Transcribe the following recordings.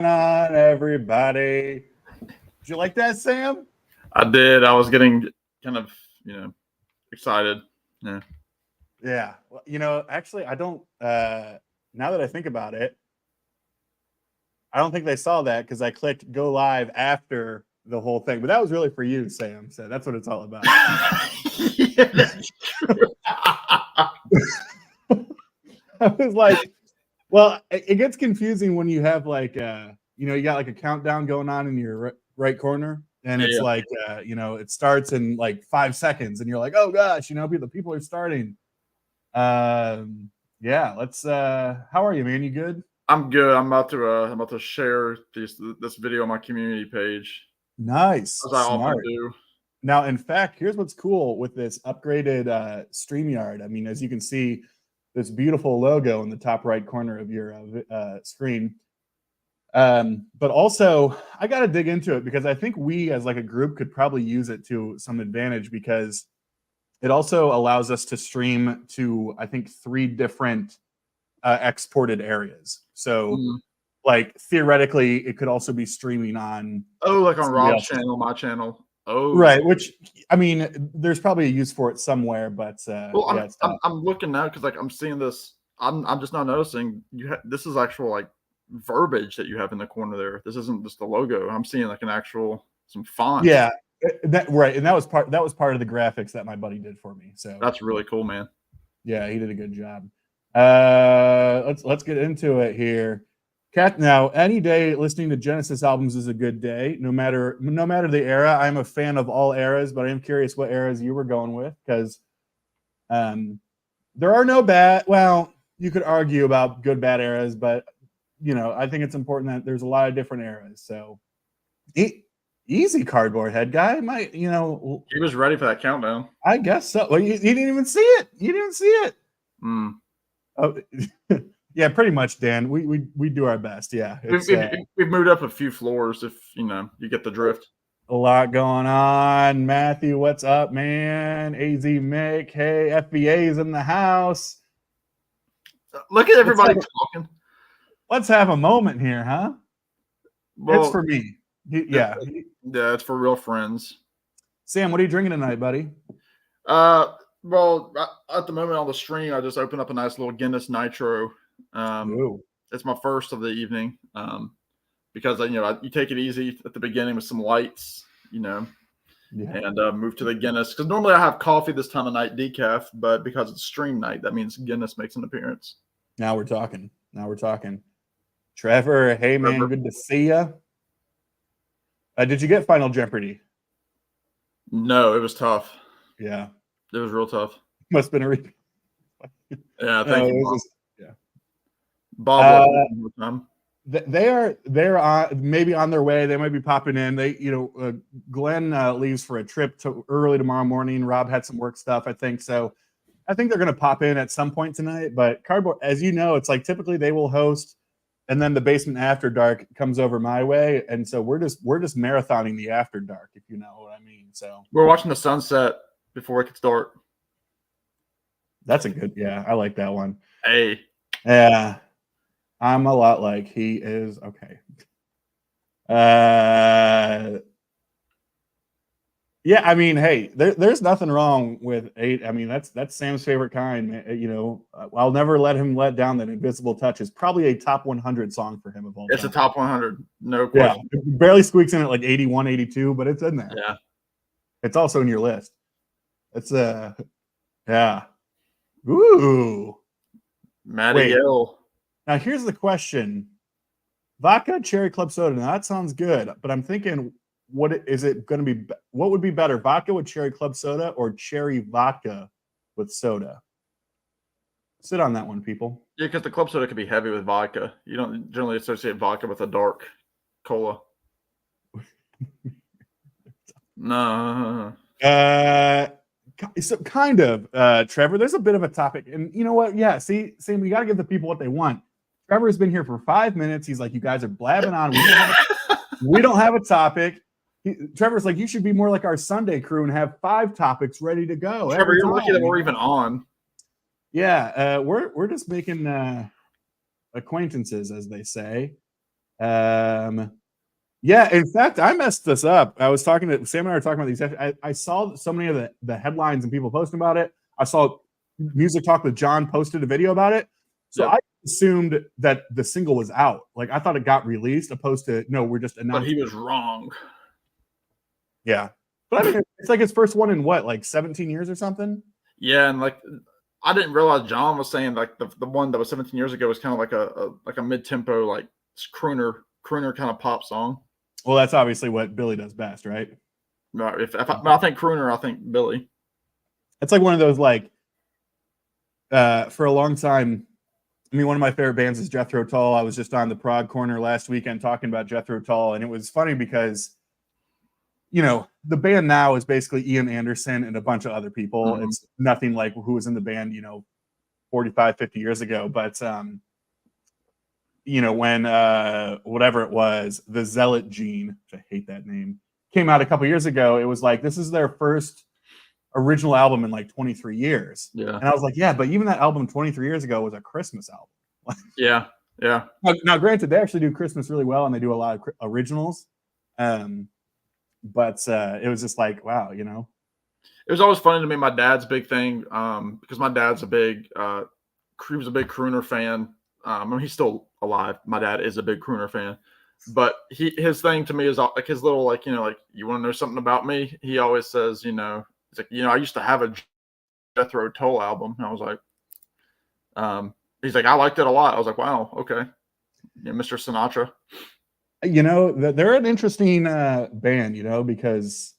on, everybody? Did you like that, Sam? I did. I was getting kind of, excited. Yeah. Yeah. Well, actually, I don't. Now that I think about it, I don't think they saw that because I clicked go live after the whole thing. But that was really for you, Sam. So that's what it's all about. Yeah, that's true. I was like, well, it gets confusing when you have like, you got like a countdown going on in your right corner, and it's like, it starts in like 5 seconds, and you're like, oh gosh, the people are starting. Yeah, let's. How are you, man? You good? I'm good. I'm about to share this video on my community page. Nice, As I smart. often do. Now, in fact, here's what's cool with this upgraded StreamYard. I mean, as you can see, this beautiful logo in the top right corner of your screen. But also, I got to dig into it because I think we as like a group could probably use it to some advantage because it also allows us to stream to, I think, 3 different exported areas. So, like, theoretically, it could also be streaming on... Oh, like on Rob's channel, my channel. Oh, right. Which, I mean, there's probably a use for it somewhere, but well, yeah, I'm looking now because like I'm seeing this. I'm just not noticing this is actual like verbiage that you have in the corner there. This isn't just the logo. I'm seeing like an actual some font. Yeah, right. And that was part of the graphics that my buddy did for me. So that's really cool, man. Yeah, he did a good job. Let's get into it here. Now, any day listening to Genesis albums is a good day, no matter the era. I'm a fan of all eras, but I am curious what eras you were going with because there are no bad. Well, you could argue about good bad eras, but I think it's important that there's a lot of different eras. So, easy, cardboard head guy. He was ready for that countdown. I guess so. Well, you didn't even see it. You didn't see it. Oh, yeah, pretty much, Dan. We do our best. Yeah, we've moved up a few floors. If you get the drift. A lot going on. Matthew, what's up, man? AZ Mick, hey, FBA's in the house. Look at everybody talking. Let's have a moment here, huh? Well, it's for me. Yeah, it's for real friends. Sam, what are you drinking tonight, buddy? Well, at the moment on the stream, I just opened up a nice little Guinness Nitro. It's my first of the evening because you take it easy at the beginning with some lights, and move to the Guinness. Because normally I have coffee this time of night, decaf, but because it's stream night, that means Guinness makes an appearance. Now we're talking. Trevor, hey man, good to see you. Did you get Final Jeopardy? No, it was tough. Yeah. It was real tough. Must have been a repeat. Yeah, thank you, Bob. Bob, they're on, maybe on their way. They might be popping in. Glenn leaves for a trip early tomorrow morning. Rob had some work stuff, I think. So I think they're going to pop in at some point tonight. But Cardboard, as you know, it's like typically they will host, and then the Basement After Dark comes over my way, and so we're just marathoning the After Dark, if you know what I mean. So we're watching the sunset before it gets dark. That's a good, yeah, I like that one. Hey. Yeah. I'm a lot like he is. Okay. Yeah, I mean, hey, there's nothing wrong with 8. I mean, that's Sam's favorite kind. I'll never let him let down. That Invisible Touch is probably a top 100 song for him of all time. It's a top 100, no question. Yeah, it barely squeaks in at like 81, 82, but it's in there. Yeah. It's also in your list. It's yeah. Ooh. Matty L. Now here's the question: vodka, cherry club soda. Now that sounds good, but I'm thinking, what is it going to be? What would be better, vodka with cherry club soda or cherry vodka with soda? Sit on that one, people. Yeah, because the club soda could be heavy with vodka. You don't generally associate vodka with a dark cola. No. So kind of, Trevor, there's a bit of a topic, and you know what? Yeah, see, Sam, we got to give the people what they want. Trevor's been here for 5 minutes. He's like, you guys are blabbing on. We don't have a topic. Trevor's like, you should be more like our Sunday crew and have 5 topics ready to go. Trevor, you're lucky that we're even on. Yeah, we're just making acquaintances, as they say. Yeah, in fact, I messed this up. I was talking to Sam and I were talking about these. I saw so many of the headlines and people posting about it. I saw Music Talk with John posted a video about it. So I assumed that the single was out. Like I thought it got released, opposed to no, we're just announcing. But he was wrong. Yeah. But I mean, it's like his first one in what, like 17 years or something? Yeah, and like I didn't realize John was saying like the one that was 17 years ago was kind of like a mid-tempo, like crooner kind of pop song. Well, that's obviously what Billy does best, right? If I think crooner, I think Billy. It's like one of those like for a long time. I mean, one of my favorite bands is Jethro Tull. I was just on the Prog Corner last weekend talking about Jethro Tull, and it was funny because, you know, the band now is basically Ian Anderson and a bunch of other people. Mm-hmm. It's nothing like who was in the band, you know, 45, 50 years ago. But you know, when whatever it was, the Zealot Gene, which I hate that name, came out a couple years ago, it was like, this is their first original album in like 23 years. Yeah. And I was like, yeah, but even that album 23 years ago was a Christmas album. Yeah. Yeah. Now, granted, they actually do Christmas really well and they do a lot of originals. But it was just like, wow, you know. It was always funny to me. My dad's big thing, because my dad's a big, he was a big crooner fan. I mean, he's still alive. My dad is a big crooner fan, but his thing to me is like his little, like, you know, like, you want to know something about me? He always says, you know, it's like, you know, I used to have a Jethro Tull album. And I was like, he's like, I liked it a lot. I was like, wow, okay, yeah, Mr. Sinatra. You know, they're an interesting band, you know, because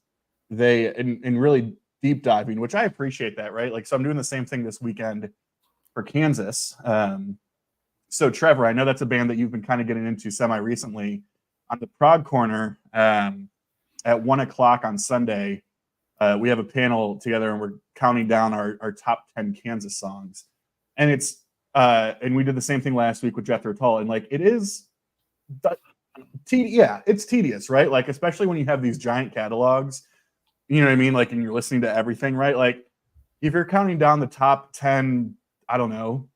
they in really deep diving, which I appreciate that, right? Like, so I'm doing the same thing this weekend for Kansas. So Trevor, I know that's a band that you've been kind of getting into semi recently. On the Prog Corner at 1:00 on Sunday, we have a panel together and we're counting down our top 10 Kansas songs. And it's and we did the same thing last week with Jethro Tull. And like, it is, it's tedious, right? Like, especially when you have these giant catalogs, you know what I mean? Like, and you're listening to everything, right? Like, if you're counting down the top 10, I don't know,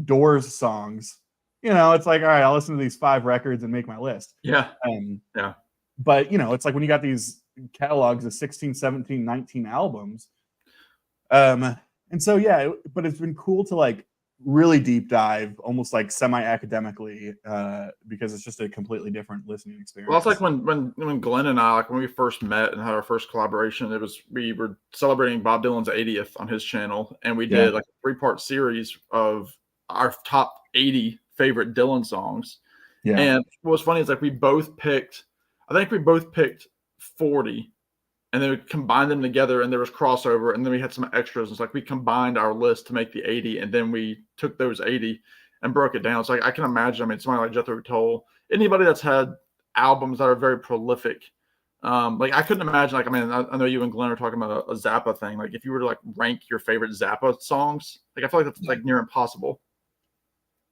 Doors songs, you know, it's like, all right, I'll listen to these 5 records and make my list. Yeah. Yeah. But, you know, it's like when you got these catalogs of 16, 17, 19 albums. And so, yeah, but it's been cool to like really deep dive, almost like semi-academically, because it's just a completely different listening experience. Well, it's like when Glenn and I, like when we first met and had our first collaboration, we were celebrating Bob Dylan's 80th on his channel, and we did like a 3-part series of our top 80 favorite Dylan songs. Yeah. And what was funny is like we both picked 40, and then we combined them together, and there was crossover, and then we had some extras. It's like we combined our list to make the 80, and then we took those 80 and broke it down. So I can imagine, I mean, somebody like Jethro Tull, anybody that's had albums that are very prolific, like I couldn't imagine, like, I mean, I know you and Glenn are talking about a Zappa thing. Like if you were to like rank your favorite Zappa songs, like I feel like that's like near impossible.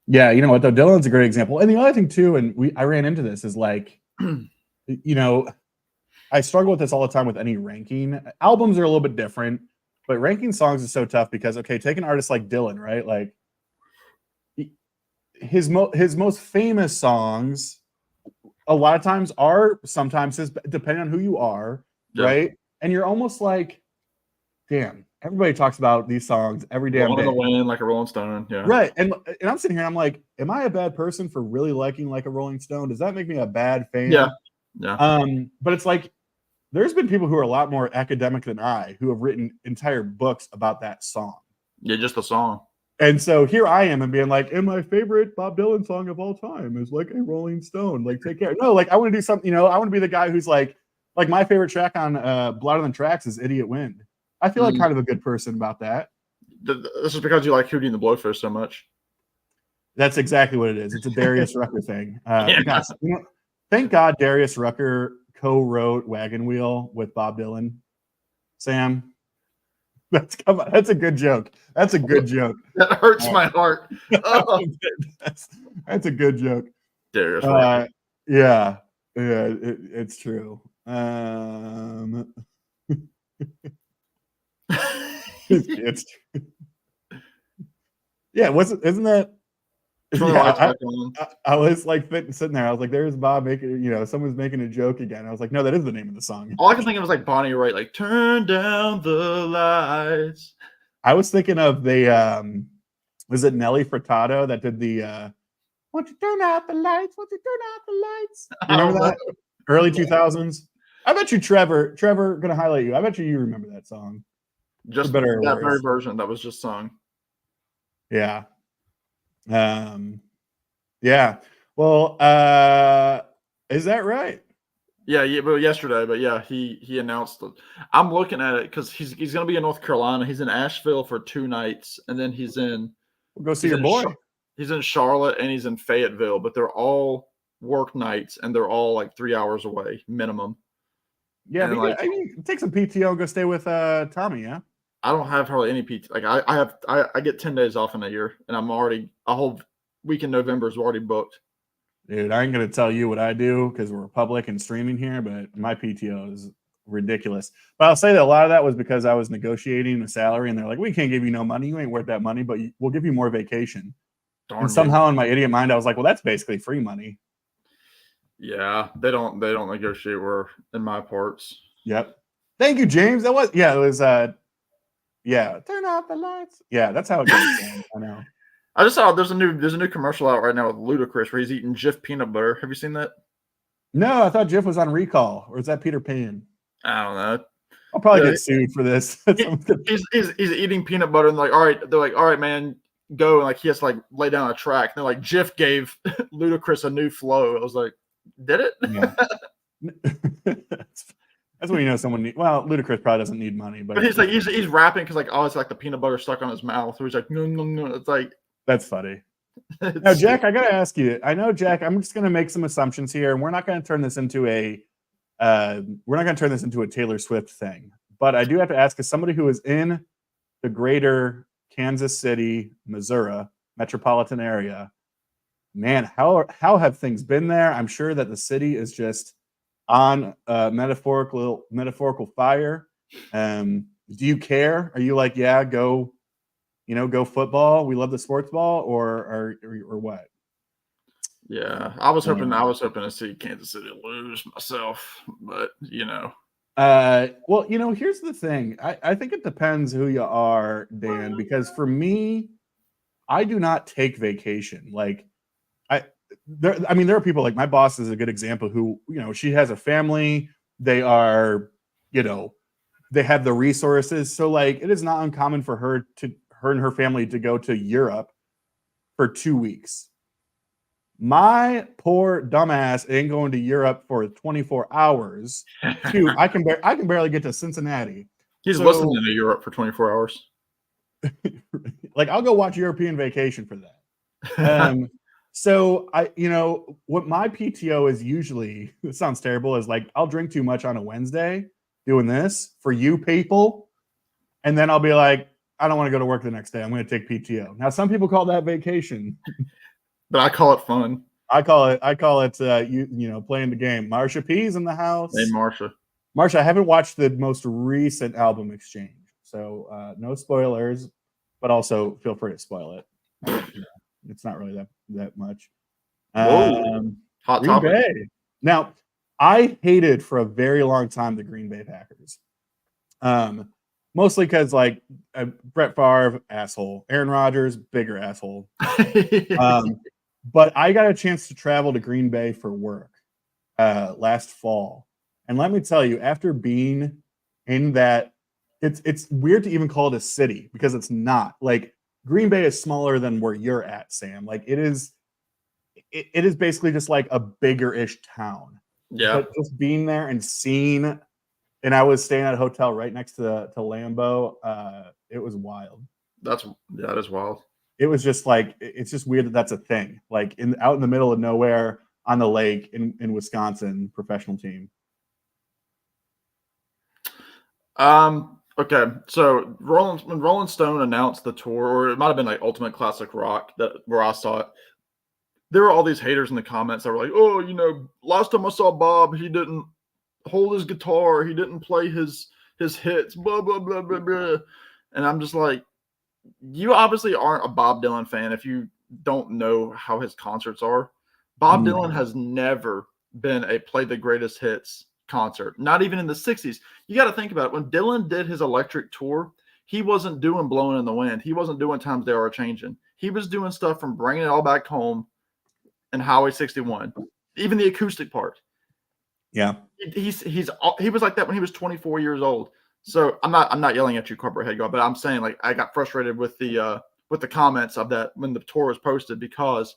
Yeah, you know what though, Dylan's a great example. And the other thing too, and I ran into this, is like, you know, I struggle with this all the time with any ranking. Albums are a little bit different, but ranking songs is so tough because, okay, take an artist like Dylan, right? Like his most famous songs a lot of times are sometimes his, depending on who you are, right? And you're almost like, damn, everybody talks about these songs every damn day. Rolling in the Wind, like a Rolling Stone, yeah. Right. And I'm sitting here, I'm like, am I a bad person for really liking Like a Rolling Stone? Does that make me a bad fan? Yeah. Yeah. But it's like, there's been people who are a lot more academic than I who have written entire books about that song. Yeah, just the song. And so here I am and being like, and my favorite Bob Dylan song of all time is Like a Rolling Stone. Like, take care. No, like I want to do something, you know, I want to be the guy who's like my favorite track on Blood on the Tracks is Idiot Wind. I feel like kind of a good person about that. This is because you like Hootie and the Blowfish so much. That's exactly what it is. It's a Darius Rucker thing. Gosh, you know, thank God Darius Rucker co-wrote Wagon Wheel with Bob Dylan. Sam, that's a good joke. That's a good joke. That hurts my heart. Oh. That's a good joke. Darius Rucker. Yeah, it's true. It's true. Yeah, isn't that I was like sitting there. I was like, "There's Bob making, someone's making a joke again." I was like, "No, that is the name of the song." All I can think of was like Bonnie Raitt, like "Turn down the lights." I was thinking of the was it Nelly Furtado that did the "Won't you turn out the lights? Won't you turn out the lights?" You remember that? Early 2000s. I bet you Trevor, gonna highlight you. I bet you remember that song. Just better that very version that was just sung. Yeah. Yeah. Well, is that right? Yeah, but yesterday, but yeah, he announced it. I'm looking at it because he's gonna be in North Carolina. He's in Asheville for 2 nights, and then he's in go see your boy. He's in Charlotte and he's in Fayetteville, but they're all work nights and they're all like 3 hours away minimum. Yeah, but I mean, take some PTO and go stay with Tommy. Yeah, I don't have hardly any PT. Like I get 10 days off in a year, and I'm already a whole week in November is already booked. Dude, I ain't gonna tell you what I do because we're public and streaming here, but my PTO is ridiculous. But I'll say that a lot of that was because I was negotiating a salary, and they're like, "We can't give you no money. You ain't worth that money, but we'll give you more vacation." And somehow in my idiot mind, I was like, "Well, that's basically free money." Yeah, they don't negotiate where in my parts. Yep. Thank you, James. It was turn off the lights. Yeah, that's how it goes. I know. I just saw there's a new commercial out right now with Ludacris where he's eating Jif peanut butter. Have you seen that? No, I thought Jif was on recall, or is that Peter Pan? I don't know. I'll probably get sued for this. He's eating peanut butter and they're like, all right, man, go, and like he has to like lay down a track. And they're like, Jif gave Ludacris a new flow. I was like, did it? Yeah. That's when you know someone Ludacris probably doesn't need money, but he's like he's rapping because like it's like the peanut butter stuck on his mouth. So he's like, no. It's like that's funny. Now, Jack, I gotta ask you. I know, Jack, I'm just gonna make some assumptions here, and we're not gonna turn this into a Taylor Swift thing. But I do have to ask, as somebody who is in the greater Kansas City, Missouri metropolitan area, man, how have things been there? I'm sure that the city is just on metaphorical fire. Do you care? Are you like, yeah, go football? We love the sports ball, or what? Yeah, I was hoping to see Kansas City lose myself, but well, here's the thing. I think it depends who you are, Dan, because for me, I do not take vacation. Like there are people like my boss is a good example who, she has a family. They are, they have the resources. So like, it is not uncommon for her and her family to go to Europe for 2 weeks. My poor dumbass ain't going to Europe for 24 hours. I can barely get to Cincinnati. He's listening to Europe for 24 hours. Like, I'll go watch European Vacation for that. So what my PTO is usually, it sounds terrible, is like I'll drink too much on a Wednesday doing this for you people. And then I'll be like, I don't want to go to work the next day. I'm going to take PTO. Now, some people call that vacation. But I call it fun. I call it playing the game. Marsha P's in the house. Hey, Marsha, I haven't watched the most recent album exchange, so no spoilers, but also feel free to spoil it. It's not really that much. Hot Green topic. Bay. Now, I hated for a very long time the Green Bay Packers. Mostly because like Brett Favre, asshole. Aaron Rodgers, bigger asshole. But I got a chance to travel to Green Bay for work last fall. And let me tell you, after being in that, it's weird to even call it a city because it's not. Like, Green Bay is smaller than where you're at, Sam. Like, it is basically just like a bigger-ish town. Yeah. But just being there and seeing, and I was staying at a hotel right next to Lambeau. It was wild. That is wild. It was just like, it's just weird that that's a thing. Like out in the middle of nowhere on the lake in Wisconsin, professional team. Okay, so when Rolling Stone announced the tour, or it might have been like Ultimate Classic Rock where I saw it, there were all these haters in the comments that were like, "Oh, last time I saw Bob, he didn't hold his guitar, he didn't play his hits, blah blah blah blah blah." And I'm just like, you obviously aren't a Bob Dylan fan if you don't know how his concerts are. Bob Dylan has never been a play the greatest hits concert, not even in the 60s. You got to think about it. When Dylan did his electric tour, he wasn't doing Blowing in the Wind. He wasn't doing Times They Are Changing. He was doing stuff from Bringing It All Back Home and Highway 61, even the acoustic part. Yeah. He was like that when he was 24 years old. So I'm not yelling at you, Cardboard Head God, but I'm saying like I got frustrated with the comments of that when the tour was posted, because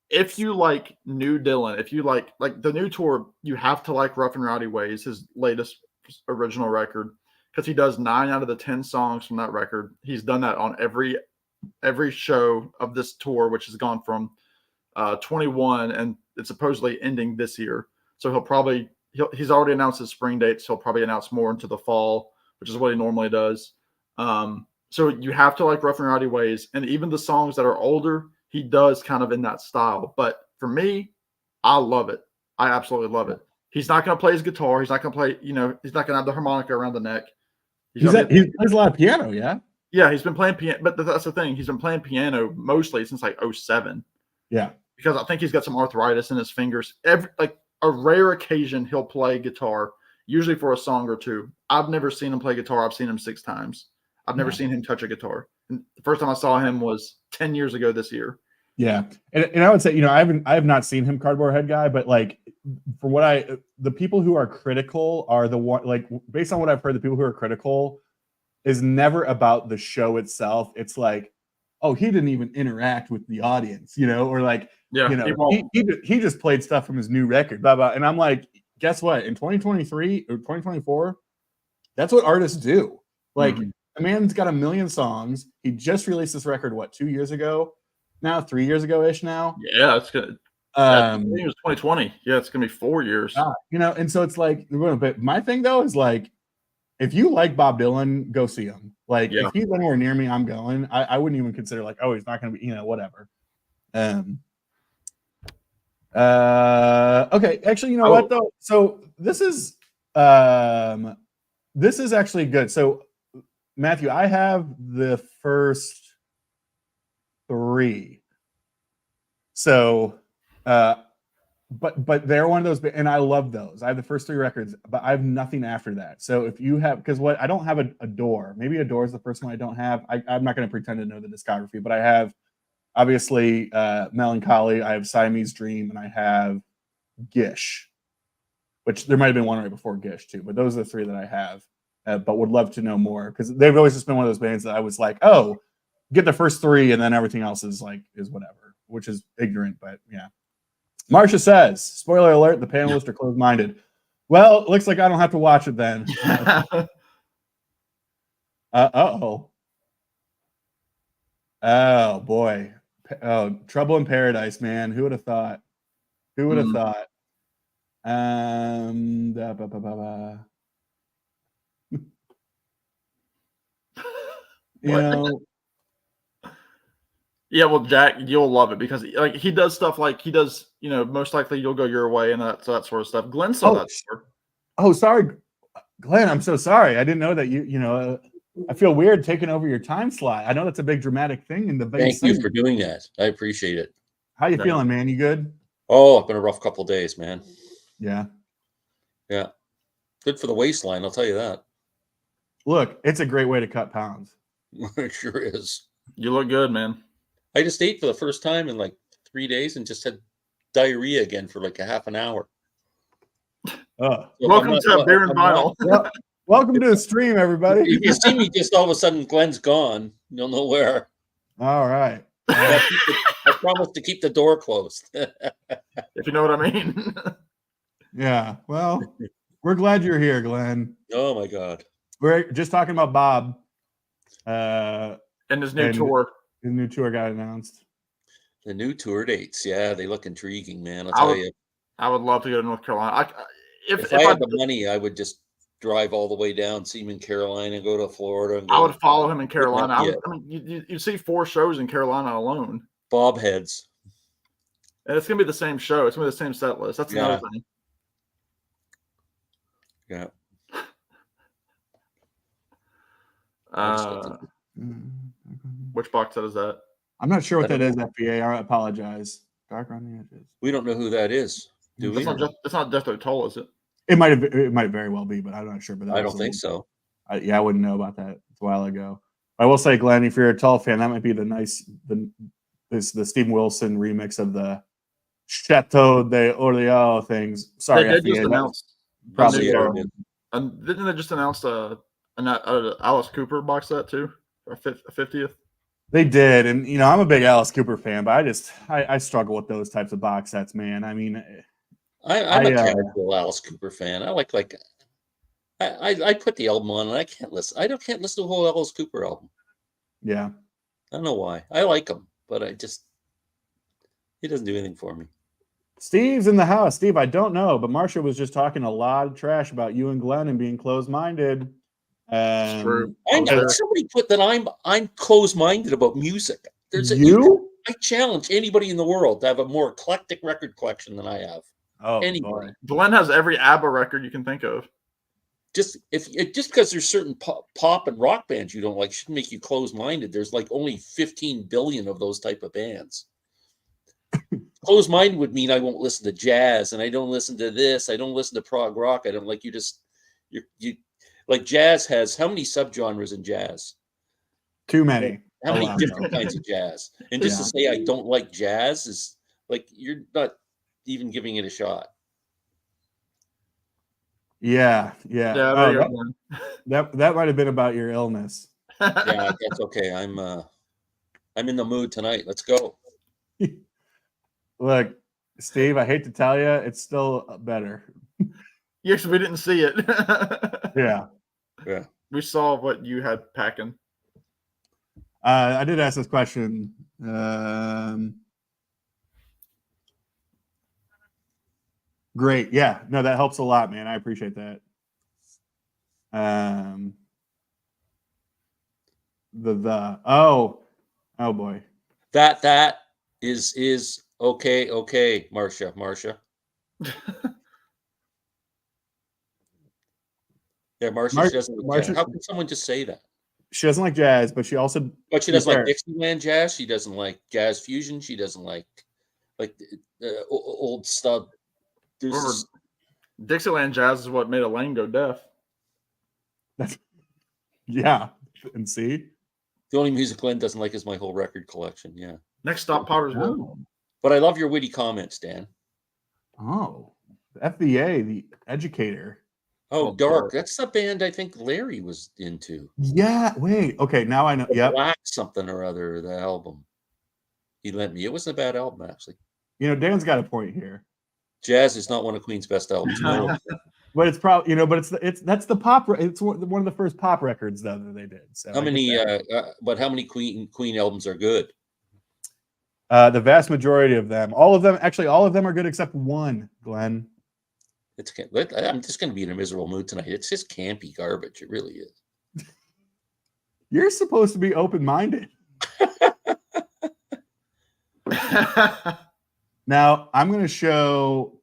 if you like new Dylan, if you like the new tour, you have to like Rough and Rowdy Ways, his latest original record, because he does 9 out of the 10 songs from that record. He's done that on every show of this tour, which has gone from 21, and it's supposedly ending this year. So he's already announced his spring dates. He'll probably announce more into the fall, which is what he normally does. So you have to like Rough and Rowdy Ways, and even the songs that are older, he does kind of in that style. But for me, I love it. I absolutely love it. He's not going to play his guitar. He's not going to play, he's not going to have the harmonica around the neck. He plays a lot of piano, yeah? Yeah, he's been playing piano. But that's the thing. He's been playing piano mostly since like 2007. Yeah. Because I think he's got some arthritis in his fingers. Like a rare occasion, he'll play guitar, usually for a song or two. I've never seen him play guitar. I've seen him 6 times. I've never seen him touch a guitar. And the first time I saw him was 10 years ago this year. Yeah. And I would say, I have not seen him, Cardboard Head Guy, but like from what the people who are critical are the one, like based on what I've heard, the people who are critical is never about the show itself. It's like, oh, he didn't even interact with the audience, or like, he just played stuff from his new record, blah, blah. And I'm like, guess what? In 2023 or 2024, that's what artists do. Like, the man's got 1 million songs. He just released this record, 2 years ago? Now, 3 years ago-ish now? Yeah, it's good. I think it was 2020. Yeah, it's gonna be 4 years. And so it's like, but my thing though is like, if you like Bob Dylan, go see him. Like, if he's anywhere near me, I'm going. I wouldn't even consider like, oh, he's not gonna be, whatever. Okay, actually, what though? So this is actually good. So Matthew, I have the first 3. So but they're one of those, and I love those. I have the first 3 records, but I have nothing after that. So if you have, because I don't have a door. Maybe a door is the first one I don't have. I'm not going to pretend to know the discography, but I have obviously Melancholy, I have Siamese Dream, and I have Gish, which there might have been one right before Gish too. But those are the 3 that I have. But would love to know more, because they've always just been one of those bands that I was like, oh, get the first 3 and then everything else is whatever, which is ignorant, but yeah. Marcia says, spoiler alert, the panelists are closed-minded. Well, it looks like I don't have to watch it then. Uh-oh. Oh, boy. Oh, Trouble in Paradise, man. Who would have thought? Who would have thought? Yeah, well, Jack, you'll love it, because like he does stuff like he does, Most Likely You'll Go Your Way and that sort of stuff. Glenn saw that. Oh, sorry, Glenn. I'm so sorry. I didn't know that I feel weird taking over your time slot. I know that's a big dramatic thing in the Vegas. Thank you for doing that. I appreciate it. How you feeling, man? You good? Oh, it's been a rough couple of days, man. Yeah. Yeah. Good for the waistline, I'll tell you that. Look, it's a great way to cut pounds. It sure is. You look good, man. I just ate for the first time in like 3 days and just had diarrhea again for like a half an hour. Welcome to Beer and Vinyl. Welcome to the stream, everybody. If you see me just all of a sudden, Glenn's gone. You'll know where. All right. I promise to keep the door closed. If you know what I mean. Yeah. Well, we're glad you're here, Glenn. Oh, my God. We're just talking about Bob. And his new tour. His new tour got announced. The new tour dates. Yeah, they look intriguing, man. I'll tell you. I would love to go to North Carolina. If I had the money, I would just drive all the way down, see him in Carolina, go to Florida. I would follow him in Carolina. You see 4 shows in Carolina alone. Bob heads. And it's going to be the same show. It's going to be the same set list. That's another thing. Yeah. Which box set is that? I'm not sure what that is, FBA. I apologize. Dark around the edges. We don't know who that is, do we? It's not Death Toll, is it? It might very well be, but I'm not sure. But I don't think so. I wouldn't know about that. It's a while ago. I will say, Glenn, if you're a Tull fan, that might be the Steve Wilson remix of the Chateau de Orleans things. Sorry, they just announced. Probably. And didn't they just announce an Alice Cooper box set too? A 50th? They did, and I'm a big Alice Cooper fan, but I struggle with those types of box sets, man. I mean, I'm a casual Alice Cooper fan. I like I put the album on and I can't listen. Can't listen to the whole Alice Cooper album. Yeah, I don't know why. I like him, but he doesn't do anything for me. Steve's in the house. Steve, I don't know, but Marsha was just talking a lot of trash about you and Glenn and being closed-minded. It's true. I know somebody put that I'm closed-minded about music. I challenge anybody in the world to have a more eclectic record collection than I have. Oh, anybody. boy. Glenn has every ABBA record you can think of. Just because there's certain pop and rock bands you don't like shouldn't make you closed-minded. There's like only 15 billion of those type of bands. Closed-minded would mean I won't listen to jazz and I don't listen to this. I don't listen to prog rock. I don't like you like jazz has how many subgenres in jazz? Too many. How many different kinds of jazz? And just to say I don't like jazz is like you're not even giving it a shot. Yeah. That might have been about your illness. Yeah, that's okay. I'm in the mood tonight. Let's go. Look, Steve, I hate to tell you, it's still better. Yes, we didn't see it. Yeah. We saw what you had packing. I did ask this question. Great. Yeah. No, that helps a lot, man. I appreciate that. Oh boy. That is okay, Marcia. Yeah, Marcia doesn't like jazz. How can someone just say that? She doesn't like jazz, but she doesn't like Dixieland jazz. She doesn't like jazz fusion. She doesn't like old stuff. Dixieland jazz is what made Elaine go deaf. Yeah, and see, the only music Glenn doesn't like is my whole record collection. Yeah. Next stop, Pottersville. But I love your witty comments, Dan. Oh, FBA, the educator. Oh, Dark. That's the band I think Larry was into. Yeah. Wait. Okay. Now I know. Yeah. Black something or other. The album he lent me. It wasn't a bad album, actually. Dan's got a point here. Jazz is not one of Queen's best albums. No. But it's probably that's the pop. It's one of the first pop records though that they did. So how many Queen albums are good? The vast majority of them, all of them are good except one, Glenn. I'm just going to be in a miserable mood tonight. It's just campy garbage. It really is. You're supposed to be open-minded. Now, I'm going to show.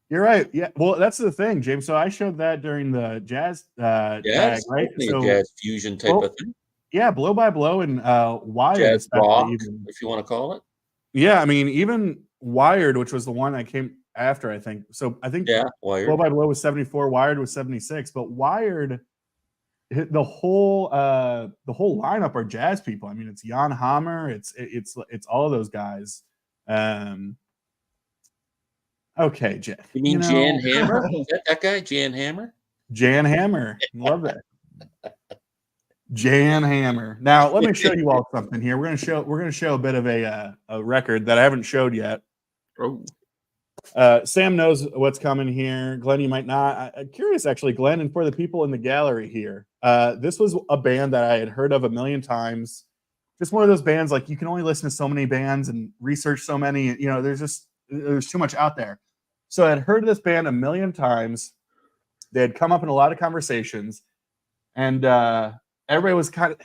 You're right. Yeah. Well, that's the thing, James. So I showed that during the jazz tag, right? So, jazz fusion type of thing. Yeah, Blow by Blow and Wired. Jazz rock, if you want to call it. Yeah, I mean, even Wired, which was the one that came after, I think. So I think Wired. Blow by Blow was 74, Wired was 76, but Wired, the whole lineup are jazz people. I mean, it's Jan Hammer, it's all of those guys. Okay, Jeff. You mean Jan Hammer? Is that guy, Jan Hammer? Jan Hammer, love that. Jan Hammer. Now, let me show you all something here. We're gonna show a bit of a record that I haven't showed yet. Oh. Sam knows what's coming here. Glenn, you might not. I'm curious, actually, Glenn, and for the people in the gallery here, this was a band that I had heard of a million times. Just one of those bands, like you can only listen to so many bands and research so many. There's too much out there. So I had heard of this band a million times. They had come up in a lot of conversations, and everybody was kind of.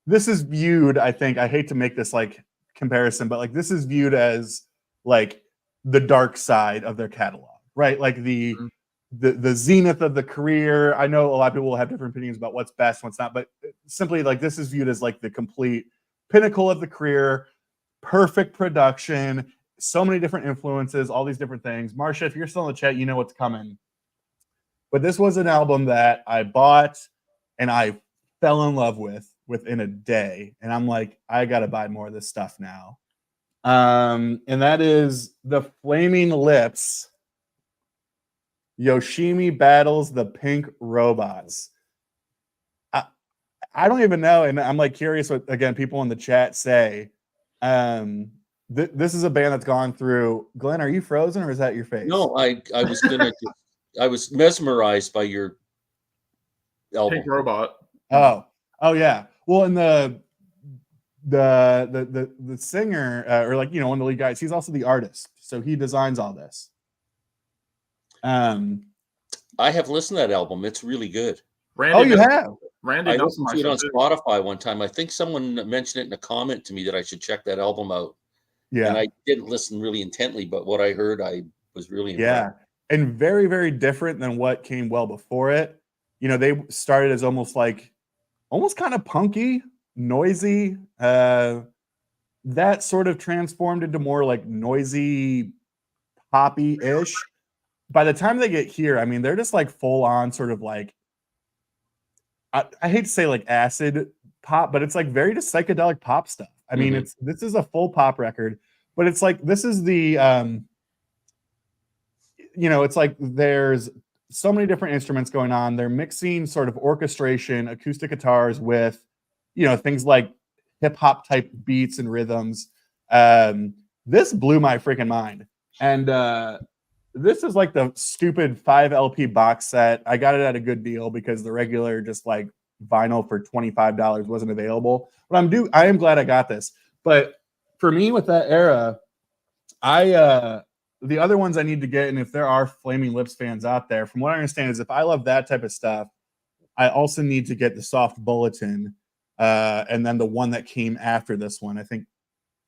This is viewed, I think. I hate to make this like comparison, but like this is viewed as like the dark side of their catalog, right? Like the zenith of the career. I know a lot of people will have different opinions about what's best, what's not, but simply like this is viewed as like the complete pinnacle of the career, perfect production, so many different influences, all these different things. Marsha, if you're still in the chat, you know what's coming. But this was an album that I bought and I fell in love with within a day. And I'm like, I got to buy more of this stuff now. And that is the Flaming Lips. Yoshimi Battles the Pink Robots. I don't even know. And I'm like curious what, again, people in the chat say. This is a band that's gone through. Glenn, are you frozen or is that your face? No, I was gonna. I was mesmerized by your album. Pink Robot. Oh yeah. Well, and the singer or like, you know, one of the lead guys, he's also the artist, so he designs all this. I have listened to that album. It's really good. Randy you have? Randy I Nelson listened to it on Spotify one time. I think someone mentioned it in a comment to me that I should check that album out. Yeah. And I didn't listen really intently, but what I heard, I was really Yeah. impressed. And very, very different than what came well before it. You know, they started as almost kind of punky, noisy. That sort of transformed into more like noisy, poppy-ish. By the time they get here, I mean, they're just like full on sort of like, I hate to say like acid pop, but it's like very just psychedelic pop stuff. I mean, this is a full pop record, but it's like, this is the, you know, it's like there's so many different instruments going on. They're mixing sort of orchestration, acoustic guitars with, you know, things like hip hop type beats and rhythms. This blew my freaking mind. And this is like the stupid 5 LP box set. I got it at a good deal because the regular just like vinyl for $25 wasn't available. But I am glad I got this. But for me with that era, the other ones I need to get, and if there are Flaming Lips fans out there, from what I understand is if I love that type of stuff, I also need to get the Soft Bulletin, and then the one that came after this one. I think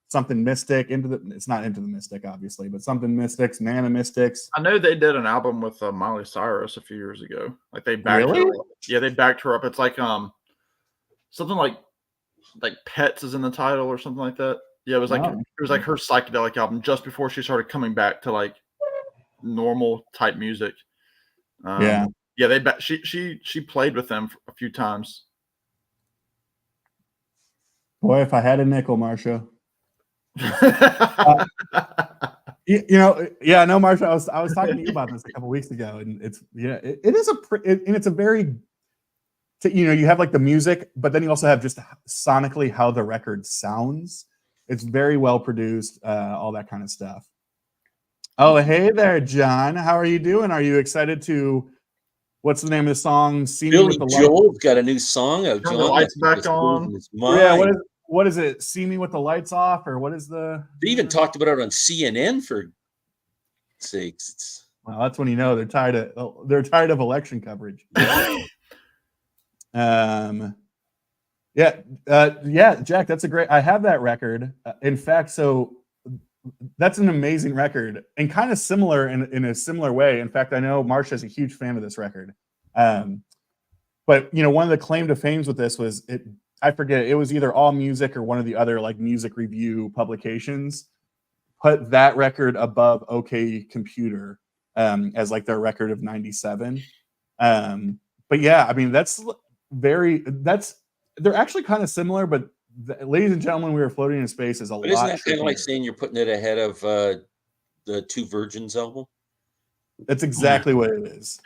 something Mystic, it's not Into the Mystic, obviously, but something Mystics, Nana Mystics. I know they did an album with Miley Cyrus a few years ago. Like they backed her up. Yeah, they backed her up. It's like something like Pets is in the title or something like that. Yeah, it was like her psychedelic album just before she started coming back to like normal type music. Yeah, she played with them a few times. Boy, if I had a nickel, Marsha. You know, yeah, no, Marsha. I was talking to you about this a couple weeks ago, and it's it's a very, you know, you have like the music, but then you also have just sonically how the record sounds. It's very well produced, all that kind of stuff. Oh, hey there, John. How are you doing? Are you excited to? What's the name of the song? See Me with the Joel's got a new song out. Turn the lights back on. Yeah, what is it? See Me with the Lights Off, or what is the? They even talked about it on CNN for sakes. Well, that's when you know they're tired of election coverage. Yeah, Jack, that's a great. I have that record. In fact, so that's an amazing record and kind of similar in a similar way. In fact, I know Marsha's a huge fan of this record. But you know, one of the claim to fame with this was I forget, it was either All Music or one of the other like music review publications put that record above OK Computer as like their record of 97. But yeah, I mean, they're actually kind of similar, but ladies and gentlemen, we were floating in space is a lot. Isn't that kind of like saying you're putting it ahead of the Two Virgins album? That's exactly what it is.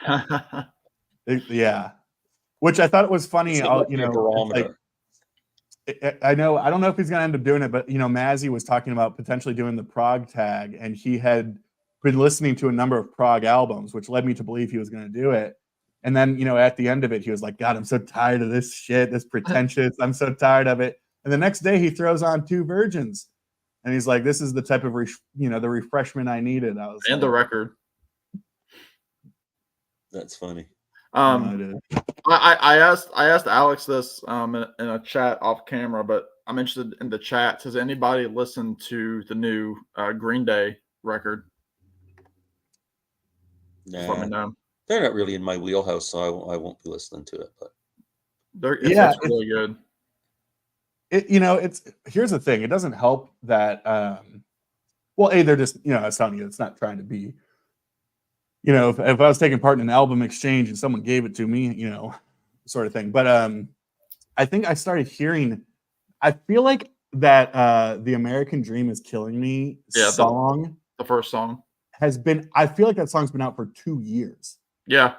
Yeah. Which I thought it was funny. You know, I know, I don't know if he's going to end up doing it, but you know, Mazzy was talking about potentially doing the prog tag, and he had been listening to a number of prog albums, which led me to believe he was going to do it. And then, you know, at the end of it, he was like, God, I'm so tired of this shit, this pretentious. I'm so tired of it. And the next day he throws on Two Virgins, and he's like, this is the type of, the refreshment I needed. I was and the record. That's funny. I asked Alex this in a chat off camera, but I'm interested in the chat. Has anybody listened to the new Green Day record? Nah, let me know. They're not really in my wheelhouse, so I won't be listening to it. But it's really good. it's here's the thing. It doesn't help that well, they're just, I was telling you, it's not trying to be, if I was taking part in an album exchange and someone gave it to me, sort of thing. But I think I started hearing, I feel like that the American Dream is Killing Me song, the first song has been, I feel like that song's been out for 2 years. Yeah.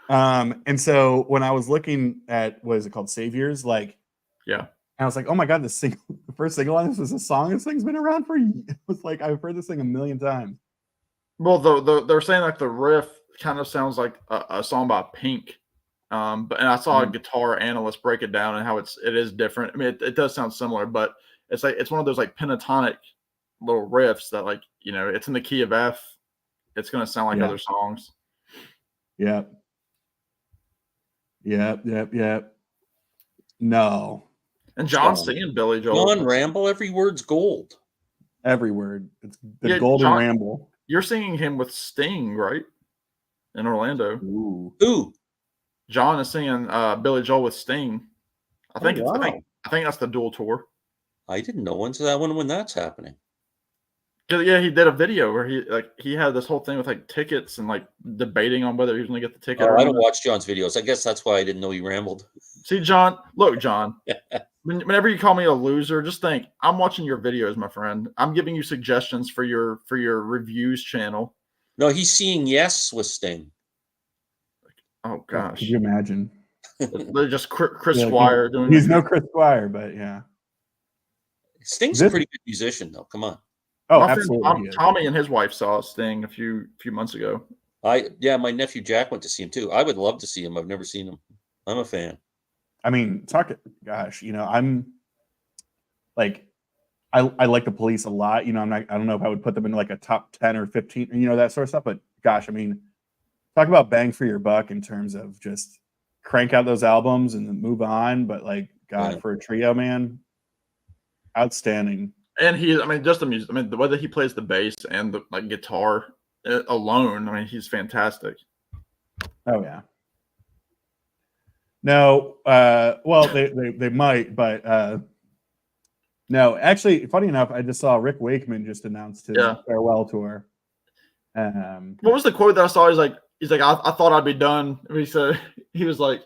And so when I was looking at, what is it called, Saviors, like, yeah, and I was like, oh my God, the first single on this was a song. This thing's been around for, it was like, I've heard this thing a million times. Well, they're saying like the riff kind of sounds like a song by Pink. And I saw a guitar analyst break it down and how it is different. I mean, it does sound similar, but it's like, it's one of those like pentatonic little riffs that, like, it's in the key of F. It's going to sound like other songs. Yep. No. And John's singing Billy Joel. John Ramble, every word's gold. Every word. It's the golden John, ramble. You're singing him with Sting, right? In Orlando. Ooh. Who? John is singing Billy Joel with Sting. I think I think that's the dual tour. I didn't know when's that one when that's happening. Yeah, he did a video where he had this whole thing with like tickets and like debating on whether he was going to get the ticket. I don't watch John's videos. I guess that's why I didn't know he rambled. See, John, look, John, whenever you call me a loser, just think I'm watching your videos, my friend. I'm giving you suggestions for your reviews channel. No, he's seeing Yes with Sting. Oh gosh, could you imagine? They're just Chris Squire doing. He's no Chris Squire, but yeah. Sting's a pretty good musician, though. Come on. Oh, my absolutely. Friend, Tommy and his wife saw Sting a few months ago. My nephew Jack went to see him too. I would love to see him. I've never seen him. I'm a fan. I mean, I'm like, I like the Police a lot. I don't know if I would put them in like a top 10 or 15, that sort of stuff. But gosh, I mean, talk about bang for your buck in terms of just crank out those albums and then move on. But like, God, for a trio, man, outstanding. And just the music. I mean, the way that he plays the bass and the like guitar alone. I mean, he's fantastic. Oh yeah. No, well, they might, but no. Actually, funny enough, I just saw Rick Wakeman just announced his farewell tour. What was the quote that I saw? He's like, I thought I'd be done. He was like,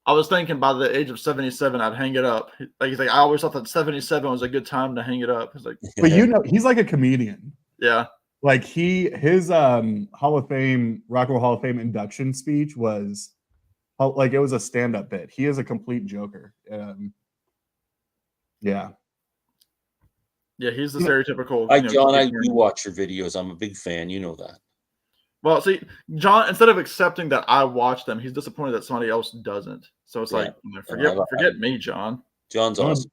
I was thinking by the age of 77, I'd hang it up. Like he's like, I always thought that 77 was a good time to hang it up. He's like, but he's like a comedian. Yeah. Like his Hall of Fame, Rock and Roll Hall of Fame induction speech was like it was a stand-up bit. He is a complete joker. Yeah. Yeah, he's the stereotypical. John, I do watch your videos. I'm a big fan. You know that. Well, see, John, instead of accepting that I watch them, he's disappointed that somebody else doesn't. So it's like, forget me, John. John's awesome.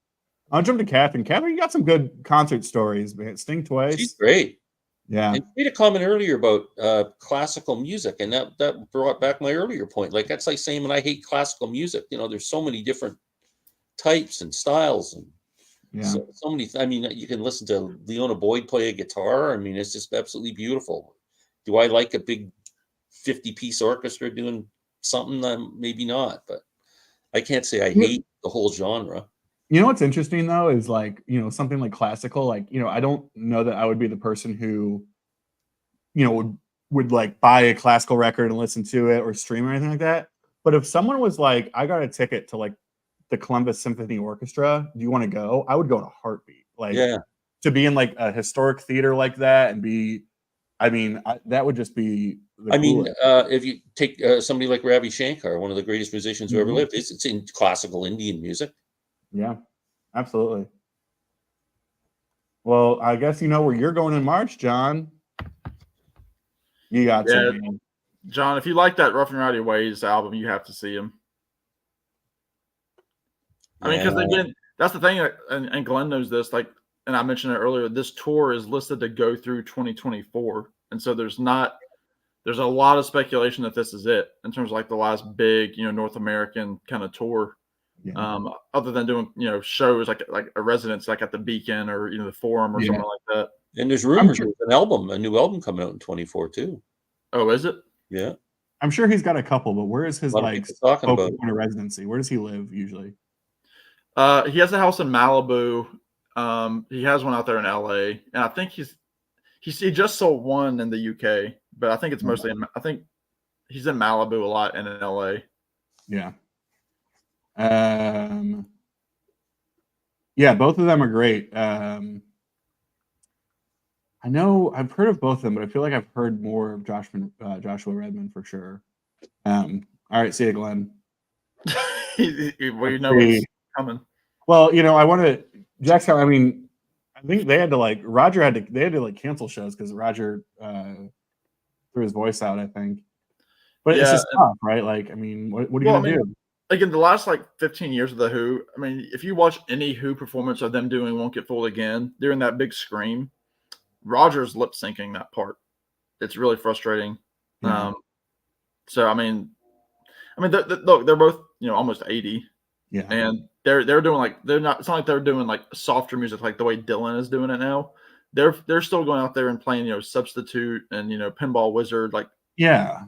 I'll jump to Catherine. Catherine, you got some good concert stories, man. Sting twice. She's great. Yeah. And you made a comment earlier about classical music, and that brought back my earlier point. Like that's like saying when I hate classical music. There's so many different types and styles, and so many. I mean, you can listen to Leona Boyd play a guitar. I mean, it's just absolutely beautiful. Do I like a big 50-piece orchestra doing something? Maybe not, but I can't say I hate the whole genre. You know what's interesting though is like, something like classical, like, I don't know that I would be the person who, would like buy a classical record and listen to it or stream or anything like that. But if someone was like, I got a ticket to like the Columbus Symphony Orchestra, do you want to go? I would go in a heartbeat. Like to be in like a historic theater like that and be, that would just be. If you take somebody like Ravi Shankar, one of the greatest musicians who ever lived, it's in classical Indian music. Yeah, absolutely. Well, I guess you know where you're going in March, John. You got something. John, if you like that Rough and Rowdy Ways album, you have to see him. I mean, because again, that's the thing, and Glenn knows this. Like, and I mentioned it earlier. This tour is listed to go through 2024, and so there's a lot of speculation that this is it in terms of like the last big, North American kind of tour. Yeah. Other than doing, shows like a residence like at the Beacon or the Forum or something like that. And there's rumors there's a new album coming out in 2024 too. Oh, is it? Yeah. I'm sure he's got a couple, but where is his like talking about point of residency? Where does he live usually? He has a house in Malibu. He has one out there in LA, and I think he just sold one in the UK, but I think it's mostly I think he's in Malibu a lot and in LA. Yeah. Yeah, both of them are great. I know I've heard of both of them, but I feel like I've heard more of Joshua Redmond for sure. All right, see you, Glenn. Well, you know what's coming. Well, I want to Jackson. I mean, I think they had to they had to cancel shows because Roger threw his voice out, I think. But it's just tough, right? Like, I mean, what are you gonna do? Like in the last 15 years of the Who, I mean, if you watch any Who performance of them doing "Won't Get Fooled Again," during that big scream, Roger's lip syncing that part. It's really frustrating. Yeah. So I mean, look, they're both almost 80. Yeah. And they're doing they're not. It's not like they're doing softer music like the way Dylan is doing it now. They're still going out there and playing Substitute and Pinball Wizard Yeah.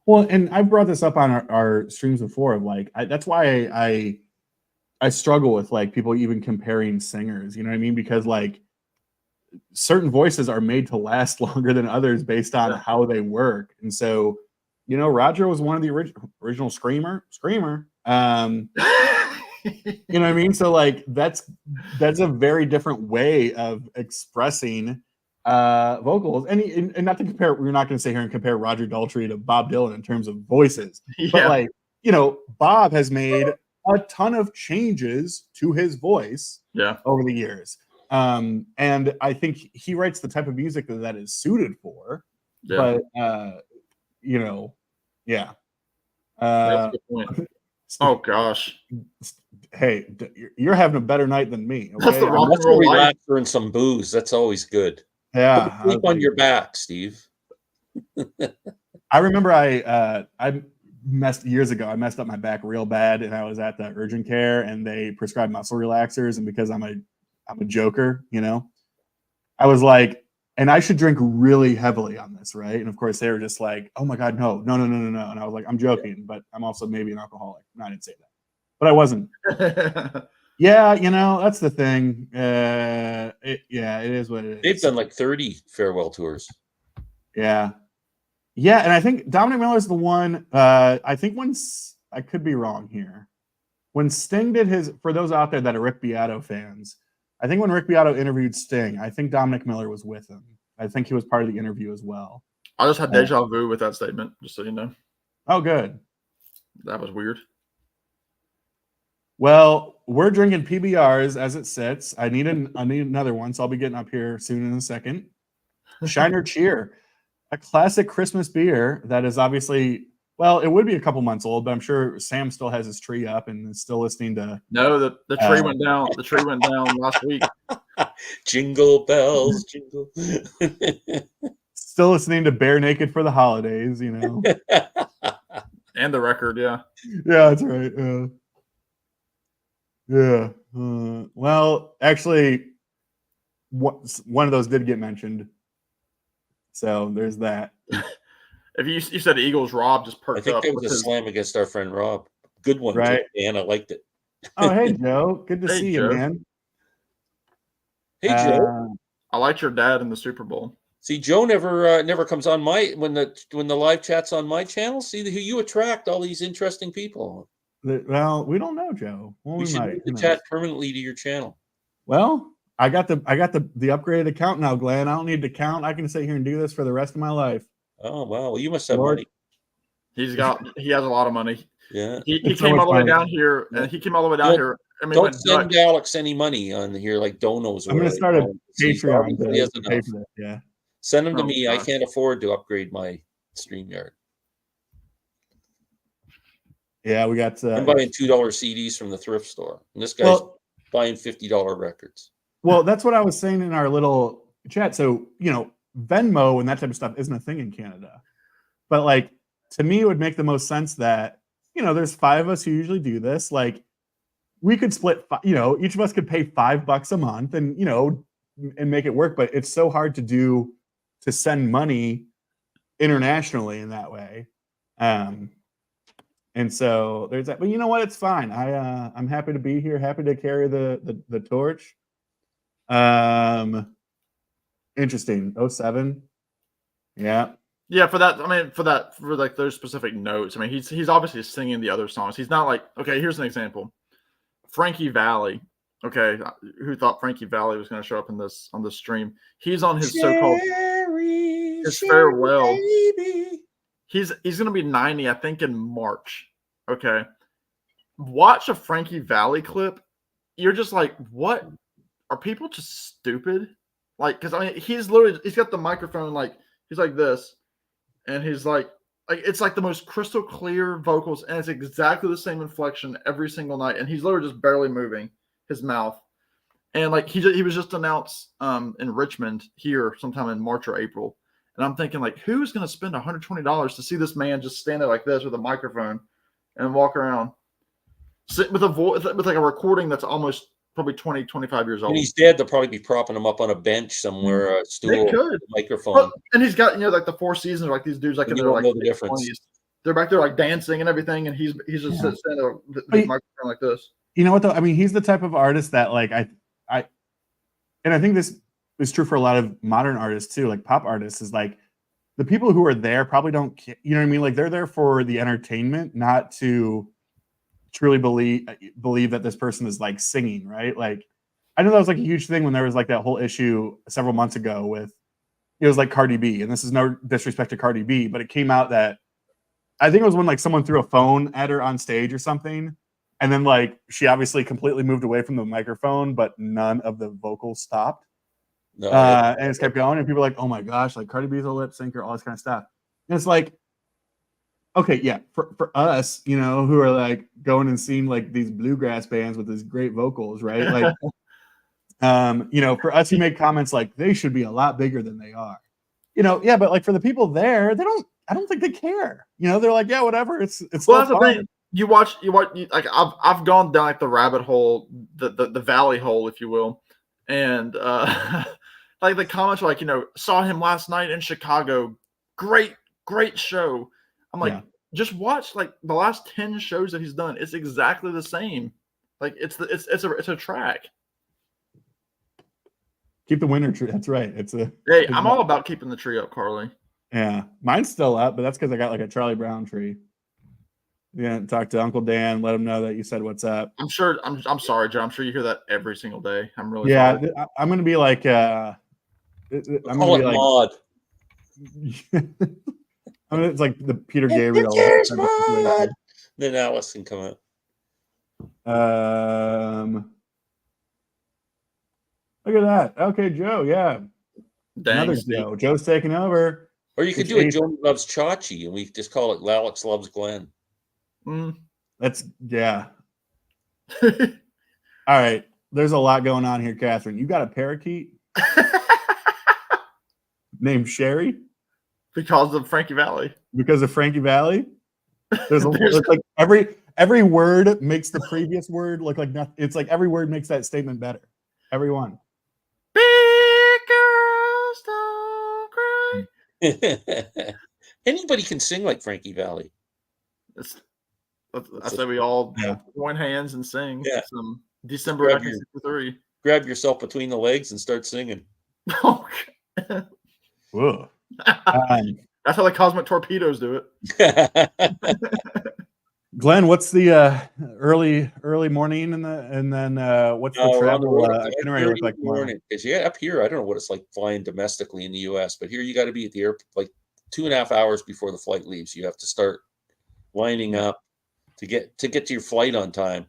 Well, and I brought this up on our streams before of that's why I struggle with people even comparing singers, you know what I mean? Because certain voices are made to last longer than others based on how they work. And so, Roger was one of the original screamer. You know what I mean? So that's a very different way of expressing vocals, and not to compare. We're not going to sit here and compare Roger Daltrey to Bob Dylan in terms of voices, but Bob has made a ton of changes to his voice over the years, and I think he writes the type of music that is suited for. But that's a good point. Oh gosh! Hey, you're having a better night than me. Okay? That's the rock and roll relaxer and some booze. That's always good. Yeah, sleep on your back, Steve. I remember I messed up my back real bad, and I was at the urgent care, and they prescribed muscle relaxers, and because I'm a joker, I was like, and I should drink really heavily on this, right? And of course, they were just like, "Oh my God, no!" And I was like, "I'm joking, but I'm also maybe an alcoholic." No, I didn't say that, but I wasn't. Yeah, that's the thing. It is what it is. They've done 30 farewell tours. Yeah, and I think Dominic Miller is the one. I think I could be wrong here. When Sting did his, for those out there that are Rick Beato fans, I think when Rick Beato interviewed Sting, I think Dominic Miller was with him. I think he was part of the interview as well. I just had deja vu with that statement, just so you know. Oh, good. That was weird. Well, we're drinking PBRs as it sits. I need another one, so I'll be getting up here soon in a second. Shiner Cheer, a classic Christmas beer that is obviously, well, it would be a couple months old, but I'm sure Sam still has his tree up and is still listening to. No, the tree went down. The tree went down last week. Jingle bells, jingle. Still listening to Bare Naked for the holidays, And the record, yeah. Yeah, that's right. Yeah. Well, actually, one of those did get mentioned. So there's that. If you said Eagles, Rob just perked up. I think it was a slam against our friend Rob. Good one, right? Dan. I liked it. Oh, hey, Joe. Good to see you, man. Hey, Joe. I liked your dad in the Super Bowl. See, Joe never comes on when the live chat's on my channel. See, you attract all these interesting people. Well, we don't know, Joe. We should move the chat permanently to your channel. Well, I got the upgraded account now, Glenn. I don't need to count. I can sit here and do this for the rest of my life. Oh wow! Well, you must have money. He has a lot of money. Yeah. He came all the way down here, and he came all the way down here. I mean, don't send Alex any money on here like donos. I'm going to start a Patreon to pay for this. Yeah. Send them to me. I can't afford to upgrade my StreamYard. Yeah, we got. I'm buying $2 CDs from the thrift store, and this guy's buying $50 records. Well, that's what I was saying in our little chat. So Venmo and that type of stuff isn't a thing in Canada, but to me, it would make the most sense that there's 5 of us who usually do this. We could split. Each of us could pay $5 a month, and and make it work. But it's so hard to send money internationally in that way. And so there's that. But you know what? It's fine. I'm happy to be here. Happy to carry the torch. Interesting. 07. Yeah. Yeah, for that, I mean, for like those specific notes, I mean, he's obviously singing the other songs. He's not like, okay, here's an example. Frankie Valli, okay, who thought Frankie Valli was going to show up on this stream? He's on his so-called his farewell. Baby. He's going to be 90, I think, in March. Okay, watch a Frankie Valli clip. You're just like, what? Are people just stupid? Like, because I mean, he's got the microphone like he's like this. And he's like it's like the most crystal clear vocals, and it's exactly the same inflection every single night. And he's literally just barely moving his mouth. And like he was just announced in Richmond here sometime in March or April. And I'm thinking like, who's going to spend $120 to see this man just stand there like this with a microphone and walk around, sit with a voice with like a recording that's almost probably 20, 25 years old. When he's dead, they'll probably be propping him up on a bench somewhere, a stool, a microphone. Well, and he's got like the Four Seasons, like these dudes like in their like the difference. 20s. They're back there like dancing and everything, and he's just sitting there with his microphone like this. You know what though? I mean, he's the type of artist that like I think this is true for a lot of modern artists too, like pop artists, is like the people who are there probably don't care, you know what I mean? Like they're there for the entertainment, not to truly believe that this person is like singing, right? Like I know that was like a huge thing when there was like that whole issue several months ago with, it was like Cardi B, and this is no disrespect to Cardi B, but it came out that I think it was when like someone threw a phone at her on stage or something, and then like she obviously completely moved away from the microphone, but none of the vocals stopped. No, and it's kept going, and people are like, oh my gosh, like Cardi B's a lip syncer, all this kind of stuff. And it's like, okay, yeah, for us, you know, who are like going and seeing like these bluegrass bands with these great vocals, right? Like, you know, for us who make comments like they should be a lot bigger than they are, you know, yeah, but like for the people there, I don't think they care. You know, they're like, yeah, whatever. It's well, that's the thing. You watch like I've gone down like the rabbit hole, the valley hole, if you will, and like the comments were like, you know, saw him last night in Chicago, great show. I'm like, just watch like the last 10 shows that he's done. It's exactly the same. Like it's a track. Keep the winter tree. That's right. Hey, I'm all about keeping the tree up, Carly. Yeah, mine's still up, but that's because I got like a Charlie Brown tree. Yeah, talk to Uncle Dan, let him know that you said what's up. I'm sure. I'm sorry, Joe. I'm sure you hear that every single day. I'm really sorry. I'm gonna be like I'm gonna be like mod. I mean, it's like the Peter Gabriel. Then Alice can come out. Look at that. Okay, Joe. Yeah. Dang, another Joe. Joe's taking over. Or you could do it. Joe loves Chachi, and we just call it Alex loves Glenn. That's all right. There's a lot going on here, Catherine. You got a parakeet named Sherry because of Frankie Valli. Because of Frankie Valli. There's like every word makes the previous word look like nothing. It's like every word makes that statement better. Every one. Big girls don't cry. Anybody can sing like Frankie Valli. I say we all join hands and sing. Yeah. Some December 1963. Grab yourself between the legs and start singing. Whoa. That's how the Cosmic Torpedoes do it. Glenn, what's the early morning and then what's the travel itinerary look like tomorrow? Because up here, I don't know what it's like flying domestically in the U.S., but here you got to be at the airport like 2.5 hours before the flight leaves. You have to start lining up to get to your flight on time.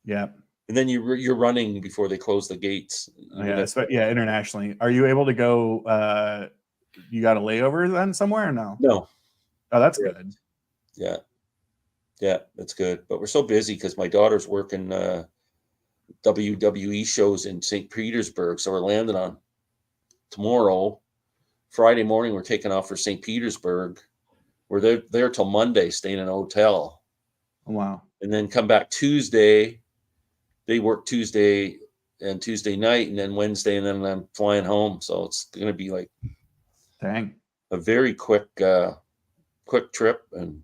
Yeah, and then you're running before they close the gates. Internationally. Are you able to go? You got a layover then somewhere or no? No. Oh, that's good. Yeah, that's good. But we're so busy because my daughter's working WWE shows in St. Petersburg. So we're landing on tomorrow. Friday morning, we're taking off for St. Petersburg. We're there till Monday, staying in a hotel. Oh, wow. And then come back Tuesday. They work Tuesday and Tuesday night, and then Wednesday, and then I'm flying home. So it's going to be like a very quick trip. And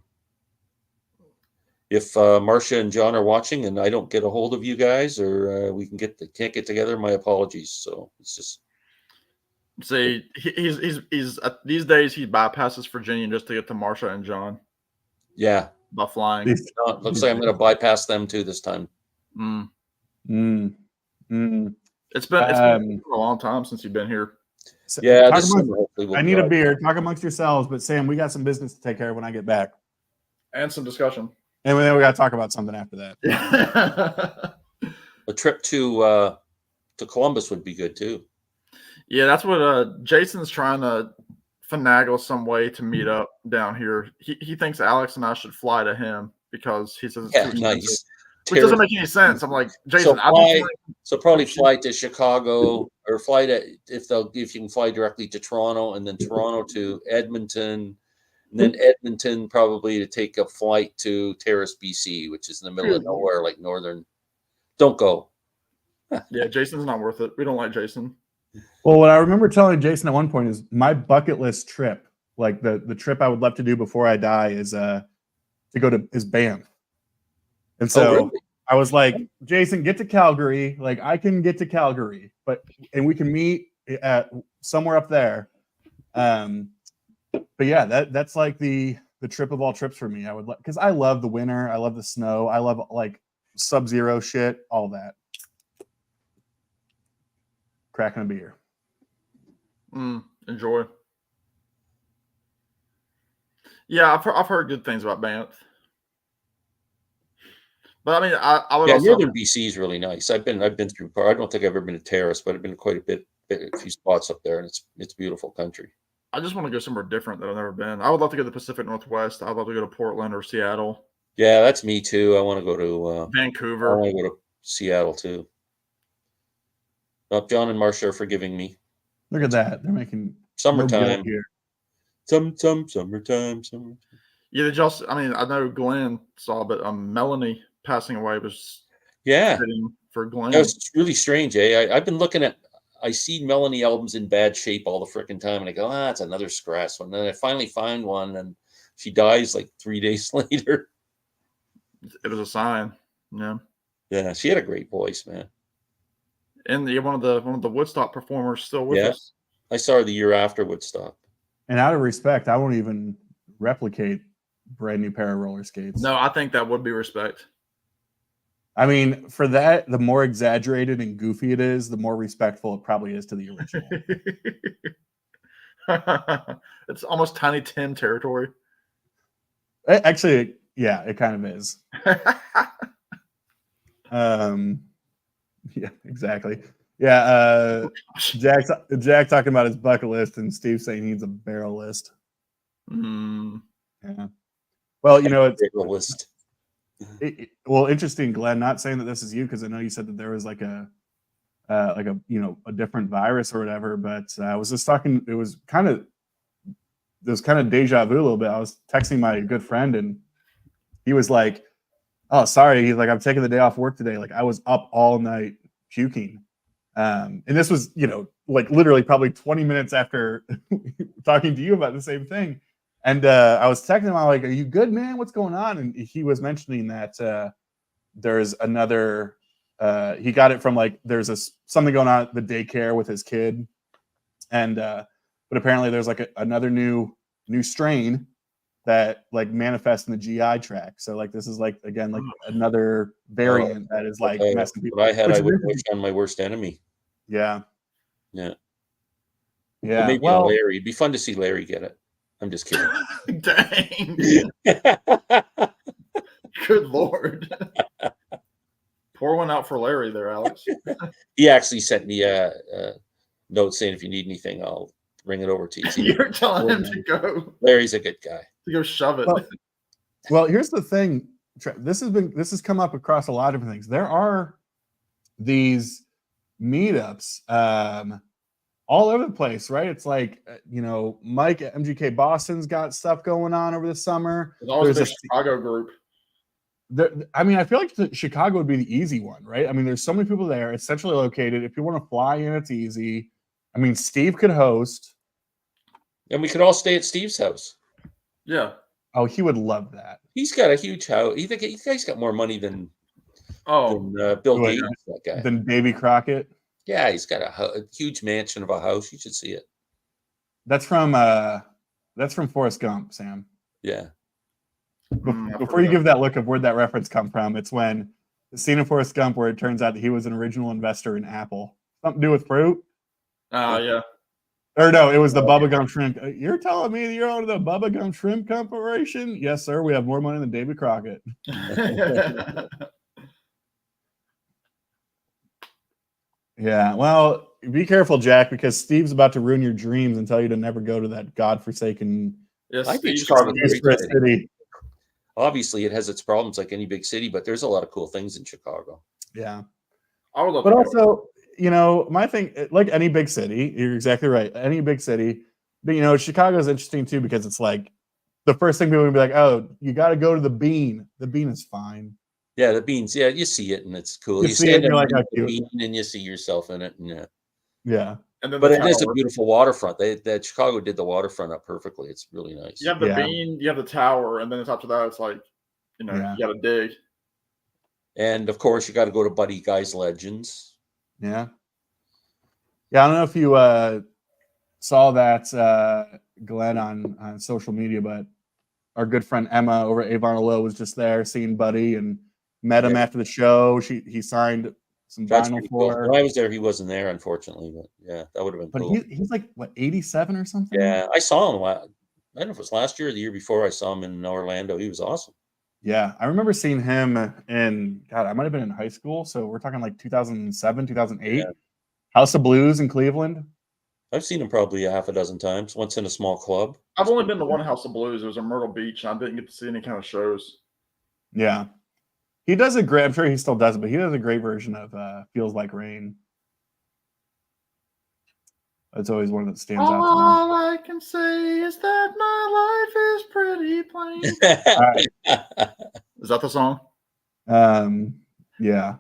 if Marcia and John are watching and I don't get a hold of you guys, or we can't get together, my apologies. So it's just. See, he's these days he bypasses Virginia just to get to Marcia and John. Yeah, by flying. Looks like I'm going to bypass them too this time. It's been a long time since you've been here. So yeah, I need a beer. Talk amongst yourselves, but Sam, we got some business to take care of when I get back, and some discussion. And then we got to talk about something after that. A trip to Columbus would be good too. Yeah, that's what Jason's trying to finagle some way to meet up down here. He thinks Alex and I should fly to him because he says it's too nice. Which doesn't make any sense. I'm like, Jason, so probably fly to Chicago or fly to if you can fly directly to Toronto and then Toronto to Edmonton, and then Edmonton probably to take a flight to Terrace, BC, which is in the middle of nowhere, like northern. Don't go. Yeah, Jason's not worth it. We don't like Jason. Well, what I remember telling Jason at one point is my bucket list trip, like the trip I would love to do before I die, is Banff. And so I was like, Jason, get to Calgary. Like I can get to Calgary, and we can meet at somewhere up there. But yeah, that's like the trip of all trips for me. I would because I love the winter. I love the snow. I love like sub-zero shit, all that. Cracking a beer. Enjoy. Yeah, I've heard good things about Banff. But I mean, I would also. Northern BC is really nice. I've been through. I don't think I've ever been to Terrace, but I've been quite a few spots up there, and it's beautiful country. I just want to go somewhere different that I've never been. I would love to go to the Pacific Northwest. I'd love to go to Portland or Seattle. Yeah, that's me too. I want to go to Vancouver. I want to go to Seattle too. John and Marcia are forgiving me. Look at that. They're making summertime here. Summertime. Yeah, I mean, I know Glenn saw, but Melanie passing away was fitting for Glenn. That was really strange, eh? I've been looking at. I see Melanie albums in bad shape all the freaking time, and I go, it's another scratch one. And then I finally find one, and she dies like 3 days later. It was a sign, Yeah, she had a great voice, man. And one of the Woodstock performers still with us. I saw her the year after Woodstock. And out of respect, I won't even replicate brand new pair of roller skates. No, I think that would be respect. I mean, for that, the more exaggerated and goofy it is, the more respectful it probably is to the original. It's almost Tiny Tim territory. Actually, yeah, it kind of is. Yeah, exactly. Yeah, Jack talking about his bucket list, and Steve saying he needs a barrel list. Yeah. Well, it's barrel list. Well, interesting, Glenn. Not saying that this is you because I know you said that there was like a different virus or whatever. But I was just talking. It was kind of deja vu a little bit. I was texting my good friend, and he was like, "Oh, sorry." He's like, "I'm taking the day off work today. Like, I was up all night puking." And this was, like literally probably 20 minutes after talking to you about the same thing. And I was texting him. I'm like, "Are you good, man? What's going on?" And he was mentioning that there's another. He got it from like there's something going on at the daycare with his kid, and but apparently there's like another new strain that like manifests in the GI tract. So like this is like again like another variant that is like messing people. I would wish on my worst enemy. Yeah. But maybe Larry. It'd be fun to see Larry get it. I'm just kidding. Dang. Good Lord. Pour one out for Larry there, Alex. He actually sent me a note saying if you need anything, I'll bring it over to you. You're telling him to go. Larry's a good guy. To go shove it. Well, here's the thing. This has come up across a lot of different things. There are these meetups all over the place, right? It's like Mike at MGK Boston's got stuff going on over the summer. There's always a Chicago group. I mean, I feel like Chicago would be the easy one, right? I mean, there's so many people there. It's centrally located. If you want to fly in, it's easy. I mean, Steve could host. And we could all stay at Steve's house. Yeah. Oh, he would love that. He's got a huge house. He's got more money than Bill Gates. That guy. Than Davy Crockett. Yeah, he's got a huge mansion of a house. You should see it. That's from Forrest Gump, Sam. Yeah. Before you give that look of where'd that reference come from, it's when the scene in Forrest Gump where it turns out that he was an original investor in Apple. Something to do with fruit? Yeah. Or no, it was the Bubba Gump Shrimp. You're telling me that you're on the Bubba Gump Shrimp Corporation? Yes, sir. We have more money than David Crockett. Yeah. Well, be careful, Jack, because Steve's about to ruin your dreams and tell you to never go to that godforsaken city. Obviously, it has its problems like any big city, but there's a lot of cool things in Chicago. Yeah. I would love but also, you know, my thing, like any big city, you're exactly right. Any big city, but you know, Chicago is interesting too because it's like the first thing people would be like, "Oh, you got to go to the Bean. The Bean is fine." Yeah, the Beans. Yeah, you see it and it's cool. You see it, and you're like, the Bean and you see yourself in it, and yeah. And then but it is a beautiful waterfront. That Chicago did the waterfront up perfectly. It's really nice. You have the Bean, you have the tower, and then after that, it's like, you know, you got to dig. And of course, you got to go to Buddy Guy's Legends. Yeah. Yeah, I don't know if you saw that, Glenn, on social media, but our good friend Emma over at Avon Low was just there seeing Buddy and met him after the show. He signed some vinyl for her. When I was there, he wasn't there, unfortunately, but yeah, that would have been cool. But he's like, what, 87 or something? Yeah, I saw him. I don't know if it was last year or the year before. I saw him in Orlando. He was awesome. Yeah, I remember seeing him in, God, I might have been in high school. So we're talking like 2007, 2008. Yeah. House of Blues in Cleveland. I've seen him probably a half a dozen times, once in a small club. I've only been to one House of Blues. It was in Myrtle Beach, and I didn't get to see any kind of shows. Yeah. He does a great, I'm sure he still does it, but he does a great version of Feels Like Rain. That's always one that stands out to me. All I can say is that my life is pretty plain. Is that the song? Yeah.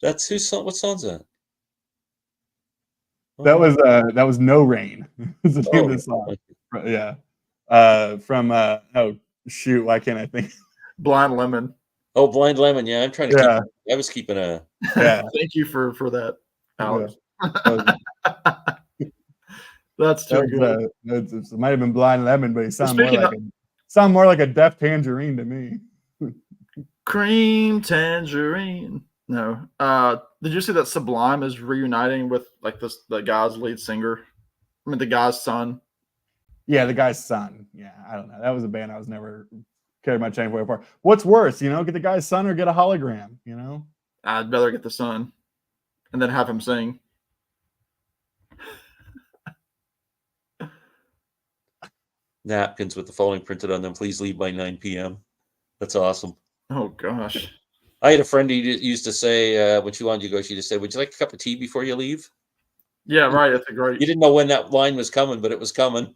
That's whose song? What song's that? That was No Rain. Is the name of the song. Yeah. From oh shoot, why can't I think? Blind Lemon. Oh, Blind Lemon. Yeah, I'm trying to I was keeping a Thank you for that, Alex. Yeah. That's too good. It might have been Blind Lemon, but he sound more like a Def Tangerine to me. Cream Tangerine. No. Did you see that Sublime is reuniting with like the guy's lead singer? I mean, the guy's son. Yeah, the guy's son. Yeah, I don't know. That was a band I was never cared much anyway for. What's worse, you know, get the guy's son or get a hologram, you know? I'd rather get the son and then have him sing. Napkins with the following printed on them. Please leave by 9 p.m. That's awesome. Oh, gosh. I had a friend who used to say, when she wanted you to go, she just said, "Would you like a cup of tea before you leave?" Yeah, right. That's a great. You didn't know when that line was coming, but it was coming.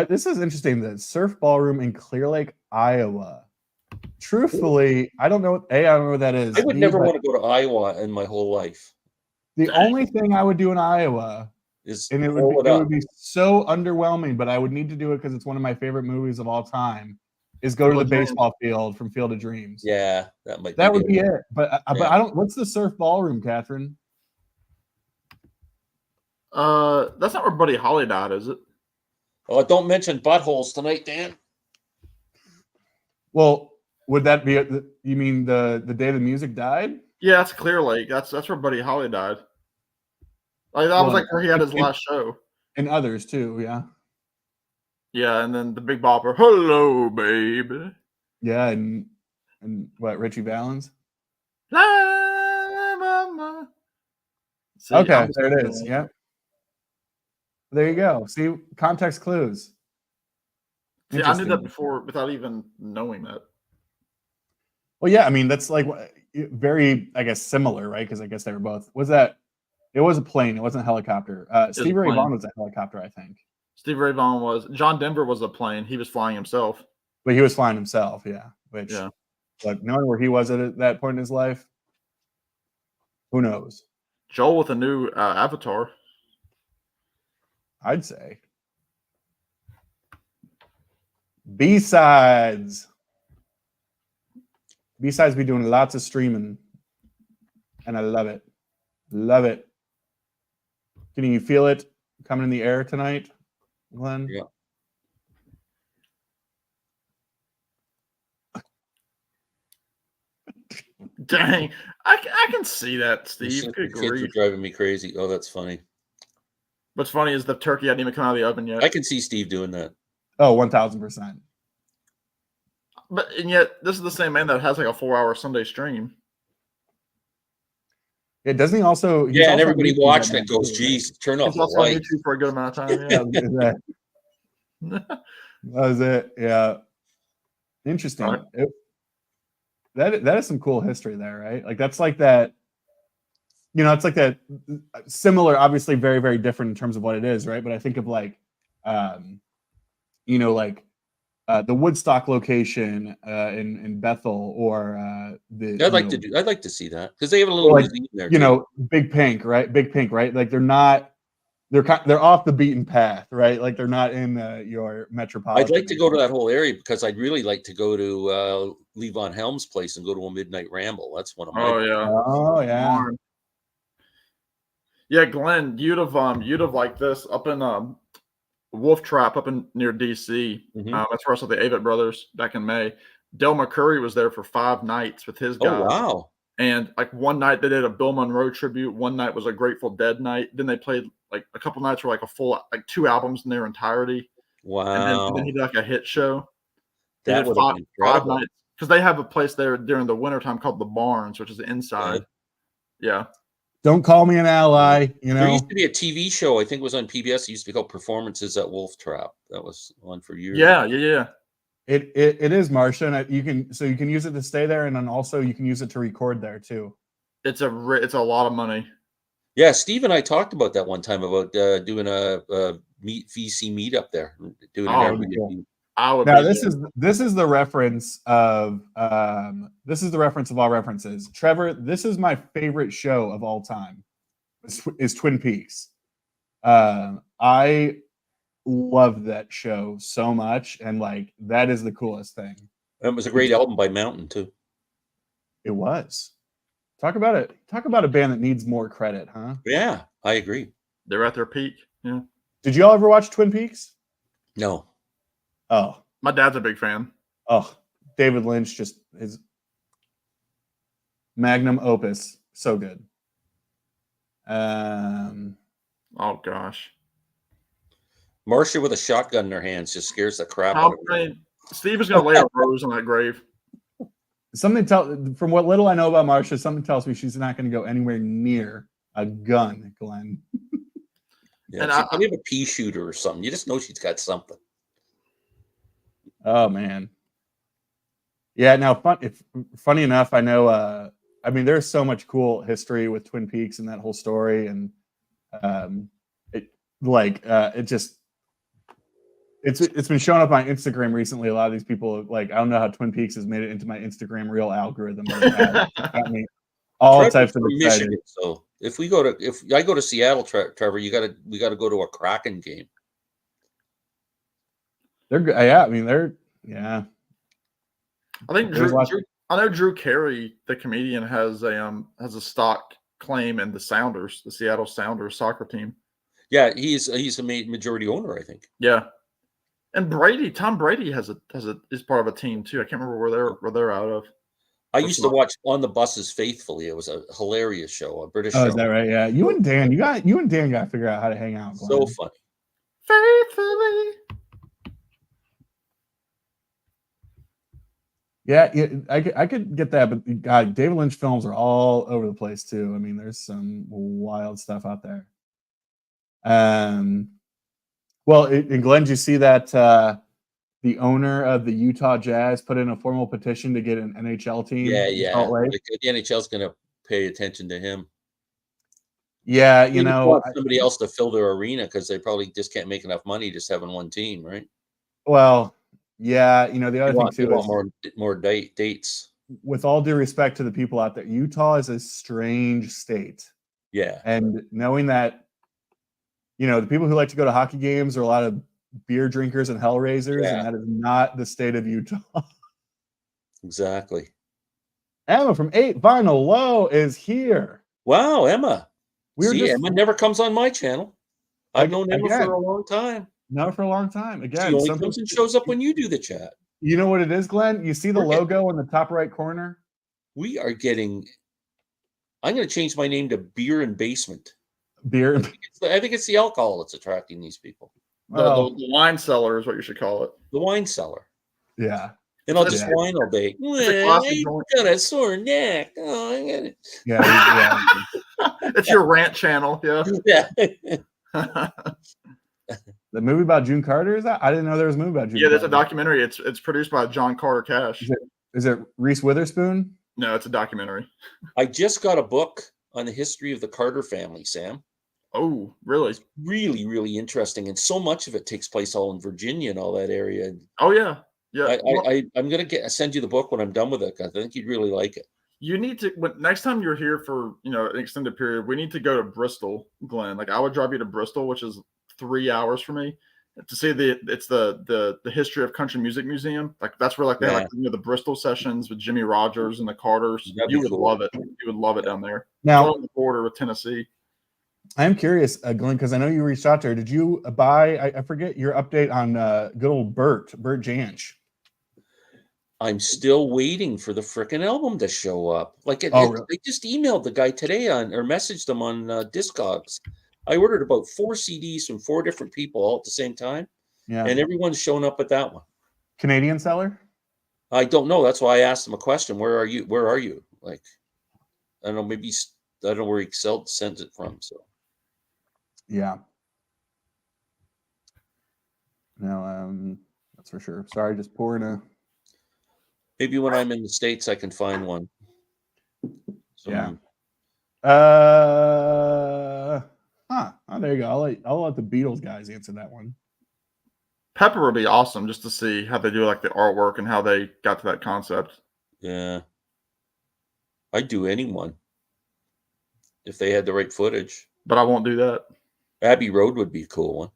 This is interesting. The Surf Ballroom in Clear Lake, Iowa. Truthfully, I don't know. I don't know what that is. I would never want to go to Iowa in my whole life. The only thing I would do in Iowa is, and it would be so underwhelming, but I would need to do it because it's one of my favorite movies of all time, is go to the baseball field from Field of Dreams. Yeah, that would be it. But I don't. What's the Surf Ballroom, Catherine? That's not where Buddy Holly died, is it? Oh, don't mention buttholes tonight, Dan. Well, would that be? You mean the day the music died? Yeah, that's Clear Lake. That's where Buddy Holly died. Like that was like where he had his last show. And others too, yeah. Yeah, and then the Big Bopper, "Hello, baby." Yeah, and what, Richie Valens? See, okay, there it is. Yeah. There you go. See, context clues. See, I knew that before without even knowing that. Well, yeah, I mean, that's like very, I guess, similar, right? Because I guess they were both. It was a plane. It wasn't a helicopter. Stevie Ray Vaughan was a helicopter, I think. Stevie Ray Vaughan was. John Denver was a plane. He was flying himself. But he was flying himself, yeah. Like knowing where he was at that point in his life, who knows? Joel with a new avatar. I'd say. B-sides. B-sides be doing lots of streaming. And I love it. Love it. Can you feel it coming in the air tonight, Glenn? Yeah. Dang, I can see that, Steve. The Good kids are grief. driving me crazy. Oh, that's funny. What's funny is the turkey hadn't even come out of the oven yet. I can see Steve doing that. Oh, 1,000%. And yet, this is the same man that has like a 4-hour Sunday stream. Yeah, doesn't he also? Yeah, and everybody watching it goes, "Geez, turn off He's the also on lights." YouTube for a good amount of time. Yeah. That was it. Yeah. Interesting. Right. That is some cool history there, right? Like that's like that. You know, it's like that similar, obviously very, very different in terms of what it is, right? But I think of like, you know, like the Woodstock location in Bethel, or I'd like to see that because they have a little like, museum there. You know, Big Pink, right? Big Pink, right? Like they're off the beaten path, right? Like they're not in your metropolitan. I'd like to go to that whole area because I'd really like to go to Levon Helm's place and go to a midnight ramble. That's one of my. Oh yeah. Yeah, Glenn, you'd have liked this up in Wolf Trap up in near DC. Mm-hmm. That's where I saw the Avett Brothers back in May. Del McCurry was there for 5 nights with his guys. Oh wow! And like one night they did a Bill Monroe tribute. One night was a Grateful Dead night. Then they played like a couple nights were like a full 2 albums in their entirety. Wow! And then he did like a hit show. That would have been incredible. 5 nights because they have a place there during the wintertime called the Barns, which is inside. Okay. Yeah. Don't call me an ally. You know, there used to be a TV show. I think it was on PBS. It used to be called Performances at Wolf Trap. That was on for years. Yeah. It is, Marcia, and you can use it to stay there, and then also you can use it to record there too. It's a lot of money. Yeah, Steve and I talked about that one time about doing a VC meetup there. Doing an Airbnb. Cool. Now this is the reference of all references. Trevor, this is my favorite show of all time. Is Twin Peaks. I love that show so much, and like that is the coolest thing. It was a great album by Mountain too. It was. Talk about it. Talk about a band that needs more credit, huh? Yeah, I agree. They're at their peak. Yeah. Did y'all ever watch Twin Peaks? No. Oh, my dad's a big fan. Oh, David Lynch, just his magnum opus, so good. Oh gosh. Marcia with a shotgun in her hands just scares the crap out of me. Steve is going to lay a rose on that grave. From what little I know about Marcia, something tells me she's not going to go anywhere near a gun, Glenn. Yeah, she probably have a pea shooter or something. You just know she's got something. Oh man. Yeah. Now, funny enough, I know. I mean, there's so much cool history with Twin Peaks and that whole story, and it's been showing up on Instagram recently. A lot of these people, like, I don't know how Twin Peaks has made it into my Instagram reel algorithm. But it's got me all types of excited. Michigan, so if I go to Seattle, Trevor, we got to go to a Kraken game. They're good. Yeah, I mean yeah. I think I know Drew Carey, the comedian, has a stock claim in the Seattle Sounders soccer team. Yeah, he's a majority owner, I think. Yeah. And Tom Brady is part of a team too. I can't remember where they're out of. I used to watch On the Buses faithfully. It was a hilarious show, a British show. Oh, is that right? Yeah. You and Dan got to figure out how to hang out. So funny. Faithfully. Yeah, I could get that, but God, David Lynch films are all over the place too. I mean, there's some wild stuff out there. Well, and Glenn, did you see that the owner of the Utah Jazz put in a formal petition to get an NHL team? Yeah. The NHL's going to pay attention to him. Yeah, somebody else to fill their arena because they probably just can't make enough money just having one team, right? Well, yeah, the other thing too is more dates. With all due respect to the people out there, Utah is a strange state. Yeah, and knowing that, the people who like to go to hockey games are a lot of beer drinkers and hellraisers, Yeah. and that is not the state of Utah. Exactly. Emma from 8 Vinyl Low is here. Wow, Emma. We're just Emma never comes on my channel. I've known Emma for a long time. No, for a long time. Again, She only comes and shows up when you do the chat. You know what it is, Glenn? You see the logo in the top right corner? We are getting. I'm going to change my name to Beer and Basement. Beer. I think it's the alcohol that's attracting these people. The wine cellar is what you should call it. The wine cellar. Yeah. And I'll just whine all day. I got a sore neck. Oh, I got it. Yeah. It's your rant channel. Yeah. The movie about June Carter is that? I didn't know there was a movie about June Carter. Yeah, there's a documentary. It's produced by John Carter Cash. Is it Reese Witherspoon? No, it's a documentary. I just got a book on the history of the Carter family, Sam. Oh, really? It's really, really interesting. And so much of it takes place all in Virginia and all that area. Oh, yeah. Yeah. I'm going to send you the book when I'm done with it. I think you'd really like it. You need to, next time you're here for, an extended period, we need to go to Bristol, Glenn. Like I would drive you to Bristol, which is 3 hours for me, to see the history of country music museum. Like that's where they have the Bristol sessions with Jimmy Rogers and the Carters. You would love it. You would love it down there. Now on the border with Tennessee. I'm curious, Glenn, because I know you reached out there. Did you buy? I forget your update on good old Bert Jansch. I'm still waiting for the frickin' album to show up. Really? I just emailed the guy today or messaged him on Discogs. I ordered about 4 CDs from 4 different people all at the same time. Yeah. And everyone's shown up at that one. Canadian seller? I don't know. That's why I asked him a question. Where are you? Like, I don't know. Maybe I don't know where he sends it from. So. Yeah. No, that's for sure. Sorry, just pouring a. Maybe when I'm in the States, I can find one. Yeah. Oh, there you go. I'll let the Beatles guys answer that one. Pepper would be awesome just to see how they do like the artwork and how they got to that concept. Yeah. I'd do anyone if they had the right footage. But I won't do that. Abbey Road would be a cool one.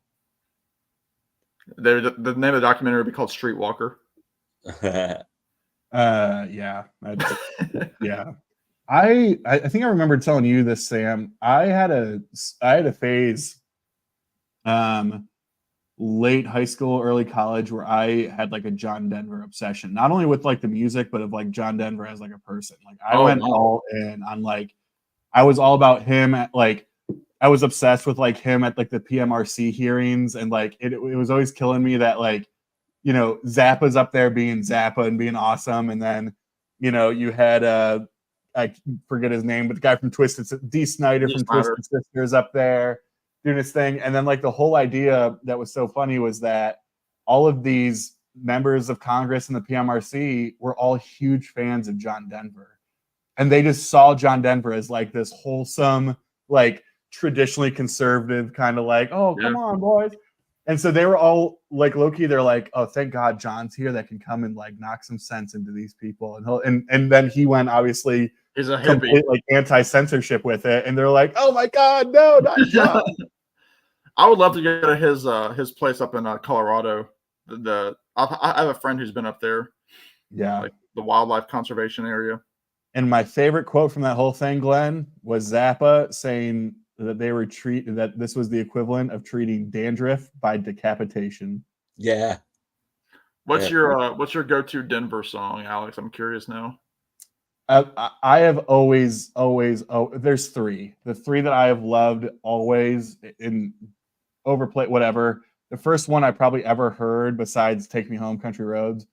The name of the documentary would be called Streetwalker. Yeah. Yeah. I think I remember telling you this, Sam. I had a phase late high school, early college where I had like a John Denver obsession, not only with like the music, but of like John Denver as like a person. Like I went all in on I was all about him I was obsessed with like him at like the PMRC hearings, and like it was always killing me that Zappa's up there being Zappa and being awesome, and then you had I forget his name, but the guy from Twisted D. Snyder from Twisted Sisters up there doing his thing. And then like the whole idea that was so funny was that all of these members of Congress and the PMRC were all huge fans of John Denver. And they just saw John Denver as like this wholesome, like traditionally conservative kind of like, oh, come on, boys. And so they were all like low-key, they're like, oh, thank God John's here that can come and like knock some sense into these people. And then he went obviously he's a hippie, like anti-censorship with it. And they're like, oh my God, no, not John. I would love to go to his place up in Colorado. I have a friend who's been up there. Yeah. Like the wildlife conservation area. And my favorite quote from that whole thing, Glenn, was Zappa saying that they were that this was the equivalent of treating dandruff by decapitation. Yeah. What's your go-to Denver song, Alex? I'm curious now. I have always there's 3. The 3 that I have loved always in overplay whatever. The first one I probably ever heard besides Take Me Home Country Roads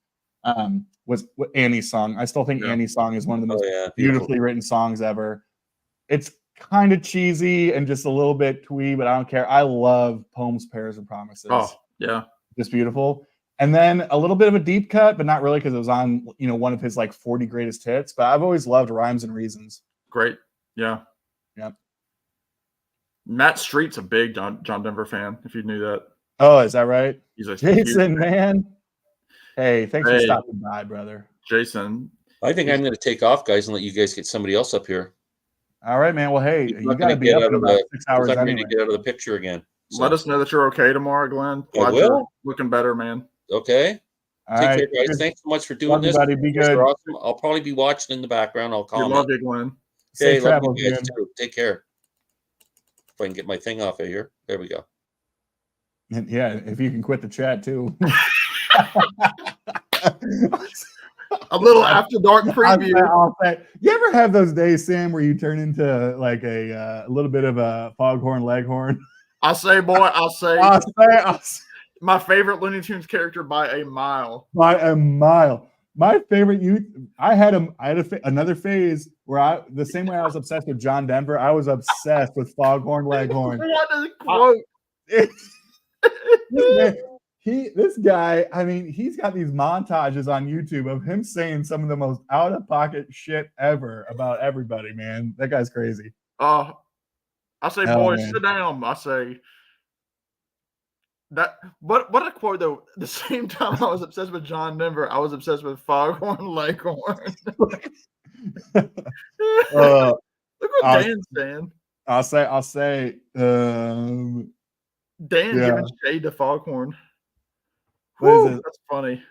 was Annie's song. I still think Annie's song is one of the most beautifully written songs ever. It's kind of cheesy and just a little bit twee, but I don't care. I love Poems, Prayers, and Promises. Oh, yeah. Just beautiful. And then a little bit of a deep cut, but not really because it was on, one of his like 40 greatest hits. But I've always loved Rhymes and Reasons. Great. Yeah. Yep. Matt Street's a big John Denver fan, if you knew that. Oh, is that right? He's a Jason, man. Hey, thanks for stopping by, brother. Jason. I think I'm going to take off, guys, and let you guys get somebody else up here. All right, man. Well, hey, you got to be up in about 6 hours I'm anyway. ready to get out of the picture again. So, let us know that you're okay tomorrow, Glenn. I will. You're looking better, man. Okay. All Take right. care, guys. Thanks so much for doing Love you, this. buddy. Be You guys good. are awesome. I'll probably be watching in the background. I'll We comment. love you, Glenn. Okay, Safe love travels, you guys man. too. Take care. If I can get my thing off of here. There we go. And yeah, if you can quit the chat too. A little after dark preview. I'll say, you ever have those days, Sam, where you turn into like a little bit of a foghorn leghorn? I say, boy, I'll say my favorite Looney Tunes character by a mile. By a mile. My favorite I had another phase where the same way I was obsessed with John Denver, I was obsessed with Foghorn Leghorn. What a quote. This guy, I mean, he's got these montages on YouTube of him saying some of the most out-of-pocket shit ever about everybody, man. That guy's crazy. I say, boys, sit down. I say that. What a quote though. The same time I was obsessed with John Denver, I was obsessed with Foghorn Leghorn. Look what Dan's saying. I'll say. Dan giving shade to Foghorn. Woo, that's funny.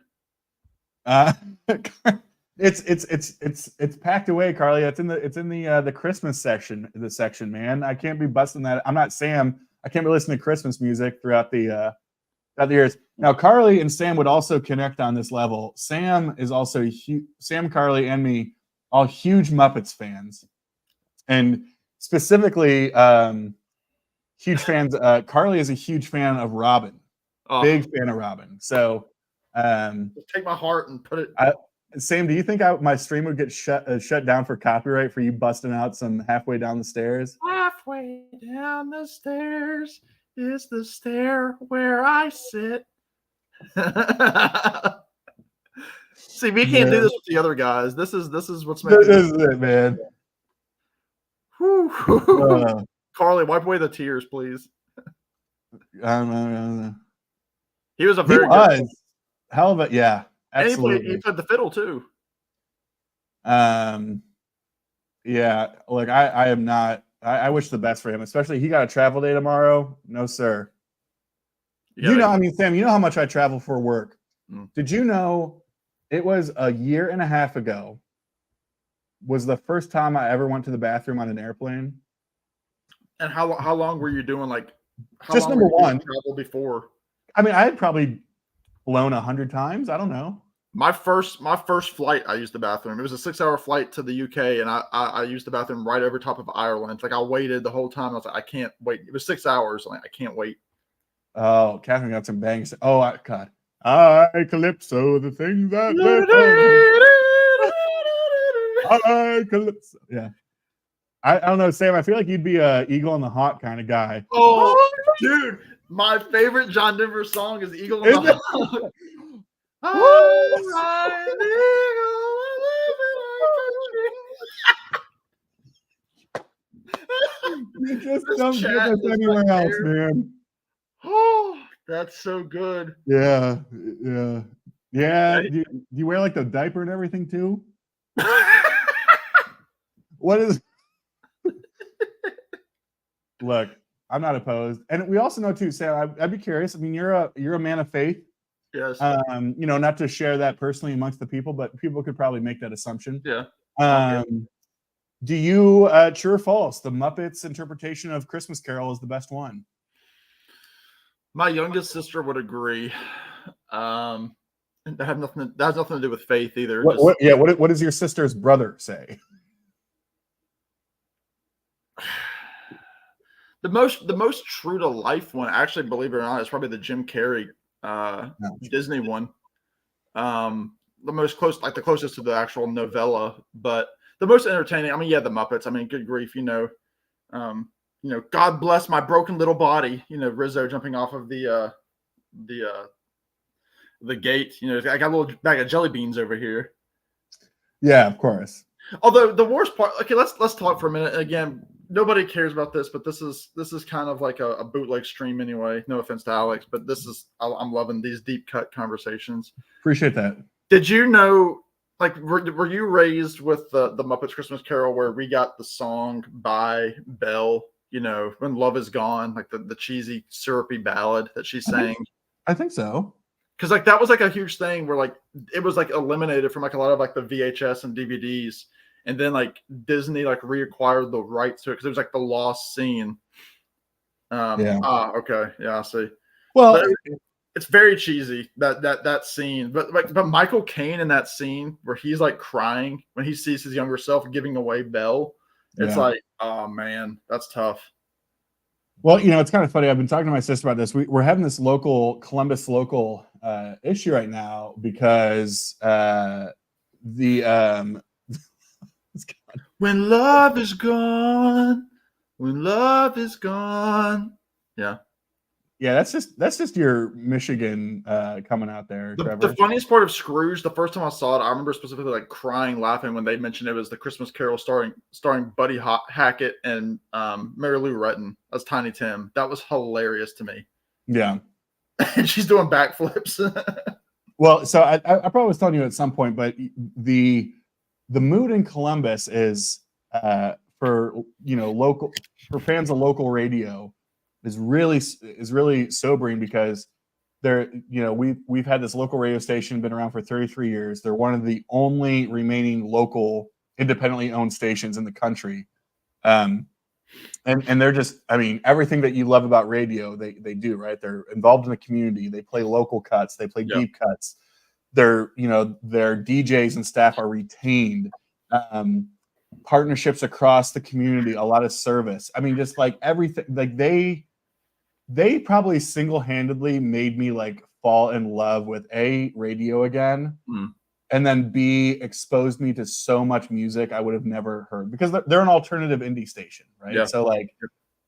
It's packed away, Carly. It's in the Christmas section. The section, man. I can't be busting that. I'm not Sam. I can't be listening to Christmas music throughout the years. Now, Carly and Sam would also connect on this level. Sam is also Sam, Carly, and me, all huge Muppets fans, and specifically huge fans. Carly is a huge fan of Robin. Big fan of Robin. So take my heart and put it. Sam, do you think my stream would get shut down for copyright for you busting out some halfway down the stairs? Halfway down the stairs is the stair where I sit. See, we can't do this with the other guys. This is what's making this is it, man. Carly, wipe away the tears, please. He was a very good hell of a yeah. Absolutely. And he played the fiddle too. Yeah. Look, I am not. I wish the best for him, especially he got a travel day tomorrow. No, sir. I mean, Sam, you know how much I travel for work. Did you know it was a year and a half ago was the first time I ever went to the bathroom on an airplane? And how long were you doing? Like, just number one travel before? I mean, I had probably blown 100 times. I don't know. My first flight, I used the bathroom. It was a 6-hour flight to the UK, and I used the bathroom right over top of Ireland. Like, I waited the whole time. I was like, I can't wait. It was 6 hours. Like, I can't wait. Oh, Catherine got some bangs. Oh, God. I Calypso, the things that I Calypso. Yeah. I don't know, Sam. I feel like you'd be a Eagle in the Hawk kind of guy. Oh, dude. My favorite John Denver song is Eagle in the Hawk. You just don't get us anywhere else, man. Oh, that's so good. Yeah. Do you wear like the diaper and everything too? What is? Look, I'm not opposed, and we also know too, Sam. I'd be curious. I mean, you're a man of faith. Yes. Not to share that personally amongst the people, but people could probably make that assumption. Yeah. Do you true or false? The Muppets' interpretation of Christmas Carol is the best one. My youngest sister would agree. That has nothing to do with faith either. What does your sister's brother say? The most true to life one, actually, believe it or not, is probably the Jim Carrey Disney one. The closest to the actual novella, but the most entertaining. I mean, yeah, the Muppets. I mean, good grief, God bless my broken little body. Rizzo jumping off of the gate. I got a little bag of jelly beans over here. Yeah, of course. Although the worst part. Okay, let's talk for a minute. Again, nobody cares about this, but this is kind of like a bootleg stream anyway. No offense to Alex, but I'm loving these deep cut conversations. Appreciate that. Did you know? Like, were you raised with the Muppets Christmas Carol, where we got the song by Belle? When Love Is Gone, like the cheesy syrupy ballad that she sang. I think so. Because like that was like a huge thing where like it was like eliminated from like a lot of like the VHS and DVDs, and then like Disney like reacquired the rights to it because it was like the lost scene. Okay, yeah, I see. Well, it's very cheesy that scene, but Michael Caine in that scene where he's like crying when he sees his younger self giving away Belle, it's like, oh man, that's tough. Well, it's kind of funny. I've been talking to my sister about this. We're having this Columbus local issue right now because when love is gone, yeah. Yeah, that's just your Michigan coming out there, Trevor. The funniest part of Scrooge, the first time I saw it, I remember specifically like crying, laughing when they mentioned it was the Christmas Carol starring Buddy Hackett and Mary Lou Retton as Tiny Tim. That was hilarious to me. Yeah, and she's doing backflips. Well, so I probably was telling you at some point, but the mood in Columbus is for fans of local radio is really sobering because we've had this local radio station been around for 33 years. They're one of the only remaining local independently owned stations in the country. And they're just, everything that you love about radio, they do, right? They're involved in the community. They play local cuts. They play deep cuts. Their DJs and staff are retained. Partnerships across the community, a lot of service. Just like everything, like they probably single-handedly made me like fall in love with radio again, and then B, exposed me to so much music I would have never heard because they're an alternative indie station, right? Yeah. So like,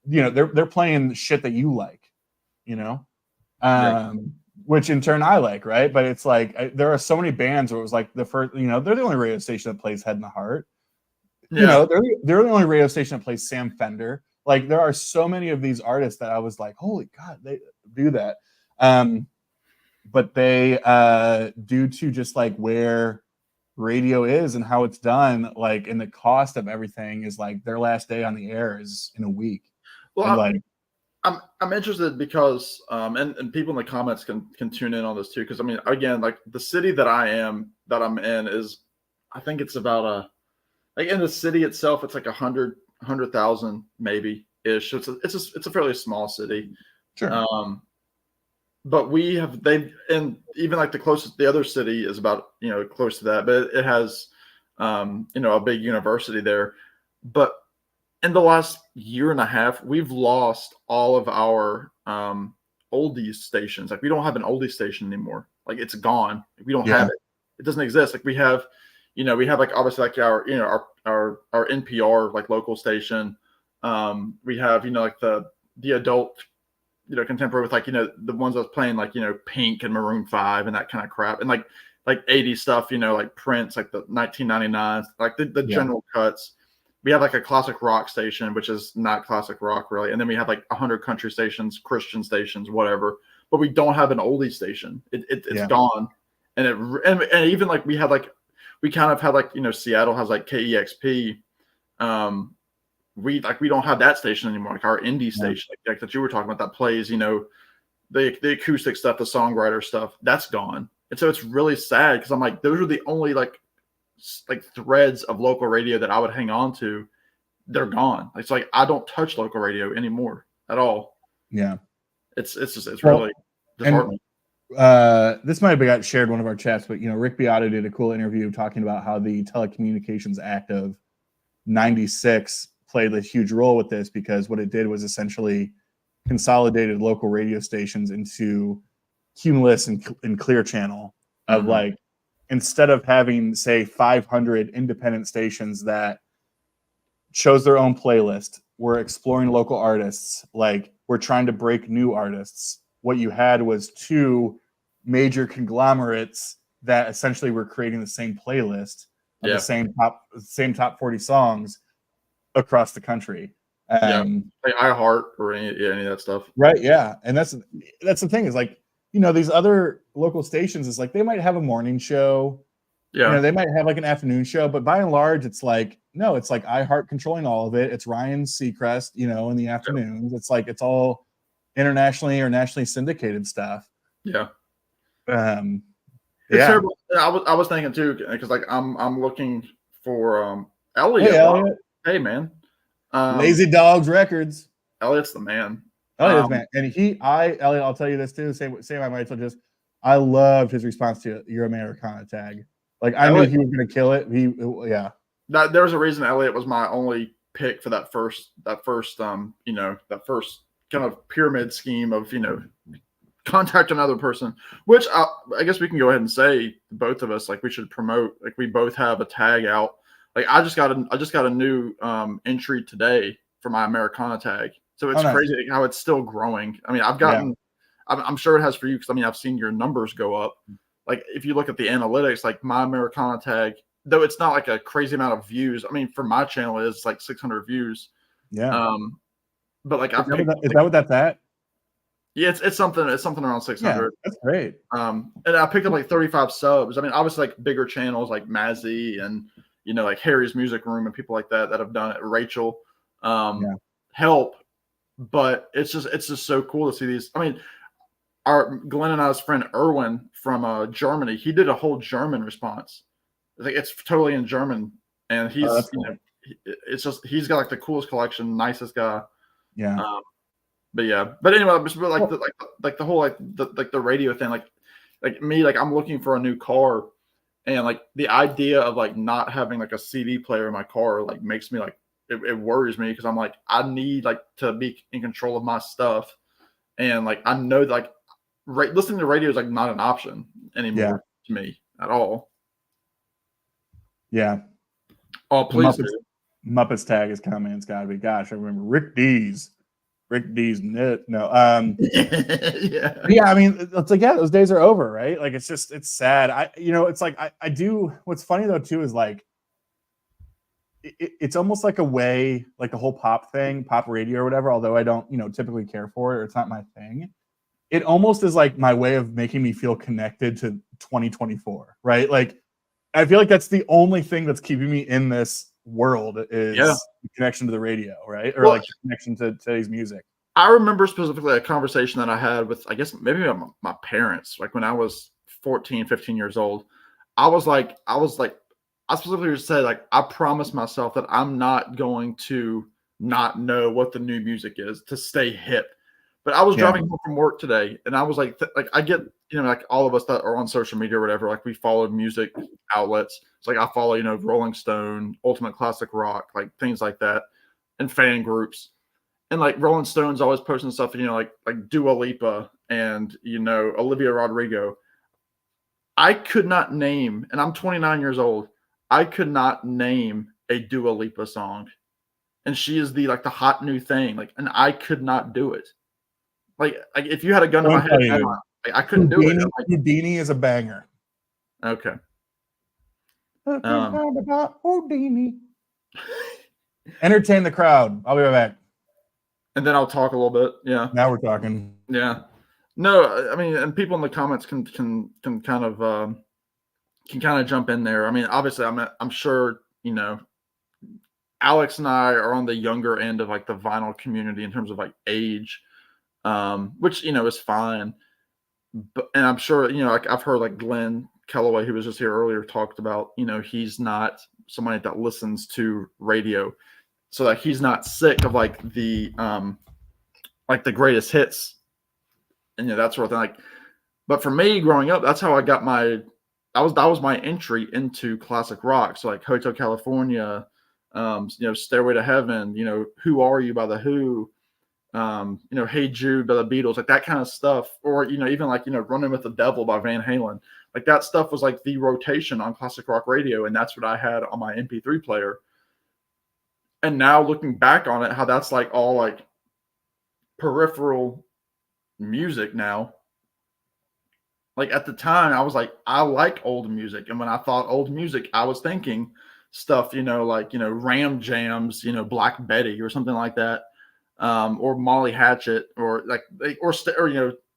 they're playing shit that you like, which in turn I like, right? But it's like there are so many bands where it was like the first, they're the only radio station that plays Head in the Heart. Yeah. They're the only radio station that plays Sam Fender. Like there are so many of these artists that I was like, holy God, they do that. But they, due to just like where radio is and how it's done, like, and the cost of everything is like their last day on the air is in a week. Well, I'm interested because, and people in the comments can tune in on this too. Cause again, like the city that I'm in is, I think it's about like in the city itself, it's like 100,000 maybe ish. So it's a fairly small city. Sure. But and even like the other city is about, close to that, but it has, a big university there. But in the last year and a half, we've lost all of our oldies stations. Like we don't have an oldie station anymore. Like it's gone. We don't have it. It doesn't exist. Like we have like obviously like our NPR like local station. We have, like the adult, contemporary with like, the ones that was playing like, Pink and Maroon 5 and that kind of crap. And like 80s stuff, like Prince, like the 1999s, like the general cuts. We have like a classic rock station, which is not classic rock really. And then we have like 100 country stations, Christian stations, whatever. But we don't have an oldie station. It's gone. And even like we kind of had like, Seattle has like KEXP. We don't have that station anymore. Like our indie station, like that you were talking about, that plays, the acoustic stuff, the songwriter stuff, that's gone. And so it's really sad because I'm like, those are the only like threads of local radio that I would hang on to. They're gone. It's like I don't touch local radio anymore at all. Yeah, it's really disheartening. This might have got shared one of our chats, but Rick Beato did a cool interview talking about how the Telecommunications Act of '96 played a huge role with this, because what it did was essentially consolidated local radio stations into Cumulus and Clear Channel of like, instead of having say 500 independent stations that chose their own playlist, were exploring local artists, like we're trying to break new artists. What you had was two major conglomerates that essentially were creating the same playlist of the same top 40 songs across the country. Like iHeart or any of that stuff. Right. Yeah. And that's the thing is like, these other local stations is like, they might have a morning show, You know, they might have like an afternoon show, but by and large, it's like, no, it's like iHeart controlling all of it. It's Ryan Seacrest, you know, in the afternoons. It's like, it's all internationally or nationally syndicated stuff. Yeah. It's terrible. I was thinking too, because like I'm looking for Elliot. Hey, Elliot. Hey, man. Lazy Dogs Records. Elliot's the man. Elliot's man. And Elliot, I'll tell you this too. Same I might as well I loved his response to your Americana tag. Like I knew he was gonna kill it. There's a reason Elliot was my only pick for that first you know, that first kind of pyramid scheme of, you know, contact another person, which I guess we can go ahead and say both of us, like we should promote, like we both have a tag out. Like I just got a new entry today for my Americana tag. So it's crazy how it's still growing. I mean, I've gotten, I'm sure it has for you, because I mean, I've seen your numbers go up. Like if you look at the analytics, like my Americana tag, though it's not like a crazy amount of views. I mean, for my channel, it's like 600 views. Yeah. But like, is that what that's at? Yeah, it's something around 600. Yeah, that's great. And I picked up like 35 subs. I mean, obviously like bigger channels like Mazzy and, you know, like Harry's Music Room and people like that have done it. Rachel, help. But it's just so cool to see these. I mean, our Glenn and I's friend Erwin from Germany, he did a whole German response. Like it's totally in German, and he's it's just he's got like the coolest collection, nicest guy. Yeah. But anyway, like the whole the radio thing, like me, like I'm looking for a new car, and like the idea of like not having like a CD player in my car like makes me like it worries me, because I'm like I need like to be in control of my stuff, and like I know that, like listening to radio is like not an option anymore to me at all. Yeah. Oh, please. Muppets tag is coming. It's gotta be. Gosh, I remember Rick D's net. No. Yeah. I mean, it's like, those days are over, right? Like, it's sad. It's like I do. What's funny though too is like, it's almost like a way, like the whole pop radio or whatever. Although I don't, typically care for it, or it's not my thing. It almost is like my way of making me feel connected to 2024, right? Like, I feel like that's the only thing that's keeping me in this world is the connection to the radio, right? Or like the connection to today's music. I remember specifically a conversation that I had with, I guess maybe my parents, like when I was 14, 15 years old. I specifically said, like, I promised myself that I'm not going to not know what the new music is to stay hip. But I was driving home from work today, and I was like, I get, like all of us that are on social media or whatever, like we follow music outlets. It's like I follow, Rolling Stone, Ultimate Classic Rock, like things like that, and fan groups. And like Rolling Stone's always posting stuff, like Dua Lipa and, Olivia Rodrigo. I could not name, and I'm 29 years old, I could not name a Dua Lipa song. And she is the hot new thing. Like, and I could not do it. Like if you had a gun to my head, I couldn't do it. Houdini is a banger. Okay. Houdini. Entertain the crowd. I'll be right back. And then I'll talk a little bit. Yeah. Now we're talking. Yeah. No, I mean, and people in the comments can kind of jump in there. I mean, obviously, I'm sure Alex and I are on the younger end of like the vinyl community in terms of like age. Which is fine, and I'm sure like I've heard like Glenn Kellaway, who was just here earlier, talked about he's not somebody that listens to radio, so like he's not sick of like the greatest hits and that sort of thing. Like, but for me growing up, that's how I got that was my entry into classic rock. So like Hotel California, Stairway to Heaven, Who Are You by The Who. Hey Jude by the Beatles, like that kind of stuff, or even like Running with the Devil by Van Halen, like that stuff was like the rotation on classic rock radio, and that's what I had on my MP3 player. And now looking back on it, how that's like all like peripheral music now. Like at the time, I was like, I like old music, and when I thought old music, I was thinking stuff, like Ram Jams, Black Betty or something like that. Or Molly Hatchet, or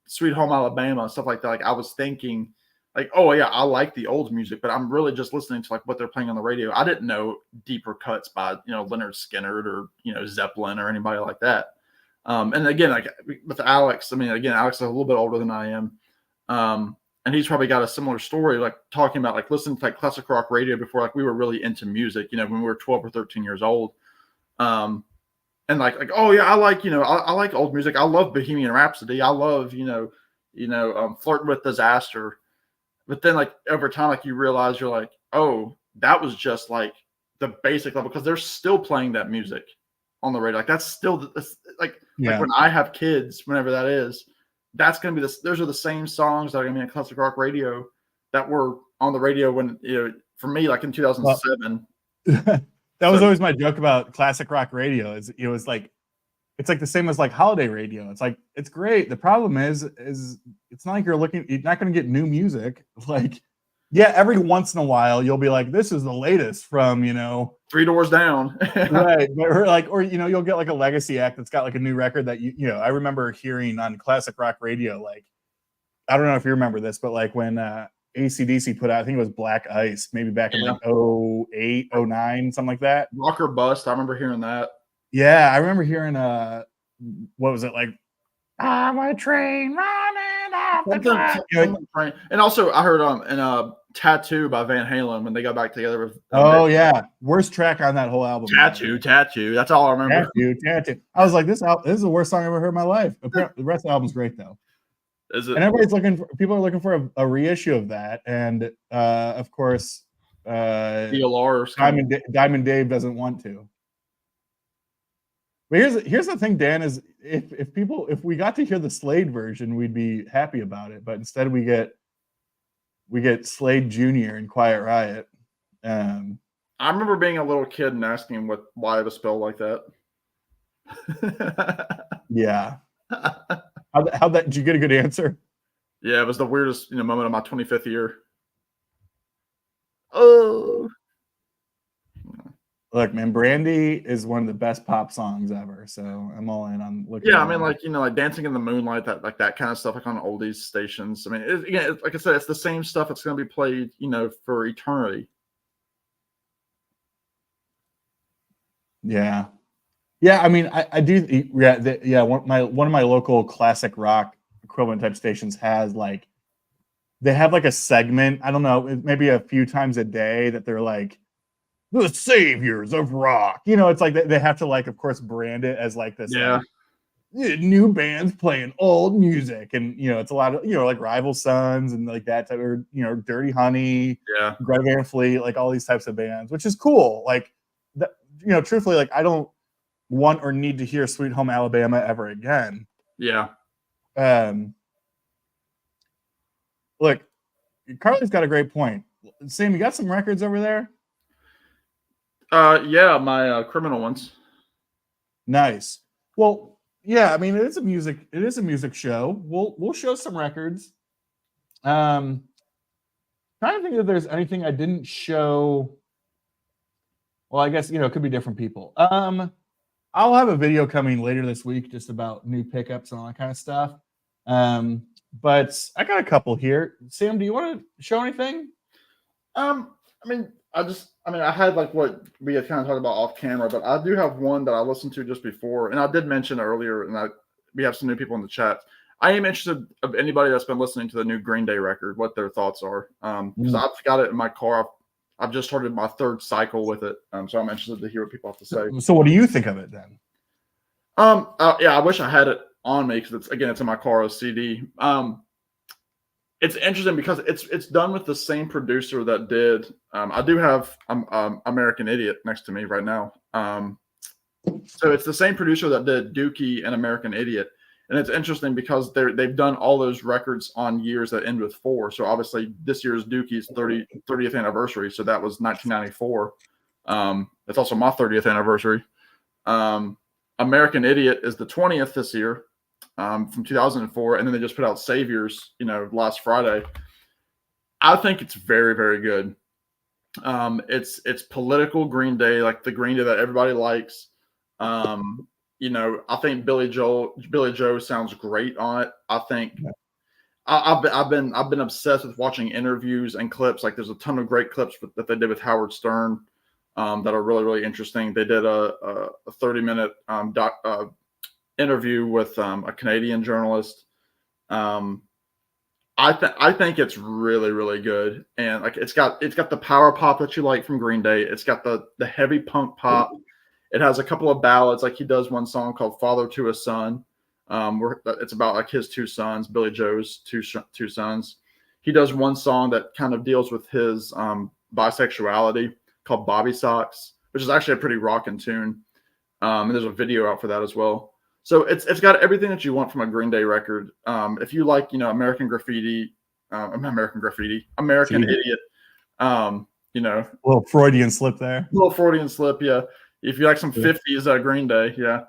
Sweet Home Alabama, stuff like that. Like I was thinking like, oh yeah, I like the old music, but I'm really just listening to like what they're playing on the radio. I didn't know deeper cuts by Leonard Skinner or Zeppelin or anybody like that. And again, like with Alex, I mean, again, Alex is a little bit older than I am. And he's probably got a similar story, like talking about like listening to like classic rock radio before like we were really into music, when we were 12 or 13 years old. And like, oh yeah, I like, I like old music. I love Bohemian Rhapsody. I love, Flirting with Disaster. But then like over time, like you realize you're like, oh, that was just like the basic level, because they're still playing that music on the radio. Like that's still like when I have kids, whenever that is, that's going to be those are the same songs that are going to be on classic rock radio that were on the radio when, for me, like in 2007. That was always my joke about classic rock radio. It was like, it's like the same as like holiday radio. It's like, it's great. The problem is it's not like you're not going to get new music. Like, yeah, every once in a while you'll be like, this is the latest from, Three Doors Down. Right. Or you'll get like a legacy act that's got like a new record that I remember hearing on classic rock radio. Like, I don't know if you remember this, but like when AC/DC put out, I think it was Black Ice, maybe back in like 08, 09, something like that. Rock or Bust. I remember hearing that. Yeah, I remember hearing what was it like? I'm a train running off the track. And also I heard in Tattoo by Van Halen when they got back together with yeah, worst track on that whole album. Tattoo. That's all I remember. Tattoo. I was like, this is the worst song I've ever heard in my life. Apparently, the rest of the album's great though. Is it? And people are looking for a reissue of that, and of course, DLR Diamond Dave doesn't want to. But here's the thing, Dan, is if we got to hear the Slade version, we'd be happy about it. But instead we get Slade Jr. and Quiet Riot. I remember being a little kid and asking why it was spelled like that. Yeah. How did you get a good answer? Yeah, it was the weirdest moment of my 25th year. Oh. Look, man, Brandy is one of the best pop songs ever. So I'm all in on looking. Yeah, I mean, like like Dancing in the Moonlight, that kind of stuff, like on oldies stations. I mean, like I said, it's the same stuff. It's going to be played, for eternity. Yeah, yeah. I mean, I do. Yeah, one of my local classic rock equivalent type stations has like, they have like a segment. I don't know, maybe a few times a day that they're like, the saviors of rock. It's like they have to, like, of course, brand it as like this new bands playing old music, and it's a lot of like Rival Sons and like that type of Dirty Honey, Greta Van Fleet, like all these types of bands, which is cool. Like that, truthfully, like I don't want or need to hear Sweet Home Alabama ever again. Yeah. Look, Carly's got a great point. Sam, you got some records over there? Yeah, my criminal ones. Nice. Well, yeah, I mean, it is a music show. We'll show some records. Trying to think if there's anything I didn't show. Well, I guess it could be different people. I'll have a video coming later this week just about new pickups and all that kind of stuff. But I got a couple here. Sam, do you want to show anything? I had like what we had kind of talked about off camera, but I do have one that I listened to just before, and I did mention earlier, and we have some new people in the chat. I am interested of anybody that's been listening to the new Green Day record, what their thoughts are. Because I've got it in my car. I've just started my third cycle with it, so I'm interested to hear what people have to say. So, what do you think of it then? Yeah, I wish I had it on me because it's in my car as CD. It's interesting because it's done with the same producer that did. I do have American Idiot next to me right now. So it's the same producer that did Dookie and American Idiot, and it's interesting because they've done all those records on years that end with 4. So obviously this year's Dookie's 30th anniversary. So that was 1994. It's also my 30th anniversary. American Idiot is the 20th this year. From 2004, and then they just put out Saviors, last Friday. I think it's very, very good. It's political Green Day, like the Green Day that everybody likes. I think Billy Joe sounds great on it. I think I've been obsessed with watching interviews and clips. Like there's a ton of great clips that they did with Howard Stern that are really, really interesting. They did a 30-minute interview with a Canadian journalist. I think it's really, really good, and like it's got the power pop that you like from Green Day. It's got the heavy punk pop. It has a couple of ballads, like he does one song called "Father to a Son," where it's about like his two sons, Billy Joe's two sons. He does one song that kind of deals with his bisexuality called "Bobby Socks," which is actually a pretty rockin' tune. And there's a video out for that as well. So it's got everything that you want from a Green Day record. If you like, American Idiot, a little Freudian slip there. Little Freudian slip, yeah. If you like some 50s Green Day, yeah.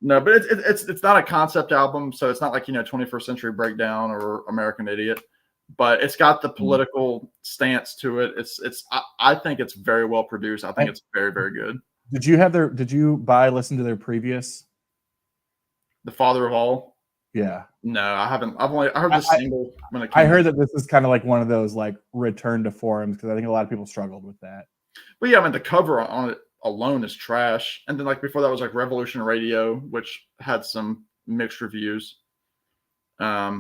No, but it's not a concept album, so it's not like 21st Century Breakdown or American Idiot, but it's got the political stance to it. I think it's very well produced. I think it's very, very good. Did you listen to their previous? The Father of All? Yeah. No, I haven't. I heard the single when it came I heard that this is kind of like one of those like return to forums, because I think a lot of people struggled with that. But yeah, I mean the cover on it alone is trash. And then like before that was like Revolution Radio, which had some mixed reviews. Yeah.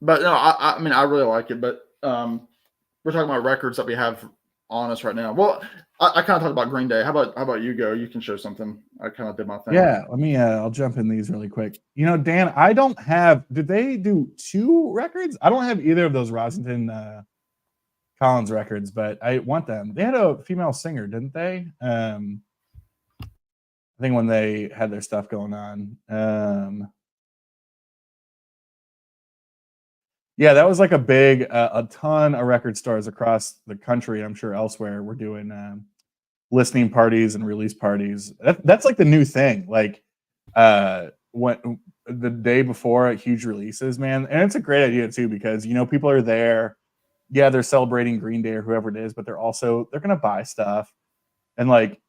But no, I mean I really like it, but we're talking about records that we have on us right now. Well, I kind of talked about Green Day. How about you go? You can show something. I kind of did my thing. Yeah, let me. I'll jump in these really quick. Dan, I don't have. Did they do 2 records? I don't have either of those Rosenton Collins records, but I want them. They had a female singer, didn't they? I think when they had their stuff going on. Yeah, that was like a big, a ton of record stores across the country. I'm sure elsewhere we're doing listening parties and release parties. That's like the new thing. Like when the day before huge releases, man, and it's a great idea too, because people are there. Yeah, they're celebrating Green Day or whoever it is, but they're gonna buy stuff, and like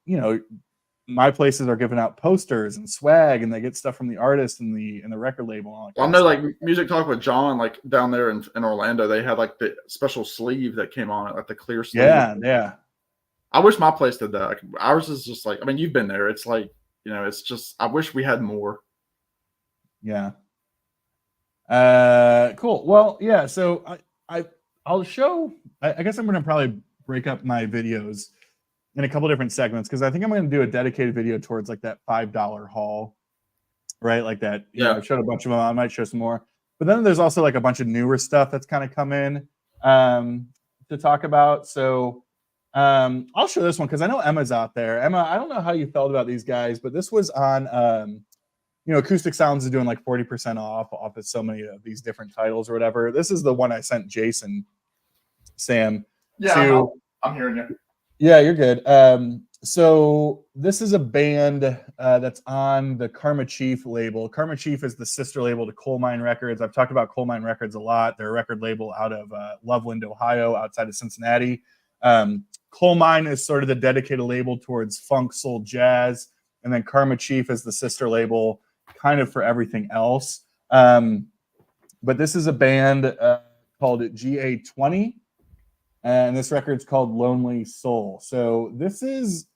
my places are giving out posters and swag, and they get stuff from the artist and the record label. Well, I know, like Music Talk with John, like down there in Orlando, they had like the special sleeve that came on it, like the clear sleeve. Yeah. I wish my place did that. Like, ours is just like, I mean, you've been there. It's like, it's just, I wish we had more. Yeah. Cool. Well, yeah. So I'll show. I guess I'm going to probably break up my videos in a couple different segments, because I think I'm going to do a dedicated video towards like that $5 haul, right? Like that. Yeah. I've showed a bunch of them. I might show some more, but then there's also like a bunch of newer stuff that's kind of come in to talk about. So I'll show this one because I know Emma's out there. Emma, I don't know how you felt about these guys, but this was on Acoustic Sounds is doing like 40% off of so many of these different titles or whatever. This is the one I sent Jason, Sam. Yeah, I'm hearing you. Yeah, you're good. So this is a band that's on the Karma Chief label. Karma Chief is the sister label to Coal Mine Records. I've talked about Coal Mine Records a lot. They're a record label out of Loveland, Ohio, outside of Cincinnati. Coal Mine is sort of the dedicated label towards funk, soul, jazz. And then Karma Chief is the sister label kind of for everything else. But this is a band called GA20. And this record's called Lonely Soul. So this is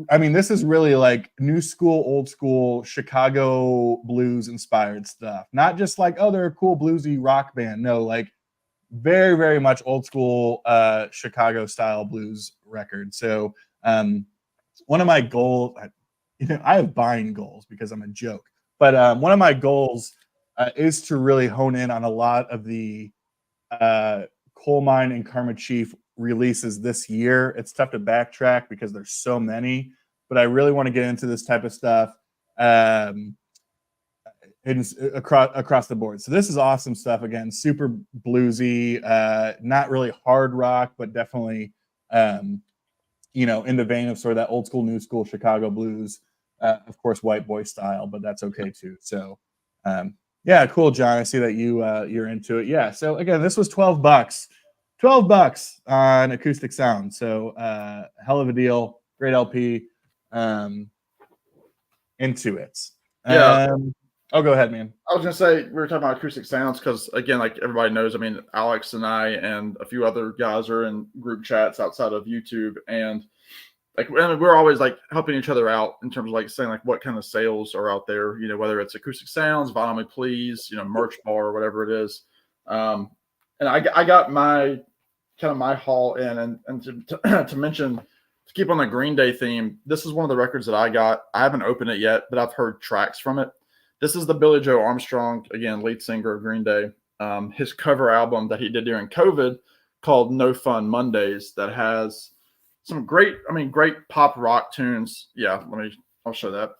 really like new school, old school Chicago blues inspired stuff. Not just like, oh, they're a cool bluesy rock band. No, like very, very much old school Chicago style blues record. So one of my goals, I have buying goals because I'm a joke, but one of my goals is to really hone in on a lot of the Coal Mine and Karma Chief releases this year. It's tough to backtrack because there's so many, but I really want to get into this type of stuff across the board. So this is awesome stuff. Again, super bluesy, not really hard rock, but definitely in the vein of sort of that old school, new school Chicago blues. Of course, white boy style, but that's okay too. So yeah, cool, John. I see that you're into it. Yeah. So again, this was $12. $12 on Acoustic Sound. So hell of a deal. Great LP. Into it. Yeah. Oh, go ahead, man. I was gonna say we were talking about acoustic sounds because again, like everybody knows, I mean, Alex and I and a few other guys are in group chats outside of YouTube, and like we're always like helping each other out in terms of like saying like what kind of sales are out there, you know, whether it's acoustic sounds, vinyl me please, you know, merch bar, whatever it is. And I got my kind of my haul in, and to mention, to keep on the Green Day theme, this is one of the records that I got. I haven't opened it yet, but I've heard tracks from it. This is the Billy Joe Armstrong, again, lead singer of Green Day, his cover album that he did during COVID called No Fun Mondays, that has some great pop rock tunes. Yeah, I'll show that.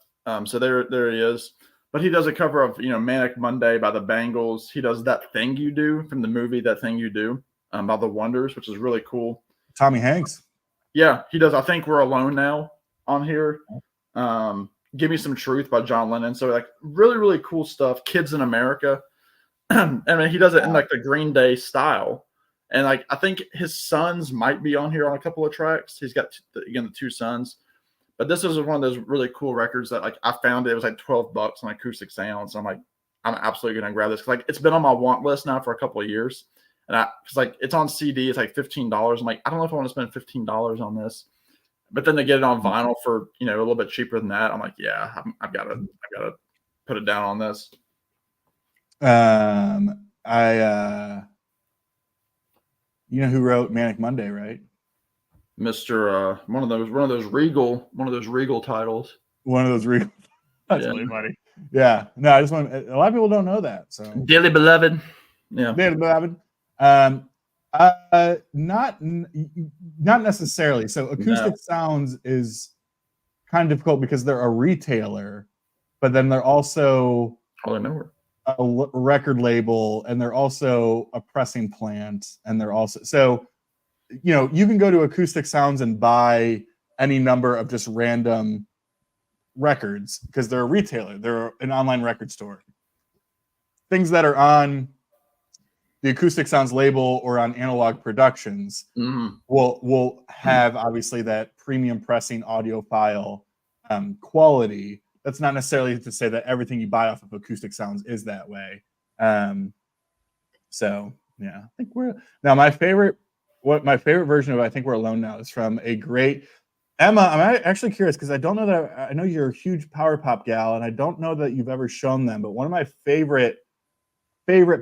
So there he is. But he does a cover of, you know, Manic Monday by the Bangles. He does That Thing You Do from the movie That Thing You Do by the Wonders, which is really cool. Tommy Hanks. Yeah, he does I Think We're Alone Now on here. Give Me Some Truth by John Lennon. So like really, really cool stuff. Kids in America. I mean, he does it in like the Green Day style. And like I think his sons might be on here on a couple of tracks. He's got the two sons. But this is one of those really cool records that like I found it was like $12 on Acoustic Sounds. So I'm like, I'm absolutely gonna grab this because like it's been on my want list now for a couple of years. And because like it's on CD, it's like $15. I'm like, I don't know if I want to spend $15 on this. But then they get it on vinyl for, you know, a little bit cheaper than that. I'm like, yeah, I've got to put it down on this. You know who wrote Manic Monday, right? Mr. One of those regal titles. One of those regal. That's really funny. Yeah. No, I just want a lot of people don't know that. So Dearly beloved. Yeah. Dearly beloved. Not necessarily. So Acoustic Sounds is kind of difficult because they're a retailer, but then they're also a record label, and they're also a pressing plant, and they're also so, you know, you can go to Acoustic Sounds and buy any number of just random records because they're a retailer, they're an online record store. Things that are on the Acoustic Sounds label or on Analog Productions will have obviously that premium pressing audiophile quality. That's not necessarily to say that everything you buy off of Acoustic Sounds is that way. So yeah, I think my favorite version of I Think We're Alone Now is from a great Emma. I'm actually curious because I don't know that I know you're a huge power pop gal, and I don't know that you've ever shown them, but one of my favorite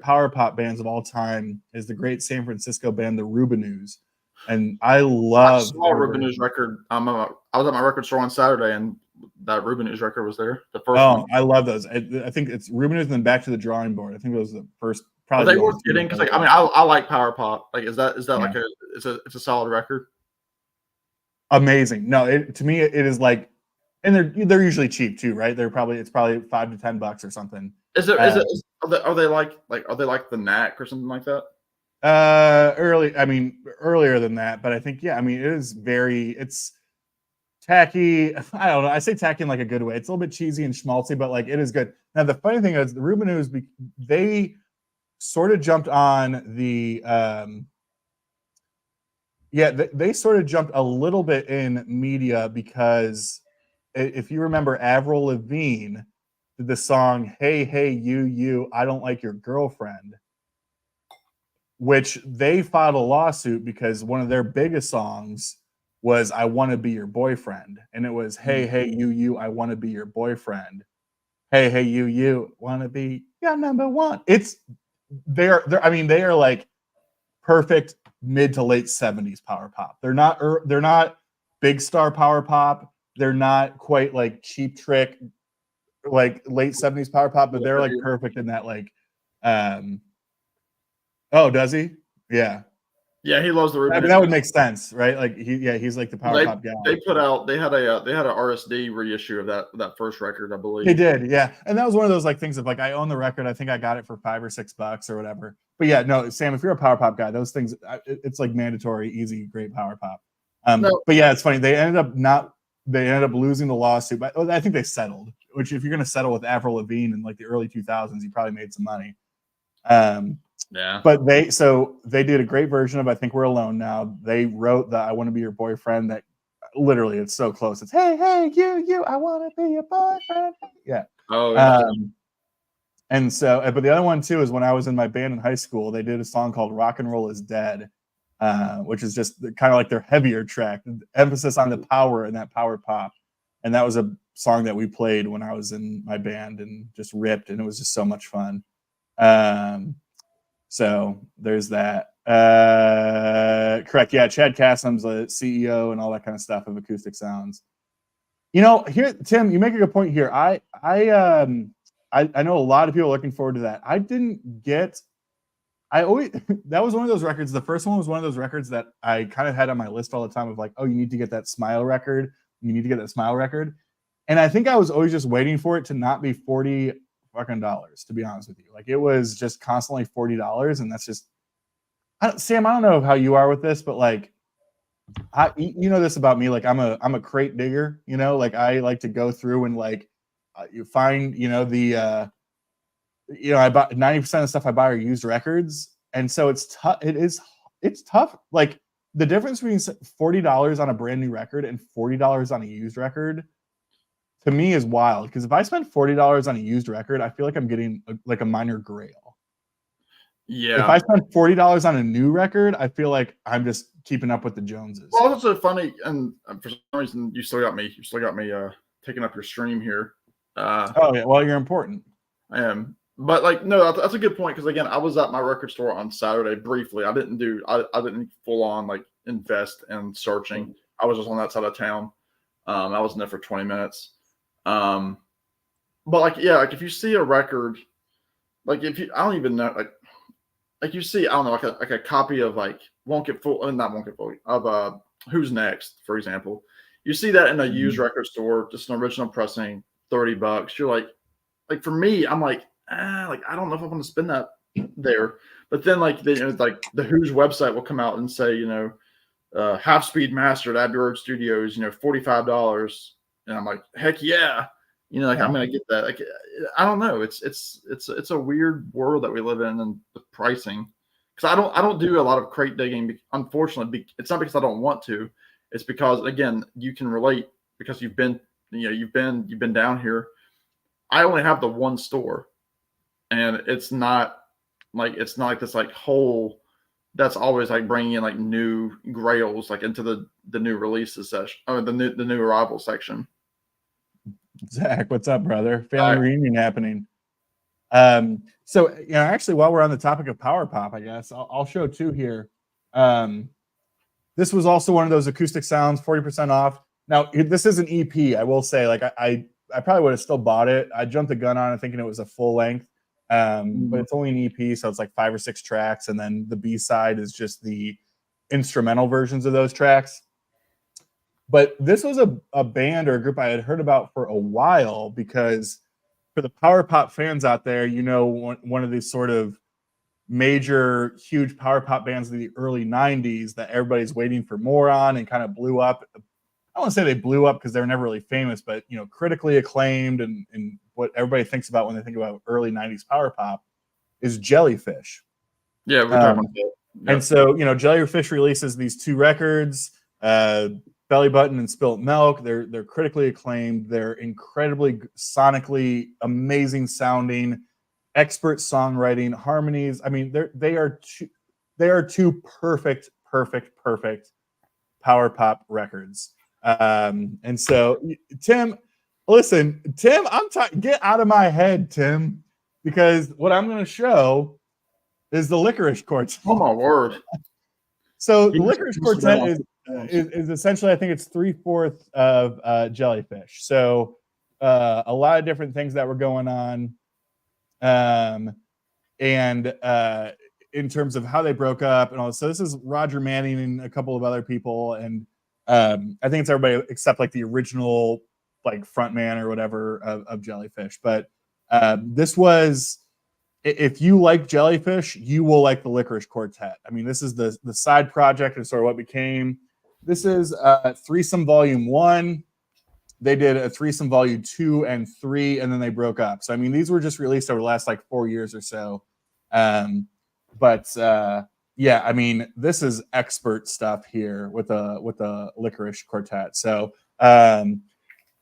power pop bands of all time is the great San Francisco band the Rubinoos, and I saw a Rubinoos record. I was at my record store on Saturday, and that Rubinoos record was there. The first one. I love those. I think it's Rubinoos and then Back to the Drawing Board. I think it was the first. Probably they were getting because like I like power pop. Like is that like it's a solid record? Amazing. No, to me it is like, and they're usually cheap too, right? It's probably $5 to $10 or something. Are they like the Knack or something like that? Earlier than that, but I think it's tacky. I don't know. I say tacky in like a good way. It's a little bit cheesy and schmaltzy, but like it is good. Now the funny thing is the Rubinoos, they sort of jumped on the they sort of jumped a little bit in media because if you remember, Avril Lavigne did the song "Hey Hey You I Don't Like Your Girlfriend," which they filed a lawsuit because one of their biggest songs was "I Want to Be Your Boyfriend," and it was "Hey Hey You I Want to Be Your Boyfriend." Hey Hey You want to be your number one. They are like perfect mid to late 70s power pop. They're not big star power pop. They're not quite like Cheap Trick, like late 70s power pop, but they're like perfect in that like oh, does he? Yeah. Yeah, he loves the Rubinoos. I mean, that would make sense, right? Like he's like the power pop guy. They had a RSD reissue of that first record, I believe. They did, yeah. And that was one of those like things of like I own the record. I think I got it for $5 or $6 or whatever. But yeah, no, Sam, if you're a power pop guy, those things it's like mandatory, easy, great power pop. But yeah, it's funny. They ended up losing the lawsuit, but I think they settled. Which if you're going to settle with Avril Lavigne in like the early 2000s, you probably made some money. Yeah. But they did a great version of I Think We're Alone Now. They wrote the I Want to Be Your Boyfriend that literally it's so close. It's hey, hey, you, I want to be your boyfriend. Yeah. Oh, yeah. And so, but the other one too is when I was in my band in high school, they did a song called "Rock and Roll Is Dead," which is just kind of like their heavier track, emphasis on the power and that power pop. And that was a song that we played when I was in my band and just ripped, and it was just so much fun. So there's that. Correct. Yeah, Chad Kassam's the CEO and all that kind of stuff of Acoustic Sounds. Here, Tim, you make a good point here. I know a lot of people are looking forward to that. I didn't get. That was one of those records. The first one was one of those records that I kind of had on my list all the time of like, oh, you need to get that Smile record. You need to get that Smile record. And I think I was always just waiting for it to not be $40 fucking dollars, to be honest with you. Like it was just constantly $40. And that's just, Sam, I don't know how you are with this, but like, you know this about me. Like I'm a crate digger, like I like to go through and like you find, I buy 90% of the stuff I buy are used records. And so it's tough. It's tough. Like the difference between $40 on a brand new record and $40 on a used record to me is wild. Because if I spend $40 on a used record, I feel like I'm getting like a minor grail. Yeah. If I spend $40 on a new record, I feel like I'm just keeping up with the Joneses. Well, it's so funny, and for some reason, you still got me taking up your stream here. Oh yeah, well, you're important. I am, but like, no, that's a good point because again, I was at my record store on Saturday briefly. I didn't full on like invest in searching. I was just on that side of town. I was in there for 20 minutes. But like, yeah, like if you see a record, like I don't even know, like you see, I don't know, like a copy of like Won't Get Full of Who's Next, for example. You see that in a used record store, just an original pressing, $30. You're like for me, I'm like I don't know if I want to spend that there. But then like the Who's website will come out and say, half speed mastered Abbey Road Studios, $45. And I'm like, heck yeah. I'm gonna get that. Like, I don't know. It's a weird world that we live in, and the pricing. Because I don't do a lot of crate digging. Unfortunately, it's not because I don't want to. It's because again, you can relate because you've been down here. I only have the one store, and it's not like this like whole that's always like bringing in like new grails like into the new releases session. The new arrival section. Zach, what's up, brother? Family reunion happening. So actually, while we're on the topic of power pop, I guess I'll show two here. This was also one of those Acoustic Sounds, 40% off. Now, this is an EP. I will say, like I probably would have still bought it. I jumped the gun on it thinking it was a full length, but it's only an EP, so it's like 5 or 6 tracks, and then the B side is just the instrumental versions of those tracks. But this was a band or a group I had heard about for a while because for the power pop fans out there, one of these sort of major, huge power pop bands of the early 90s that everybody's waiting for more on and kind of blew up. I don't want to say they blew up because they were never really famous, but, critically acclaimed and what everybody thinks about when they think about early 90s power pop is Jellyfish. Yeah, we're talking about that. Yep. And so, Jellyfish releases these 2 records, Belly Button and Spilt Milk. They're critically acclaimed. They're incredibly sonically amazing sounding, expert songwriting, harmonies. I mean, they are two perfect power pop records. And so, Tim, listen, Tim, get out of my head, Tim, because what I'm going to show is the Licorice Quartet. Oh my word! So the Licorice Quartet is essentially, I think it's 3/4 of Jellyfish. So a lot of different things that were going on, and in terms of how they broke up and all this. So this is Roger Manning and a couple of other people, and I think it's everybody except like the original like frontman or whatever of Jellyfish. But this was. If you like Jellyfish, you will like the Licorice Quartet. I mean, this is the side project and sort of what became. This is Threesome Volume 1. They did a Threesome Volume 2 and 3, and then they broke up. So, I mean, these were just released over the last like 4 years or so. Yeah, I mean, this is expert stuff here with a Licorice Quartet. So,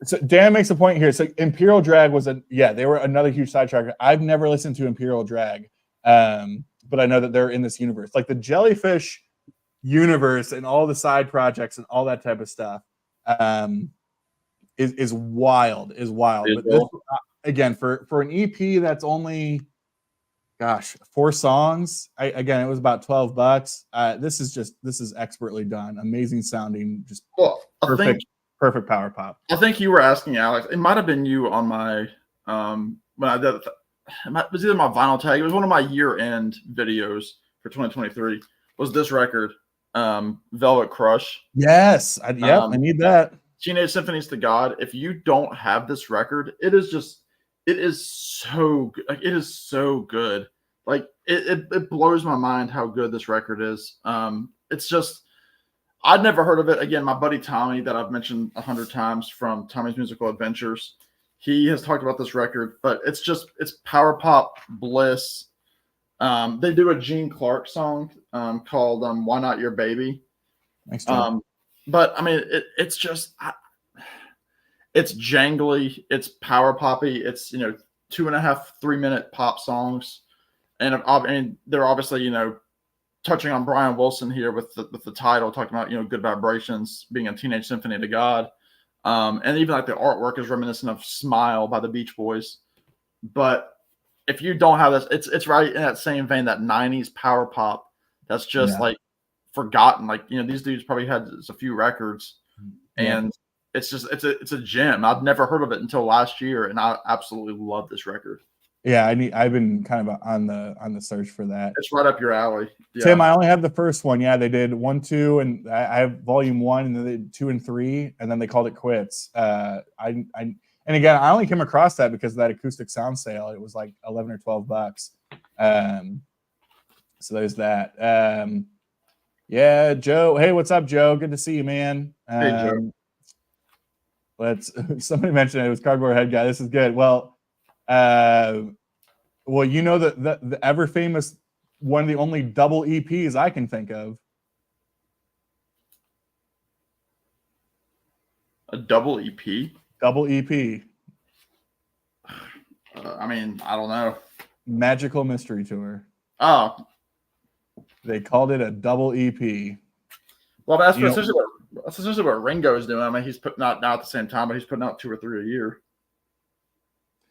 So Dan makes a point here. So Imperial Drag was they were another huge sidetrack. I've never listened to Imperial Drag, but I know that they're in this universe, like the Jellyfish universe and all the side projects and all that type of stuff. Is wild. But this, again, for an EP that's only, 4 songs. Again, it was about $12. This is expertly done, amazing sounding, just perfect power pop. I think you were asking Alex. It might have been you on my when I did. It was either my vinyl tag. It was one of my year-end videos for 2023. Was this record, Velvet Crush? Yes, I need that. Teenage Symphonies to God. If you don't have this record, it is so good. Like, it is so good. Like it blows my mind how good this record is. It's just, I'd never heard of it. Again, my buddy Tommy, that I've mentioned 100 times from Tommy's Musical Adventures, he has talked about this record, but it's power pop bliss. They do a Gene Clark song called "Why Not Your Baby." Thanks, but I mean, it's just, it's jangly, it's power poppy, it's 2.5, 3 minute pop songs, and they're obviously touching on Brian Wilson here with the title, talking about Good Vibrations being a teenage symphony to God, and even like the artwork is reminiscent of Smile by the Beach Boys. But if you don't have this, it's right in that same vein, that 90s power pop that's just like forgotten. Like these dudes probably had just a few records, and it's a gem. I've never heard of it until last year, and I absolutely love this record. Yeah, I've been kind of on the search for that. It's right up your alley. Yeah. Tim, I only have the first one. Yeah, they did 1, 2, and I have volume 1, and then they did 2 and 3, and then they called it quits. And again, I only came across that because of that acoustic sound sale. It was like $11 or $12. So there's that. Yeah, Joe. Hey, what's up, Joe? Good to see you, man. Hey, Joe. Somebody mentioned it was Cardboard Head Guy. This is good. Well, the ever famous, one of the only double EPs I can think of. A double EP? Double EP. I mean, I don't know. Magical Mystery Tour. Oh. They called it a double EP. Well, that's essentially what Ringo's doing. I mean, he's putting out now at the same time, but he's putting out 2 or 3 a year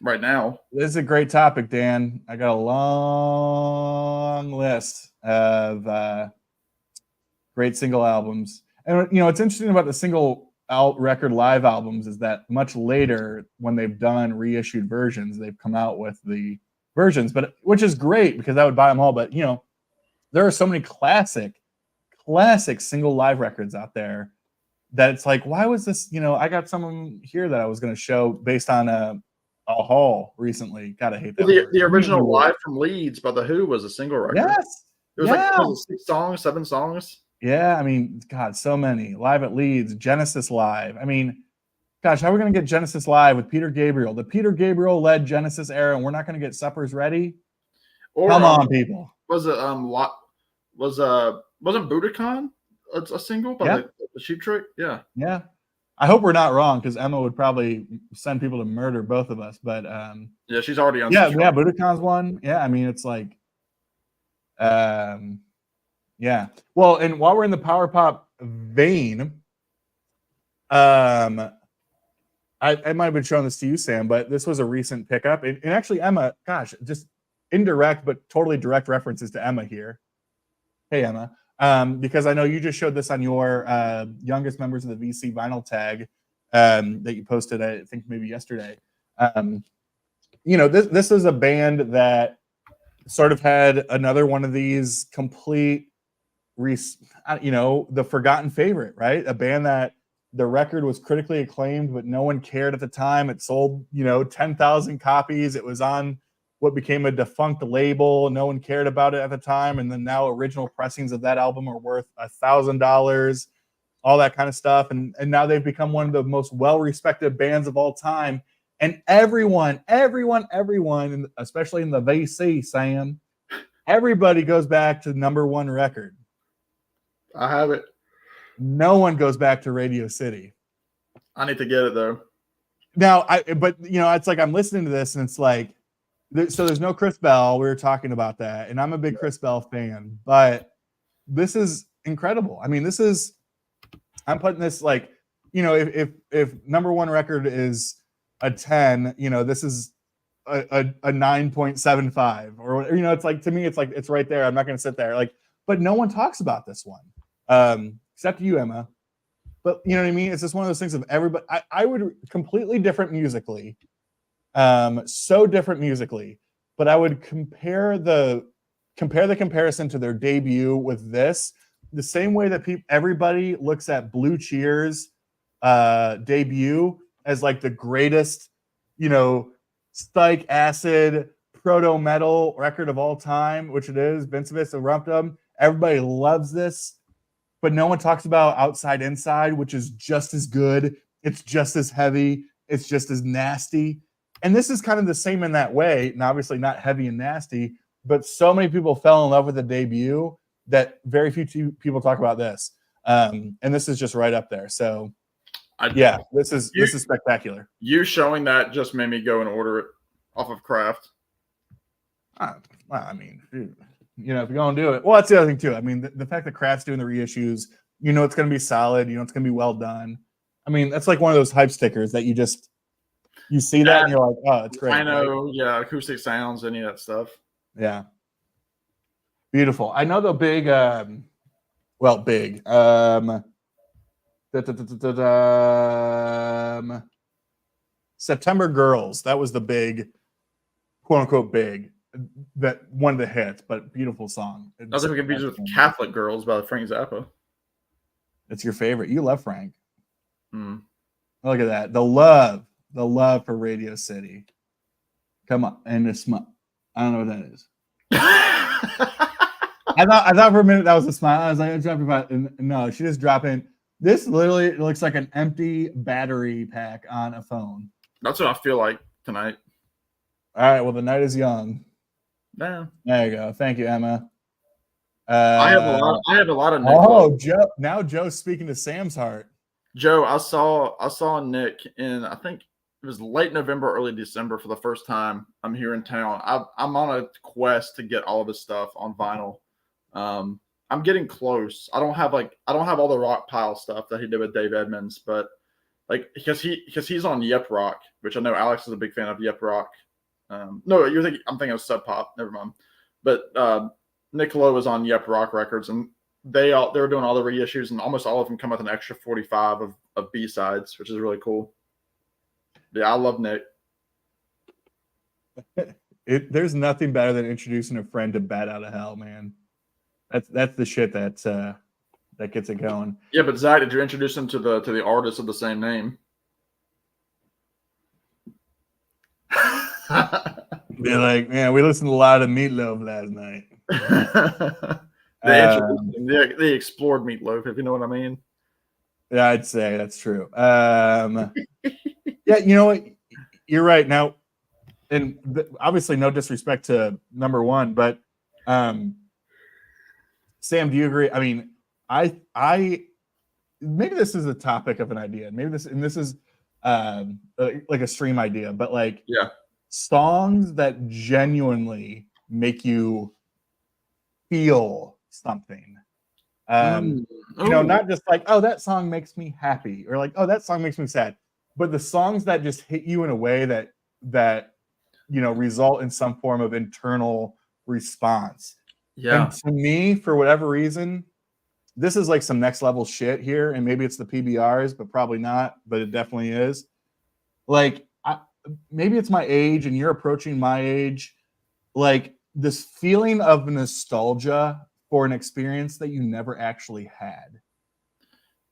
right now. This is a great topic, Dan. I got a long list of great single albums. And what's interesting about the single record live albums is that much later, when they've done reissued versions, they've come out with the versions, but which is great because I would buy them all. But there are so many classic single live records out there that it's like, why was this? I got some of them here that I was going to show based on a haul recently. Gotta hate that. Well, the original Live from Leeds by The Who was a single record. Yes, it was like 6 songs, 7 songs. Yeah, I mean, God, so many. Live at Leeds, Genesis Live. I mean, gosh, how are we going to get Genesis Live with Peter Gabriel? The Peter Gabriel led Genesis era, and we're not going to get Suppers Ready? Come on, people. Was it wasn't Budokan a single by the Cheap Trick? Yeah. Yeah. I hope we're not wrong because Emma would probably send people to murder both of us. But yeah, she's already on. Yeah, Budokan's one. Yeah, I mean, it's like yeah. Well, and while we're in the power pop vein, I might have been showing this to you, Sam, but this was a recent pickup. And actually, Emma, gosh, just indirect but totally direct references to Emma here. Hey, Emma. Because I know you just showed this on your youngest members of the VC vinyl tag that you posted, I think maybe yesterday. This is a band that sort of had another one of these complete, the forgotten favorite, right? A band that the record was critically acclaimed, but no one cared at the time. It sold, 10,000 copies. It was on what became a defunct label. No one cared about it at the time. And then now original pressings of that album are worth $1,000, all that kind of stuff. And now they've become one of the most well-respected bands of all time. And everyone, especially in the VC, Sam, everybody goes back to #1 record. I have it. No one goes back to Radio City. I need to get it, though. Now, but it's like I'm listening to this and it's like, so there's no Chris Bell. We were talking about that, and I'm a big Chris Bell fan, but this is incredible. I mean, I'm putting this like, if number one record is a 10, this is a 9.75 or it's like, to me, it's like, it's right there. I'm not going to sit there like, but no one talks about this one, except you, Emma. But you know what I mean? It's just one of those things of everybody. I would completely different musically, so different musically, but I would compare the comparison to their debut with this the same way that everybody looks at Blue Cheer's debut as like the greatest, Stike Acid proto metal record of all time, which it is. Vincevich and Rumptum. Everybody loves this. But no one talks about Outside Inside, which is just as good. It's just as heavy. It's just as nasty. And this is kind of the same in that way. And obviously not heavy and nasty, but so many people fell in love with the debut that very few people talk about this. And this is just right up there. So this is spectacular. You showing that just made me go and order it off of Craft. I mean, dude. If you're going to do it. Well, that's the other thing, too. I mean, the fact that Kraft's doing the reissues, it's going to be solid. It's going to be well done. I mean, that's like one of those hype stickers that you see that and you're like, oh, it's great. I know. Right? Yeah. Acoustic sounds, any of that stuff. Yeah. Beautiful. I know the big, September Girls. That was the big, quote unquote, big. That one of the hits, but beautiful song. Nothing confused with Catholic Girls by Frank Zappa. It's your favorite. You love Frank. Look at that. The love for Radio City. Come on, and it's I don't know what that is. I thought for a minute that was a smile. I was like, no, she just dropped in. This literally looks like an empty battery pack on a phone. That's what I feel like tonight. All right. Well, the night is young. Yeah. There you go. Thank you, Emma. I have a lot of Nick. Oh, Joe. Now Joe's speaking to Sam's heart. Joe, I saw Nick in, I think it was late November, early December for the first time. I'm here in town. I'm on a quest to get all of his stuff on vinyl. I'm getting close. I don't have all the Rock Pile stuff that he did with Dave Edmunds, but like because he's on Yep Rock, which I know Alex is a big fan of Yep Rock. No, I'm thinking of Sub Pop. Never mind. But Nick Lowe was on Yep Rock Records, and they were doing all the reissues, and almost all of them come with an extra 45 of B-sides, which is really cool. Yeah, I love Nick. There's nothing better than introducing a friend to Bat Out of Hell, man. That's the shit that gets it going. Yeah, but Zach, did you introduce him to the artist of the same name? They're like, man, we listened to a lot of Meatloaf last night. They explored Meatloaf, if you know what I mean. Yeah, I'd say that's true. Yeah, you know what? You're right. Now, and obviously no disrespect to number one, but Sam, do you agree? I mean, I maybe this is a topic of an idea. Maybe this is like a stream idea, but like songs that genuinely make you feel something. Not just like, oh, that song makes me happy, or like, oh, that song makes me sad, but the songs that just hit you in a way that result in some form of internal response. Yeah. And to me, for whatever reason, this is like some next level shit here, and maybe it's the PBRs, but probably not, but it definitely is. Like, maybe it's my age and you're approaching my age, like this feeling of nostalgia for an experience that you never actually had.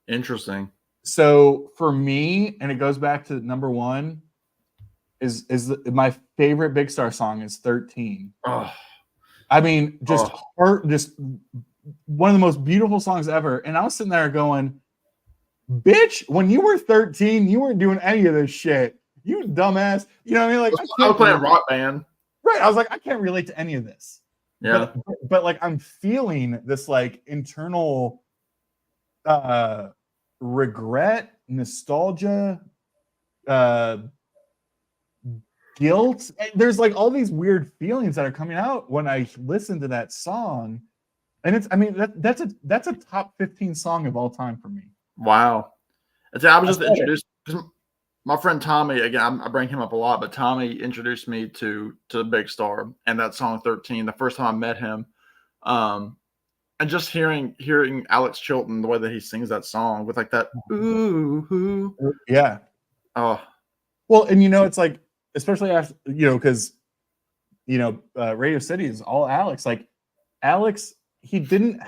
Interesting. So for me, and it goes back to number one, is my favorite Big Star song is 13. Oh. I mean, just one of the most beautiful songs ever. And I was sitting there going, bitch, when you were 13, you weren't doing any of this shit. You dumbass. You know what I mean? Like, I was playing rock band. Right. I was like, I can't relate to any of this. Yeah. But like, I'm feeling this like internal regret, nostalgia, guilt. There's like all these weird feelings that are coming out when I listen to that song. And it's, I mean, that's a top 15 song of all time for me. Wow. I was just introduced, because my friend Tommy, again, I bring him up a lot, but Tommy introduced me to Big Star and that song 13, the first time I met him. And just hearing Alex Chilton, the way that he sings that song with like that, ooh. Yeah. Oh. Well, and it's like, especially after, because, Radio City is all Alex. Like, Alex, he did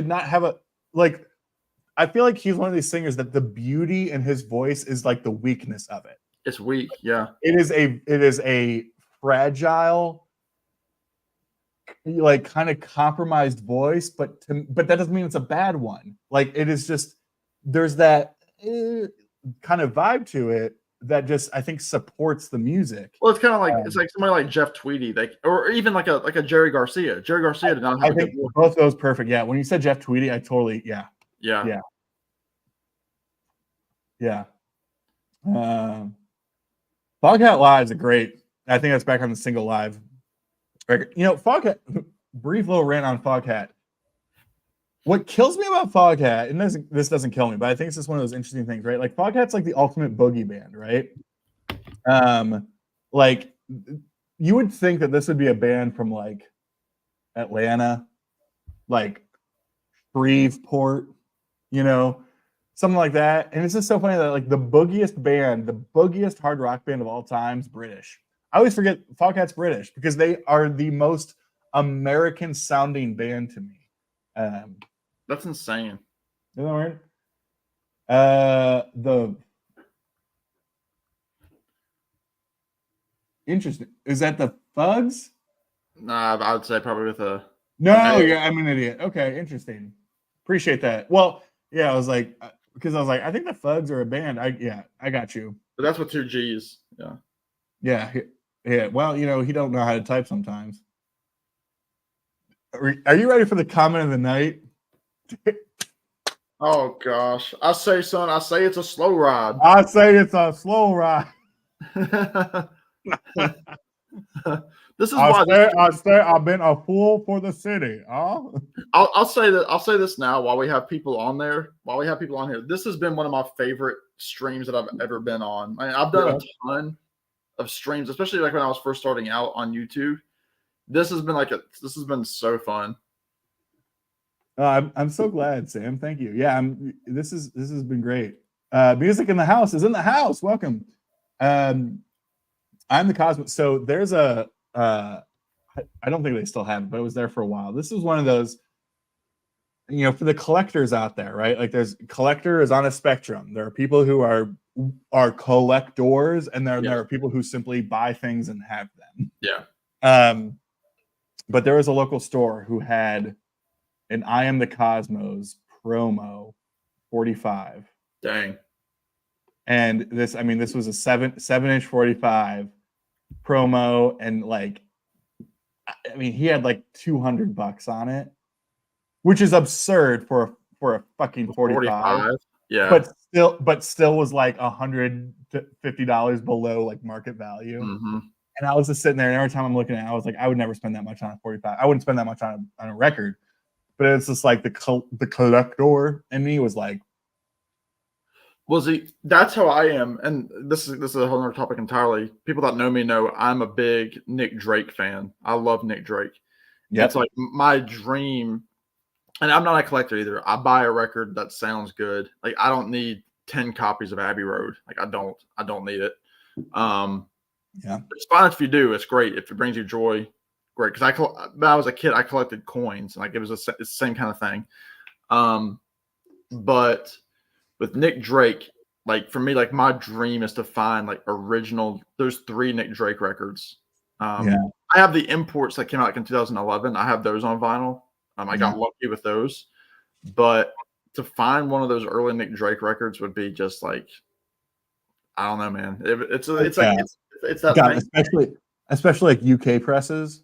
not have a, like, I feel like he's one of these singers that the beauty in his voice is like the weakness of it. It's weak, yeah. It is a fragile, like kind of compromised voice, but that doesn't mean it's a bad one. Like it is just there's that kind of vibe to it that just I think supports the music. Well, it's kind of like it's like somebody like Jeff Tweedy, or even like a Jerry Garcia. Jerry Garcia did not have I think both of those perfect. Yeah, when you said Jeff Tweedy, I totally yeah. Foghat Live is a great. I think that's back on the single live record. Foghat. Brief little rant on Foghat. What kills me about Foghat, and this doesn't kill me, but I think it's just one of those interesting things, right? Like Foghat's like the ultimate boogie band, right? Like you would think that this would be a band from like Atlanta, like Shreveport, something like that. And it's just so funny that like the boogiest hard rock band of all time is British. I always forget Foghat's British because they are the most American sounding band to me. That's insane. Isn't that weird? Interesting. Is that the Thugs? Nah, I would say probably with a. No, yeah, I'm an idiot. Okay, interesting. Appreciate that. Well, yeah, I was like, I think the Thugs are a band. I got you. But that's with 2 G's. Yeah. Yeah. Well, he don't know how to type sometimes. Are you ready for the comment of the night? Oh gosh, I say it's a slow ride. I say it's a slow ride. This is I've been a fool for the city. I'll say that. I'll say this now while we have people on there. While we have people on here, this has been one of my favorite streams that I've ever been on. I've done a ton of streams, especially like when I was first starting out on YouTube. This has been so fun. I'm so glad, Sam. Thank you. Yeah, this has been great. Music in the house is in the house. Welcome. I'm the Cosmo. So there's a I don't think they still have it, but it was there for a while. This is one of those, for the collectors out there, right? Like collector is on a spectrum. There are people who are collectors, and there are people who simply buy things and have them. Yeah. But there was a local store who had an I Am the Cosmos promo 45. Dang. And this was a 7-inch 45 promo, and he had like $200 on it, which is absurd for a fucking 45. Yeah. But still was like $150 below like market value. Mm-hmm. And I was just sitting there, and every time I'm looking at it, I was like, I would never spend that much on a 45. I wouldn't spend that much on a record. But it's just like the collector in me was like, well, see, that's how I am, and this is a whole other topic entirely. People that know me know I'm a big Nick Drake fan. I love Nick Drake. Yep. It's like my dream, and I'm not a collector either. I buy a record that sounds good. Like I don't need 10 copies of Abbey Road. Like I don't need it. Yeah, it's fine if you do. It's great if it brings you joy. Great, because when I was a kid, I collected coins. Like it was the same kind of thing. But with Nick Drake, like for me, like my dream is to find like original. There's 3 Nick Drake records. I have the imports that came out like in 2011. I have those on vinyl. I got lucky with those, but to find one of those early Nick Drake records would be just like, I don't know, man. It's that thing. Especially like UK presses.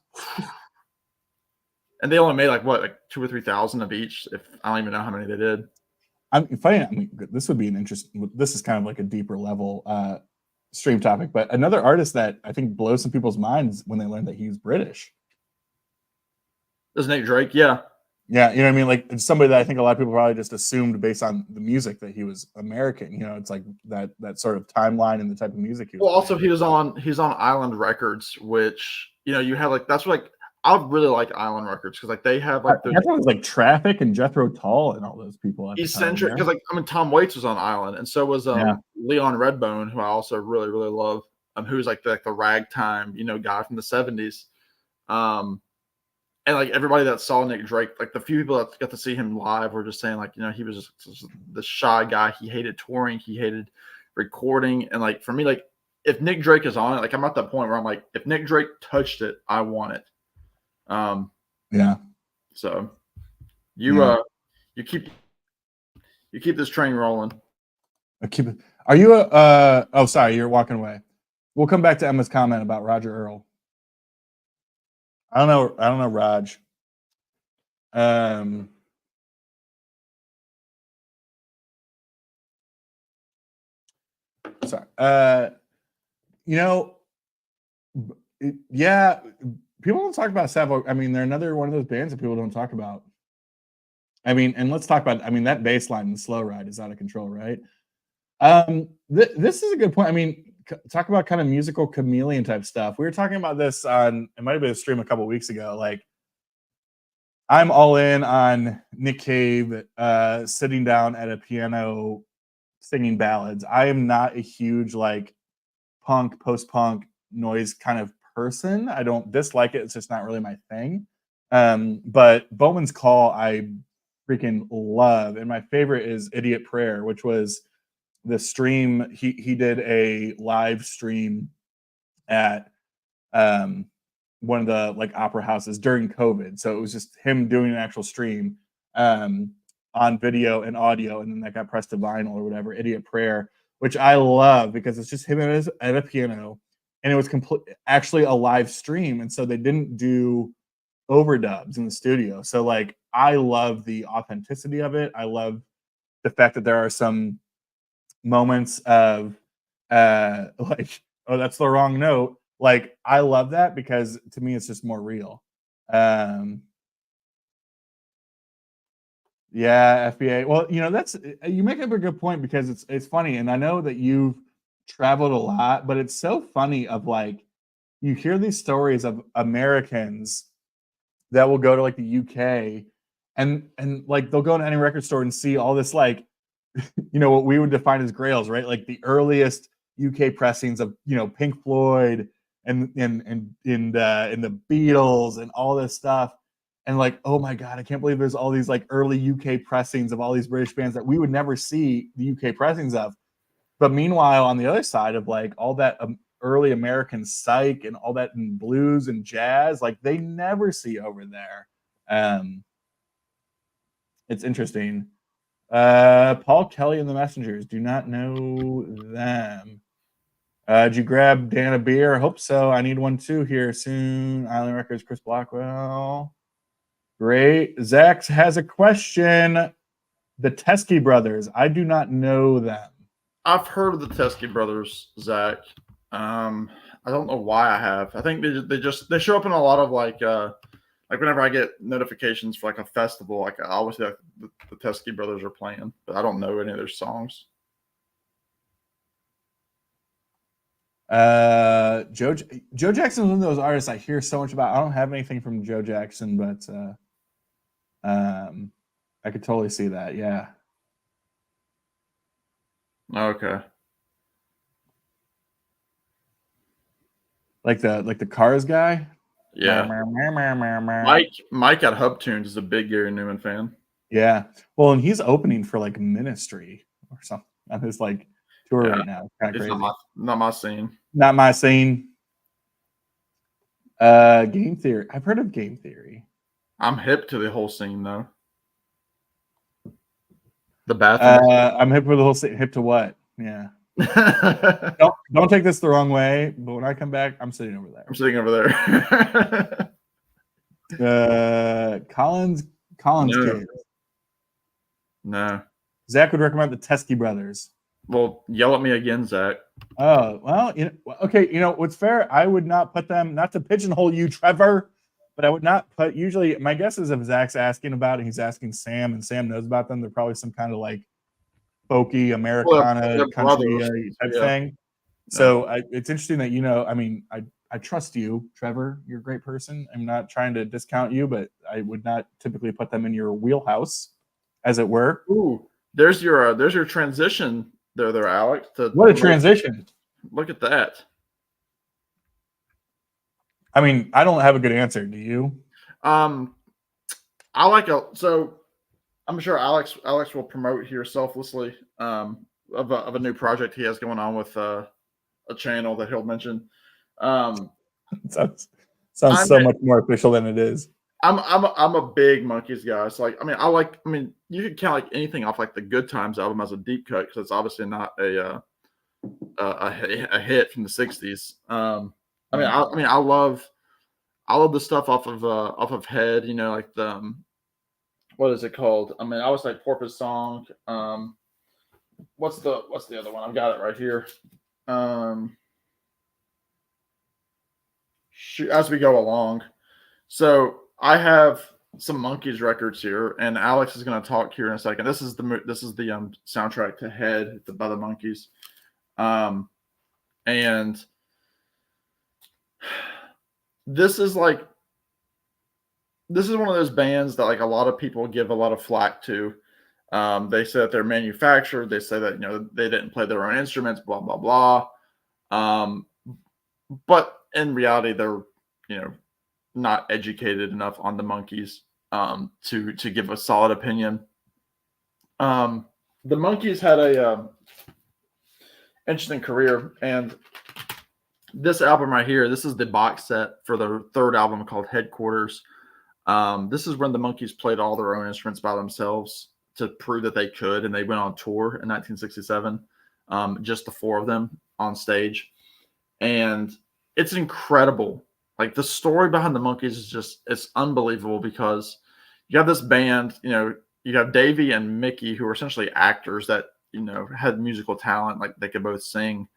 And they only made like 2,000 or 3,000 of each. If I don't even know how many they did. This would be an interesting. This is kind of like a deeper level. stream topic, but another artist that I think blows some people's minds when they learn that he's British. Is Nick Drake? Yeah. Yeah, you know what I mean? Like, it's somebody that I think a lot of people probably just assumed based on the music that he was American. You know, it's like that sort of timeline and the type of music he was. Well, also he's on Island Records, which, you know, you have like, that's like, I really like Island Records because like they have like I thought it was like Traffic and Jethro Tull and all those people. eccentric, because like, I mean, Tom Waits was on Island, and so was Leon Redbone, who I also really, really love, who's like the ragtime, you know, guy from the 70s. And like everybody that saw Nick Drake, like the few people that got to see him live were just saying like, you know, he was just the shy guy. He hated touring. He hated recording. And like, for me, like if Nick Drake is on it, like I'm at that point where I'm like, if Nick Drake touched it, I want it. Yeah. So you keep this train rolling. Are you oh, sorry, you're walking away. We'll come back to Emma's comment about Roger Earl. I don't know, Raj. Sorry. You know, yeah, people don't talk about Savo. I mean, they're another one of those bands that people don't talk about. I mean, and let's talk about, I mean, that bass line in Slow Ride is out of control, right? This is a good point. I mean, talk about kind of musical chameleon type stuff. We were talking about this on, it might have been a stream a couple weeks ago. Like, I'm all in on Nick Cave sitting down at a piano singing ballads. I am not a huge like punk, post-punk noise kind of person. I don't dislike it. It's just not really my thing. But Bowman's Call, I freaking love. And my favorite is Idiot Prayer, which was the stream. He did a live stream at one of the like opera houses during COVID. So it was just him doing an actual stream on video and audio, and then that got pressed to vinyl or whatever. Idiot Prayer, which I love because it's just him at a piano, and it was actually a live stream, and so they didn't do overdubs in the studio. So like I love the authenticity of it. I love the fact that there are some moments of like, oh, that's the wrong note. Like I love that because to me it's just more real. Yeah, FBA. Well, you know, that's, you make up a good point because it's funny, and I know that you've traveled a lot, but it's so funny of like you hear these stories of Americans that will go to like the UK and like they'll go to any record store and see all this like you know what we would define as grails, right? Like the earliest UK pressings of, you know, Pink Floyd and the Beatles and all this stuff. And like, oh my God, I can't believe there's all these like early UK pressings of all these British bands that we would never see the UK pressings of. But meanwhile, on the other side of like all that early American psych and all that in blues and jazz, like they never see over there. It's interesting. Paul Kelly and the Messengers, do not know them. Did you grab Dan a beer? I hope so. I need one too here soon. Island Records, Chris Blackwell. Great. Zach has a question. The Teskey Brothers. I do not know them. I've heard of the Teskey Brothers, Zach. I don't know why I have. I think they show up in a lot of like whenever I get notifications for like a festival, like I always see like the Teskey Brothers are playing, but I don't know any of their songs. Joe Jackson is one of those artists I hear so much about. I don't have anything from Joe Jackson, but I could totally see that. Yeah. Okay. Like the Cars guy. Yeah. Mike at Hub Tunes is a big Gary Newman fan. Yeah. Well, and he's opening for like Ministry or something on his like tour right now. It's kind of crazy. Not my scene. Not my scene. Game Theory. I've heard of Game Theory. I'm hip to the whole scene though. The bathroom. I'm hip with the whole scene. Hip to what? Yeah. don't take this the wrong way, but when I come back, I'm sitting over there. I'm sitting over there. Collins no. Kids. No. Zach would recommend the Teskey Brothers. Well, yell at me again, Zach. Oh, well, okay. What's fair? I would not put them, not to pigeonhole you, Trevor, but I would not put, usually my guess is if Zach's asking about it, he's asking Sam and Sam knows about them. They're probably some kind of like folky Americana they're country brothers, type yeah. thing. So it's interesting that, I mean, I trust you, Trevor. You're a great person. I'm not trying to discount you, but I would not typically put them in your wheelhouse, as it were. Ooh, there's your transition there, Alex. What a transition. Look at that. I mean, I don't have a good answer. Do you? I like so I'm sure Alex will promote here selflessly of a new project he has going on with a channel that he'll mention. Sounds so much more official than it is. I'm a big Monkees guy. So I mean, you could count like anything off like the Good Times album as a deep cut because it's obviously not a hit from the '60s. I love the stuff off of Head. Like the what is it called? I mean, I was like Porpoise Song. What's the other one? I've got it right here. As we go along. So I have some Monkees records here, and Alex is going to talk here in a second. This is the soundtrack to Head by the Monkees, and this is one of those bands that like a lot of people give a lot of flack to. They say that they're manufactured. They say that they didn't play their own instruments. Blah blah blah. But in reality, they're not educated enough on the Monkees to give a solid opinion. The Monkees had a interesting career, and this album right here, this is the box set for their third album called Headquarters. This is when the Monkees played all their own instruments by themselves to prove that they could, and they went on tour in 1967, just the four of them on stage, and it's incredible. Like the story behind the Monkees it's unbelievable because you have this band, you have Davey and Mickey who are essentially actors that, had musical talent, like they could both sing.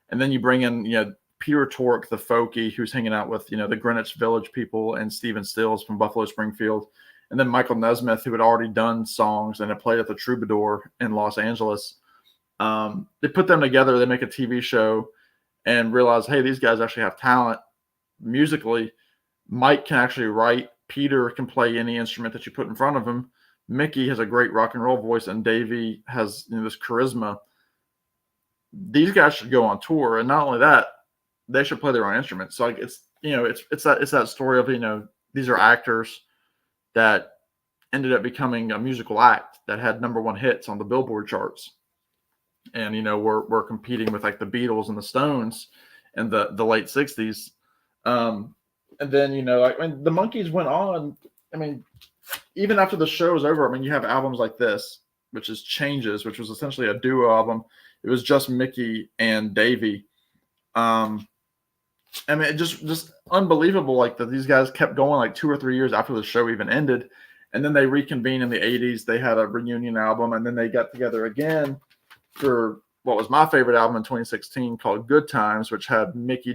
And then you bring in, Peter Tork, the folkie who's hanging out with, the Greenwich Village people, and Stephen Stills from Buffalo Springfield. And then Michael Nesmith, who had already done songs and had played at the Troubadour in Los Angeles. They put them together, they make a TV show and realize, hey, these guys actually have talent. Musically, Mike can actually write. Peter can play any instrument that you put in front of him. Mickey has a great rock and roll voice, and Davey has this charisma. These guys should go on tour, and not only that, they should play their own instruments. So like it's that story of these are actors that ended up becoming a musical act that had #1 hits on the Billboard charts, and we're competing with like the Beatles and the Stones in the late '60s. And then, the Monkees went on. I mean, even after the show was over, you have albums like this, which is Changes, which was essentially a duo album. It was just Mickey and Davey. It just unbelievable, like that these guys kept going like 2 or 3 years after the show even ended. And then they reconvened in the 80s. They had a reunion album, and then they got together again for what was my favorite album in 2016 called Good Times, which had Mickey,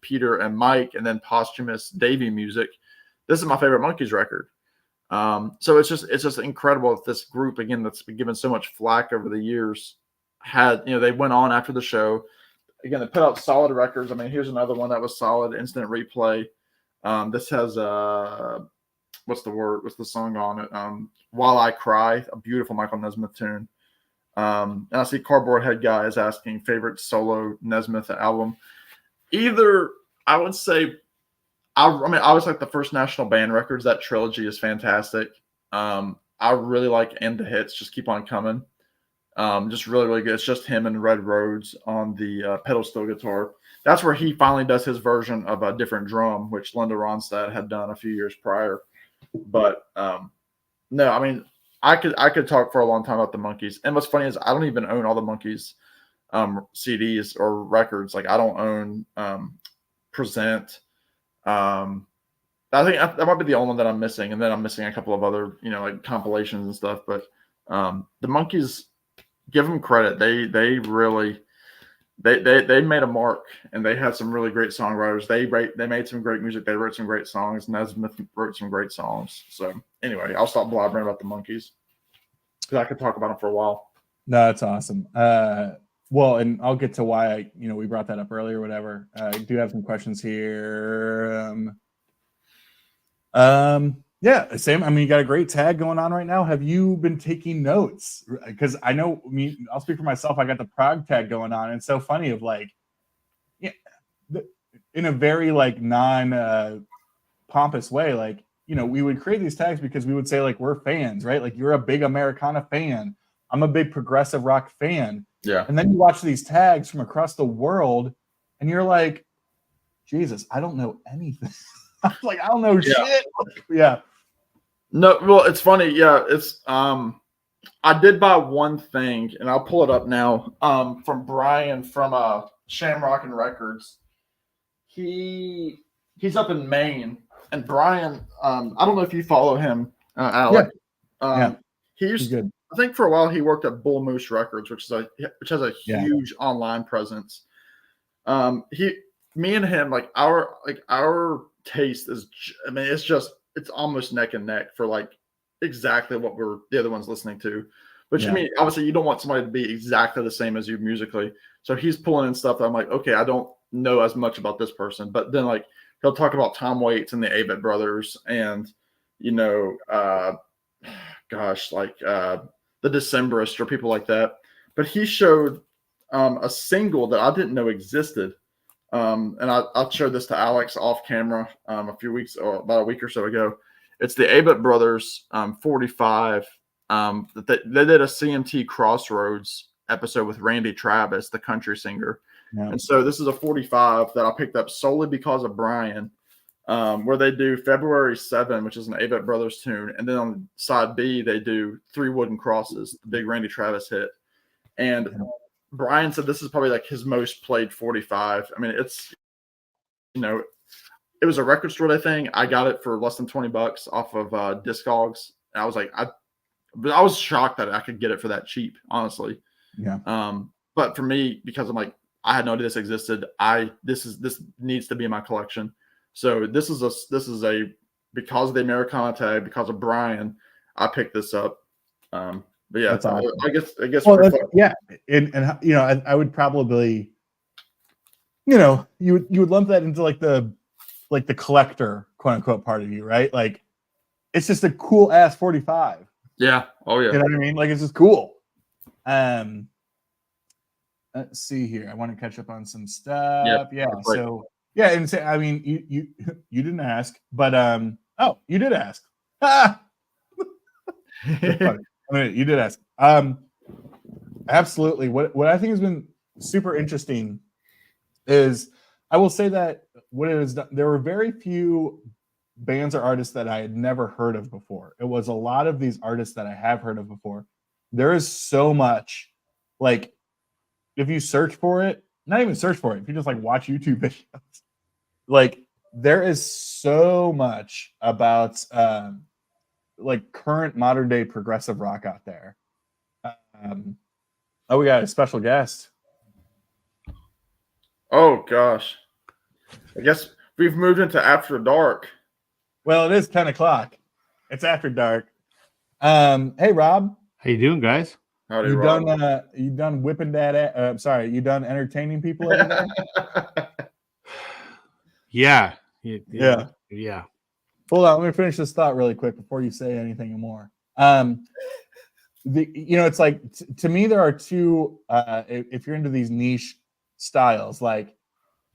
Peter, and Mike, and then posthumous Davey music. This is my favorite Monkees record. So it's just incredible that this group, again, that's been given so much flack over the years, they went on after the show. Again, they put out solid records. Here's another one that was solid, Instant Replay. This has what's the song on it? While I Cry, a beautiful Michael Nesmith tune. And I see Cardboard Head Guy is asking favorite solo Nesmith album. Either, I would say, I always like the first National Band records. That trilogy is fantastic. I really like End the Hits, Just Keep On Coming. Just really, really good. It's just him and Red Rhodes on the pedal steel guitar. That's where he finally does his version of a different drum, which Linda Ronstadt had done a few years prior. But no, I could talk for a long time about the Monkees. And what's funny is I don't even own all the Monkees CDs or records. Like I don't own Present. I think that might be the only one that I'm missing, and then I'm missing a couple of other like compilations and stuff. But the Monkees give them credit. They really they made a mark, and they had some really great songwriters. They made some great music. They wrote some great songs. Nesmith wrote some great songs. So anyway, I'll stop blabbering about the Monkees because I could talk about them for a while. No, that's awesome. Well, and I'll get to why we brought that up earlier, or whatever. I do have some questions here. Yeah, Sam. I mean, you got a great tag going on right now. Have you been taking notes? Because I know, I'll speak for myself. I got the Prague tag going on. And it's so funny of like, yeah, in a very like non pompous way, like, we would create these tags because we would say like, we're fans, right? Like, you're a big Americana fan. I'm a big progressive rock fan. Yeah. And then you watch these tags from across the world and you're like, Jesus, I don't know anything. I'm like, I don't know shit. Yeah. No, well, it's funny. Yeah, it's I did buy one thing, and I'll pull it up now. From Brian from Shamrock and Records. He's up in Maine, and Brian, I don't know if you follow him, Alec. Yeah. He's good. I think for a while he worked at Bull Moose Records, which has a huge online presence. Me and him, like our taste is, I mean, it's almost neck and neck for like exactly what we're the other one's listening to. But I mean, obviously you don't want somebody to be exactly the same as you musically. So he's pulling in stuff that I'm like, okay, I don't know as much about this person. But then like he'll talk about Tom Waits and the Avett Brothers and the Decemberists or people like that. But he showed a single that I didn't know existed. And I showed this to Alex off camera about a week or so ago. It's the Avett Brothers 45. They did a CMT Crossroads episode with Randy Travis, the country singer. Yeah. And so this is a 45 that I picked up solely because of Brian, where they do February 7, which is an Avett Brothers tune. And then on side B, they do Three Wooden Crosses, the big Randy Travis hit. And Brian said this is probably like his most played 45. I mean, it's, it was a record store thing. I got it for less than $20 off of Discogs. And I was like, I was shocked that I could get it for that cheap, honestly. Yeah. But for me, because I'm like, I had no idea this existed. This needs to be in my collection. So this is a because of the Americana tag, because of Brian, I picked this up. But yeah, that's awesome. I guess. Well, yeah, and I would probably, you would lump that into like the collector, quote unquote, part of you, right? Like, it's just a cool ass 45. Yeah. Oh yeah. You know what I mean? Like, it's just cool. Let's see here. I want to catch up on some stuff. Yeah. So yeah, and say, I mean, you didn't ask, but you did ask. I mean, you did ask. Absolutely. What I think has been super interesting is, I will say that what it is, there were very few bands or artists that I had never heard of before. It was a lot of these artists that I have heard of before. There is so much, like, if you search for it, not even search for it, if you just like watch YouTube videos, like, there is so much about like current modern day progressive rock out there. We got a special guest. Oh gosh, I guess we've moved into after dark. Well, it is 10 o'clock. It's after dark. Hey Rob, how you doing, guys? Howdy, you Rob. You done whipping that? Sorry, you done entertaining people over there? Yeah. Hold on, let me finish this thought really quick before you say anything more. It's like to me there are two. If you're into these niche styles, like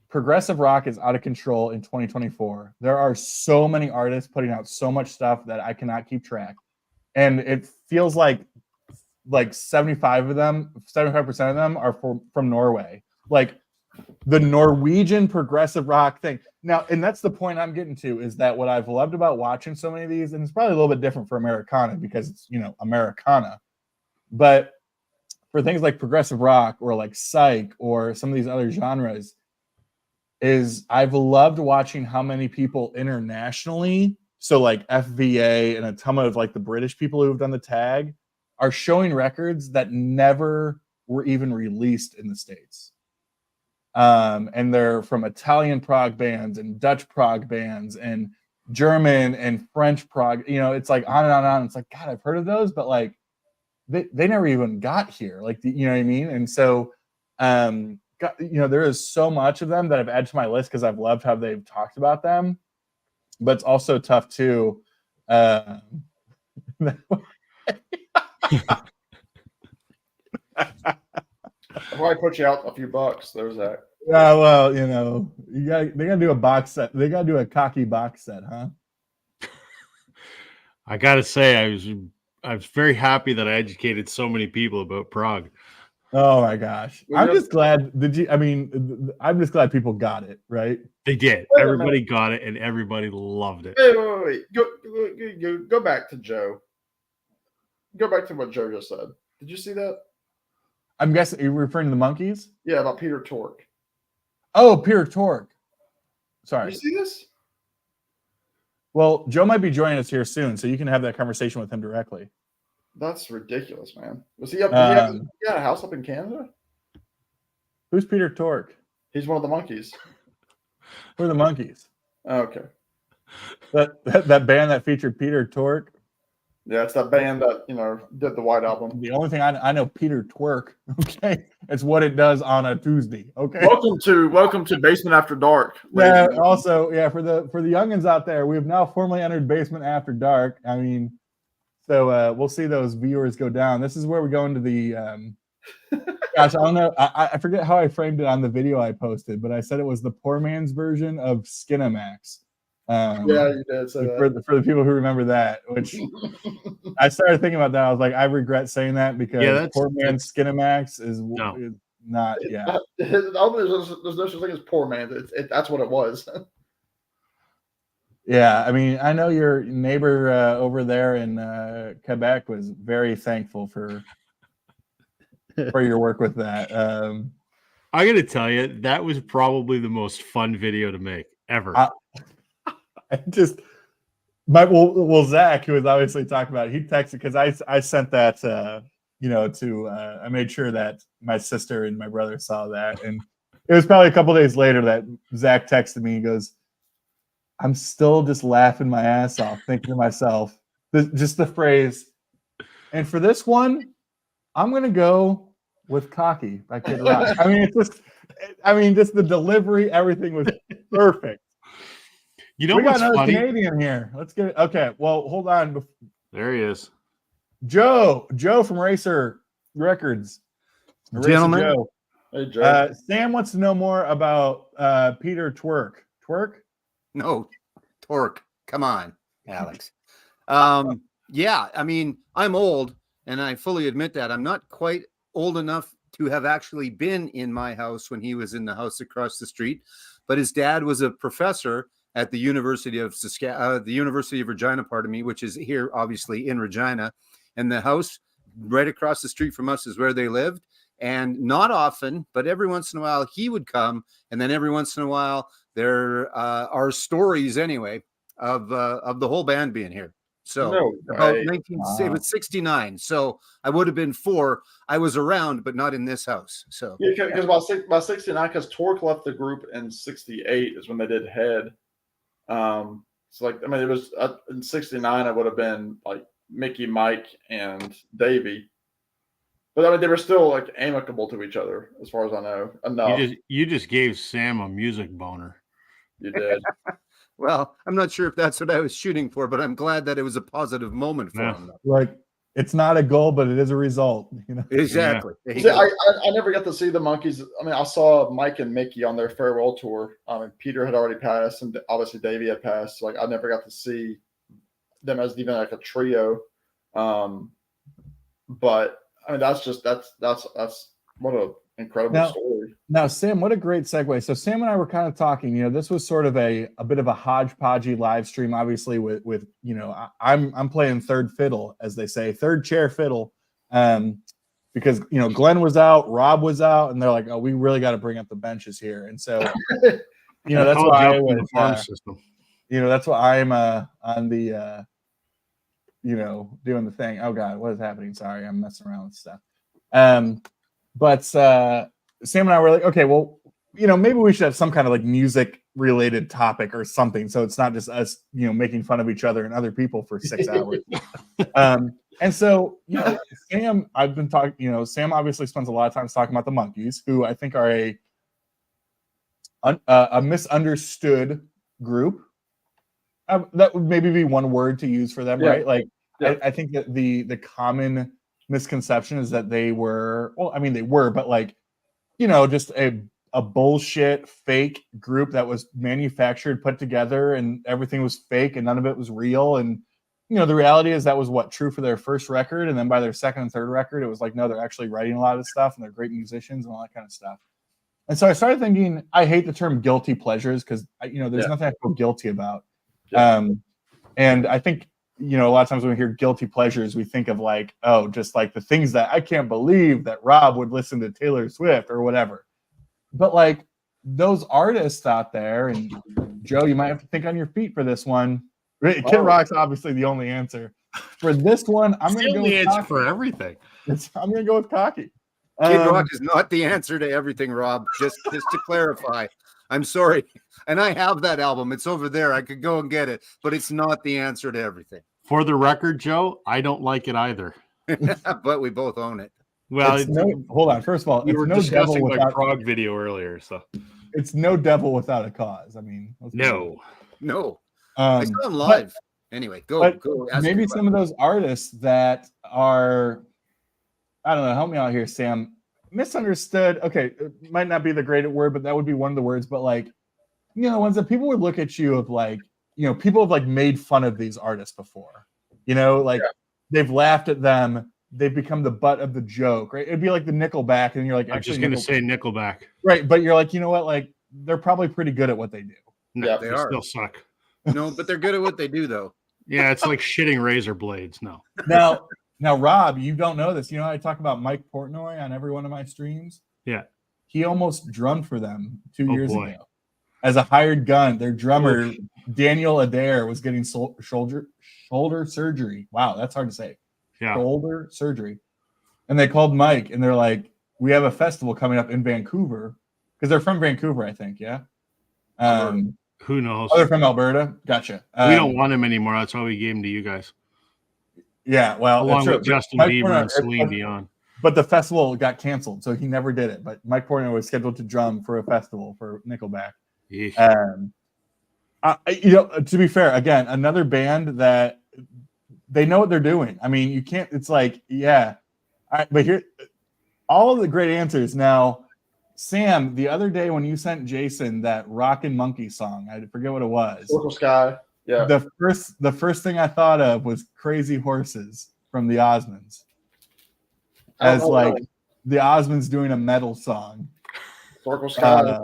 progressive rock is out of control in 2024. There are so many artists putting out so much stuff that I cannot keep track, and it feels like 75% of them are from Norway. Like, the Norwegian progressive rock thing. Now, and that's the point I'm getting to, is that what I've loved about watching so many of these, and it's probably a little bit different for Americana because it's, Americana. But for things like progressive rock or like psych or some of these other genres, is I've loved watching how many people internationally, so like FVA and a ton of like the British people who've done the tag, are showing records that never were even released in the States. And they're from Italian prog bands and Dutch prog bands and German and French prog. You know, it's like on and on and on. It's like, God, I've heard of those, but like they never even got here. Like, you know what I mean? And so, you know, there is so much of them that I've added to my list because I've loved how they've talked about them. But it's also tough too. I'll probably put you out a few bucks. There's that. Yeah, well, you know, they gotta do a box set. They gotta do a cocky box set, huh? I gotta say, I was very happy that I educated so many people about prog. Oh my gosh. I'm just glad I'm just glad people got it, right? They did. Everybody got it and everybody loved it. Wait. Go back to Joe. Go back to what Joe just said. Did you see that? I'm guessing you're referring to the Monkees? Yeah, about Peter Tork. Oh, Peter Tork. Sorry. Did you see this? Well, Joe might be joining us here soon, so you can have that conversation with him directly. That's ridiculous, man. Was he up? He had a house up in Canada. Who's Peter Tork? He's one of the Monkees. Who are the Monkees? Okay. That band that featured Peter Tork. Yeah, it's that band that, you know, did the White Album. The only thing I know, Peter Twerk. Okay, it's what it does on a Tuesday. Okay. Welcome to Basement After Dark. Yeah. Also, yeah, for the youngins out there, we have now formally entered Basement After Dark. I mean, so we'll see those viewers go down. This is where we go into the. Gosh, I don't know. I forget how I framed it on the video I posted, but I said it was the poor man's version of Skinamax. Yeah, you did say for the people who remember that, which I started thinking about that. I was like, I regret saying that because poor man's Skinamax is not. Yeah, there's no such thing as poor man. That's what it was. Yeah, I mean, I know your neighbor over there in Quebec was very thankful for your work with that. I got to tell you, that was probably the most fun video to make ever. Zach, who was obviously talking about it, he texted because I sent that I made sure that my sister and my brother saw that, and it was probably a couple days later that Zach texted me. He goes, "I'm still just laughing my ass off, thinking to myself, just the phrase, and for this one, I'm gonna go with Cocky by Kid Rock." I mean, just the delivery, everything was perfect. You know we got what's another funny? Canadian here. Let's get it. Okay, well, hold on. There he is. Joe from Racer Records. Gentlemen. Joe. Hey, Joe. Sam wants to know more about Peter Twerk. Twerk? No, Torque. Come on, Alex. Yeah, I mean, I'm old, and I fully admit that. I'm not quite old enough to have actually been in my house when he was in the house across the street, but his dad was a professor at the University of Regina, which is here, obviously, in Regina. And the house right across the street from us is where they lived. And not often, but every once in a while, he would come. And then every once in a while, there are stories, anyway, of the whole band being here. So it was 69. So I would have been 4. I was around, but not in this house. So yeah, because by 69, because Torque left the group in 68 is when they did Head. So like, I mean, it was in 69, it would have been like Mickey, Mike, and Davey. But I mean, they were still like amicable to each other, as far as I know. Enough. You just gave Sam a music boner. You did. Well, I'm not sure if that's what I was shooting for, but I'm glad that it was a positive moment for him. Like, it's not a goal, but it is a result. You know? Exactly. Yeah. See, I never got to see the Monkees. I mean, I saw Mike and Mickey on their farewell tour. Peter had already passed, and obviously Davey had passed. So like, I never got to see them as even like a trio. But I mean, that's what an incredible story. Now, Sam, what a great segue. So Sam and I were kind of talking, this was sort of a bit of a hodgepodgey live stream, obviously with I'm playing third fiddle, as they say, third chair fiddle. Because, Glenn was out, Rob was out, and they're like, oh, we really got to bring up the benches here. And so, that's why I was, that's why I'm on the, doing the thing. Oh God, what is happening? Sorry, I'm messing around with stuff. But Sam and I were like, okay, well, maybe we should have some kind of like music related topic or something, so it's not just us, making fun of each other and other people for 6 hours. And so, Sam, I've been talking. Sam obviously spends a lot of time talking about the Monkees, who I think are a misunderstood group. That would maybe be one word to use for them, right? Like, I think that the common misconception is that they were, but like, just a bullshit fake group that was manufactured, put together, and everything was fake and none of it was real. And the reality is that was true for their first record, and then by their second and third record, it was like, no, they're actually writing a lot of stuff and they're great musicians and all that kind of stuff. And so I started thinking, I hate the term guilty pleasures because there's nothing I feel guilty about. And I think a lot of times when we hear guilty pleasures, we think of like, oh, just like the things that I can't believe that Rob would listen to Taylor Swift or whatever. But like those artists out there, and Joe, you might have to think on your feet for this one. Kid Rock's obviously the only answer. For this one, I'm going to go with answer for everything. I'm going to go with Cocky. Kid Rock is not the answer to everything, Rob. Just to clarify. I'm sorry. And I have that album. It's over there. I could go and get it, but it's not the answer to everything. For the record, Joe, I don't like it either. But we both own it. Well, hold on. First of all, we were no discussing devil my without, prog video earlier, so it's no devil without a cause. I mean, no. I saw him live. Anyway, go. Maybe some of those artists that are, I don't know, help me out here, Sam. Misunderstood. Okay, it might not be the great word, but that would be one of the words. But like, ones that people would look at you of like, people have like made fun of these artists before. They've laughed at them. They've become the butt of the joke, right? It'd be like the Nickelback, and you're like, I'm just going to say Nickelback, right? But you're like, you know what? Like, they're probably pretty good at what they do. No, they still suck. No, but they're good at what they do, though. Yeah, it's like shitting razor blades. No. Now, Rob, you don't know this. I talk about Mike Portnoy on every one of my streams. Yeah. He almost drummed for them 2 years ago as a hired gun. Their drummer, Daniel Adair, was getting shoulder surgery. Wow, that's hard to say. Yeah. Shoulder surgery. And they called Mike, and they're like, we have a festival coming up in Vancouver, because they're from Vancouver, I think, yeah? Who knows? Oh, they're from Alberta? Gotcha. We don't want him anymore. That's why we gave him to you guys. Yeah, well, along with Justin Bieber and Celine Dion. But the festival got canceled, so he never did it. But Mike Portnoy was scheduled to drum for a festival for Nickelback. To be fair, again, another band that they know what they're doing. I mean, you can't. It's like, but here, all of the great answers. Now, Sam, the other day when you sent Jason that Rockin' Monkey song, I forget what it was. Purple Sky. Yeah. The first thing I thought of was Crazy Horses from the Osmonds. As like the Osmonds doing a metal song. Purple Sky.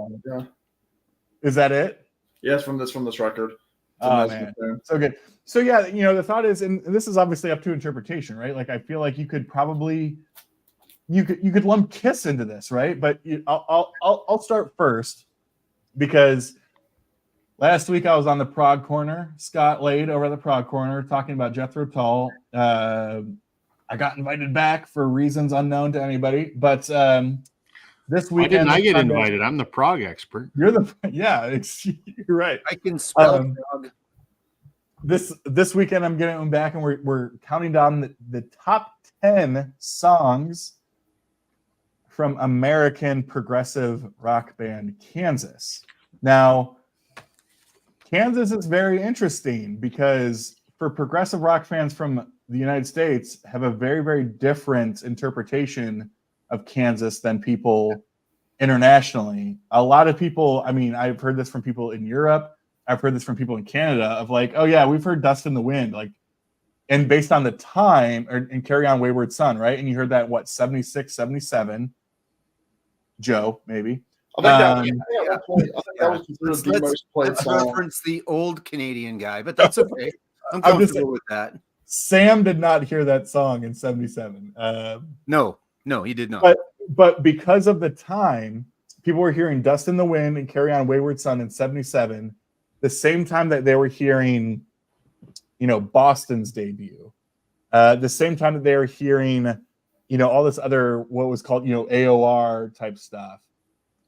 Is that it? Yes, from this record. Oh man, so good. So yeah, the thought is, and this is obviously up to interpretation, right? Like I feel like you could probably you could lump Kiss into this, right? But I'll start first because last week I was on the Prog Corner. Scott Lade over at the Prog Corner talking about Jethro Tull. I got invited back for reasons unknown to anybody, but this weekend I get invited. I'm the prog expert. You're you're right. I can spell prog. This weekend I'm getting them back, and we're counting down the top 10 songs from American progressive rock band Kansas. Now, Kansas is very interesting because for progressive rock fans from the United States have a very, very different interpretation of Kansas than people internationally. A lot of people, I mean, I've heard this from people in Europe. I've heard this from people in Canada of like, oh yeah, we've heard Dust in the Wind, like, and based on the time and Carry On Wayward Son, right? And you heard that, what, 76, 77, Joe, maybe. I think that was considered the most played song. Reference the old Canadian guy, but that's okay. I'm comfortable with that. Sam did not hear that song in 77. No, he did not. But because of the time, people were hearing Dust in the Wind and Carry On Wayward Son in 77, the same time that they were hearing, Boston's debut. the same time that they were hearing, all this other, what was called, AOR type stuff.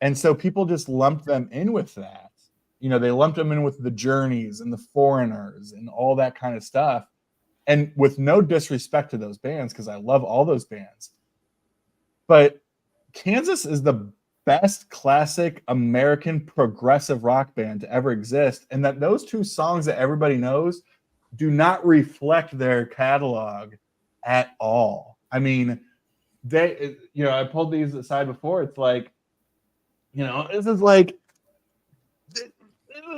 And so people just lumped them in with that. They lumped them in with the Journeys and the Foreigners and all that kind of stuff. And with no disrespect to those bands, because I love all those bands. But Kansas is the best classic American progressive rock band to ever exist. And that those two songs that everybody knows do not reflect their catalog at all. I mean, I pulled these aside before. It's like, this is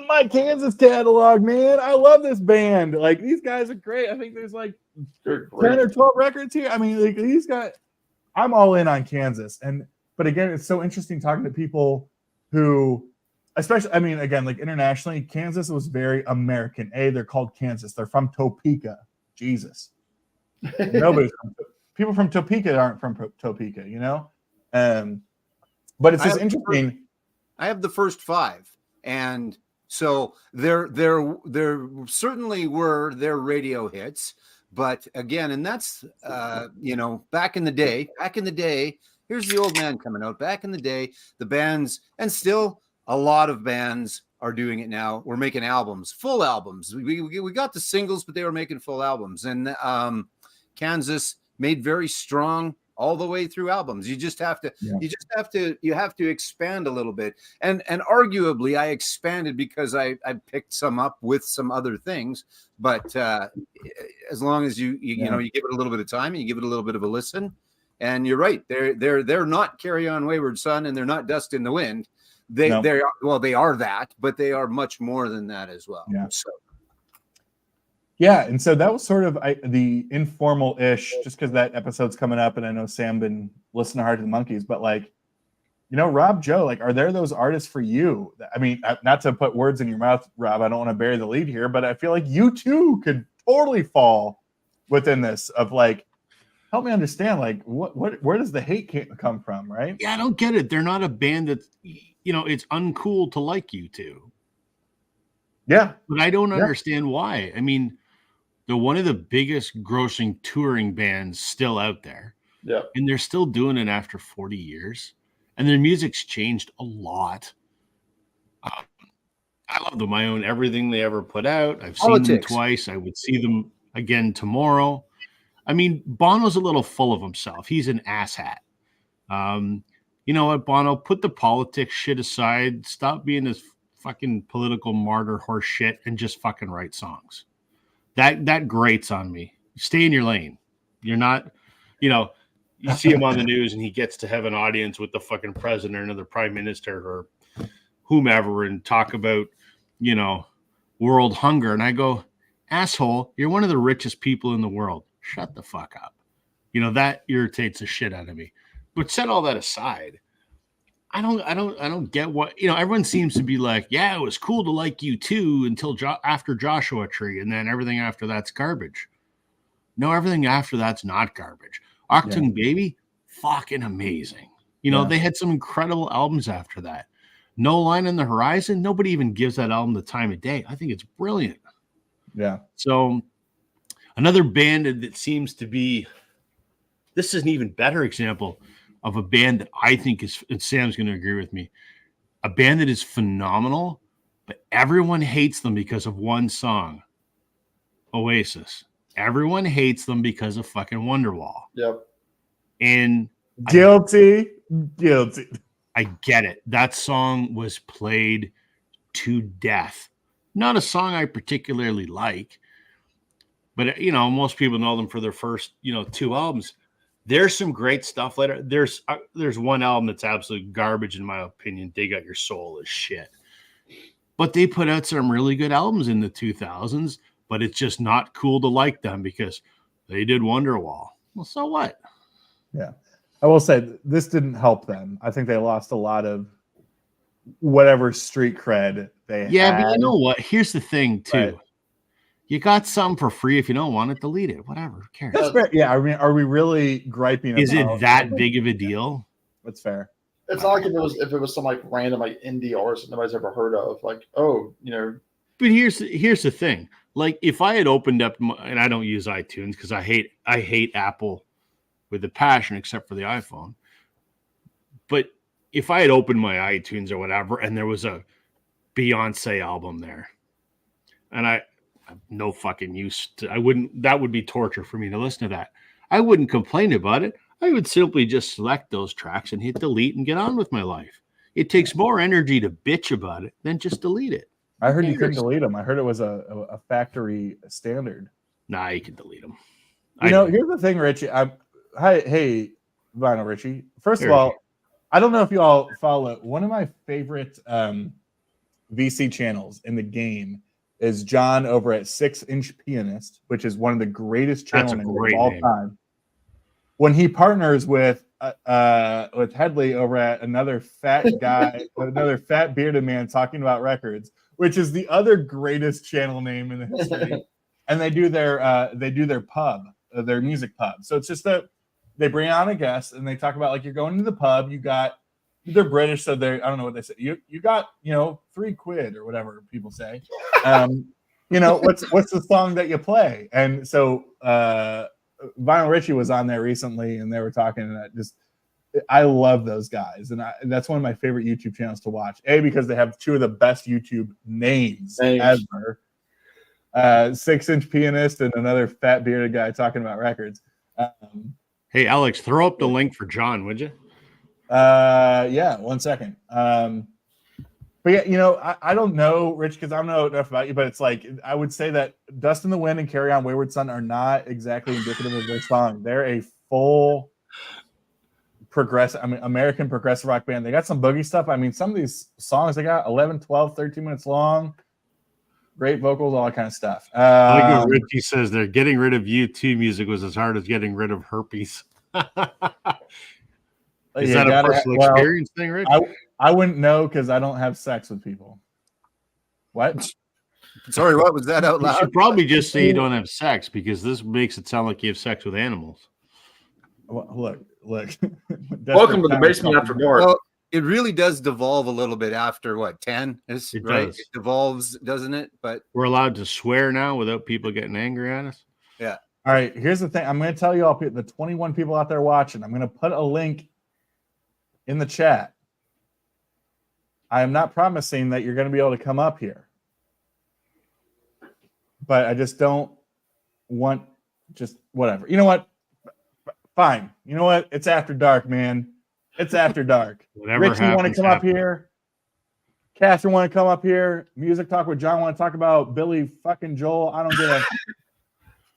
my Kansas catalog, man. I love this band. Like, these guys are great. I think there's like 10 or 12 records here. I mean, like, I'm all in on Kansas. But again, it's so interesting talking to people who, especially, I mean, again, like internationally, Kansas was very American. They're called Kansas. They're from Topeka. Jesus. People from Topeka aren't from Topeka, but it's just interesting. I have the first 5, and so there certainly were their radio hits, but again, and that's back in the day. Here's the old man coming out. Back in the day, the bands, and still a lot of bands are doing it now. We're making albums, full albums. We got the singles, but they were making full albums, and Kansas made very strong all the way through albums. You have to expand a little bit. And arguably I expanded because I picked some up with some other things, but as long as you give it a little bit of time and you give it a little bit of a listen, and you're right. They're not Carry On Wayward Son, and they're not Dust in the Wind. They are that, but they are much more than that as well. Yeah. Yeah, and so that was sort of the informal-ish, just because that episode's coming up, and I know Sam been listening hard to the Monkees, but Rob, Joe, are there those artists for you? I mean, not to put words in your mouth, Rob, I don't want to bury the lead here, but I feel like you too could totally fall within this of help me understand, where does the hate come from, right? Yeah, I don't get it. They're not a band that, it's uncool to like U2. Yeah. But I don't understand why. I mean, they're one of the biggest grossing touring bands still out there. Yeah. And they're still doing it after 40 years. And their music's changed a lot. I love them. I own everything they ever put out. I've seen them twice. I would see them again tomorrow. I mean, Bono's a little full of himself. He's an asshat. You know what, Bono? Put the politics shit aside. Stop being this fucking political martyr horse shit and just fucking write songs. That grates on me. Stay in your lane. You're not, you see him on the news and he gets to have an audience with the fucking president or another prime minister or whomever and talk about, world hunger. And I go, asshole, you're one of the richest people in the world. Shut the fuck up. That irritates the shit out of me. But set all that aside. I don't get what, everyone seems to be like, yeah, it was cool to like U2 until after Joshua Tree. And then everything after that's garbage. No, everything after that's not garbage. Achtung Baby, fucking amazing. They had some incredible albums after that. No Line on the Horizon. Nobody even gives that album the time of day. I think it's brilliant. Yeah. So another band that seems to be, this is an even better example of a band that I think is, and Sam's going to agree with me, a band that is phenomenal, but everyone hates them because of one song, Oasis. Everyone hates them because of fucking Wonderwall. Yep. And guilty. I get it. That song was played to death. Not a song I particularly like, but most people know them for their first, 2 albums. There's some great stuff later. There's one album that's absolute garbage in my opinion. Dig Out Your Soul is shit. But they put out some really good albums in the 2000s, but it's just not cool to like them because they did Wonderwall. Well, so what? Yeah. I will say this didn't help them. I think they lost a lot of whatever street cred they had. Yeah, but you know what? Here's the thing, too. But you got something for free. If you don't want it, delete it. Whatever. Who cares? That's fair. Yeah, I mean, are we really griping? Is it that big of a deal? That's fair. It's not like if it was some random indie artist that nobody's ever heard of. But here's the thing. Like if I had opened up and I don't use iTunes because I hate Apple with a passion, except for the iPhone. But if I had opened my iTunes or whatever, and there was a Beyonce album there, and I have no fucking use to, that would be torture for me to listen to that. I wouldn't complain about it. I would simply just select those tracks and hit delete and get on with my life. It takes more energy to bitch about it than just delete it. I heard you couldn't delete them. I heard it was a factory standard. Nah, you can delete them. Here's the thing, Richie. Hey, Vinyl Richie. First of all, I don't know if you all follow it. One of my favorite VC channels in the game is John over at 6-Inch Pianist, which is one of the greatest channel names of all time. When he partners with Headley over at another fat guy, another fat bearded man talking about records, which is the other greatest channel name in the history, and they do their pub, their music pub. So it's just that they bring on a guest and they talk about like you're going to the pub. They're British, so I don't know what they say. You got £3 or whatever people say. What's the song that you play? And so Vinyl Richie was on there recently, and they were talking, and I love those guys, and that's one of my favorite YouTube channels to watch. Because they have two of the best YouTube names ever. 6-Inch Pianist and another fat bearded guy talking about records. Hey, Alex, throw up the link for John, would you? Yeah, 1 second. But yeah, I don't know, Rich, because I don't know enough about you, but it's like I would say that Dust in the Wind and Carry On Wayward Son are not exactly indicative of their song. They're a full American progressive rock band. They got some boogie stuff. I mean, some of these songs they got 11, 12, 13 minutes long. Great vocals, all that kind of stuff. I like what Richie says they're getting rid of U2 music was as hard as getting rid of herpes. Is that a personal experience thing, Rich? I wouldn't know because I don't have sex with people. What? Sorry, what was that out loud? You should probably just say you don't have sex because this makes it sound like you have sex with animals. Well, look. Welcome to the basement after dark. Well, it really does devolve a little bit after 10 is it right. Does. It devolves, doesn't it? But we're allowed to swear now without people getting angry at us. Yeah. All right. Here's the thing. I'm going to tell you all, the 21 people out there watching. I'm going to put a link in the chat. I am not promising that you're going to be able to come up here, but I just don't want whatever. You know what? Fine. You know what? It's after dark, man. It's after dark. Rich, you want to come up here? Catherine want to come up here? Music Talk with John want to talk about Billy fucking Joel? I don't get it.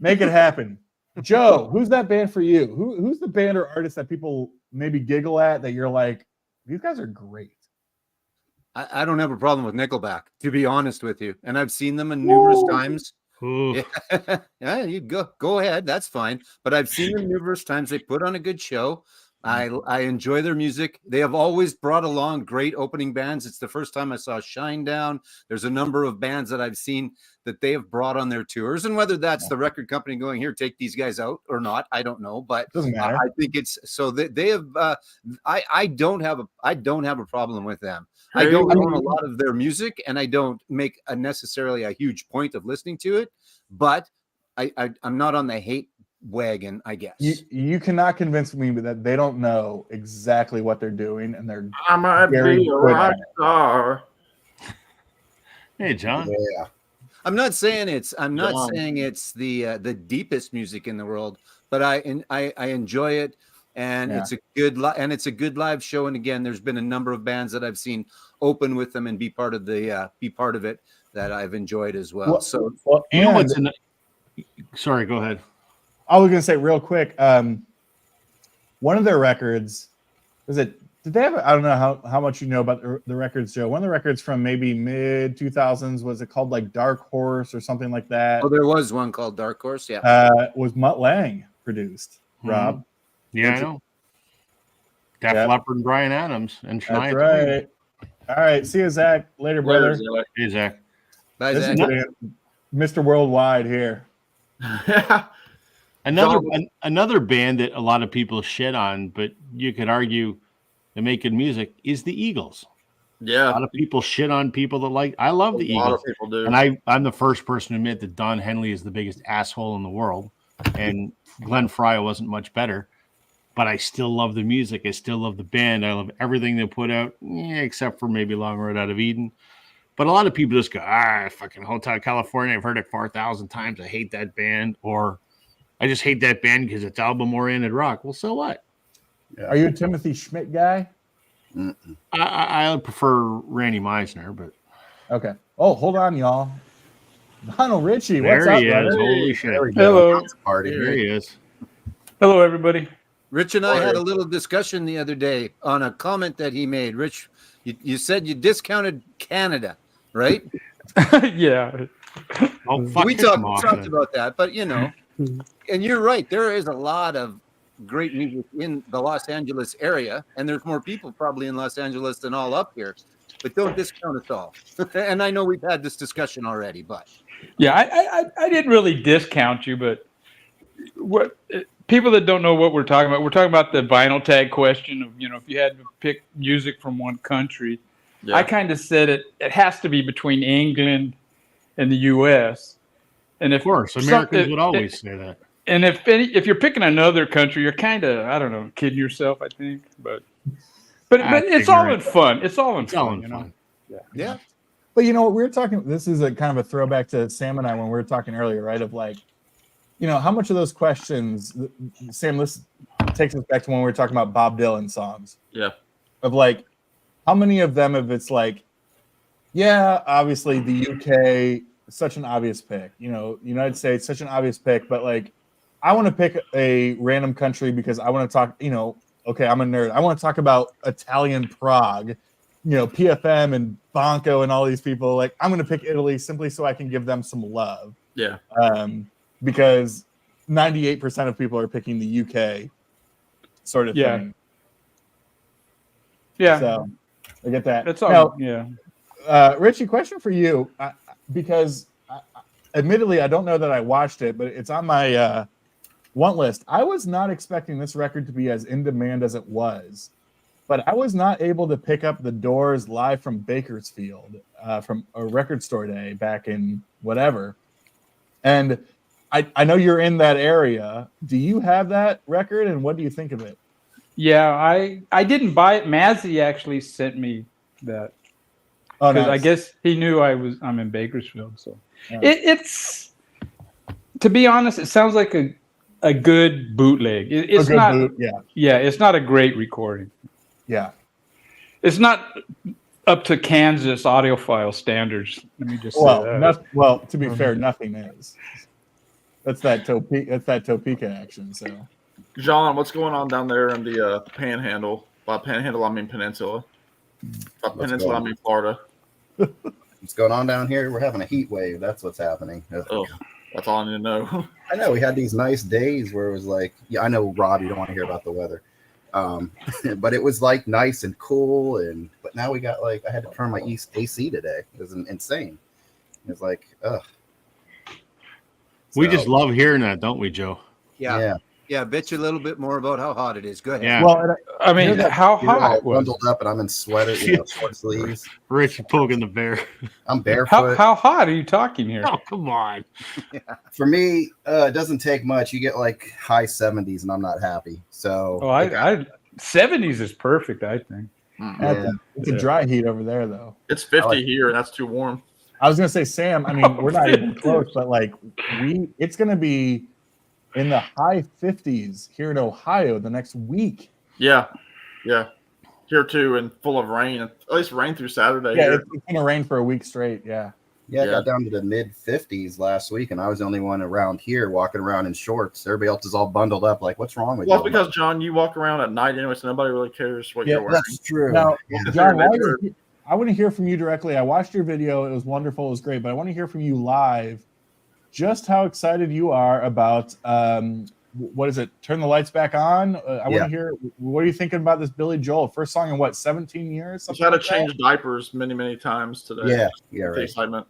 Make it happen. Joe, who's that band for you? Who's the band or artist that people maybe giggle at that you're like, these guys are great? I don't have a problem with Nickelback, to be honest with you. And I've seen them numerous times. Yeah, you go ahead. That's fine. But I've seen them numerous times. They put on a good show. I enjoy their music. They have always brought along great opening bands. It's the first time I saw Shinedown. There's a number of bands that I've seen that they have brought on their tours, and whether that's the record company going, here, take these guys out or not, I don't know. But doesn't matter. I think it's so that they have. I don't have a problem with them. I don't own a lot of their music, and I don't make necessarily a huge point of listening to it. But I'm not on the hate wagon, I guess. You cannot convince me that they don't know exactly what they're doing, and they're I'm a rock star. Hey, John. Yeah. I'm not saying it's the deepest music in the world, but I enjoy it, and it's a good live show. And again, there's been a number of bands that I've seen open with them and be part of it that I've enjoyed as well. Sorry, go ahead. I was gonna say real quick. One of their records did they have? I don't know how much you know about the records, Joe. One of the records from maybe mid 2000s, was it called like Dark Horse or something like that? Oh, there was one called Dark Horse. Yeah, was Mutt Lange produced? Rob, yeah, I know. Def Leppard and Bryan Adams and Shania. That's right. All right, see you, Zach. Later, brother. Hey, Zach. Bye, Zach. Mr. Worldwide here. Another band that a lot of people shit on, but you could argue they're making music, is the Eagles. Yeah. A lot of people shit on people that like. I love the Eagles. A lot of people do. And I'm the first person to admit that Don Henley is the biggest asshole in the world. And Glenn Frey wasn't much better. But I still love the music. I still love the band. I love everything they put out, except for maybe Long Road Out of Eden. But a lot of people just go, fucking Hotel California. I've heard it 4,000 times. I hate that band. Or I just hate that band because it's album-oriented rock. Well, so what? Yeah. Are you a Timothy Schmidt guy? I prefer Randy Meisner, but... Okay. Oh, hold on, y'all. Donald Ritchie, what's there up, he brother? is. Holy shit. Hello. Party. There he is. Hello, everybody. Rich and I had a little discussion the other day on a comment that he made. Rich, you said you discounted Canada, right? Yeah. Oh, we talked about that, but and you're right. There is a lot of great music in the Los Angeles area, and there's more people probably in Los Angeles than all up here. But don't discount us all. And I know we've had this discussion already, but yeah, I didn't really discount you, but what people that don't know what we're talking about the vinyl tag question of if you had to pick music from one country, I kind of said it has to be between England and the U.S. And of course, Americans would always say that. And if you're picking another country, you're kind of kidding yourself. I think, but it's all in fun. It's all in fun. Yeah. But we were talking. This is a kind of a throwback to Sam and I when we were talking earlier, right? Of like, how much of those questions, Sam? This takes us back to when we were talking about Bob Dylan songs. Yeah. Of like, how many of them, if it's like, yeah, obviously the UK, such an obvious pick. United States, such an obvious pick. But like, I want to pick a random country because I want to talk. Okay, I'm a nerd. I want to talk about Italian Prague. PFM and Bonko and all these people. Like, I'm going to pick Italy simply so I can give them some love. Yeah. Because 98% of people are picking the UK sort of thing. Yeah. So I get that. That's all. Yeah. Richie, question for you, because admittedly, I don't know that I watched it, but it's on my want list. I was not expecting this record to be as in demand as it was. But I was not able to pick up The Doors live from Bakersfield from a record store day back in whatever. And I know you're in that area. Do you have that record, and what do you think of it? Yeah, I didn't buy it. Mazzy actually sent me that. Oh, nice. I guess he knew I'm in Bakersfield. So it's, to be honest, it sounds like a good bootleg. It's not. Yeah, it's not a great recording. Yeah, it's not up to Kansas audiophile standards. Let me just say that. To be fair, nothing is. That's that Topeka action. So, John, what's going on down there in the Panhandle? By Panhandle, I mean Peninsula. By Peninsula, I mean Florida. What's going on down here? We're having a heat wave. That's what's happening. Oh, that's all I need to know. I know we had these nice days where it was like, I know, Rob, you don't want to hear about the weather. But it was like nice and cool, but now we got I had to turn my AC today. It was insane. It's like, ugh. We just love hearing that, don't we, Joe? Yeah. Bet you a little bit more about how hot it is. Go ahead. Yeah. Well, I mean, how hot it was. Bundled up, and I'm in sweater, short sleeves. Rich poking the bear. I'm barefoot. How hot are you talking here? Oh, come on. For me, it doesn't take much. You get high 70s, and I'm not happy. So, 70s is perfect, I think. It's a dry heat over there, though. It's 50 here, and that's too warm. I was gonna say, Sam. I mean, we're not even close, but it's gonna be in the high 50s here in Ohio the next week. Yeah. Here too, and full of rain. At least rain through Saturday. Yeah, it's gonna rain for a week straight. Yeah, I got down to the mid 50s last week, and I was the only one around here walking around in shorts. Everybody else is all bundled up. Like, what's wrong with you? Well, because John, you walk around at night anyway, so nobody really cares what you're wearing. That's true. Now, John, I want to hear from you directly. I watched your video; it was wonderful, it was great. But I want to hear from you live, just how excited you are about what is it? Turn the lights back on. I want to hear. What are you thinking about this Billy Joel first song in 17 years? I've had to change diapers many times today. Yeah, right. Excitement.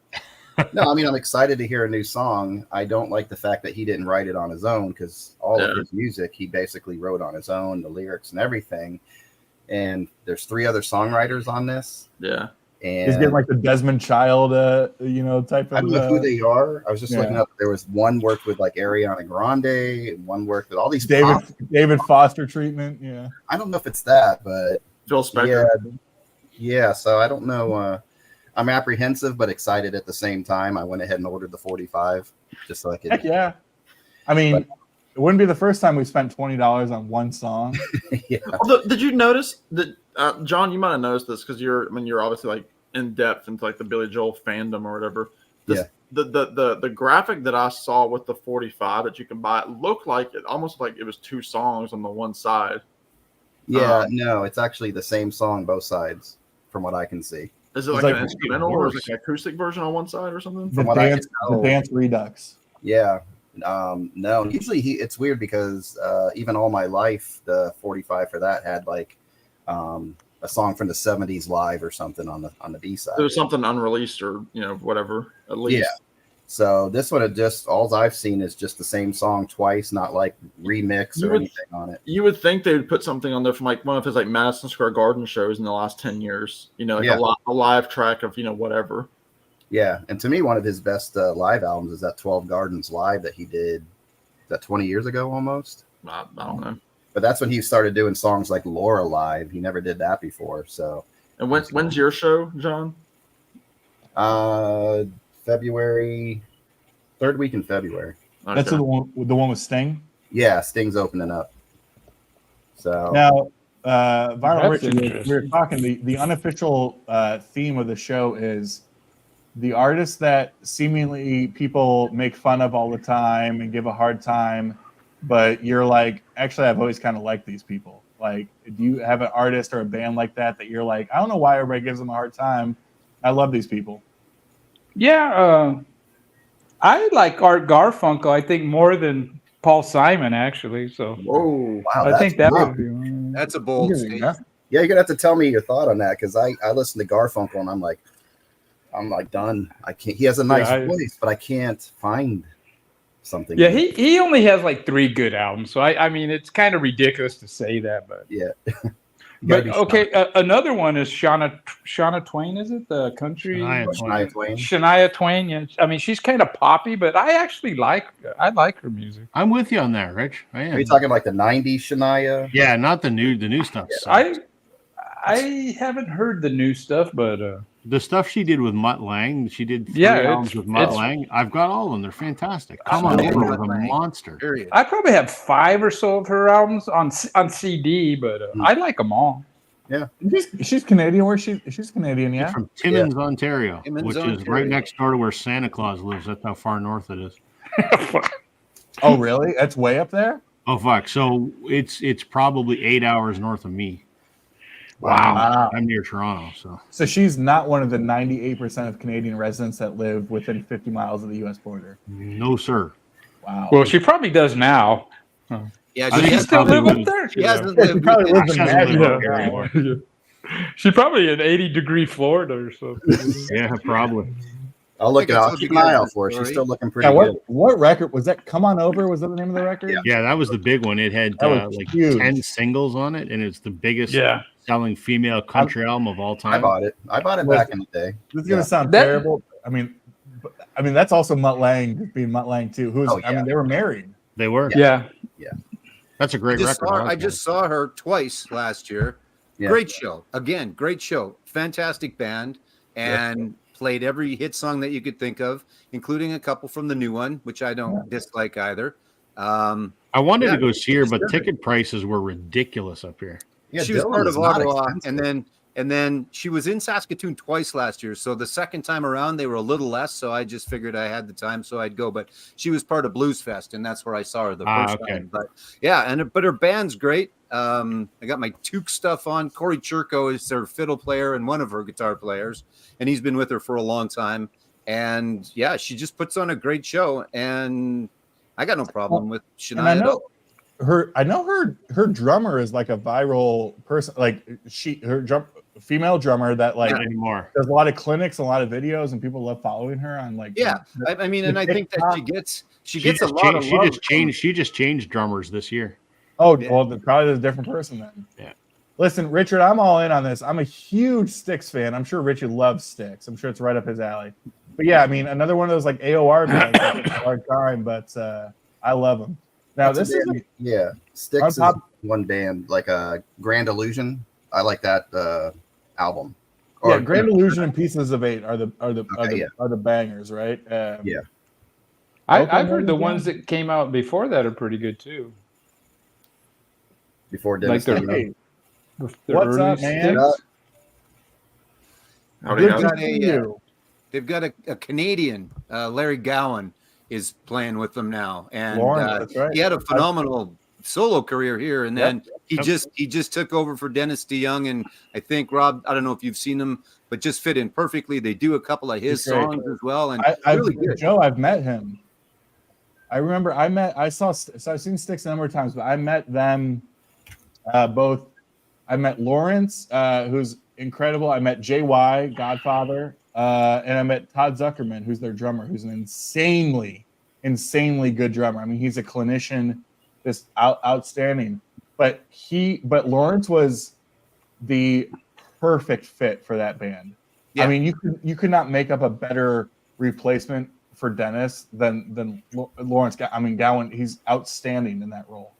No, I mean, I'm excited to hear a new song. I don't like the fact that he didn't write it on his own, because all of his music he basically wrote on his own, the lyrics and everything. and there's 3 other songwriters on this. Yeah. And he's getting like the Desmond Child, type of. I don't know who they are. I was just looking yeah. up. There was one worked with like Ariana Grande, and one worked with all these David Foster treatment. Yeah. I don't know if it's that, but Phil Spector. Yeah. So I don't know. I'm apprehensive but excited at the same time. I went ahead and ordered the 45 just so I could. Heck yeah. I mean, it wouldn't be the first time we spent $20 on one song. Yeah. Although, did you notice that, John? You might have noticed this because you're obviously like in depth into like the Billy Joel fandom or whatever. The graphic that I saw with the 45 that you can buy, it looked like it almost like it was 2 songs on the one side. Yeah, no, it's actually the same song both sides, from what I can see. Is it like an instrumental or is it like an acoustic version on one side or something? The dance redux. Yeah. No, usually it's weird because even all my life, the 45 for that had like a song from the 70s live or something on the B side. There was something unreleased or whatever at least. Yeah. So this one, all I've seen is just the same song twice, not like remix or anything on it. You would think they would put something on there from like one of his like Madison Square Garden shows in the last 10 years. A live track of whatever. Yeah, and to me, one of his best live albums is that 12 Gardens Live that he did, that 20 years ago almost? I don't know. But that's when he started doing songs like Laura Live. He never did that before. So. And when's your show, John? February, 3rd week in February. Okay. That's the one with Sting? Yeah, Sting's opening up. So now, Viral Richard, we were talking, the unofficial theme of the show is the artists that seemingly people make fun of all the time and give a hard time, but you're like, actually, I've always kind of liked these people. Like, do you have an artist or a band like that you're like, I don't know why everybody gives them a hard time. I love these people. Yeah, I like Art Garfunkel, I think, more than Paul Simon, actually. So, whoa, wow, I think that would be. That's a bold statement. Yeah, you're gonna have to tell me your thought on that because I listen to Garfunkel and I'm like done. I can't. He has a nice voice, but I can't find something. Yeah, he only has like 3 good albums, so I mean it's kind of ridiculous to say that, but yeah. But okay, another one is Shania Twain. Is it the country? Shania Twain. Yeah, I mean she's kind of poppy, but I actually like her music. I'm with you on that, Rich. I am. Are you talking like the '90s Shania? Yeah, not the new stuff. Yeah. I haven't heard the new stuff, but the stuff she did with Mutt Lange, she did 3 albums with Mutt Lange. I've got all of them. They're fantastic. Come on over with a monster. Period. I probably have 5 or so of her albums on CD, but I like them all. Yeah, she's Canadian. She's Canadian, yeah. She's from Timmins, Ontario, which is right next door to where Santa Claus lives. That's how far north it is. Oh, really? That's way up there? Oh, fuck. So it's probably 8 hours north of me. Wow. I'm near Toronto, so she's not one of the 98% of Canadian residents that live within 50 miles of the U.S. border. No, sir. Wow. Well, she probably does now. Yeah, she still live up there. She hasn't lived. Probably lives in anymore. She probably in 80-degree Florida or something. Yeah, probably. I'll look it out. Keep an eye out for her. She's still looking pretty good. What record was that? Come On Over? Was that the name of the record? Yeah, that was the big one. It had like huge. 10 singles on it, and it's the biggest selling female country album of all time. I bought it back in the day. This is gonna sound terrible. I mean, that's also Mutt Lange being Mutt Lange too. I mean, they were married. They were. Yeah. That's a great record. I just saw her twice last year. Yeah. Great show. Again, great show. Fantastic band, and played every hit song that you could think of, including a couple from the new one, which I don't dislike either. I wanted to go see her, but ticket prices were ridiculous up here. Yeah, she was part of Ottawa, and then she was in Saskatoon twice last year. So the second time around, they were a little less. So I just figured I had the time, so I'd go. But she was part of Blues Fest, and that's where I saw her the first time. But yeah, but her band's great. I got my Toque stuff on. Corey Churko is her fiddle player and one of her guitar players, and he's been with her for a long time. And yeah, she just puts on a great show, and I got no problem with Shania. I know her drummer is like a viral person, like female drummer that anymore does a lot of clinics, a lot of videos, and people love following her on like I mean, and I think that she gets a lot of love. She just changed drummers this year. Oh, well, probably a different person then. Yeah. Listen, Richard, I'm all in on this. I'm a huge Styx fan. I'm sure Richard loves Styx. I'm sure it's right up his alley. But yeah, I mean, another one of those like AOR bands that takes a hard time, but I love them. Now That's this is Styx is one band, like a Grand Illusion. I like that album. Yeah, Grand Illusion and Pieces of Eight are the bangers, right? Yeah. I've heard the ones that came out before that are pretty good too. Before Dennis, like hey, what's up, man? They've got a Canadian, Larry Gowan is playing with them now, and that's right. He had a phenomenal solo career here, and then he just took over for Dennis DeYoung, and I think Rob, I don't know if you've seen them, but just fit in perfectly. They do a couple of his songs as well, and really good. Joe, I've met him. I remember I've seen Styx a number of times, but I met them both. I met Lawrence, who's incredible. I met JY, Godfather, and I met Todd Zuckerman, who's their drummer, who's an insanely good drummer. I mean, he's a clinician, just outstanding. But Lawrence was the perfect fit for that band. Yeah. I mean, you could not make up a better replacement for Dennis than Lawrence. I mean, Gowan, he's outstanding in that role.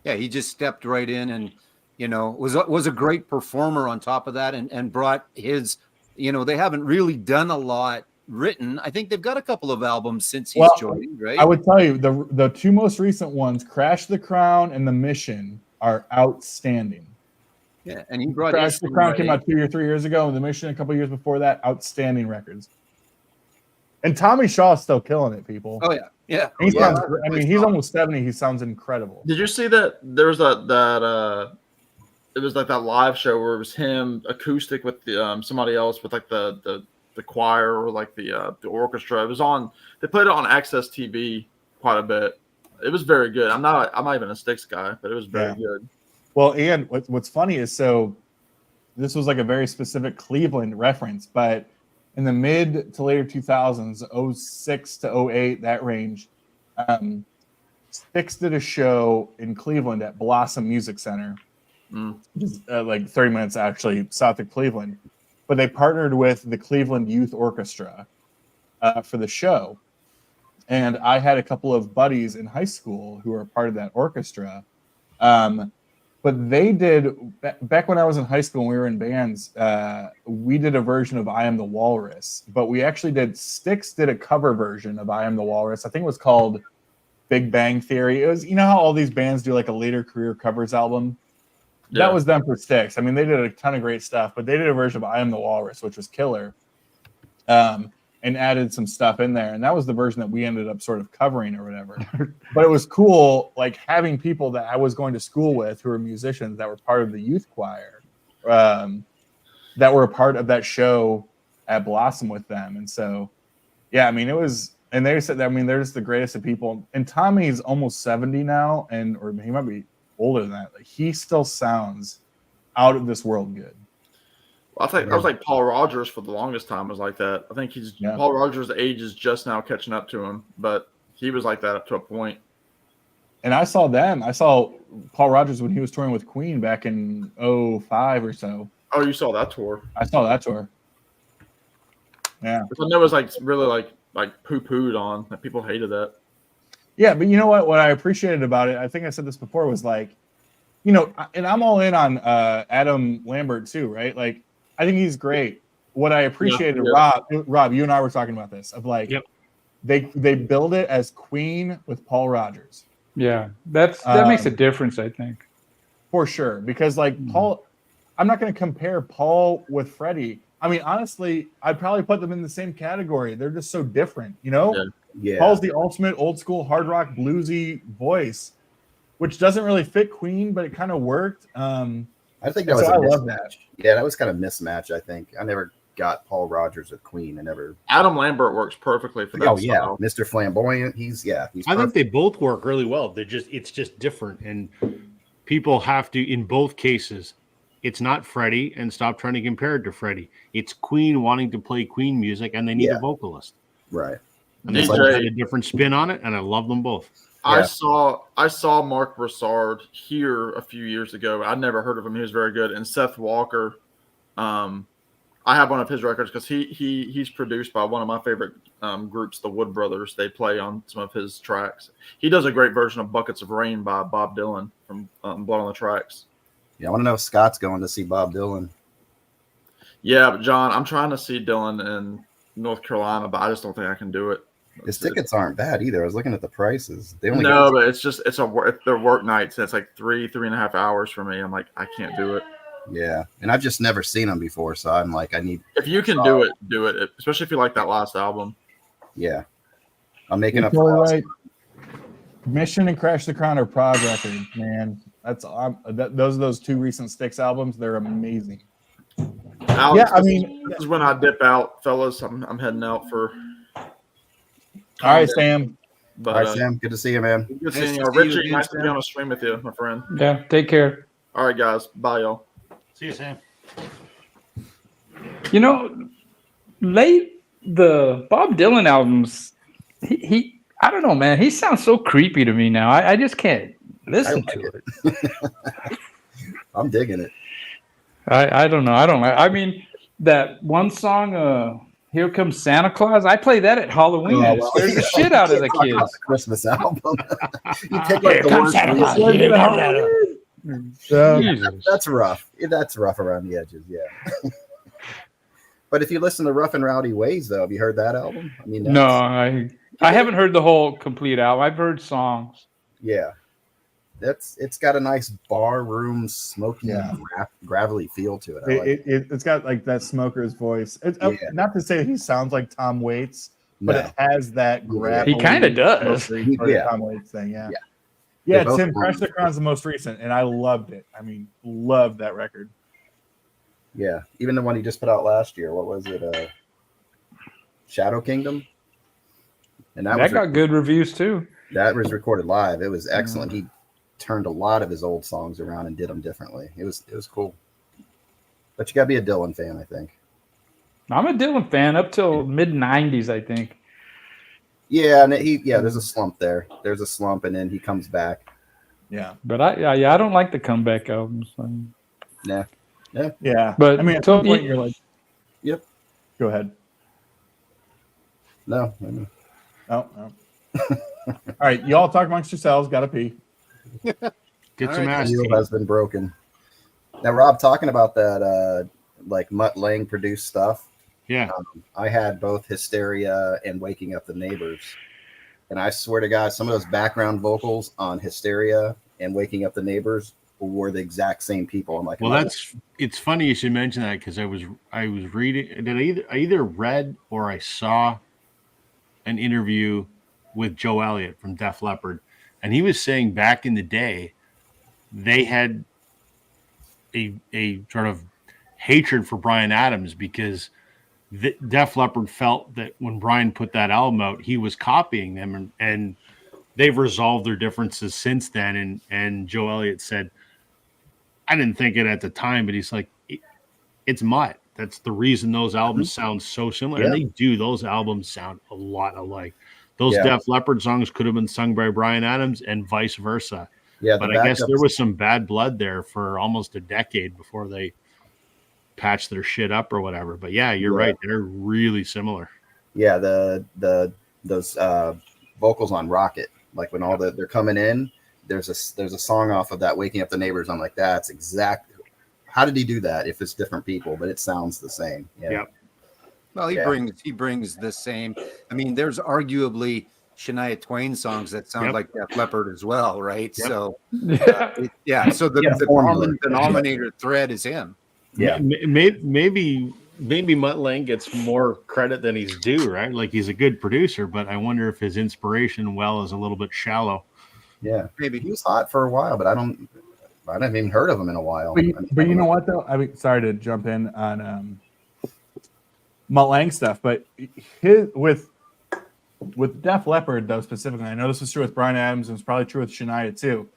Yeah, he just stepped right in and, was a great performer on top of that and brought his, they haven't really done a lot written. I think they've got a couple of albums since he's joined, right? I would tell you the two most recent ones, Crash the Crown and The Mission, are outstanding. Yeah, and he brought Crash the Crown came out 2 or 3 years ago, and The Mission a couple years before that, outstanding records. And Tommy Shaw's still killing it, people. Oh yeah. He sounds, I mean, he's almost 70. He sounds incredible. Did you see that there was that it was like that live show where it was him acoustic with the somebody else with like the choir or like the orchestra. It was on. They played it on Access TV quite a bit. It was very good. I'm not even a Styx guy, but it was very good. Well, and what's funny is, so this was like a very specific Cleveland reference, but in the mid to later 2000s, 06 to 08, that range, Styx did a show in Cleveland at Blossom Music Center, just, like 30 minutes actually south of Cleveland. But they partnered with the Cleveland Youth Orchestra for the show. And I had a couple of buddies in high school who were a part of that orchestra. But they did, back when I was in high school and we were in bands, we did a version of I Am the Walrus. But we actually Styx did a cover version of I Am the Walrus. I think it was called Big Bang Theory. It was, how all these bands do like a later career covers album? Yeah. That was them for Styx. I mean, they did a ton of great stuff, but they did a version of I Am the Walrus, which was killer, and added some stuff in there. And that was the version that we ended up sort of covering or whatever. But it was cool, like having people that I was going to school with who were musicians that were part of the youth choir, that were a part of that show at Blossom with them. And so, yeah, I mean, it was, and they said that, I mean, they're just the greatest of people. And Tommy's almost 70 now, or he might be older than that. Like, he still sounds out of this world good. Well, I was like Paul Rogers for the longest time was like that. I think Paul Rogers' age is just now catching up to him, but he was like that up to a point. And I saw Paul Rogers when he was touring with Queen back in 05 or so. Oh, you saw that tour? I saw that tour. Yeah. I know it was like really like poo-pooed on. Like, people hated that. Yeah, but you know what? What I appreciated about it, I think I said this before, was like, and I'm all in on Adam Lambert too, right? Like, I think he's great. What I appreciated, Rob, you and I were talking about this, of like, they build it as Queen with Paul Rogers. Yeah, that makes a difference, I think. For sure, because like Paul, I'm not going to compare Paul with Freddie. I mean, honestly, I'd probably put them in the same category. They're just so different, Yeah. Paul's the ultimate old school hard rock bluesy voice, which doesn't really fit Queen, but it kind of worked. I think that was a mismatch. Yeah, that was kind of mismatch. I think I never got Paul Rogers with Queen. Adam Lambert works perfectly for that. Oh yeah, style. Mr. Flamboyant. He's I think they both work really well. It's just different, and people have to, in both cases, it's not Freddie, and stop trying to compare it to Freddie. It's Queen wanting to play Queen music, and they need a vocalist. Right. And they had a different spin on it, and I love them both. I saw Mark Broussard here a few years ago. I'd never heard of him. He was very good. And Seth Walker, I have one of his records because he's produced by one of my favorite groups, the Wood Brothers. They play on some of his tracks. He does a great version of Buckets of Rain by Bob Dylan from Blood on the Tracks. Yeah, I want to know if Scott's going to see Bob Dylan. Yeah, but John, I'm trying to see Dylan in North Carolina, but I just don't think I can do it. His tickets aren't bad either. I was looking at the prices. They only but they're work nights. And it's like 3.5 hours for me. I'm like, I can't do it. Yeah, and I've just never seen them before, so I'm like, I need. If you can do it, especially if you like that last album. Yeah, I'm making up. Right. Mission and Crash the Crown are prog records, man. Those two recent Styx albums. They're amazing. Alex, this is when I dip out, fellas. I'm heading out for. All right, Sam. But, all right, Sam. Good to see you, man. Good seeing you. Richie, nice to be on a stream with you, my friend. Yeah, take care. All right, guys. Bye, y'all. See you, Sam. You know, the Bob Dylan albums, he I don't know, man. He sounds so creepy to me now. I just can't listen to it. I'm digging it. I don't know. I mean, that one song, Here Comes Santa Claus, I play that at Halloween. It scares the shit out of the kids. Christmas album. You take like the worst. That's rough. That's rough around the edges, yeah. But if you listen to Rough and Rowdy Ways, though, have you heard that album? I mean, no, I haven't heard the whole complete album. I've heard songs. Yeah, it's got a nice bar room smoky, gravelly feel to it. It's got like that smoker's voice. Not to say he sounds like Tom Waits, but it has that gravelly. He kind of does. Tom Waits thing, Yeah, Tim, Crash the Crown's the most recent, and I loved it. I mean, loved that record. Yeah, even the one he just put out last year. What was it? Shadow Kingdom? And that got good reviews, too. That was recorded live. It was excellent. He turned a lot of his old songs around and did them differently. It was cool. But you got to be a Dylan fan, I think. I'm a Dylan fan up till mid-'90s, I think. Yeah, and there's a slump there. There's a slump, and then he comes back. Yeah, but I don't like the comeback albums. Yeah. But I mean, at some point you're like, "Yep." Go ahead. No. Oh. All right, y'all talk amongst yourselves. Got to pee. Get some ass. The wheel has been broken. Now, Rob, talking about that, like Mutt Lange produced stuff. Yeah, I had both Hysteria and Waking Up the Neighbors, and I swear to God, some of those background vocals on Hysteria and Waking Up the Neighbors were the exact same people. I'm like, well, it's funny you should mention that because I was reading. I either read or I saw an interview with Joe Elliott from Def Leppard, and he was saying back in the day they had a sort of hatred for Bryan Adams because Def Leppard felt that when Bryan put that album out, he was copying them, and they've resolved their differences since then. And Joe Elliott said, I didn't think it at the time, but he's like, it's Mutt. That's the reason those albums sound so similar. And they do. Those albums sound a lot alike. Those Def Leppard songs could have been sung by Bryan Adams and vice versa. Yeah, but I guess there was some bad blood there for almost a decade before they patch their shit up or whatever. But yeah, you're right. They're really similar. Yeah, those vocals on Rocket, like when they're coming in, there's a song off of that Waking Up the Neighbors. I'm like, that's exactly how did he do that if it's different people, but it sounds the same. Yeah. Yep. Well, he brings the same. I mean, there's arguably Shania Twain songs that sound like Def Leppard as well, right? Yep. So so the common denominator thread is him. Yeah, maybe Mutt Lange gets more credit than he's due, right? Like he's a good producer, but I wonder if his inspiration well is a little bit shallow. Yeah, maybe he was hot for a while, but I haven't even heard of him in a while. But you know what though? I mean, sorry to jump in on Mutt Lange stuff, but with Def Leppard though specifically, I know this was true with Bryan Adams, and it's probably true with Shania too.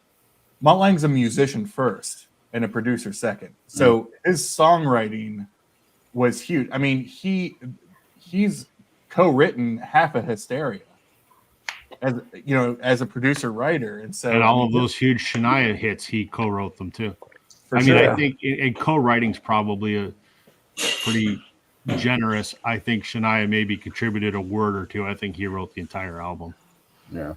Mutt Lange's a musician first and a producer second. So his songwriting was huge. I mean, he's co-written half of Hysteria. as you know, as a producer writer, and so and all of those huge Shania hits, he co-wrote them too. I mean, I think in co-writing's probably a pretty generous. I think Shania maybe contributed a word or two. I think he wrote the entire album. Yeah.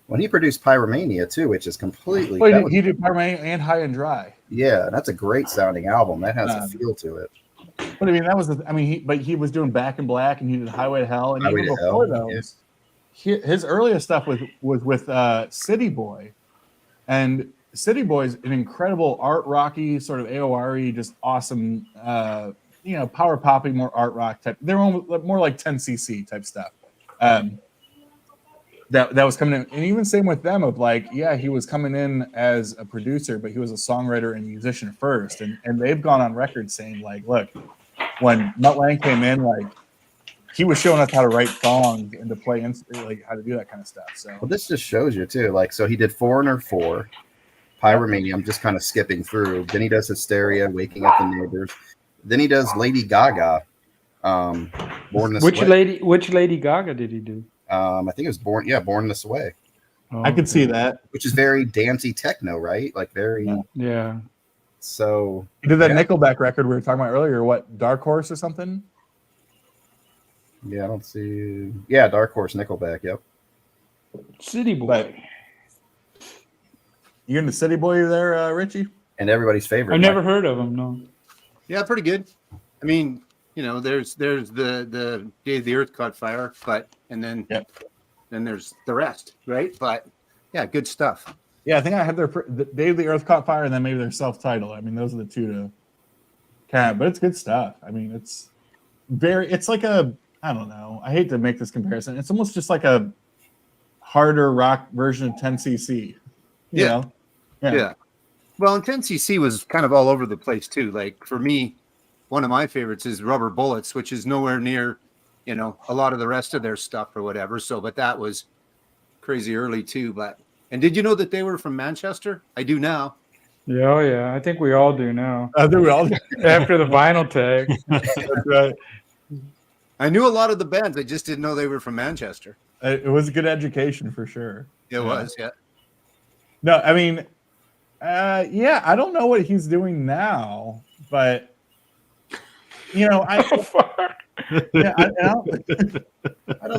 When he produced Pyromania too, which is completely. Well, he did Pyromania and High and Dry. Yeah, that's a great sounding album. That has a feel to it. But I mean, that was. He was doing Back in Black, and he did Highway to Hell, and Highway even to before Hell, those, his earliest stuff was with City Boy, and City Boy is an incredible art rocky sort of AOR-y, just awesome. Power poppy, more art rock type. They're more like 10cc type stuff. That was coming in, and even same with them of like, yeah, he was coming in as a producer, but he was a songwriter and musician first, and they've gone on record saying like, look, when Mutt Lange came in, like he was showing us how to write songs and to play like how to do that kind of stuff. So well, this just shows you too, like, so he did Foreigner 4, Pyromania. I'm just kind of skipping through. Then he does Hysteria, Waking Up the Neighbors. Then he does Lady Gaga. Born This Way. Which Lady Gaga did he do? I think it was Born This Way. Oh, I could see that, which is very dancey techno, right? Like very. Yeah. So he did that Nickelback record we were talking about earlier. What, Dark Horse or something? Yeah, I don't see. Yeah, Dark Horse, Nickelback. Yep. City Boy. But you into City Boy there, Richie? And everybody's favorite. I've never heard of him. No. Yeah, pretty good. I mean, there's the Day the Earth Caught Fire, and then there's the rest, right? But yeah, good stuff. Yeah, I think I had the Day the Earth Caught Fire, and then maybe their self-titled. I mean, those are the two to count, but it's good stuff. I mean, it's like I don't know. I hate to make this comparison. It's almost just like a harder rock version of 10cc. You know? Yeah. Well, and 10cc was kind of all over the place too. Like for me, one of my favorites is Rubber Bullets, which is nowhere near, a lot of the rest of their stuff or whatever. So, but that was crazy early too. And did you know that they were from Manchester? I do now. Yeah, oh yeah. I think we all do now. I think we all do. After the vinyl tag. That's right. I knew a lot of the bands. I just didn't know they were from Manchester. It was a good education for sure. It was, yeah. No, I mean, I don't know what he's doing now, but I don't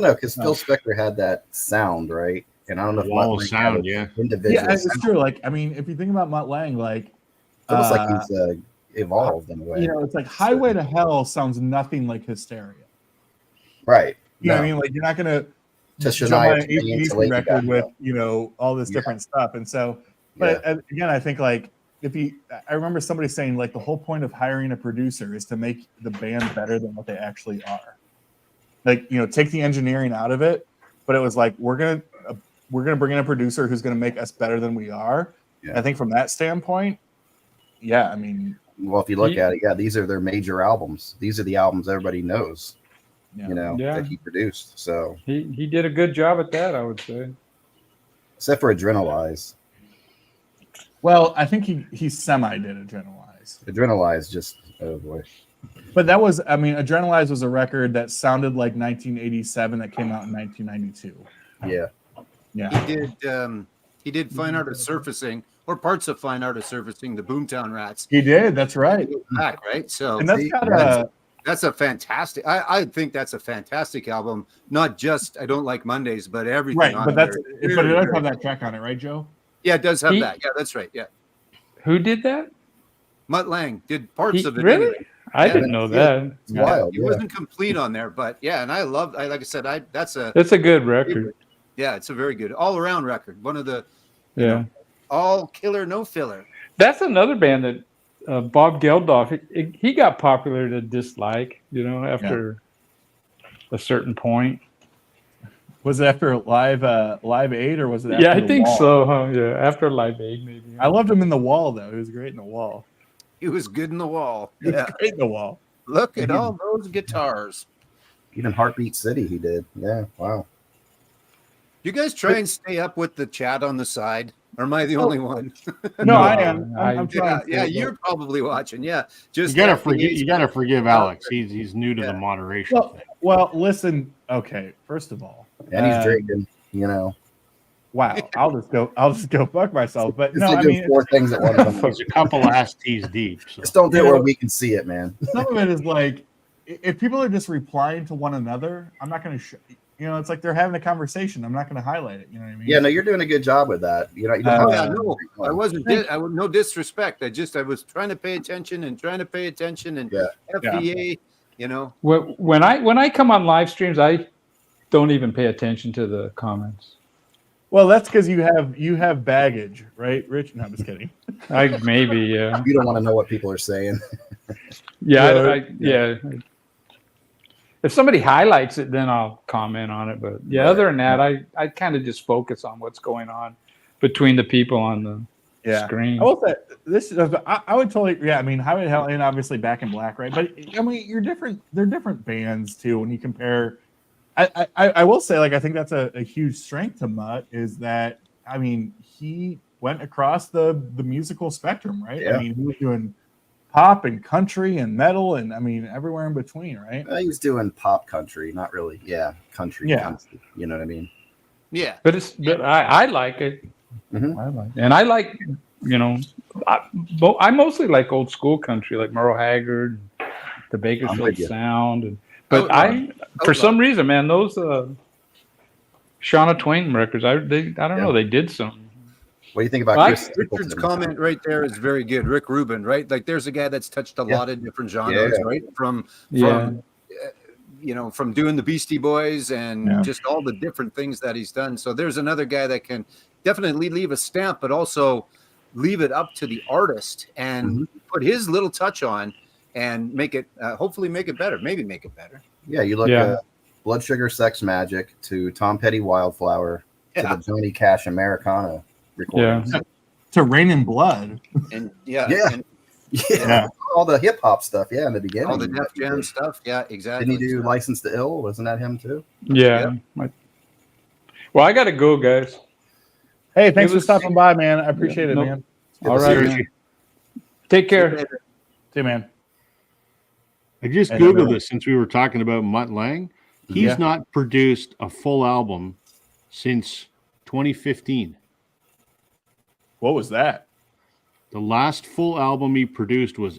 know, because Phil Spector had that sound, right? And I don't know if Mutt Lange sound, individual. Yeah, it's true. Like, I mean, if you think about Mutt Lange, like, it's almost like he's evolved in a way. It's like Highway to Hell sounds nothing like Hysteria. Right. You know what I mean? Like, you're not gonna jump on an AC record with all this different stuff, and so. But again, I think like I remember somebody saying like the whole point of hiring a producer is to make the band better than what they actually are. Like, take the engineering out of it, but it was like we're gonna bring in a producer who's gonna make us better than we are. Yeah. I think from that standpoint, I mean, well, if you look at it, these are their major albums. These are the albums everybody knows. That he produced. So he did a good job at that, I would say. Except for Adrenalize. Well, I think he semi did Adrenalize. Adrenalize just, oh boy. But that was, I mean, Adrenalize was a record that sounded like 1987 that came out in 1992. Yeah. Yeah. He did Fine Art of Surfacing, or parts of Fine Art of Surfacing, the Boomtown Rats. He did, that's right. Back, right? So and that's a fantastic. I think that's a fantastic album. Not just I Don't Like Mondays, but everything. Right, on but there. But it does have that track on it, right, Joe? Yeah, it does have that. Yeah, that's right. Yeah. Who did that? Mutt Lange did parts of it. Really? Anyway. I didn't know that. It's wild. It wasn't complete on there, but and I love. Like I said, that's a good record. Yeah, it's a very good all around record. One of the all killer, no filler. That's another band that Bob Geldof, he got popular to dislike, after a certain point. Was it after Live 8 or was it after I think so, huh? Yeah, after Live 8 maybe. I loved him in The Wall, though. He was great in The Wall. He was good in The Wall. He was great in The Wall. Look at all those guitars. Even Heartbeat City he did. Yeah, wow. You guys try and stay up with the chat on the side? Or am I the only one? No, I am. I'm trying. Yeah, you're probably watching. Yeah, just you gotta forgive Alex. He's new to the moderation. Well, listen. Okay, first of all, and he's drinking. you know. Wow, I'll just go fuck myself. But no, They I do mean, 4 things at once. There's a couple ass tees deep. So. Just don't do it where we can see it, man. some of it is like, if people are just replying to one another, I'm not going to, it's like they're having a conversation. I'm not going to highlight it. You know what I mean? Yeah, no, you're doing a good job with that. You know, I wasn't. No disrespect. I was trying to pay attention and FDA. You know, when I come on live streams, I don't even pay attention to the comments. Well, that's because you have baggage, right, Rich? No, I'm just kidding. Maybe, yeah. You don't want to know what people are saying. Yeah. If somebody highlights it, then I'll comment on it. But yeah, other than that, I kind of just focus on what's going on between the people on the screen. I will say this. I would totally. Yeah, I mean, Highway to Hell and obviously Back in Black, right? But I mean, you're different. They're different bands too. When you compare, I will say, like, I think that's a huge strength to Mutt is that, I mean, he went across the musical spectrum, right? Yeah. I mean, he was doing pop and country and metal and, I mean, everywhere in between, right? He was doing pop country, not really. Yeah, country. Yeah. Country, you know what I mean? yeah. But I like it. Mhm. I like it. And I like, I mostly like old school country, like Merle Haggard, the Bakersfield Sound, but for some reason, man, those Shawna Twain records, I don't know, they did something. What do you think about Chris Richard's comment right there is very good. Rick Rubin, right? Like, there's a guy that's touched a lot of different genres, right? From doing the Beastie Boys and just all the different things that he's done. So there's another guy that can definitely leave a stamp, but also leave it up to the artist and put his little touch on and make it, hopefully make it better. Maybe make it better. Yeah, you look Blood Sugar Sex Magic to Tom Petty Wildflower to the Johnny Cash Americana recordings. To Rain in Blood. And all the hip hop stuff, in the beginning. All the Def Jam stuff, exactly. Didn't he do License to Ill? Wasn't that him too? Yeah. Well, I gotta go, guys. Hey, thanks for stopping by, man. I appreciate it, man. All right, man. Take care. See you, man. I just Googled this since we were talking about Mutt Lange. He's not produced a full album since 2015. What was that? The last full album he produced was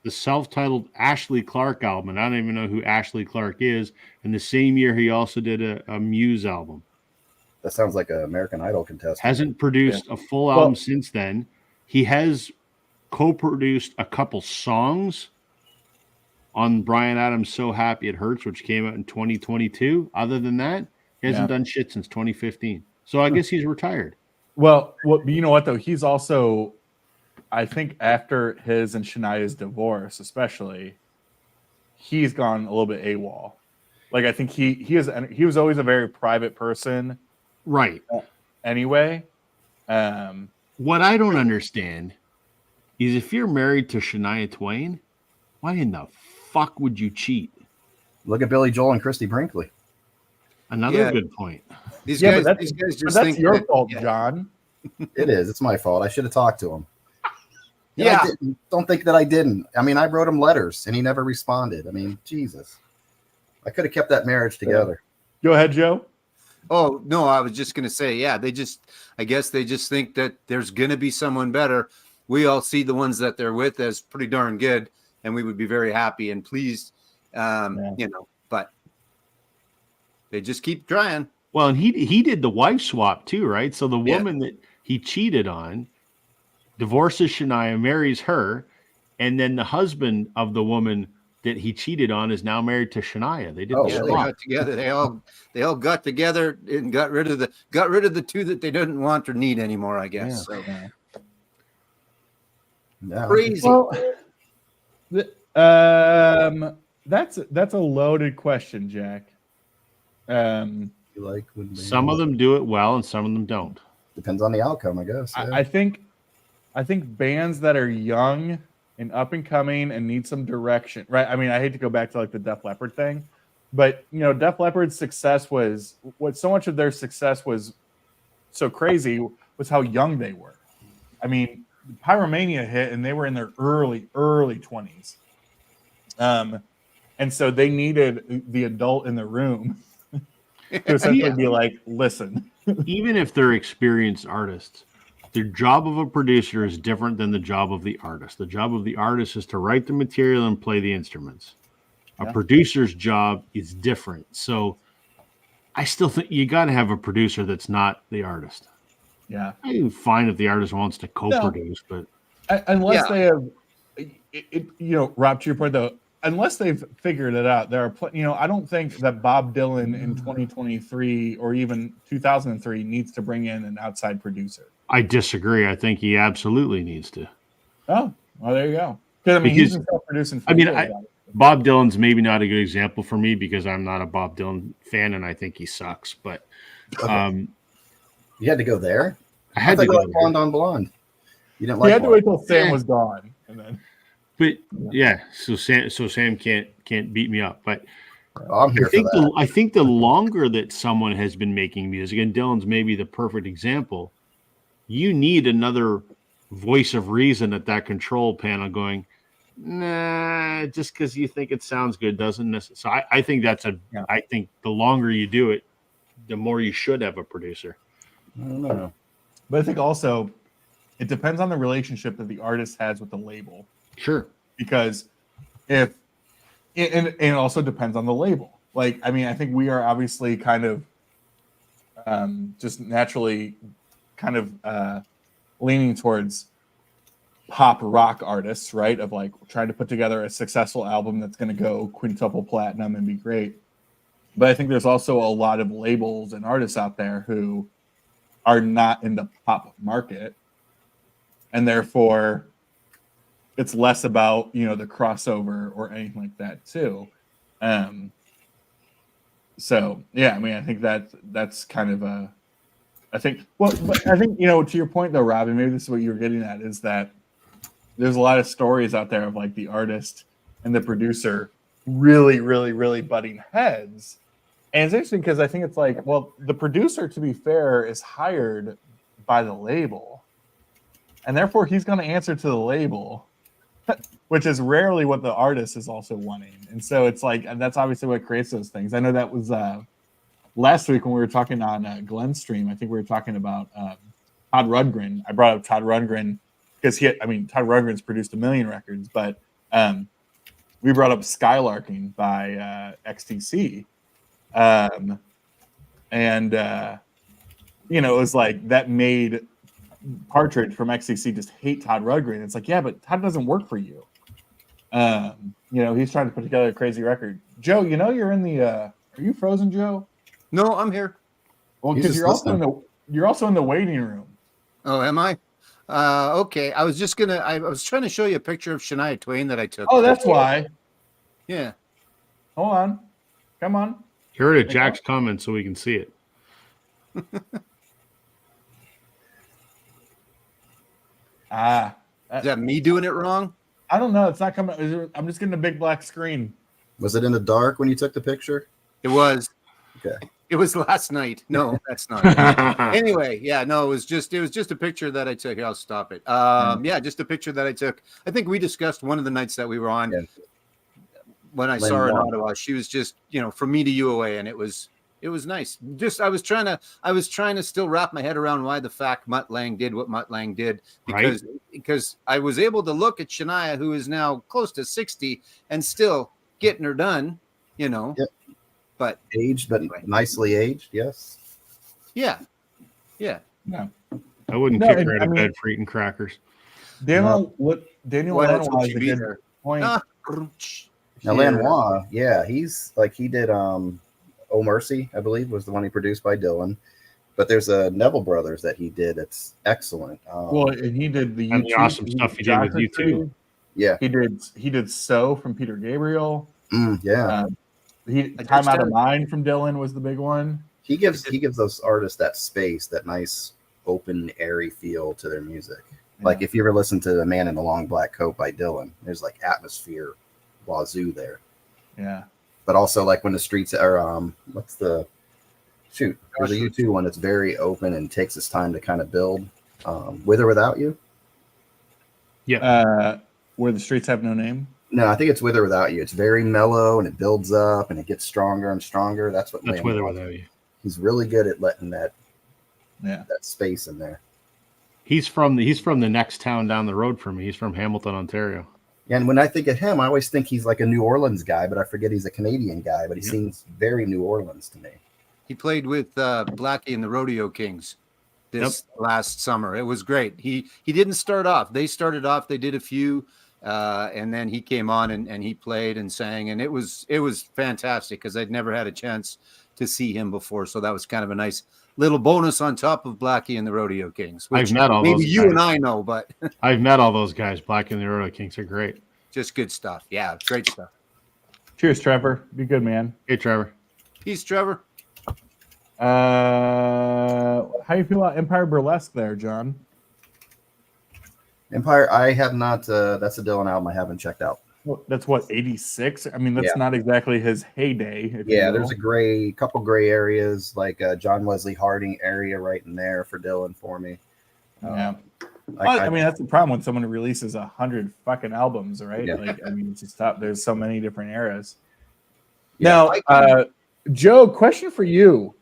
the self-titled Ashley Clark album, and I don't even know who Ashley Clark is. And the same year, he also did a Muse album. That sounds like an American Idol contestant. Hasn't produced a full album since then. He has co-produced a couple songs on Bryan Adams' So Happy It Hurts, which came out in 2022. Other than that, he hasn't done shit since 2015. So I guess he's retired. Well, you know what, though? He's also, I think after his and Shania's divorce, especially, he's gone a little bit AWOL. Like, I think he was always a very private person. Right. Anyway. What I don't understand is if you're married to Shania Twain, why in the fuck would you cheat? Look at Billy Joel and Christy Brinkley. Another good point. These guys just that's think your fault, John. It is. It's my fault. I should have talked to him. I don't think that I didn't. I mean, I wrote him letters and he never responded. I mean, Jesus. I could have kept that marriage together. Go ahead, Joe. Oh, no, I was just going to say, I guess they just think that there's going to be someone better. We all see the ones that they're with as pretty darn good, and we would be very happy and pleased, but they just keep trying. Well, and he did the wife swap too, right? So the woman that he cheated on divorces Shania, marries her, and then the husband of the woman that he cheated on is now married to Shania. They did they got together. They all got together and got rid of the two that they didn't want or need anymore, I guess. Yeah. So crazy. Well, that's a loaded question, Jack. You like when some of them do it well and some of them don't. Depends on the outcome, I guess. Yeah. I think bands that are young and up and coming and need some direction, right? I mean, I hate to go back to like the Def Leppard thing, but Def Leppard's success was so much of their success was so crazy was how young they were. I mean, Pyromania hit and they were in their early 20s. And so they needed the adult in the room to essentially be like, listen. Even if they're experienced artists, the job of a producer is different than the job of the artist. The job of the artist is to write the material and play the instruments. A producer's job is different. So I still think you got to have a producer that's not the artist. Yeah. I'm fine if the artist wants to co-produce, but unless they have, Rob, to your point though, unless they've figured it out, there are I don't think that Bob Dylan in 2023 or even 2003 needs to bring in an outside producer. I disagree. I think he absolutely needs to. Oh, well, there you go. Because he's been self-producing. Bob Dylan's maybe not a good example for me because I'm not a Bob Dylan fan and I think he sucks. But you had to go there. I had to go like Blonde on Blonde. You didn't like. You had to wait till Sam was gone, and then. But so Sam can't beat me up. But I'm here for that. I think the longer that someone has been making music, and Dylan's maybe the perfect example, you need another voice of reason at that control panel going, nah, just because you think it sounds good doesn't necessarily. So I think I think the longer you do it, the more you should have a producer. I don't know. But I think also it depends on the relationship that the artist has with the label. Sure. Because and it also depends on the label. Like, I mean, I think we are obviously kind of just naturally kind of leaning towards pop rock artists, right? Of like trying to put together a successful album that's going to go quintuple platinum and be great. But I think there's also a lot of labels and artists out there who are not in the pop market. And therefore, it's less about, the crossover or anything like that too. So yeah, I mean, I think that's kind of but I think, to your point though, Rob, and maybe this is what you were getting at, is that there's a lot of stories out there of like the artist and the producer really, really, really butting heads. And it's interesting because I think it's like, well, the producer, to be fair, is hired by the label. And therefore he's going to answer to the label, which is rarely what the artist is also wanting. And so it's like, and that's obviously what creates those things. I know that was last week when we were talking on Glenn's stream. I think we were talking about Todd Rundgren. I brought up Todd Rundgren because Todd Rundgren's produced a million records, but we brought up Skylarking by XTC. It was like that made Partridge from XTC just hate Todd Rundgren. It's like, yeah, but Todd doesn't work for you. He's trying to put together a crazy record. Joe, you're in the are you frozen, Joe? No, I'm here. Well, because you're also in the waiting room. Oh, am I? Okay. I was trying to show you a picture of Shania Twain that I took. Oh, that's why. Yeah. Hold on. Come on. Hear it at Jack's comment so we can see it. Is that me doing it wrong? I don't know. It's not coming. I'm just getting a big black screen. Was it in the dark when you took the picture? It was. Okay. It was last night. No, that's not. Anyway, yeah, no, it was just a picture that I took. Here, I'll stop it. Yeah, just a picture that I took. I think we discussed one of the nights that we were on when I saw her in Ottawa. She was just, from me to you away, and it was nice. Just I was trying to still wrap my head around why the fact Mutt Lange did what Mutt Lange did, because I was able to look at Shania, who is now close to 60 and still getting her done, Yep. But aged, but nicely aged, yes. Yeah. I wouldn't kick her out of bed for eating crackers. Daniel Lanois is a good point. Now Lanois, he's like, he did Oh Mercy, I believe, was the one he produced by Dylan. But there's a Neville Brothers that he did. It's excellent. And he did the awesome stuff he did with you too. Yeah, he did So from Peter Gabriel. Time Out of Mind from Dylan was the big one. He gives those artists that space, that nice open, airy feel to their music. Yeah. Like if you ever listen to The Man in the Long Black Coat by Dylan, there's like atmosphere wazoo there. Yeah. But also like when the streets are there's a U2 one that's very open and takes its time to kind of build. With or Without You? Yeah. Where the Streets Have No Name? No, I think it's With or Without You. It's very mellow and it builds up and it gets stronger and stronger. That's With or Without You. He's really good at letting that space in there. He's from the next town down the road from me. He's from Hamilton, Ontario. And when I think of him, I always think he's like a New Orleans guy, but I forget he's a Canadian guy. But he seems very New Orleans to me. He played with Blackie and the Rodeo Kings this last summer. It was great. He didn't start off. They started off. They did a few, and then he came on and he played and sang, and it was fantastic because I'd never had a chance to see him before. So that was kind of a nice little bonus on top of Blackie and the Rodeo Kings. Which I've met all maybe those you guys. and I know, but I've met all those guys. Blackie and the Rodeo Kings are great. just good stuff. Yeah, great stuff. Cheers, Trevor. Be good, man. Hey, Trevor. Peace, Trevor. How you feel about Empire Burlesque there, John? Empire, I have not. That's a Dylan album I haven't checked out. Well, that's what, 86? I mean, that's not exactly his heyday. Yeah, there's a couple gray areas, like John Wesley Harding area right in there for Dylan for me. Yeah. I mean, that's the problem when someone releases 100 fucking albums, right? Yeah. Like, I mean, it's just there's so many different eras. Yeah. Now, Joe, question for you.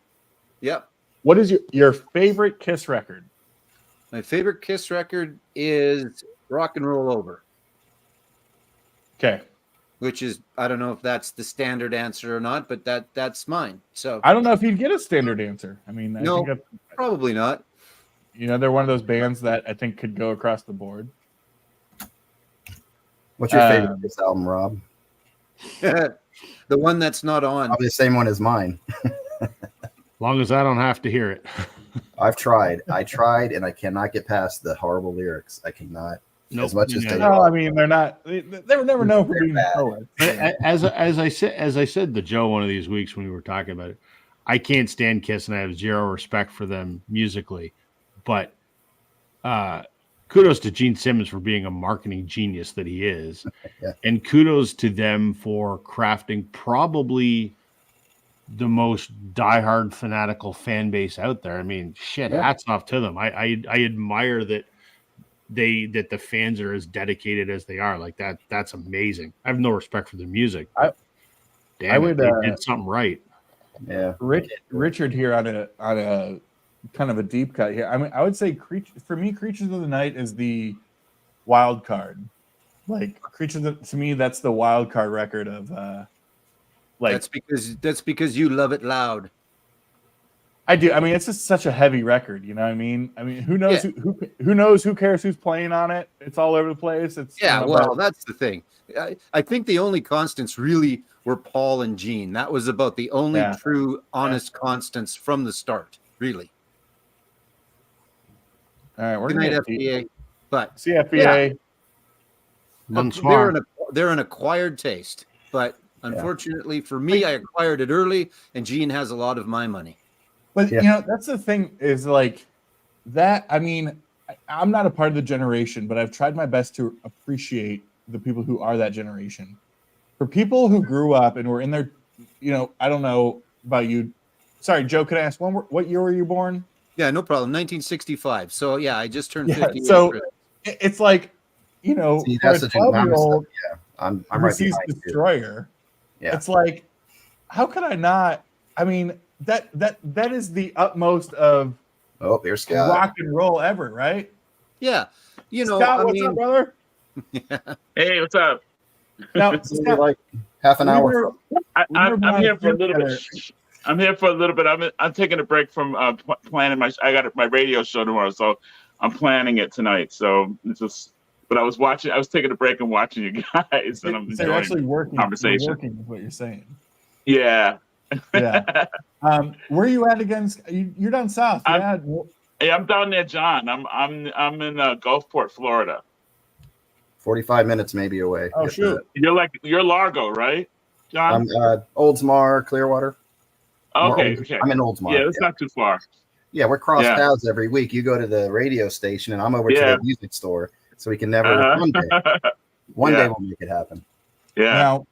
Yep. What is your favorite Kiss record? My favorite Kiss record is Rock and Roll Over. Okay. Which is, I don't know if that's the standard answer or not, but that's mine. So I don't know if you'd get a standard answer. I mean, no, I think probably not. you know, they're one of those bands that I think could go across the board. What's your favorite Kiss album, Rob? The one that's not on. Probably the same one as mine. Long as I don't have to hear it. I've tried. I tried, and I cannot get past the horrible lyrics. I cannot. Nope. As much as they No, I mean, they're not. They were never known for being poets. As I said to Joe one of these weeks when we were talking about it, I can't stand Kiss, and I have zero respect for them musically. But kudos to Gene Simmons for being a marketing genius that he is, and kudos to them for crafting probably the most diehard fanatical fan base out there. I mean, shit, hats off to them. I admire that the fans are as dedicated as they are. Like that. That's amazing. I have no respect for the music. They did something right. Yeah. Richard here on a kind of a deep cut here. I mean, I would say Creatures of the Night is the wild card. Like to me, that's the wild card record of that's because you love it loud. I do. I mean, it's just such a heavy record, you know what I mean? I mean, who knows who knows, who cares who's playing on it? It's all over the place. It's That's the thing. I think the only constants really were Paul and Gene. That was about the only true honest constants from the start, really. All right, we're good night, FBA. But CFBA. They're an acquired taste, but unfortunately for me, I acquired it early, and Gene has a lot of my money. But you know, that's the thing is like that. I mean, I'm not a part of the generation, but I've tried my best to appreciate the people who are that generation. For people who grew up and were in their, you know, I don't know about you. Sorry, Joe, could I ask what year were you born? Yeah, no problem. 1965. So yeah, I just turned 50. So it's like, you know, that's a 12-year-old I'm who right sees behind Destroyer. Yeah. It's like, how could I not? I mean, that is the utmost of here's Scott. rock and roll ever, right? Yeah. You know, Scott, what's up, brother? Hey, what's up? Now, Scott, like half an hour. I'm here for a little bit. I'm here for a little bit. I'm taking a break from planning I got my radio show tomorrow, so I'm planning it tonight. So it's just, but I was taking a break and watching you guys, and I'm enjoying actually working. Conversation. You're working is what you're saying. Yeah. Yeah. Where are you at again? You're down south. I'm down near John. I'm in Gulfport, Florida. 45 minutes maybe away. Oh shoot! You're Largo, right, John? I'm Oldsmar, Clearwater. Okay. I'm in Oldsmar. Yeah, it's not too far. Yeah, we're cross paths every week. You go to the radio station, and I'm over to the music store, so we can never. One day we'll make it happen. Yeah. Now,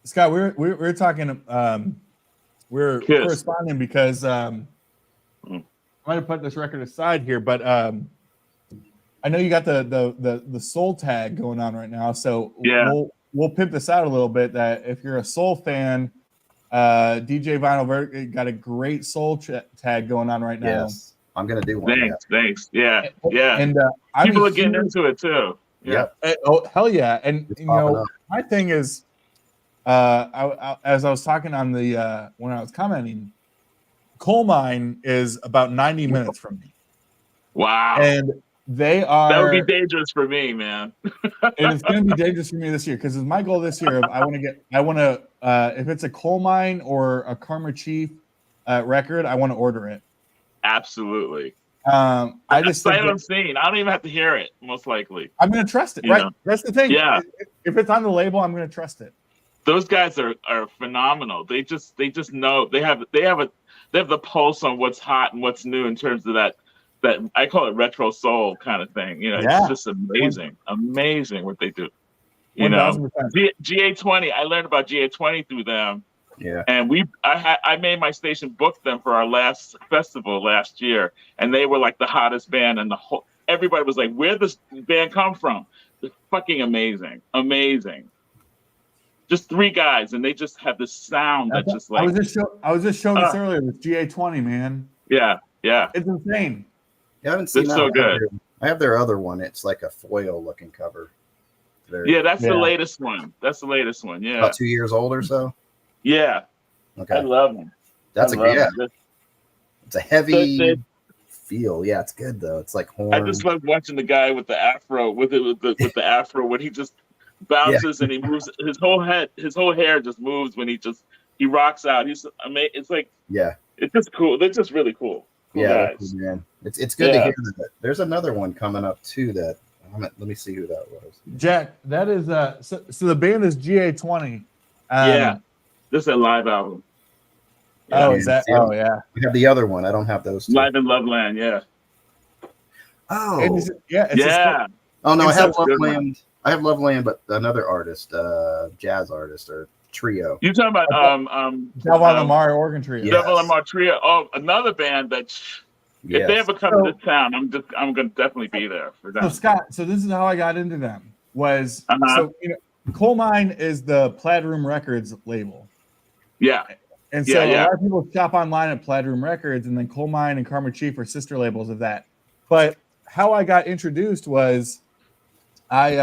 Scott, we're talking. We're corresponding because I might have put this record aside here, but I know you got the soul tag going on right now, so we'll pimp this out a little bit. That if you're a soul fan, DJ Vinyl got a great soul tag going on right now. Yes, I'm gonna do one. Thanks. Yeah. And people are getting into it too. Yeah. Oh hell yeah! And It's you know, up. my thing is, as I was talking on the when I was commenting, Coal Mine is about 90 minutes from me. Wow. And they are. That would be dangerous for me, man. And it's going to be dangerous for me this year because my goal this year, if it's a Coal Mine or a Karma Chief record, I want to order it. Absolutely. I just sight unseen. I don't even have to hear it. Most likely, I'm going to trust it. Right? Know? That's the thing. Yeah. If it's on the label, I'm going to trust it. Those guys are phenomenal. They just know they have the pulse on what's hot and what's new in terms of that I call it retro soul kind of thing. You know, it's just amazing what they do. You know, GA20. I learned about GA20 through them. Yeah, and I made my station book them for our last festival last year, and they were like the hottest band, and everybody was like, "Where'd this band come from?" They're fucking amazing. Just 3 guys, and they just have this sound that just like. I was just showing this earlier with GA20, man. Yeah, it's insane. I haven't seen that. So good. I have their other one. It's like a foil-looking cover. That's the latest one. Yeah, about 2 years old or so. Yeah. Okay. I love them. It's a heavy feel. Yeah, it's good though. It's like horn. I just love watching the guy with the afro with the afro when he just bounces and he moves his whole hair just moves when he rocks out. He's amazing. It's like it's just cool. They're just really cool. Guys. Cool, man. It's good to hear that. There's another one coming up too that let me see who that was. Jack, that is so the band is GA20. This is a live album. Is that? Oh, yeah. We have the other one. I don't have those two. Live in Loveland, yeah. Oh, Oh no, I have Loveland. I have Loveland, but another artist, jazz artist or trio. You talking about Delvon Lamar Organ Trio? Delvon Lamar Trio. Oh, another band that if they ever come to this town, I'm gonna definitely be there for them. So Scott, this is how I got into them. So Coal Mine is the Plaid Room Records label. Yeah. And so a lot of people shop online at Plaid Room Records, and then Coal Mine and Karma Chief are sister labels of that. But how I got introduced was I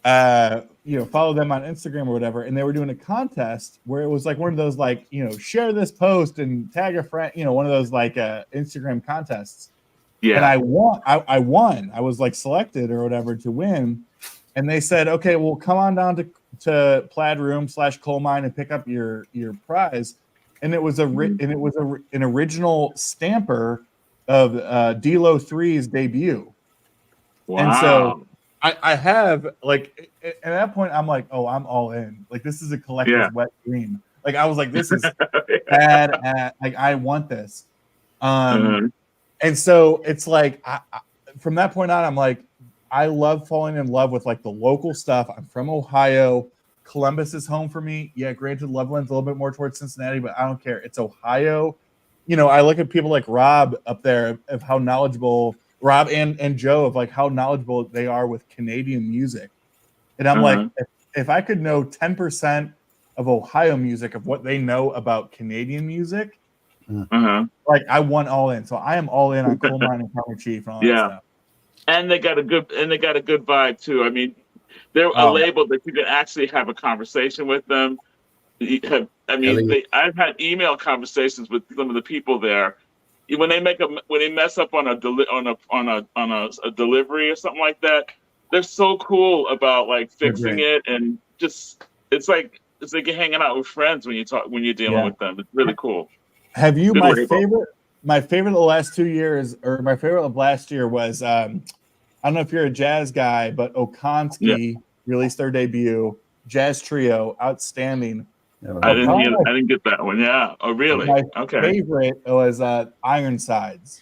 followed them on Instagram or whatever, and they were doing a contest where it was like one of those like, share this post and tag a friend, one of those like Instagram contests. Yeah. And I won. I was like selected or whatever to win. And they said, okay, well, come on down to Plaid Room / Coal Mine and pick up your prize. And it was an original stamper of D-Lo 3's debut. Wow. And so I have like at that point I'm like, oh, I'm all in. Like this is a collector's wet dream. Like I was like, this is bad. Like I want this. And so it's like from that point on, I'm like, I love falling in love with like the local stuff. I'm from Ohio. Columbus is home for me. Yeah, granted, Loveland's a little bit more towards Cincinnati, but I don't care. It's Ohio. I look at people like Rob up there of how knowledgeable Rob and Joe of like how knowledgeable they are with Canadian music. And I'm like, if I could know 10% of Ohio music of what they know about Canadian music, like I won all in. So I am all in on Coal Mine and Karma Chief and all that stuff. And they got a good vibe too. I mean, they're a label that you can actually have a conversation with them. I've had email conversations with some of the people there. When they mess up on a delivery or something like that, they're so cool about like fixing it, and just it's like you're hanging out with friends when you're dealing with them. It's really cool. Have you my favorite of the last 2 years, or my favorite of last year was I don't know if you're a jazz guy, but Okonski released their debut jazz trio, outstanding. I didn't get that one. Yeah. Oh, really? My favorite was Ironsides.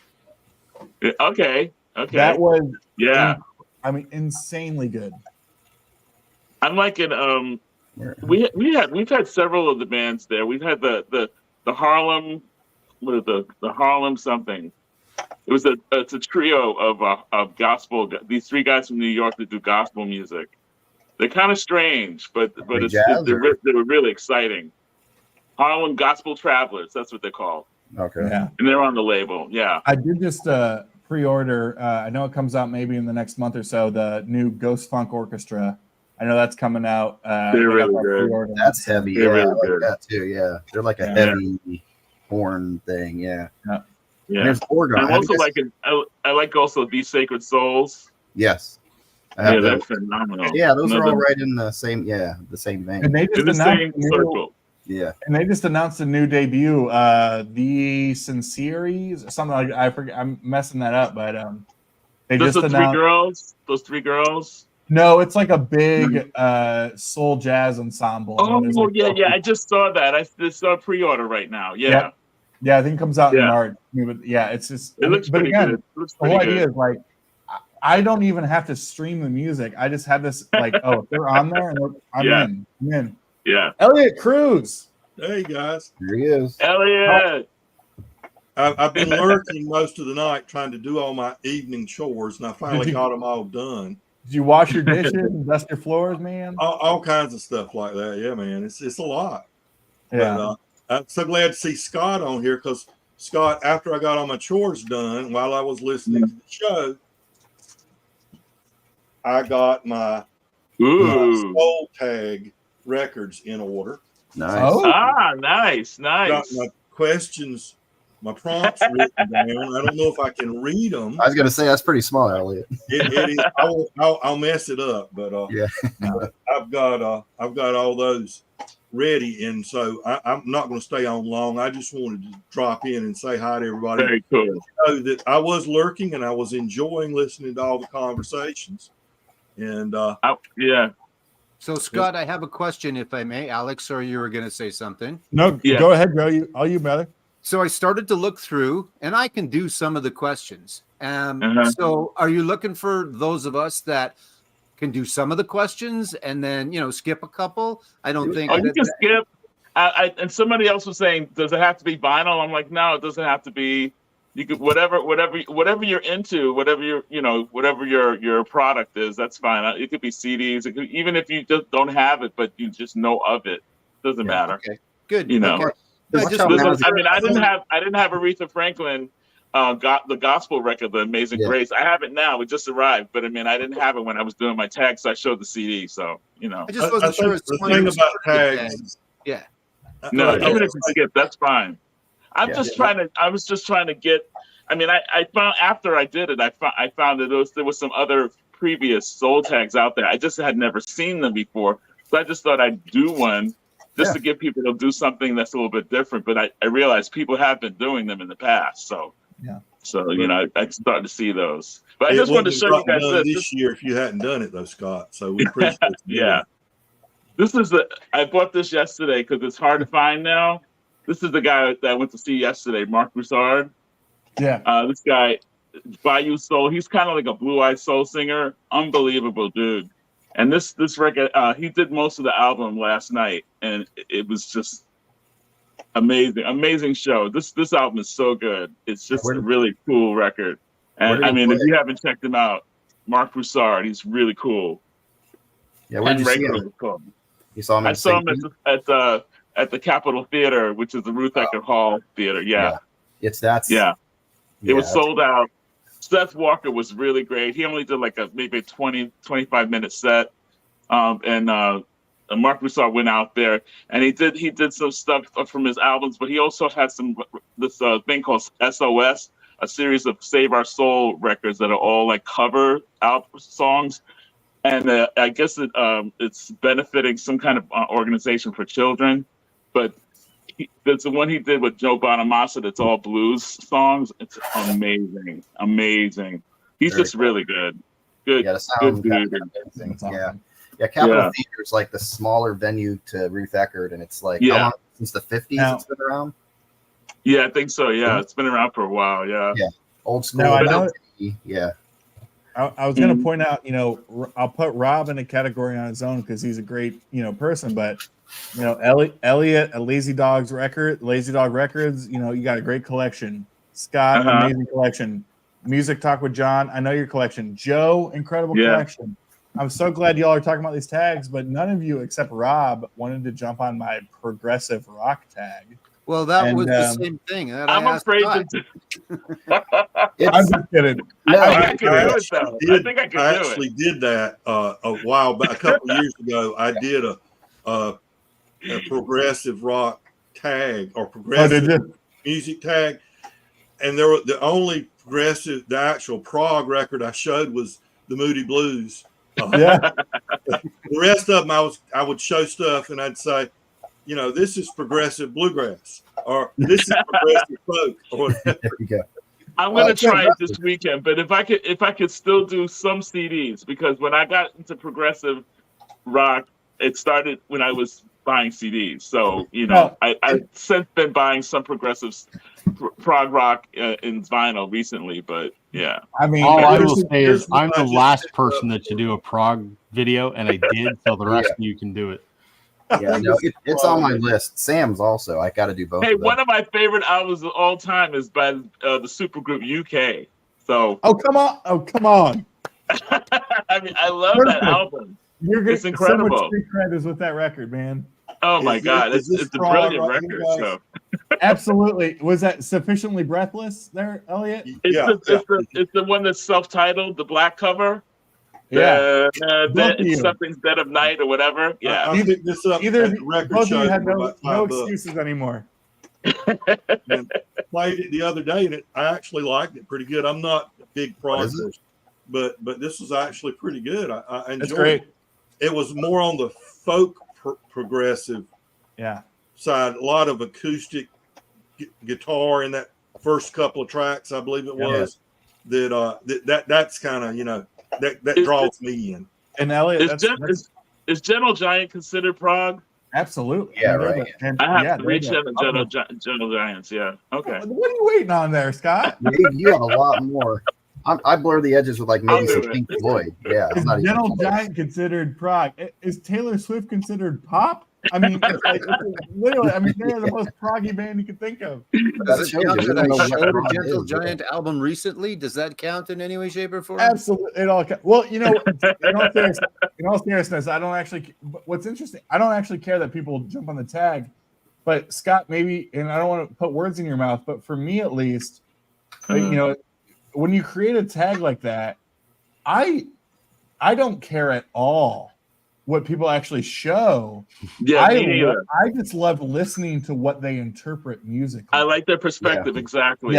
Okay. That was insanely good. I'm liking we've had several of the bands there. We've had the Harlem, what is the Harlem something. It's a trio of gospel. These 3 guys from New York that do gospel music. They're kind of strange, but they were really exciting. Harlem Gospel Travelers. That's what they're called. Okay. Yeah. And they're on the label. Yeah. I did just pre-order. I know it comes out maybe in the next month or so. The new Ghost Funk Orchestra. I know that's coming out. They're really good. That's heavy. They're Yeah, really I like good. that too. Yeah, they're like a heavy horn thing. Yeah. Yeah. And there's organ. I'm also like I like also Be Sacred Souls. Yes. Yeah, they're phenomenal. Yeah, those are all right in the same. Yeah, the same vein. And they just In the announced same a new- circle. Yeah. And they just announced a new debut, the Sinceres, something like I forget. I'm messing that up, but they Those just are announced. Those three girls. No, it's like a big soul jazz ensemble. Oh, There's like yeah. I just saw that. I just saw a pre-order right now. Yeah. Yeah, I think it comes out in Yeah. March. But yeah, it's just. It looks but pretty again, good. It looks the pretty whole good. idea is like, I don't even have to stream the music. I just have this like, oh, if they're on there, and I'm Yeah. in. I'm in. Yeah. Elliot Cruz. Hey guys, Here he is. Elliot. I've been lurking most of the night trying to do all my evening chores, and I finally got them all done. Did you wash your dishes and dust your floors, man? All kinds of stuff like that. Yeah, man, it's a lot. Yeah. But, I'm so glad to see Scott on here because Scott, after I got all my chores done, while I was listening to the show, I got my Soul Tag records in order. Nice. Oh. Nice. Got my questions, my prompts written down. I don't know if I can read them. I was gonna say that's pretty small, Elliot. It is. I'll mess it up, but Yeah. I've got all those ready, and so I'm not going to stay on long. I just wanted to drop in and say hi to everybody. Very cool. So that I was lurking and I was enjoying listening to all the conversations, and Yeah. So, Scott, I have a question, if I may. Alex, or you were going to say something? No, Yeah. go ahead, bro. All you, brother. So I started to look through, and I can do some of the questions. So are you looking for those of us that can do some of the questions and then, skip a couple? I don't think. Oh, you can skip. And somebody else was saying, does it have to be vinyl? I'm like, no, it doesn't have to be. You could whatever you're into, whatever your product is, that's fine. It could be CDs. It could, even if you just don't have it, but you just know of it, doesn't matter. Okay, good. Okay. I didn't have Aretha Franklin got the gospel record, The Amazing Grace. I have it now. It just arrived, but I didn't have it when I was doing my tag, so I showed the CD. So I just wasn't sure. The thing about tags, yeah. No, even if you skip, that's fine. I was just trying to get. I found after I did it, I found that there was some other previous soul tags out there. I just had never seen them before, so I just thought I'd do one just to get people to do something that's a little bit different. But I realized people have been doing them in the past, so I started to see those. But I just wanted to show you guys this year if you hadn't done it though, Scott. So we appreciate it. Yeah. I bought this yesterday because it's hard to find now. This is the guy that I went to see yesterday, Mark Broussard. Yeah. This guy, Bayou Soul, he's kind of like a blue-eyed soul singer. Unbelievable dude. And this record, he did most of the album last night, and it was just amazing. Amazing show. This album is so good. It's just a really cool record. And if you haven't checked him out, Mark Broussard, he's really cool. Yeah, where'd you see him? Cool. You saw him? I saw him at the Capitol Theater, which is the Ruth Eckerd Hall Theater. Yeah. It was sold out. Seth Walker was really great. He only did like maybe a 20, 25-minute set. And Mark Broussard went out there and he did some stuff from his albums, but he also had this thing called SOS, a series of Save Our Soul records that are all like cover songs. And I guess it's benefiting some kind of organization for children. But there's the one he did with Joe Bonamassa that's all blues songs. It's amazing. He's just really good. Good. Yeah, the sound good dude. Yeah, Capitol Theater is like the smaller venue to Ruth Eckerd, and it's like how long, since the 50s it's been around? Yeah, I think so. Yeah, it's been around for a while. Yeah. Old school. Now, I know, I was going to point out, I'll put Rob in a category on his own because he's a great, person, but Elliot, a Lazy Dog Records, you got a great collection. Scott, amazing collection. Music Talk with John, I know your collection. Joe, incredible collection. I'm so glad y'all are talking about these tags, but none of you except Rob wanted to jump on my progressive rock tag. Well, that was the same thing. That I'm afraid I'm just kidding. I think I could do it. I actually did that a while back, a couple of years ago. I did a progressive rock tag or progressive music tag, and there were the only progressive, the actual prog record I showed was the Moody Blues. The rest of them, I would show stuff and I'd say, you know, this is progressive bluegrass or this is progressive folk or whatever. There you go. I'm gonna try it this weekend, but if I could still do some CDs, because when I got into progressive rock, it started when I was buying CDs. So you know, I've since been buying some progressive prog rock in vinyl recently, but yeah. I mean, all I will say is I'm the last person that should do a prog video, and I did, so the rest of you can do it. Yeah, no, it's on my list. Sam's also. I got to do both. Hey, one of my favorite albums of all time is by the supergroup UK. So. Oh come on! I mean, I love that album. It's incredible. So much street cred is with that record, man. Oh my God, it's a brilliant record. So. Absolutely. Was that Sufficiently Breathless there, Elliot? It's the one that's self-titled, the black cover. Yeah. It's Something's Dead of Night or whatever. Yeah. I picked this up either at the record both show. of you had for no $5. excuses anymore. And played it the other day, and I actually liked it pretty good. I'm not a big prog person, but this was actually pretty good. I enjoyed it. It was more on the folk progressive side. A lot of acoustic guitar in that first couple of tracks, I believe it was. That's kind of, you know, that draws me in. And Elliot, is Gentle Giant considered prog? Absolutely. Yeah, right. I have 3 Gentle Giants. Yeah. Okay. What are you waiting on there, Scott? You have a lot more. I blur the edges with like maybe some Pink Floyd. Yeah. Is Gentle Giant considered prog? Is Taylor Swift considered pop? I mean, literally, I mean, they're the most proggy band you could think of. Does it count that I showed a Gentle Giant album recently? Does that count in any way, shape, or form? Absolutely, it all. Well, you know, in all seriousness, I don't actually. What's interesting, I don't actually care that people jump on the tag, but Scott, maybe, and I don't want to put words in your mouth, but for me at least, you know, when you create a tag like that, I don't care at all what people actually show. Yeah, I just love listening to what they interpret musically. I like their perspective. Exactly.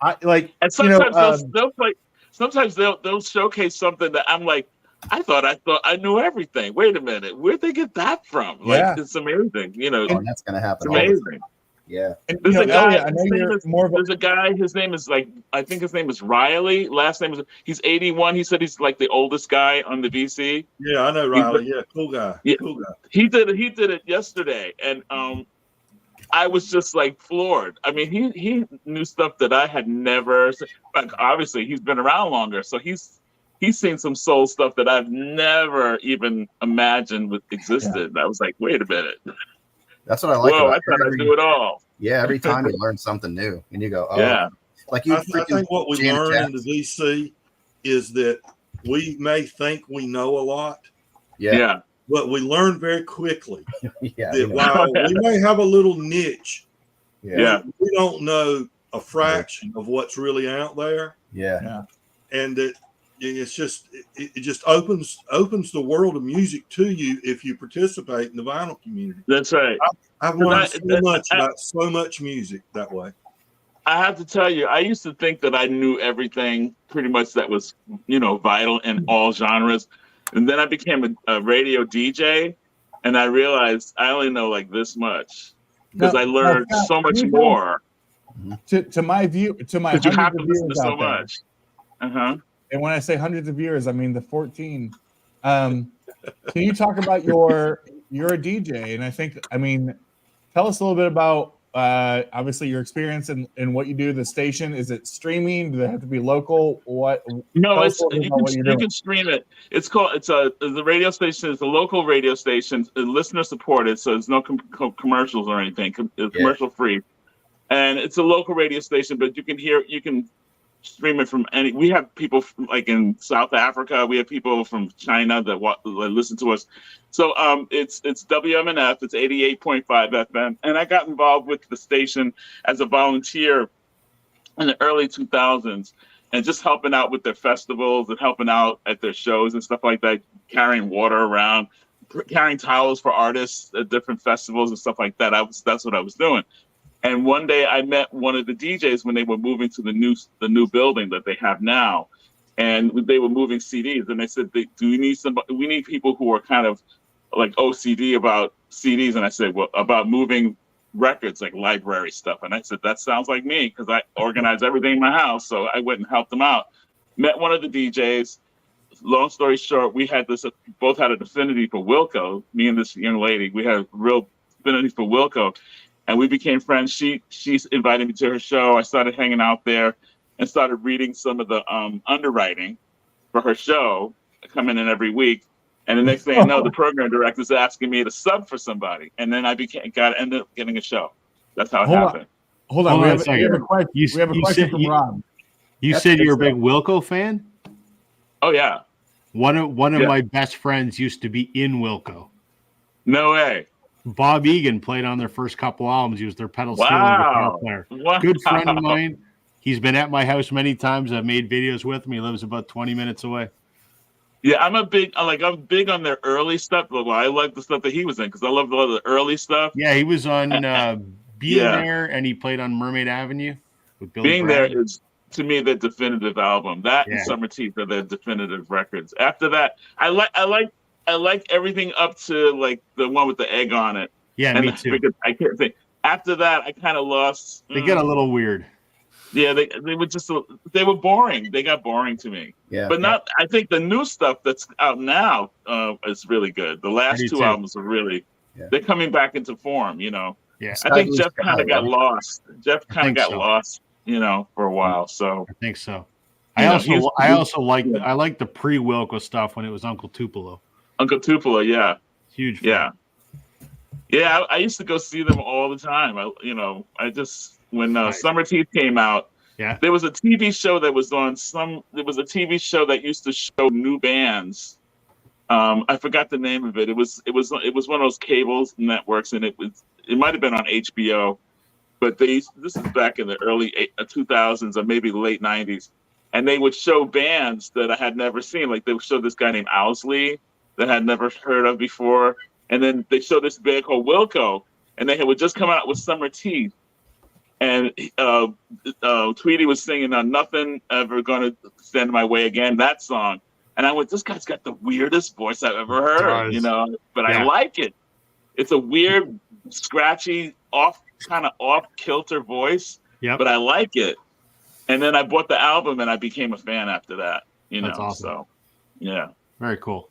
I like, and sometimes they'll play. Sometimes they'll showcase something that I'm like, I thought I knew everything. Wait a minute, where'd they get that from? Like, it's amazing. You know, and that's gonna happen. It's amazing. Yeah. There's a guy. There's a guy. His name is I think his name is Riley. Last name is. He's 81. He said he's like the oldest guy on the VC. Yeah, I know Riley. Cool guy. Yeah, cool guy. He did it yesterday, and I was just like floored. I mean, he knew stuff that I had never. Like, obviously, he's been around longer, so he's seen some soul stuff that I've never even imagined existed. Yeah. I was like, wait a minute. That's what I like. Whoa, I thought I'd do it all. Yeah, every time you learn something new, and you go, oh, yeah. Like you. I think what we learn in the VC is that we may think we know a lot. Yeah. But we learn very quickly that while we may have a little niche, we don't know a fraction of what's really out there. Yeah. And that it just opens the world of music to you if you participate in the vinyl community. That's right. I've learned so much about so much music that way. I have to tell you, I used to think that I knew everything pretty much that was, you know, vital in all genres. And then I became a radio DJ, and I realized I only know like this much because I learned so much more. To my view, to my you have to of listen to viewers so out there. much. Uh-huh. And when I say hundreds of viewers, I mean the 14. Can you talk about you're a DJ, and I mean, tell us a little bit about obviously your experience and what you do. The station, is it streaming? Do they have to be local? What? No, you can stream it. The radio station is a local radio station, listener supported, so there's no commercials or anything. It's commercial free, and it's a local radio station. But you can streaming from any. We have people from, like in South Africa. We have people from China that listen to us. So it's WMNF. It's 88.5 FM, and I got involved with the station as a volunteer in the early 2000s, and just helping out with their festivals and helping out at their shows and stuff like that, carrying water around, carrying towels for artists at different festivals and stuff like that. That's what I was doing. And one day I met one of the DJs when they were moving to the new building that they have now, and they were moving CDs. And they said, "Do we need somebody? We need people who are kind of like OCD about CDs." And I said, "Well, about moving records, like library stuff." And I said, "That sounds like me," because I organize everything in my house. So I went and helped them out. Met one of the DJs. Long story short, we had both had an affinity for Wilco. Me and this young lady, we had a real affinity for Wilco. And we became friends. She invited me to her show. I started hanging out there and started reading some of the underwriting for her show, coming in every week. And the next thing I know, the program director's asking me to sub for somebody. And then I ended up getting a show. That's how it happened. Hold on. We have a question. We have a question from Rob. You said you're a big Wilco fan? Oh, yeah. One of my best friends used to be in Wilco. No way. Bob Egan played on their first couple albums. He was their pedal steel guitar player. Wow. Good friend of mine. He's been at my house many times. I've made videos with him. He lives about 20 minutes away. Yeah, I'm big on their early stuff. Well, I like the stuff that he was in because I love a lot of the early stuff. Yeah, he was on Being There, and he played on Mermaid Avenue with Billy Being Bryan. There is, to me, the definitive album. That and Summer Teeth are the definitive records. After that, I like everything up to like the one with the egg on it. Yeah, me too. I can't think. After that, I kind of lost. They get a little weird. Yeah, they were boring. They got boring to me. Yeah, but not. I think the new stuff that's out now is really good. The last two albums are really. Yeah. They're coming back into form. You know. Yeah. I think Jeff kind of got lost. Jeff kind of got lost. You know, for a while. So I think so. I also like the pre-Wilco stuff when it was Uncle Tupelo. Uncle Tupelo, yeah, huge fan. Yeah. I used to go see them all the time. When Summer Teeth came out, there was a TV show that was on There was a TV show that used to show new bands. I forgot the name of it. It was one of those cable networks, and it might have been on HBO. But this is back in the early 2000s or maybe the late 90s, and they would show bands that I had never seen. Like they would show this guy named Owsley that I had never heard of before, and then they showed this band called Wilco, and they would just come out with Summer Teeth, and Tweety was singing "Nothing Ever Gonna Stand in My Way Again," that song, and I went, "This guy's got the weirdest voice I've ever heard," you know. But I like it. It's a weird, scratchy, kind of off kilter voice, but I like it. And then I bought the album and I became a fan after that. You know, awesome. So yeah, very cool.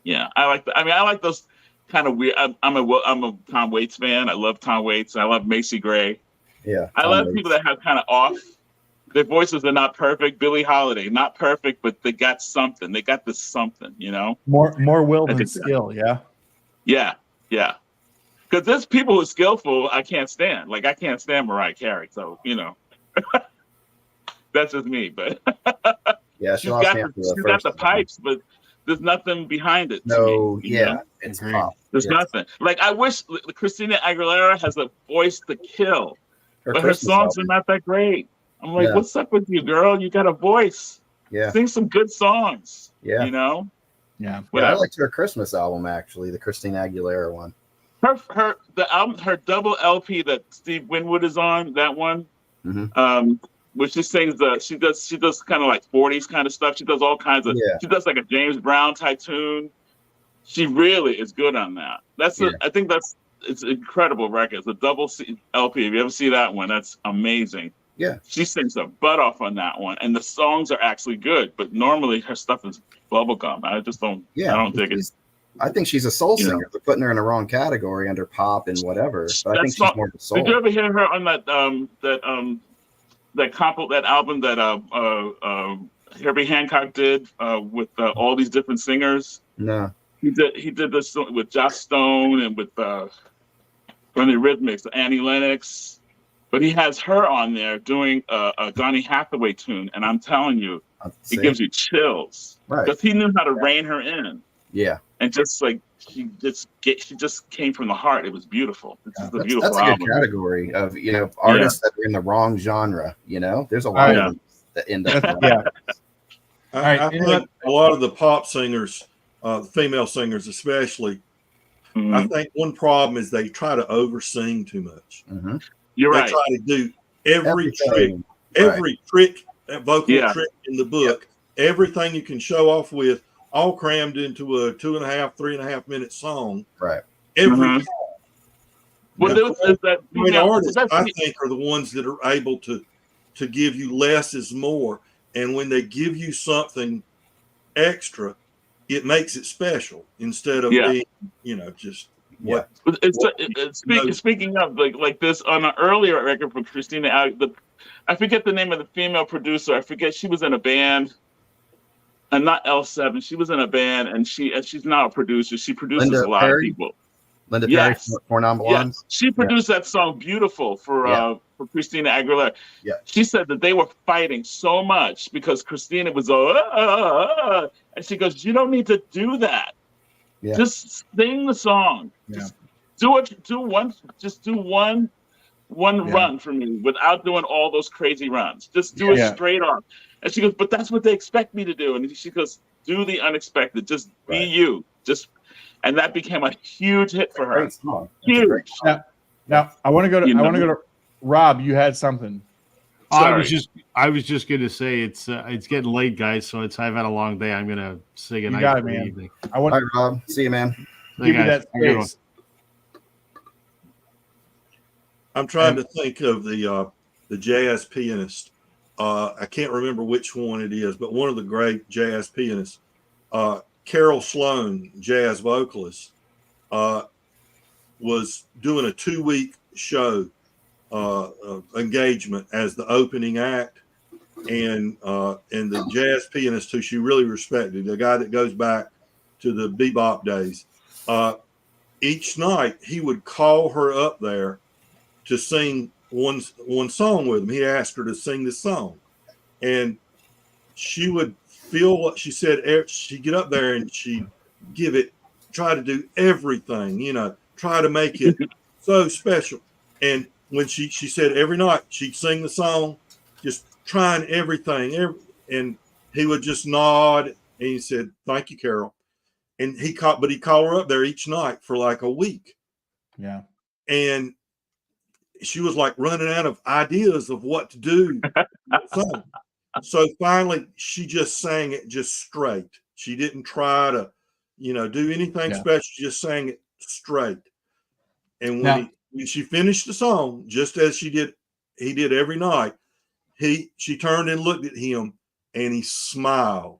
Yeah, I like those kind of weird. I'm a Tom Waits fan. I love Tom Waits. I love Macy Gray. Yeah, I love people that have kind of off. Their voices are not perfect. Billie Holiday, not perfect, but they got something. They got this something. You know, more will than skill. Yeah. Yeah. Because there's people who are skillful I can't stand. Like, I can't stand Mariah Carey. So, you know, that's just me. But yeah, she's got the pipes, but there's nothing behind it. No, to me, you know? It's pop. There's nothing. Like, I wish Christina Aguilera has a voice to kill, but her songs are not that great. I'm like, what's up with you, girl? You got a voice. Yeah. Sing some good songs. Yeah. You know? Yeah. I liked her Christmas album, actually, the Christina Aguilera one. Her double LP that Steve Winwood is on, that one, which she sings she does kind of like 40s kind of stuff. She does all kinds of she does like a James Brown type tune. She really is good on that. I think it's an incredible record. It's a double LP. If you ever see that one, that's amazing. Yeah. She sings her butt off on that one, and the songs are actually good, but normally her stuff is bubblegum. I just don't I don't dig it. I think she's a soul singer. They're putting her in the wrong category under pop and whatever. But I think she's more of a soul. Did you ever hear her on that album that Herbie Hancock did with all these different singers? No. He did this with Joss Stone and with from the Rhythmics, Annie Lennox. But he has her on there doing a Donny Hathaway tune, and I'm telling you, it gives you chills because he knew how to rein her in. Yeah, and just like she just came from the heart. It was beautiful. It's a beautiful that's a album. good category of artists that are in the wrong genre. There's a lot of them that end up. I think a lot of the pop singers, female singers especially, I think one problem is they try to oversing too much. Mm-hmm. You're right. They try to do every trick, vocal trick in the book, everything you can show off with, all crammed into a 2.5, 3.5 minute song. Right. Every time. Well, great artists, I think, are the ones that are able to give you less is more. And when they give you something extra, it makes it special instead of being, just what. Speaking of like this on an earlier record from Christina, I forget the name of the female producer. I forget, she was in a band, and not L7. She was in a band, and she's now a producer. She produces a lot of people. Linda Perry, Four Non Blondes. Yes. She produced that song "Beautiful" for Christina Aguilera. Yeah. She said that they were fighting so much because Christina was and she goes, "You don't need to do that. Yeah. Just sing the song. Just do it. Do one run for me without doing all those crazy runs. Just do it straight on." And she goes, "But that's what they expect me to do." And she goes, "Do the unexpected. Just be you. And that became a huge hit for her. Huge. Now I want to go to Rob. You had something. I was just gonna say it's getting late, guys. So I've had a long day. I'm gonna say goodnight for the evening. All right, Rob. See you, man. Give you that space. I'm trying to think of the jazz pianist. I can't remember which one it is, but one of the great jazz pianists, Carol Sloan, jazz vocalist, was doing a 2-week show engagement as the opening act, and the jazz pianist who she really respected, the guy that goes back to the bebop days. Each night he would call her up there to sing one song with him. He asked her to sing this song, and she would feel what she said. She'd get up there and she'd try to do everything, try to make it so special. And when she said every night she'd sing the song, just trying everything, and he would just nod and he said, "Thank you, Carol." And he called her up there each night for like a week. Yeah. And she was like running out of ideas of what to do. So finally, she just sang it just straight. She didn't try to, do anything special. She just sang it straight. And when she finished the song, just as he did every night, she turned and looked at him, and he smiled,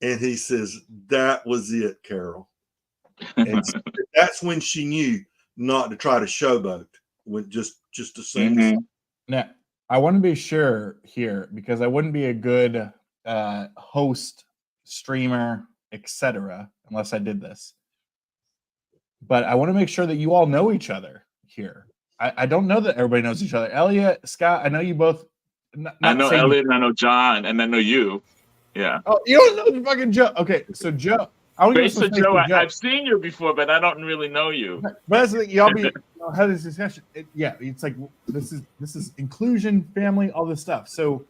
and he says, "That was it, Carol." And that's when she knew not to try to showboat, with just to sing. Mm-hmm. Now, I want to be sure here, because I wouldn't be a good host, streamer, etc., unless I did this. But I want to make sure that you all know each other here. I don't know that everybody knows each other. Elliot, Scott, I know you both. I know Elliot, and I know John, and I know you. Yeah. Oh, you don't know fucking Joe. Okay, so Joe. Joe, I've seen you before, but I don't really know you. But that's the thing, y'all have this discussion. It's like this is inclusion, family, all this stuff. So,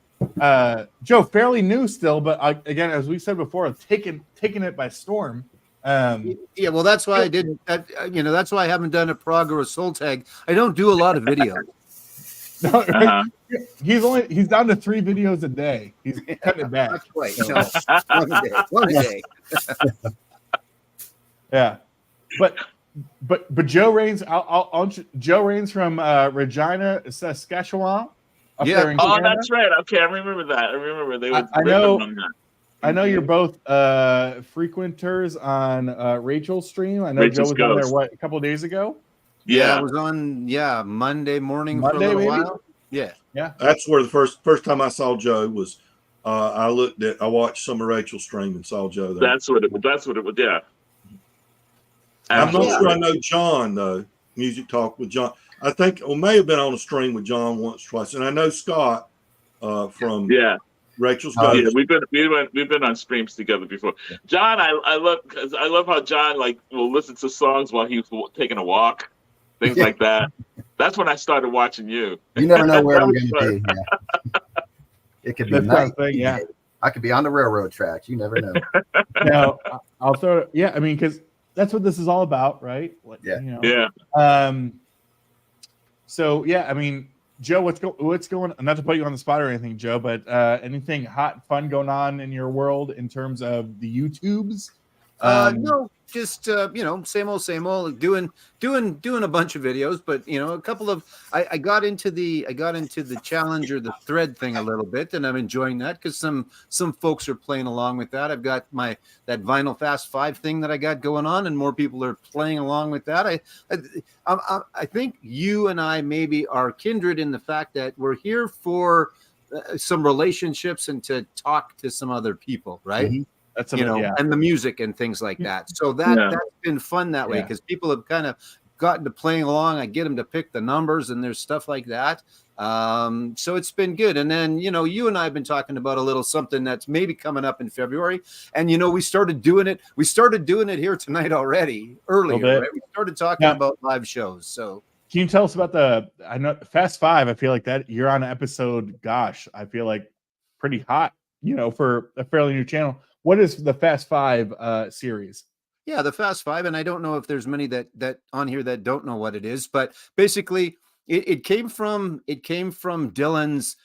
Joe, fairly new still, but again, as we said before, taking it by storm. Well, that's why I didn't. That's why I haven't done a prog or a soul tag. I don't do a lot of videos. He's down to 3 videos a day. He's cutting it back. Not quite. So. No, one a day. Yeah, but Joe Raines. Joe Raines from Regina, Saskatchewan. Yeah. Oh, that's right. Okay, I remember that. I remember they were. I know you're both frequenters on Rachel's stream. I know Rachel's Joe was on there a couple of days ago. Yeah, I was on Monday morning for a little while. Yeah. That's where the first time I saw Joe was. I watched some of Rachel's stream and saw Joe there. That's what it was. Yeah. I'm not sure I know John though. Music Talk with John. I think I may have been on a stream with John once, twice, and I know Scott from Rachel's Ghost. Yeah, we've been on streams together before. John, I love how John like will listen to songs while he's taking a walk, things like that. That's when I started watching you. You never know where I'm going to be. Yeah. It could be night. Yeah, I could be on the railroad tracks. You never know. Now I'll throw it. Yeah, I mean, because that's what this is all about, right? Like, yeah. You know. Yeah. So yeah, I mean, Joe, what's going? Not to put you on the spot or anything, Joe, but anything hot and fun going on in your world in terms of the YouTubes? No, just same old, doing a bunch of videos, but a couple of I got into the challenge or the thread thing a little bit, and I'm enjoying that because some folks are playing along with that. I've got that Vinyl Fast 5 thing that I got going on, and more people are playing along with that. I think you and I maybe are kindred in the fact that we're here for some relationships and to talk to some other people, right? Mm-hmm. That's and the music and things like that. So that's been fun that way because people have kind of gotten to playing along. I get them to pick the numbers and there's stuff like that. So it's been good. And then, you and I have been talking about a little something that's maybe coming up in February. And, we started doing it. We started doing it here tonight already earlier. Right? We started talking about live shows. So can you tell us about I know Fast 5, I feel like that you're on episode, gosh, I feel like pretty hot, for a fairly new channel. What is the Fast 5 series? Yeah, the Fast 5, and I don't know if there's many that on here that don't know what it is, but basically it came from Dylan's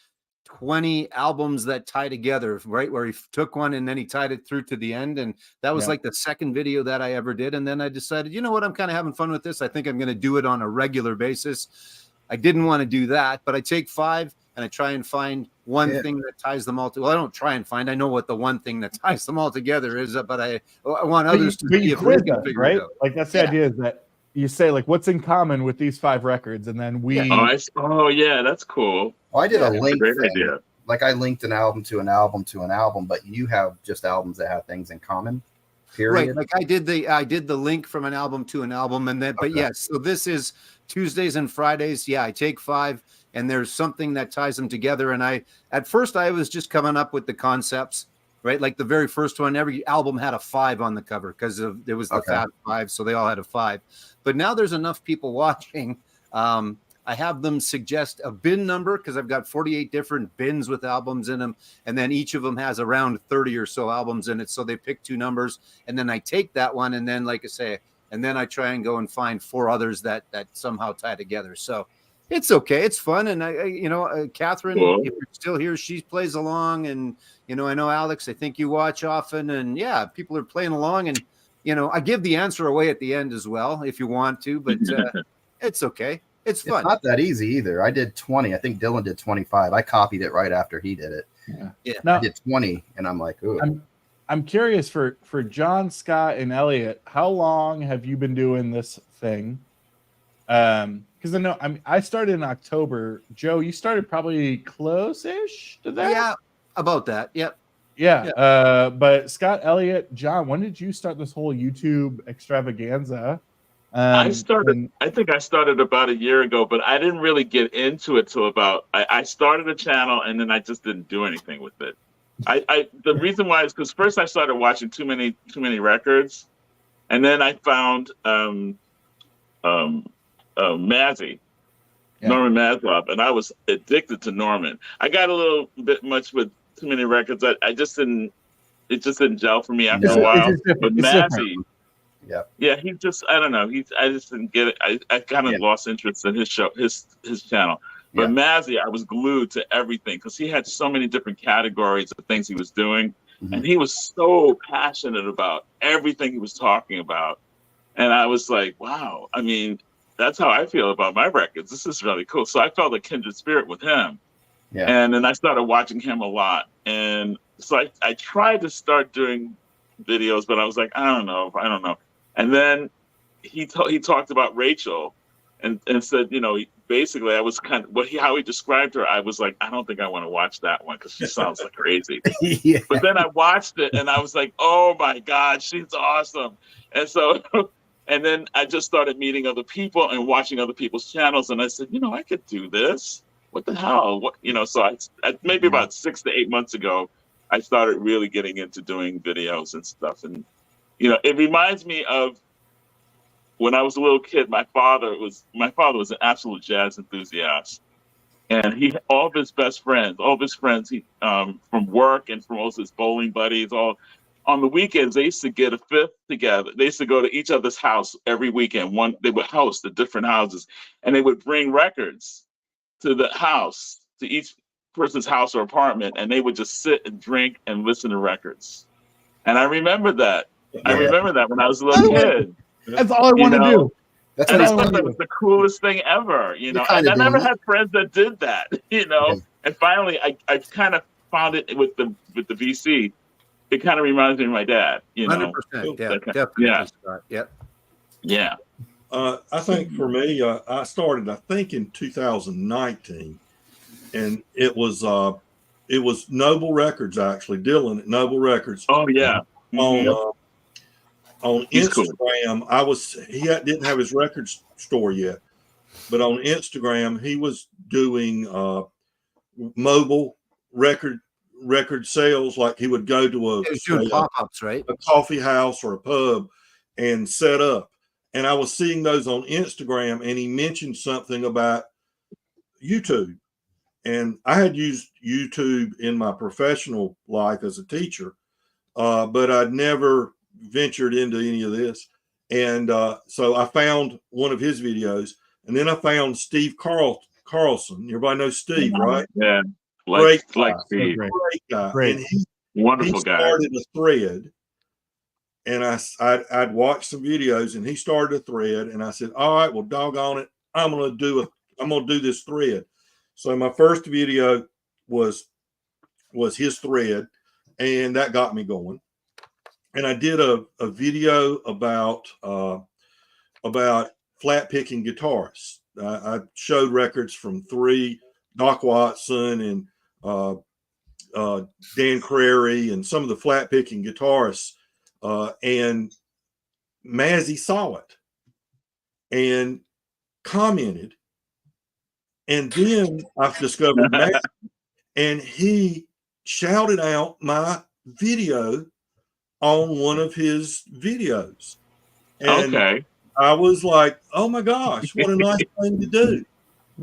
20 albums that tie together, right? Where he took one and then he tied it through to the end, and that was like the second video that I ever did. And then I decided, you know what, I'm kind of having fun with this. I think I'm going to do it on a regular basis. I didn't want to do that, but I take 5 and I try and find one thing that ties them all together. Well, I don't try and find. I know what the one thing that ties them all together is, but I want others to see if we can figure right? it out. Like that's the idea is that you say like what's in common with these 5 records, and then we. Oh yeah, that's cool. Well, I did a link. Great thing. Idea. Like I linked an album to an album to an album, but you have just albums that have things in common. Period. Right. Like I did the link from an album to an album, and then but yes, so this is Tuesdays and Fridays. Yeah, I take 5. And there's something that ties them together. And at first I was just coming up with the concepts, right? Like the very first one, every album had a 5 on the cover because there was the Fast 5. So they all had a 5, but now there's enough people watching. I have them suggest a bin number because I've got 48 different bins with albums in them. And then each of them has around 30 or so albums in it. So they pick 2 numbers and then I take that one. And then, like I say, and then I try and go and find 4 others that somehow tie together. So it's okay. It's fun. And Catherine, if you're still here, she plays along. And, I know Alex, I think you watch often. And yeah, people are playing along. And, I give the answer away at the end as well, if you want to, but it's okay. It's fun. It's not that easy either. I did 20. I think Dylan did 25. I copied it right after he did it. Yeah. I did 20 and I'm like, ooh. I'm curious for John, Scott, and Elliot, how long have you been doing this thing? Because I started in October. Joe, you started probably close-ish to that? Yeah, about that. Yep. Yeah. But Scott, Elliot, John, when did you start this whole YouTube extravaganza? I think I started about a year ago, but I didn't really get into it till I started a channel and then I just didn't do anything with it. The reason why is because first I started watching too many records, and then I found Mazzy, Norman Maslow, and I was addicted to Norman. I got a little bit much with too many records. It just didn't gel for me after a while. But Mazzy, he just, I don't know. I just didn't get it. I kind of lost interest in his show, his channel. But Mazzy, I was glued to everything because he had so many different categories of things he was doing, and he was so passionate about everything he was talking about. And I was like, wow. I mean, that's how I feel about my records. This is really cool. So I felt a kindred spirit with him. Yeah. And then I started watching him a lot. And so I tried to start doing videos, but I was like, I don't know. And then he talked about Rachel and said, basically I was kind of how he described her. I was like, I don't think I want to watch that one because she sounds like crazy. But then I watched it and I was like, oh my God, she's awesome. And so And then I just started meeting other people and watching other people's channels. And I said, I could do this. What the hell? So I maybe about 6 to 8 months ago, I started really getting into doing videos and stuff. And, it reminds me of when I was a little kid. My father was an absolute jazz enthusiast. And all of his friends, from work and from all his bowling buddies, all on the weekends, they used to get a fifth together. They used to go to each other's house every weekend. They would host at different houses, and they would bring records to the house, to each person's house or apartment, and they would just sit and drink and listen to records. And I remember that. Yeah. I remember that when I was a little kid. That's all I want to do. That's and I thought that was the coolest thing ever, And I never had friends that did that, Yeah. And finally, I kind of found it with the VC. It kind of reminds me of my dad, 100%. Yeah, definitely. Yeah. Yeah. I think for me, I started, I think, in 2019, and it was Noble Records, actually, Dylan at Noble Records. Oh yeah. On Instagram, cool. He didn't have his record store yet, but on Instagram he was doing mobile record sales. Like he would go to pop-ups, right? A coffee house or a pub and set up. And I was seeing those on Instagram, and he mentioned something about YouTube. And I had used YouTube in my professional life as a teacher, but I'd never ventured into any of this. And so I found one of his videos, and then I found Steve Carlson. Everybody knows Steve, right? Yeah. Great guy. Great guy. Great. And he wonderful guy. He started a thread, and I'd watched some videos, and he started a thread, and I said, all right, well, doggone it, I'm gonna do this thread. So my first video was his thread, and that got me going. And I did a video about flat picking guitarists. I showed records from 3, Doc Watson and Dan Crary and some of the flat picking guitarists. And Mazzy saw it and commented. And then I discovered Mazzy, and he shouted out my video on one of his videos. And okay. I was like, oh my gosh, what a nice thing to do.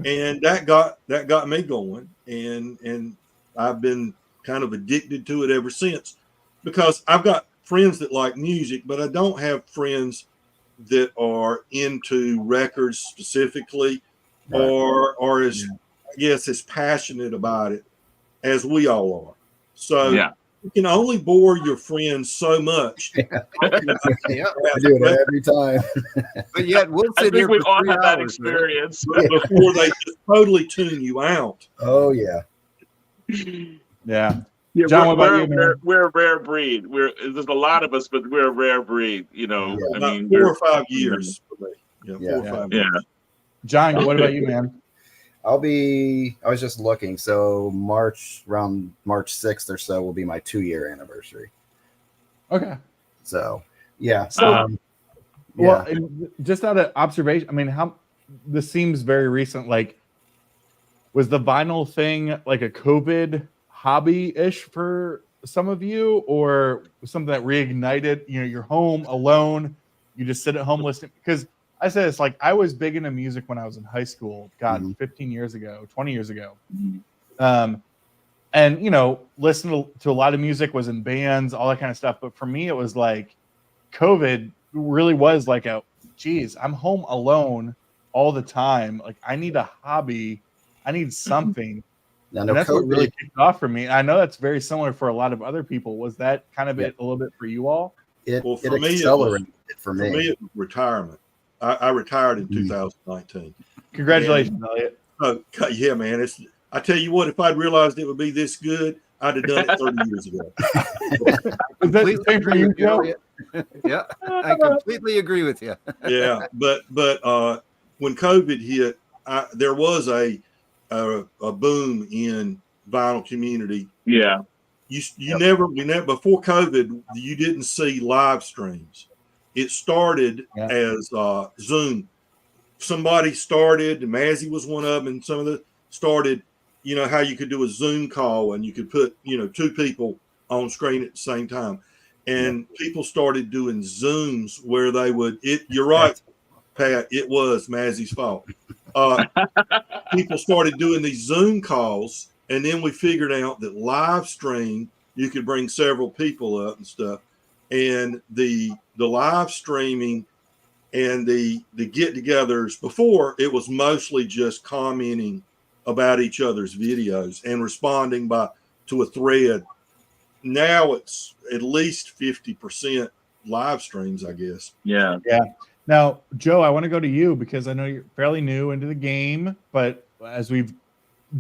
And that got me going. And I've been kind of addicted to it ever since, because I've got friends that like music, but I don't have friends that are into records specifically, right, or as as passionate about it as we all are. So you can only bore your friends so much. I do it every time. But yet we'll sit here we for all 3 have that hours, experience before they just totally tune you out. Oh yeah. Yeah. Yeah, John, what about you, man? We're a rare breed. There's a lot of us, but we're a rare breed. I mean, 4 or 5 years for me. 4 or 5 years. John, what about you, man? I was just looking. So around March 6th or so will be my 2-year anniversary. Okay. So, yeah. Well, just out of observation, I mean, this seems very recent. Like, was the vinyl thing like a COVID hobby-ish for some of you, or something that reignited, you're home alone, you just sit at home listening? Because I said it's like, I was big into music when I was in high school, 15 years ago, 20 years ago. And, listening to a lot of music, was in bands, all that kind of stuff. But for me, it was like COVID really was like I'm home alone all the time. Like, I need a hobby. I need something. And that's what really kicked off for me. I know that's very similar for a lot of other people. Was that kind of it a little bit for you all? It accelerated for me. For me, it was retirement. I retired in 2019. Congratulations, Elliot. Oh, yeah, man. I tell you what, if I'd realized it would be this good, I'd have done it 30 years ago. Is that the same for you, Joe? Yeah, I completely agree with you. Yeah, but when COVID hit, there was a boom in vinyl community. Yeah. We never before COVID, you didn't see live streams. it started as Zoom. Somebody started, Mazzy was one of them, and some of the started, you know, how you could do a Zoom call and you could put, you know, 2 people on screen at the same time. And people started doing Zooms where they would, you're right, Pat, it was Mazzy's fault. People started doing these Zoom calls, and then we figured out that live stream, you could bring several people up and stuff. And the live streaming and the get-togethers, before it was mostly just commenting about each other's videos and responding to a thread. Now it's at least 50% live streams, I guess. Yeah. Now, Joe, I want to go to you because I know you're fairly new into the game, but as we've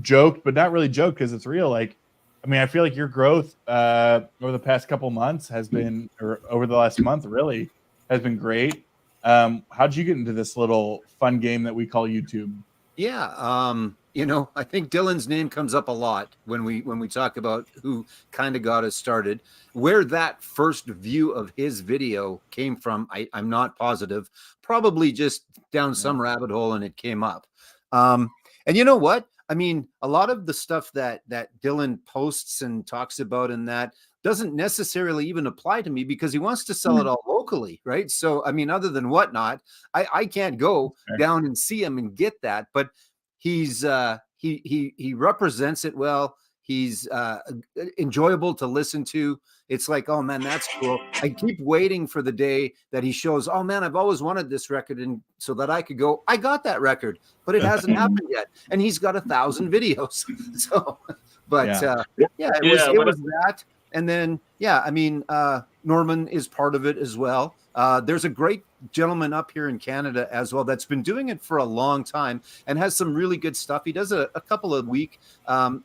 joked, but not really joked because it's real. Like, I mean, I feel like your growth over the past couple months has been, or over the last month, really has been great. How'd you get into this little fun game that we call YouTube? Yeah, you know, I think Dylan's name comes up a lot when we talk about who kind of got us started. Where that first view of his video came from, I'm not positive. Probably just down some rabbit hole and it came up. And you know what? I mean, a lot of the stuff that Dylan posts and talks about in that doesn't necessarily even apply to me because he wants to sell it all locally, right? So, I mean, other than Whatnot, I can't go down and see him and get that, but he's he represents it well. He's enjoyable to listen to. It's like, oh man, that's cool. I keep waiting for the day that he shows, oh man, I've always wanted this record, and so that I could go, I got that record, but it hasn't happened yet. And he's got 1,000 videos. So, but it was that. And then, I mean, Norman is part of it as well. There's a great gentleman up here in Canada as well that's been doing it for a long time and has some really good stuff. He does a couple a week.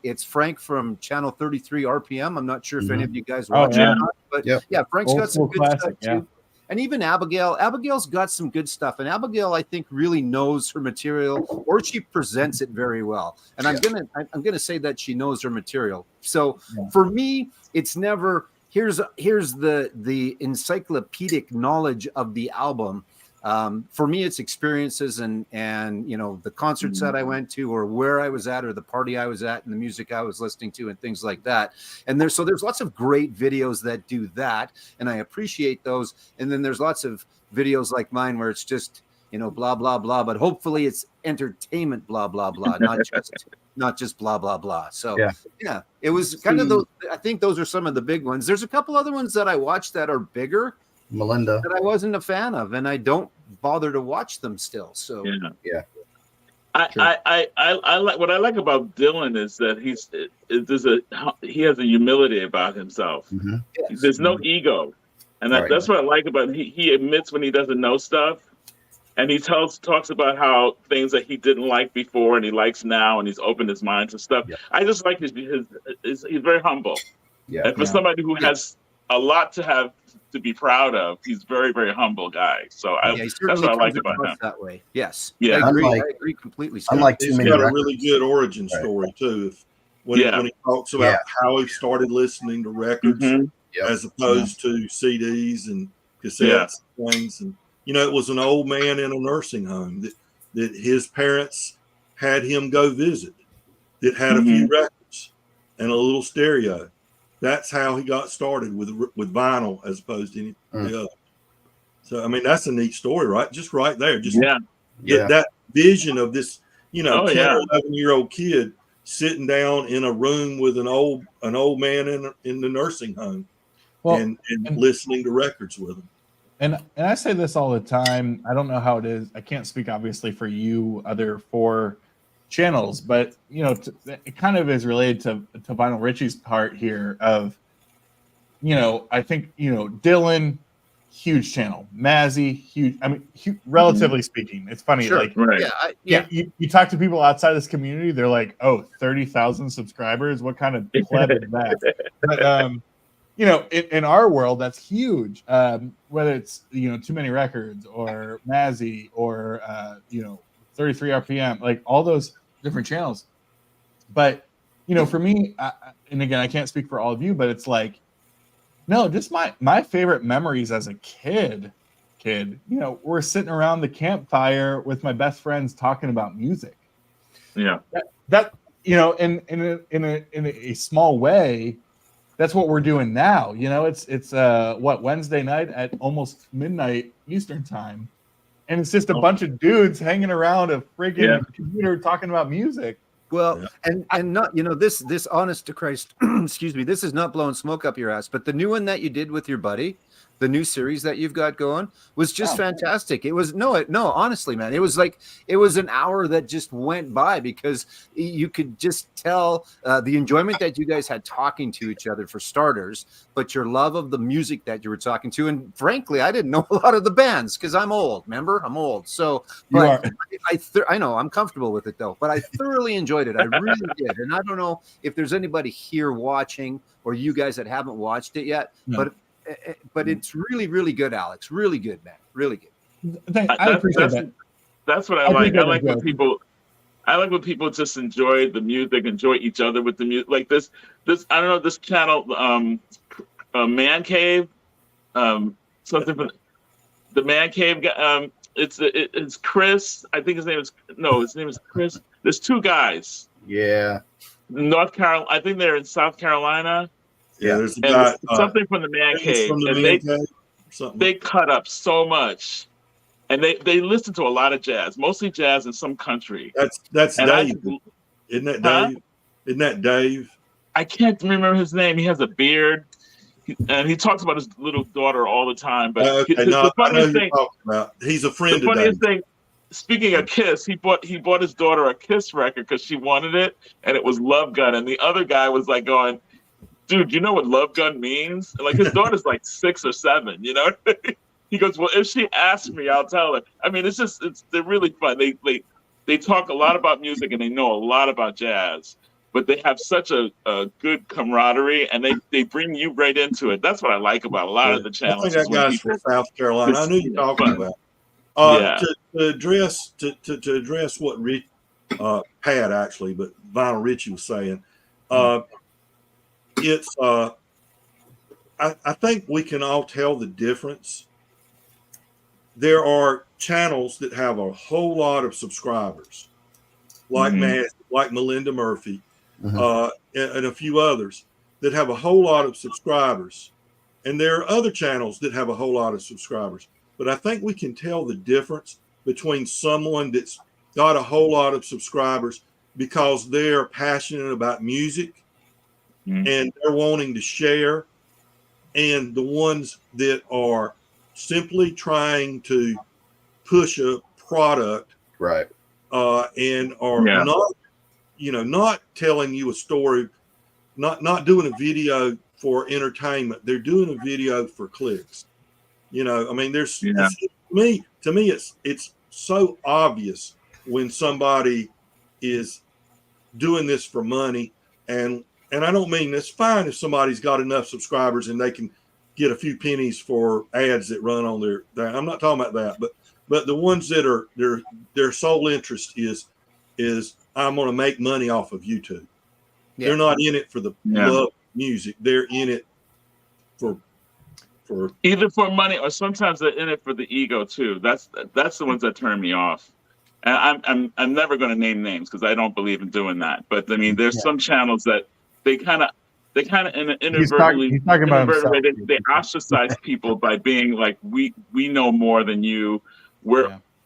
It's Frank from Channel 33 RPM. I'm not sure if any of you guys watch it or not, but Frank's got some good stuff too. And even Abigail's got some good stuff. And Abigail, I think, really knows her material, or she presents it very well. And I'm gonna say that she knows her material. So for me, it's never here's the encyclopedic knowledge of the album. For me, it's experiences and you know, the concerts that I went to, or where I was at, or the party I was at, and the music I was listening to, and things like that. And there's lots of great videos that do that, and I appreciate those. And then there's lots of videos like mine where it's just, you know, blah blah blah, but hopefully it's entertainment, blah blah blah, not just blah blah blah. So it was kind of those. I think those are some of the big ones. There's a couple other ones that I watched that are bigger, Melinda, that I wasn't a fan of, and I don't bother to watch them still. So I like, what I like about Dylan is that he has a humility about himself. There's no ego, and that's what I like about him. He admits when he doesn't know stuff, and he talks about how things that he didn't like before and he likes now, and he's opened his mind to stuff. I just like he's very humble. And for somebody who has a lot to be proud of, he's very, very humble guy. So that's what I like about him. That way, yes. Yeah, I agree completely. Unlike he's got a really good origin story too. When he talks about how he started listening to records as opposed to CDs and cassettes and things, and you know, it was an old man in a nursing home that his parents had him go visit, that had a few records and a little stereo. That's how he got started with vinyl as opposed to anything else. So, I mean, that's a neat story, right? Just right there. Just get that vision of this, you know, 10 or 11-year-old kid sitting down in a room with an old man in the nursing home and listening to records with him. And I say this all the time. I don't know how it is. I can't speak obviously for you, other 4 channels, but you know, it kind of is related to Vinyl Richie's part here of, you know, I think, you know, Dylan, huge channel, Mazzy, huge. I mean, relatively speaking, it's funny. You talk to people outside this community, they're like, oh, 30,000 subscribers. What kind of pleb is that? But, you know, in our world, that's huge. Whether it's, you know, Too Many Records or Mazzy or, you know, 33 RPM, like all those different channels. But, you know, for me, and again, I can't speak for all of you, but it's like, no, just my favorite memories as a kid kid, you know, we're sitting around the campfire with my best friends talking about music. Yeah. That you know, in a small way, that's what we're doing now. You know, it's what, Wednesday night at almost midnight Eastern time, and it's just a bunch of dudes hanging around a friggin' computer talking about music. Well, and not, you know, this honest to Christ, excuse me, this is not blowing smoke up your ass, but the new one that you did with your buddy, the new series that you've got going, was just fantastic. It was no, honestly, man, it was like, it was an hour that just went by because you could just tell the enjoyment that you guys had talking to each other, for starters, but your love of the music that you were talking to. And frankly, I didn't know a lot of the bands because I'm old. Remember, I'm old. So, but I know I'm comfortable with it though. But I thoroughly enjoyed it. I really did. And I don't know if there's anybody here watching or you guys that haven't watched it yet, but it's really, really good, Alex. Really good, man. Really good. I appreciate that. That's what I like. I like when people just enjoy the music, enjoy each other with the music. Like this I don't know, this channel, Man Cave, something for the Man Cave. It's Chris. I think his name is Chris. There's two guys. Yeah. North Carolina. I think they're in South Carolina. Yeah, there's a guy, something from the Man Cave. From the and Man Cave. They cut up so much, and they listen to a lot of jazz, mostly jazz and some country. That's Dave. Isn't that Dave? Isn't that Dave? I can't remember his name. He has a beard, and he talks about his little daughter all the time. But the funniest thing, he's a friend. The funniest thing. Speaking of Kiss, he bought his daughter a Kiss record because she wanted it, and it was Love Gun. And the other guy was like going, "Dude, you know what Love Gun means?" And like his daughter's like 6 or 7, you know. He goes, "Well, if she asks me, I'll tell her." I mean, they're really fun. They talk a lot about music and they know a lot about jazz, but they have such a good camaraderie and they bring you right into it. That's what I like about a lot of the channels. I think that guy's from South Carolina. I knew you were talking about. To address what Pat actually, but Vinyl Richie was saying, it's I think we can all tell the difference. There are channels that have a whole lot of subscribers, like like Melinda Murphy, and a few others that have a whole lot of subscribers, and there are other channels that have a whole lot of subscribers. But I think we can tell the difference between someone that's got a whole lot of subscribers because they're passionate about music and they're wanting to share, and the ones that are simply trying to push a product, right? And are not telling you a story, not doing a video for entertainment. They're doing a video for clicks. You know, I mean, to me, it's so obvious when somebody is doing this for money, and I don't mean it's fine if somebody's got enough subscribers and they can get a few pennies for ads that run on their. I'm not talking about that, but the ones that are their sole interest is I'm going to make money off of YouTube. Yeah. They're not in it for the love of music. They're in it for either for money or sometimes they're in it for the ego too. That's the ones that turn me off. And I'm never going to name names because I don't believe in doing that. But I mean, there's some channels that they kind of inadvertently they ostracize people by being like, we know more than you.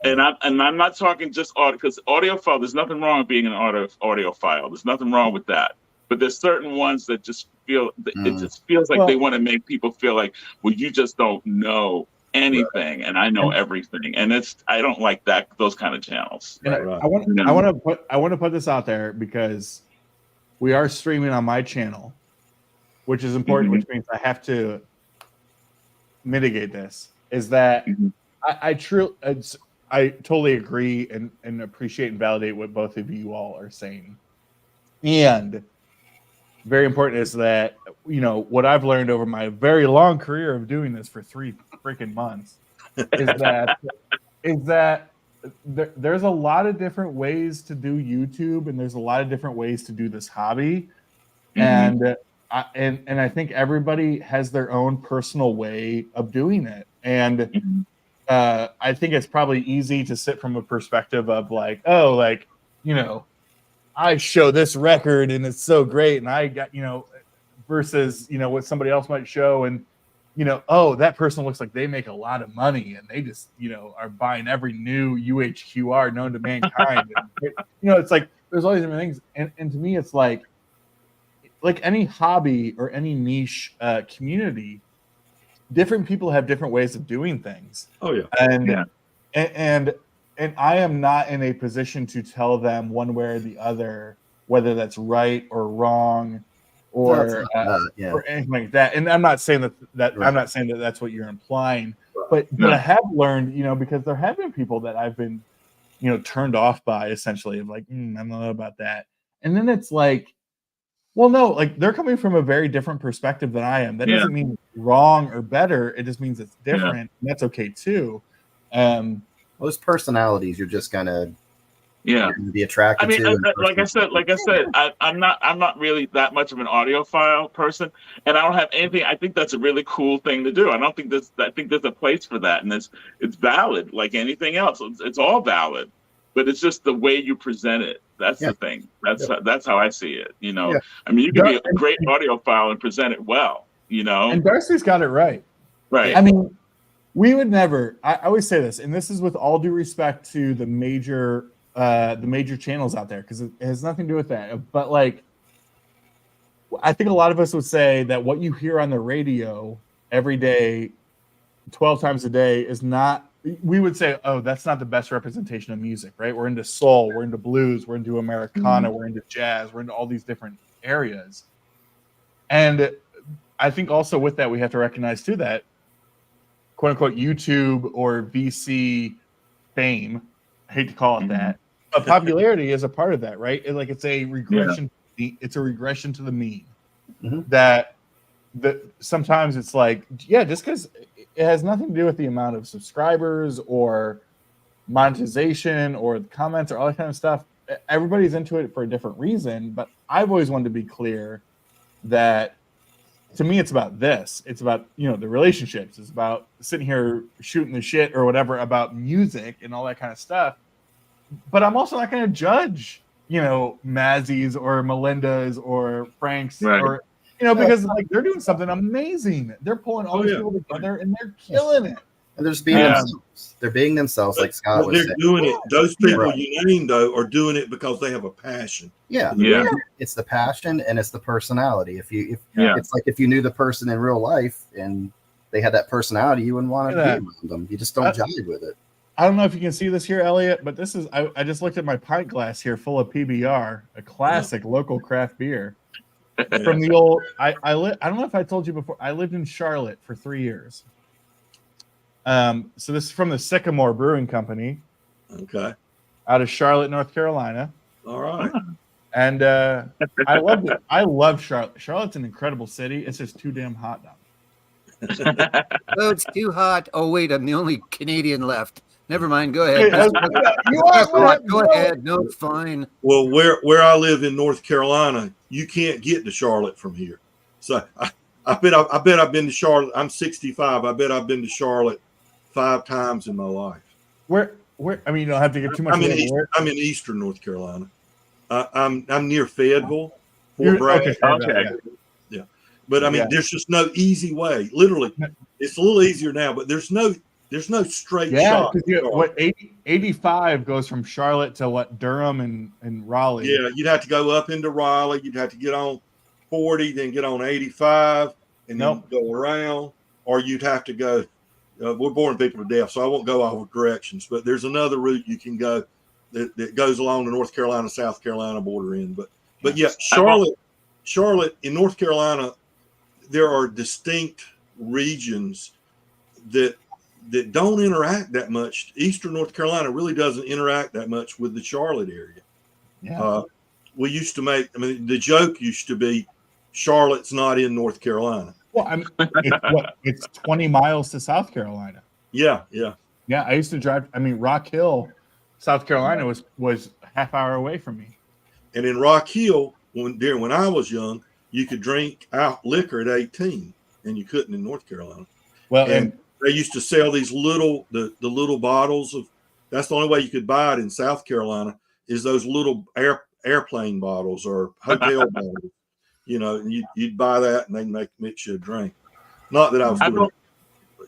And I'm not talking just audio, because audiophile, there's nothing wrong with being an audiophile. There's nothing wrong with that. But there's certain ones that just feel it just feels like they want to make people feel like, well, you just don't know anything, and I know everything, and I don't like those kind of channels. I want to put this out there because we are streaming on my channel, which is important, which means I have to mitigate this. Is that I totally agree and appreciate and validate what both of you all are saying, and very important is that, you know, what I've learned over my very long career of doing this for 3 freaking months is that there's a lot of different ways to do YouTube, and there's a lot of different ways to do this hobby, and I think everybody has their own personal way of doing it, and I think it's probably easy to sit from a perspective of like, oh, like, you know, I show this record and it's so great, and I got, you know, versus, you know, what somebody else might show, and, you know, oh, that person looks like they make a lot of money and they just, you know, are buying every new UHQR known to mankind. And, you know, it's like there's all these different things, and to me, it's like any hobby or any niche community, different people have different ways of doing things. Oh yeah, and I am not in a position to tell them one way or the other whether that's right or wrong, or anything like that. And I'm not saying that Right. I'm not saying that that's what you're implying, but I have learned, you know, because there have been people that I've been, you know, turned off by, essentially, of like, I don't know about that. And then it's like, well, no, like they're coming from a very different perspective than I am. That doesn't mean it's wrong or better. It just means it's different. And that's okay too. Well, those personalities you're just gonna be attracted I mean, to. like I said, I'm not really that much of an audiophile person, and I don't have anything. I think that's a really cool thing to do. I think there's a place for that, and it's valid like anything else. It's all valid, but it's just the way you present it. That's the thing. That's how I see it. You know, I mean, you can be a great audiophile and present it well. You know, and Darcy's got it right. Right. I mean, we would never. I always say this, and this is with all due respect to the major channels out there, because it has nothing to do with that. But like, I think a lot of us would say that what you hear on the radio every day, 12 times a day, is not. We would say, oh, that's not the best representation of music, right? We're into soul, we're into blues, we're into Americana, we're into jazz, we're into all these different areas. And I think also with that, we have to recognize too that quote unquote YouTube or VC fame, I hate to call it that, but popularity is a part of that, right? It's a regression. It's a regression to the mean. That sometimes it's like, just because it has nothing to do with the amount of subscribers or monetization or the comments or all that kind of stuff. Everybody's into it for a different reason, but I've always wanted to be clear that to me, it's about this. It's about, you know, the relationships. It's about sitting here shooting the shit or whatever about music and all that kind of stuff. But I'm also not going to judge, you know, Mazzy's or Melinda's or Frank's or, you know, because like they're doing something amazing. They're pulling all these people together and they're killing it. And they're just being themselves. They're being themselves, like Scott was saying. They're doing it. Those people you named, though, are doing it because they have a passion. Yeah. It's the passion and it's the personality. If it's like if you knew the person in real life and they had that personality, you wouldn't want to be around them. You just don't jive with it. I don't know if you can see this here, Elliot, but this is I just looked at my pint glass here full of PBR, a classic local craft beer. From the old, I don't know if I told you before, I lived in Charlotte for 3 years. So this is from the Sycamore Brewing Company. Okay. Out of Charlotte, North Carolina. All right. And I loved it. I love Charlotte. Charlotte's an incredible city. It's just too damn hot now. Oh, it's too hot. Oh, wait, I'm the only Canadian left. Never mind. Go ahead. Go ahead. No, it's fine. Well, where I live in North Carolina, you can't get to Charlotte from here. So I bet I've been to Charlotte. I'm 65. I bet I've been to Charlotte 5 times in my life. Where? I mean, you don't have to get too much. I'm in Eastern North Carolina. I'm near Fayetteville. Fort Bragg. Okay. Yeah, but I mean, there's just no easy way. Literally, it's a little easier now, but there's no straight shot. What 85 goes from Charlotte to what, Durham and Raleigh. Yeah, you'd have to go up into Raleigh. You'd have to get on 40, then get on 85, and then go around, or you'd have to go. We're boring people to death, so I won't go all directions. But there's another route you can go that goes along the North Carolina, South Carolina border in. But yeah, Charlotte in North Carolina, there are distinct regions that don't interact that much. Eastern North Carolina really doesn't interact that much with the Charlotte area. Yeah. We used to make, the joke used to be Charlotte's not in North Carolina. Well, it's 20 miles to South Carolina. Yeah. I used to drive. Rock Hill, South Carolina was a half hour away from me. And in Rock Hill, when I was young, you could drink out liquor at 18, and you couldn't in North Carolina. Well, they used to sell these the little bottles of. That's the only way you could buy it in South Carolina is those little airplane bottles or hotel bottles. You know, and you'd buy that and they'd mix you a drink. Not that I was doing it.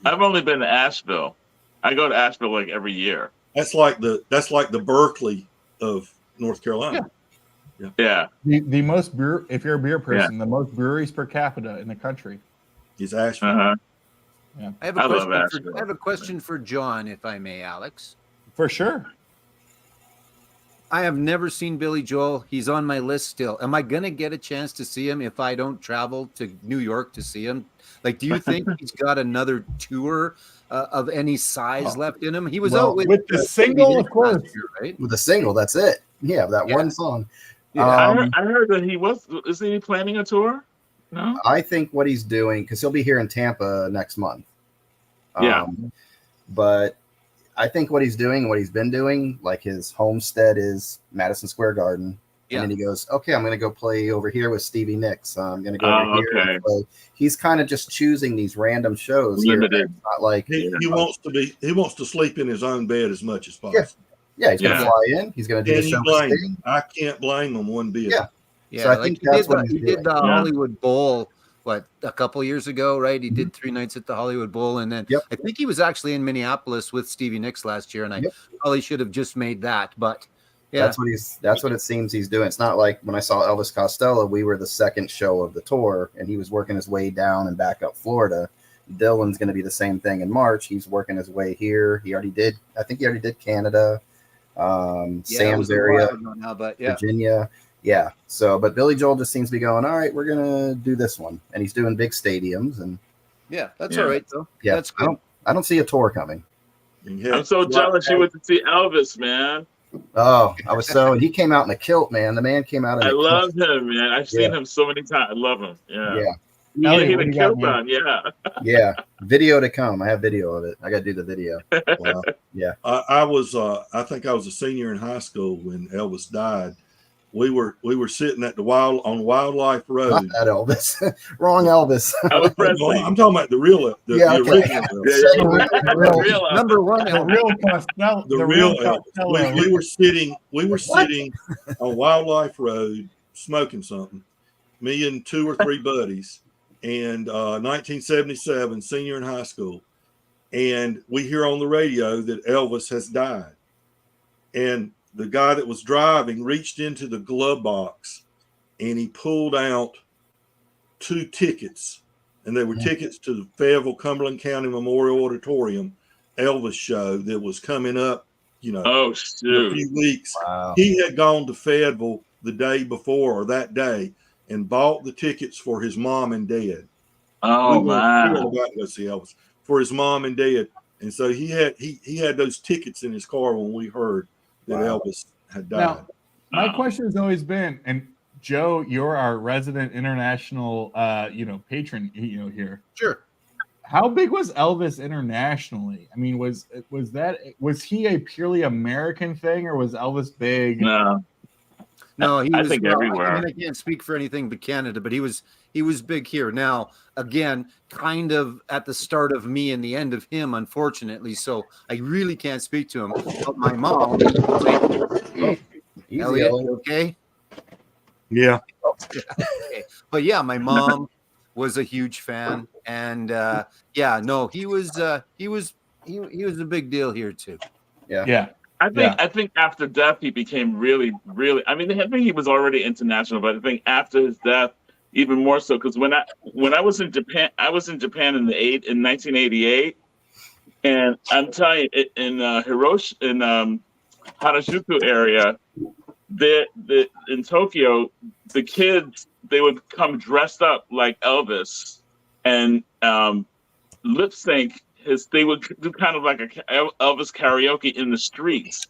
I've only been to Asheville. I go to Asheville like every year. That's like the Berkeley of North Carolina. Yeah. The most beer, if you're a beer person, the most breweries per capita in the country is Asheville. Uh-huh. Yeah. I have a question for John, if I may, Alex. For sure. I have never seen Billy Joel. He's on my list still. Am I going to get a chance to see him if I don't travel to New York to see him? Like, do you think he's got another tour of any size left in him? He was out with the single, of course. Year, right? With the single, that's it. Yeah, that one song. Yeah. I heard that he was. Isn't he planning a tour? No. I think what he's doing, because he'll be here in Tampa next month. But I think what he's doing, what he's been doing, like his homestead is Madison Square Garden. And then he goes, okay, I'm going to go play over here with Stevie Nicks. I'm going to go over here. Okay. And play. He's kind of just choosing these random shows. Limited. It's not like he wants to sleep in his own bed as much as possible. Yeah, he's going to fly in. He's going to do the show. I can't blame him one bit. Yeah, so I like think that's what he did the Hollywood Bowl, a couple years ago, right? He did 3 nights at the Hollywood Bowl, and then I think he was actually in Minneapolis with Stevie Nicks last year, and I probably should have just made that, but that's what it seems he's doing. It's not like when I saw Elvis Costello, we were the second show of the tour, and he was working his way down and back up Florida. Dylan's going to be the same thing in March. He's working his way here. I think he already did Canada, Sam's area, now, but Virginia. Yeah. So, but Billy Joel just seems to be going, all right, we're going to do this one. And he's doing big stadiums. And that's all right, though. Yeah. That's good. I don't see a tour coming. I'm so jealous you went to see Elvis, man. Oh, I was so, and he came out in a kilt, man. The man came out in a kilt. I love him, man. I've seen him so many times. I love him. Yeah. Elliot, he had a kilt on. Yeah. Video to come. I have video of it. I got to do the video. Wow. Yeah. I think I was a senior in high school when Elvis died. We were sitting at on Wildlife Road. Not that Elvis. Wrong Elvis. Elvis Presley. I'm talking about the real, the original Elvis. Number one, the real Costello. The real Elvis. We were sitting on Wildlife Road smoking something. Me and 2 or 3 buddies, and 1977, senior in high school, and we hear on the radio that Elvis has died, and the guy that was driving reached into the glove box and he pulled out 2 tickets, and they were tickets to the Fayetteville Cumberland County Memorial Auditorium Elvis show that was coming up, in a few weeks. Wow. He had gone to Fayetteville the day before or that day and bought the tickets for his mom and dad. Oh, we were wow. about to go see Elvis for his mom and dad. And so he had those tickets in his car when we heard that Elvis had died. Now, my question has always been, and Joe, you're our resident international, patron, here. Sure. How big was Elvis internationally? I mean, was he a purely American thing, or was Elvis big? No, he was. Everywhere. I can't speak for anything but Canada, but he was big here. Now, again, kind of at the start of me and the end of him, unfortunately. So I really can't speak to him. But my mom, Elliot, okay? Yeah. Okay. But yeah, my mom was a huge fan, and he was a big deal here too. Yeah. I think after death he became really, really. I mean, I think he was already international, but I think after his death, even more so. Because when I was in Japan, in 1988, and I'm telling you, in Hiroshima, in Harajuku area, in Tokyo, the kids, they would come dressed up like Elvis and lip sync. They would do kind of like a Elvis karaoke in the streets.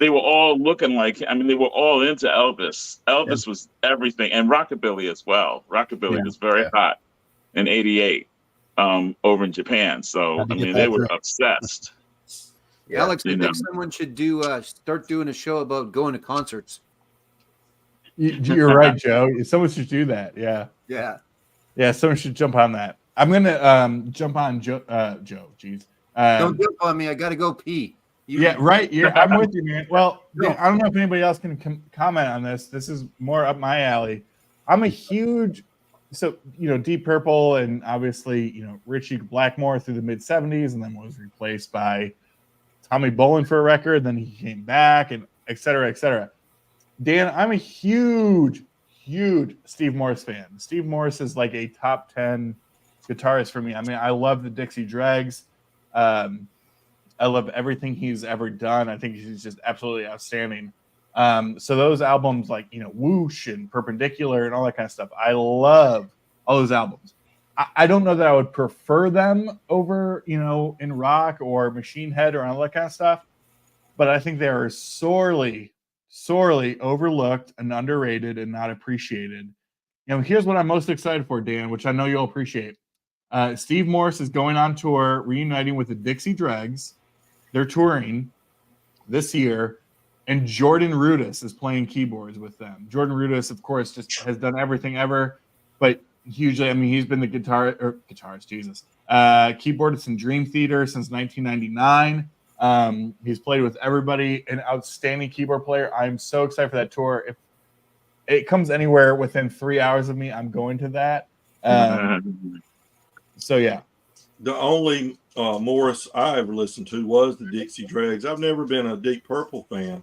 They were all looking like, they were all into Elvis. Elvis was everything, and rockabilly as well. Rockabilly was very hot in '88 over in Japan. So they were obsessed. Yeah. Alex, I think someone should start doing a show about going to concerts. You're right, Joe. Someone should do that. Yeah. Yeah. Yeah, someone should jump on that. I'm gonna jump on Joe. Geez. Don't jump on me. I gotta go pee. Right. I'm with you, man. Well, I don't know if anybody else can comment on this. This is more up my alley. I'm a huge, Deep Purple, and obviously, Richie Blackmore through the mid '70s, and then was replaced by Tommy Bolin for a record. Then he came back, and et cetera, et cetera. Dan, I'm a huge Steve Morse fan. Steve Morse is like a top 10 guitarist for me. I mean, I love the Dixie Dregs. I love everything he's ever done. I think he's just absolutely outstanding. So those albums like, Whoosh and Perpendicular and all that kind of stuff, I love all those albums. I don't know that I would prefer them over, in rock or Machine Head or all that kind of stuff, but I think they are sorely overlooked and underrated and not appreciated. Here's what I'm most excited for, Dan, which I know you'll appreciate. Steve Morse is going on tour, reuniting with the Dixie Dregs. They're touring this year, and Jordan Rudess is playing keyboards with them. Jordan Rudess, of course, just has done everything ever, but hugely, I mean, he's been the keyboardist in Dream Theater since 1999. He's played with everybody, an outstanding keyboard player. I'm so excited for that tour. If it comes anywhere within 3 hours of me, I'm going to that. So, yeah. The only Morris I ever listened to was the Dixie Dregs. I've never been a Deep Purple fan.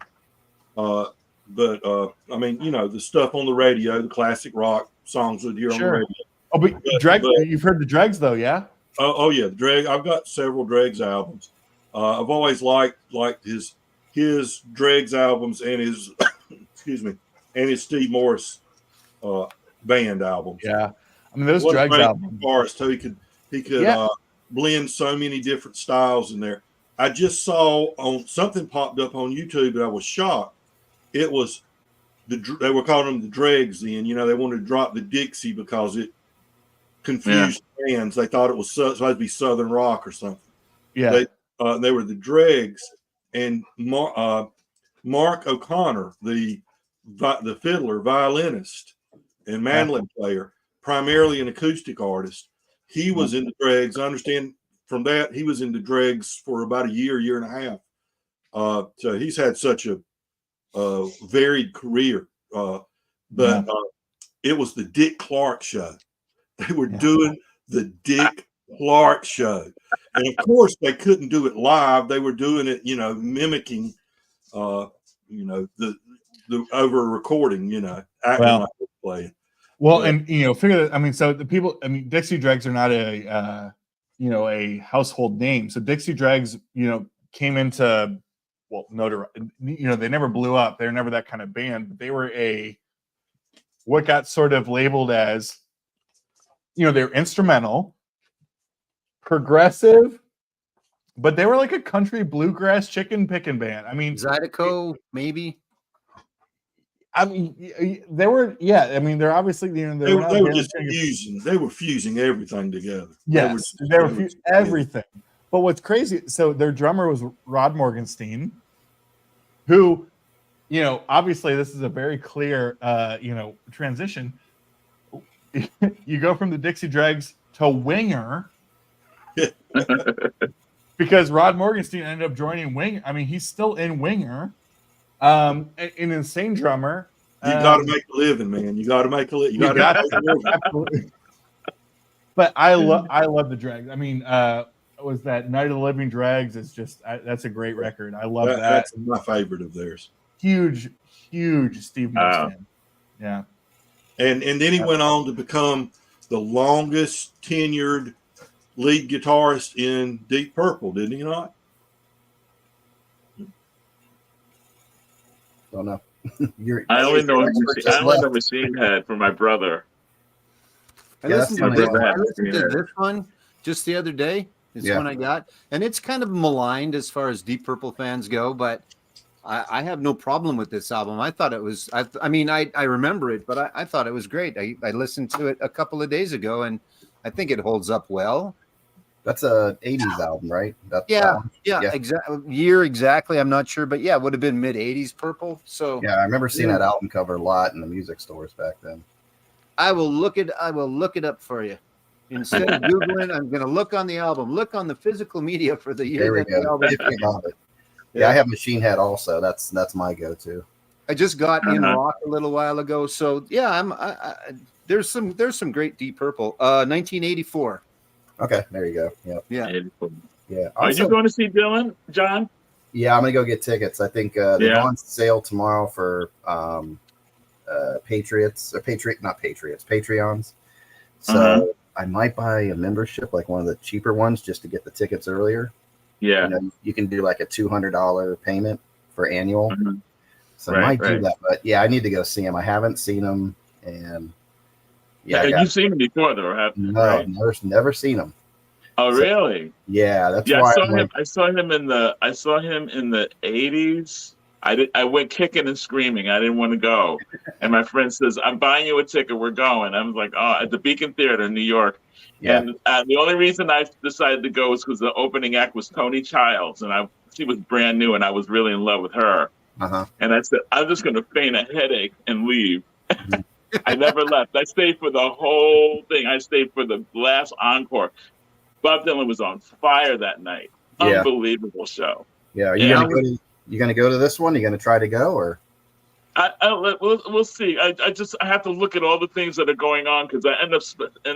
But I mean, the stuff on the radio, the classic rock songs with you on the radio. Oh, but you've heard the Dregs, though, yeah? Oh yeah, the Dregs. I've got several Dregs albums. I've always liked his Dregs albums and his and his Steve Morris band albums. Yeah, I mean those Dregs albums. So he could blend so many different styles in there. I just saw on something popped up on YouTube, and I was shocked. It was they were calling them the Dregs. Then they wanted to drop the Dixie because it confused fans. They thought it was supposed to be Southern rock or something. Yeah, they were the Dregs, and Mark O'Connor, the fiddler, violinist, and mandolin player, primarily an acoustic artist. He was in the Dregs. I understand from that he was in the Dregs for about a year and a half. So he's had such a varied career. But it was the Dick Clark show. They were doing the Dick Clark show, and of course they couldn't do it live. They were doing it, mimicking, the over recording, acting like they're playing. Well, and figure that. I mean, so the people. I mean, Dixie Dregs are not a household name. So Dixie Dregs, came into notoriety. They never blew up. They were never that kind of band. But they were what got sort of labeled as, they're instrumental, progressive, but they were like a country bluegrass chicken picking band. I mean, Zydeco, maybe. I mean, they were. Yeah, I mean, they're obviously they were just fusing. They were fusing everything together. Yes, they were fusing everything. But what's crazy? So their drummer was Rod Morgenstein, who, obviously this is a very clear, transition. You go from the Dixie Dregs to Winger. Because Rod Morgenstein ended up joining Winger. I mean, he's still in Winger. An insane drummer. You got to make a living, man. You got to make a living. You got to. Absolutely. But I love the Dregs. I mean, was that Night of the Living Dregs? Is just that's a great record. I love that. That's my favorite of theirs. Huge Steve Morse fan. Yeah. And then he went on to become the longest tenured lead guitarist in Deep Purple, didn't he not? Don't know. I only know Machine Head from my brother. I listened to this one just the other day. It's one I got, and it's kind of maligned as far as Deep Purple fans go, but I have no problem with this album. I thought it was. I remember it, but I thought it was great. I listened to it a couple of days ago, and I think it holds up well. That's a 80s album, right? Exactly. I'm not sure, but it would have been mid 80s Purple. So I remember seeing that album cover a lot in the music stores back then. I will look it up for you. Instead of Googling, I'm going to look on the album, look on the physical media for the year There we that the go. album. If you love it. Yeah, I have Machine Head also. That's my go-to. I just got in rock a little while ago, so yeah, there's some great Deep Purple. 1984. Okay, there you go. Yep. Yeah. Yeah. Are you going to see Dylan, John? Yeah, I'm gonna go get tickets. I think they go on sale tomorrow for Patriots or Patreons. So I might buy a membership, like one of the cheaper ones, just to get the tickets earlier. Yeah, you can do like a $200 payment for annual. So I might do that, but yeah, I need to go see him. I haven't seen him, and you've seen him before, though, have you? No, never seen him. Oh, really? Yeah, that's why I saw him in the 80s. I went kicking and screaming. I didn't want to go, and my friend says, "I'm buying you a ticket. We're going." I was like, "Oh, at the Beacon Theater in New York." Yeah. And the only reason I decided to go was because the opening act was Tony Childs, and she was brand new, and I was really in love with her. And I said, "I'm just going to feign a headache and leave." I never left. I stayed for the whole thing. I stayed for the last encore. Bob Dylan was on fire that night. Yeah. Unbelievable show. Yeah. Are you gonna go to this one? You gonna try to go, or? We'll see. I have to look at all the things that are going on because I end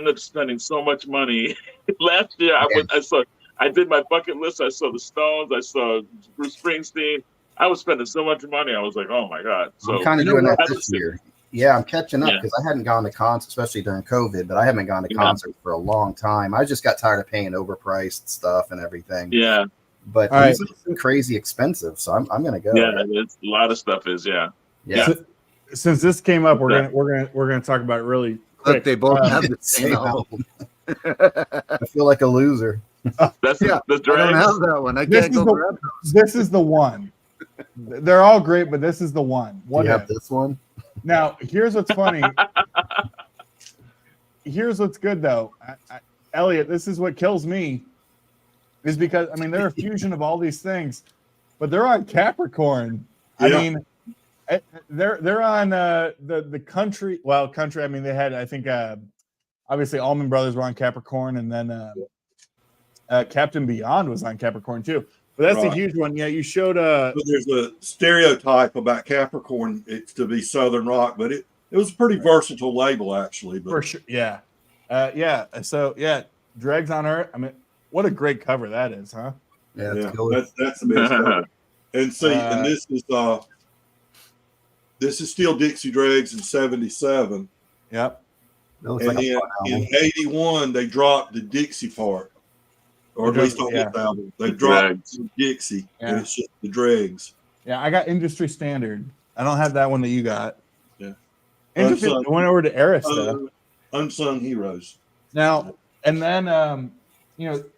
up spending so much money. Last year I did my bucket list. I saw the Stones. I saw Bruce Springsteen. I was spending so much money. I was like, oh my God. So I'm kind of doing that this year. Yeah, I'm catching up because I hadn't gone to concerts, especially during COVID, but I haven't gone to concerts for a long time. I just got tired of paying overpriced stuff and everything. Yeah. But these are crazy expensive, so I'm gonna go. Yeah, it's a lot of stuff is Yeah. Since this came up, we're gonna talk about it really quick. Look, they both have the same album. I feel like a loser. That's I don't have that one. I can't go grab those. This is the one. They're all great, but this is the one. Do you have this one? Now, here's what's funny. Here's what's good, though. Elliot, this is what kills me. Is because, I mean, they're a fusion of all these things, but they're on Capricorn. Yeah. I mean, they're on the country. Well, country, I mean, they had, I think, obviously, Allman Brothers were on Capricorn, and then Captain Beyond was on Capricorn, too. But that's a huge one. Yeah, you showed But there's a stereotype about Capricorn. It's to be Southern rock, but it was a pretty versatile label, actually. But. For sure, yeah. So, yeah, Dregs on Earth. I mean, what a great cover that is, huh? Yeah, that's the best cover. And see, and this is still Dixie Dregs in '77. Yep. And then in '81, they dropped the Dixie part. Or at least on this album. They dropped Dixie, and it's just the Dregs. Yeah, I got Industry Standard. I don't have that one that you got. Yeah. Industry went over to Arista. Unsung Heroes. Now, and then,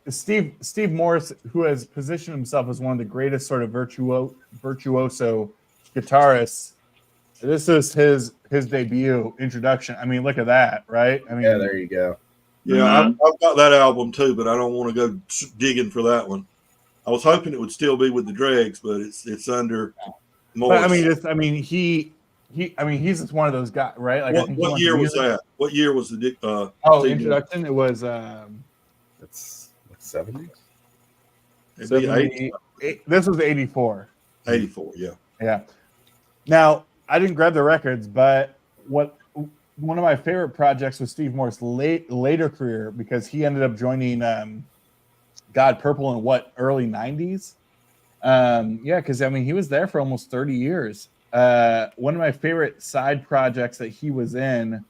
Steve Morse, who has positioned himself as one of the greatest sort of virtuoso guitarists. This is his debut introduction. I mean, look at that, right? I mean, yeah, there you go. Yeah, I've got that album too, but I don't want to go digging for that one. I was hoping it would still be with the Dregs, but it's under Morris. But he's just one of those guys, right? Like, what year was that? What year was the introduction? It was it's 70s. This was 84. 84, yeah. Yeah. Now, I didn't grab the records, but one of my favorite projects was Steve Moore's later career, because he ended up joining God Purple in early 90s. Because I mean, he was there for almost 30 years. One of my favorite side projects that he was in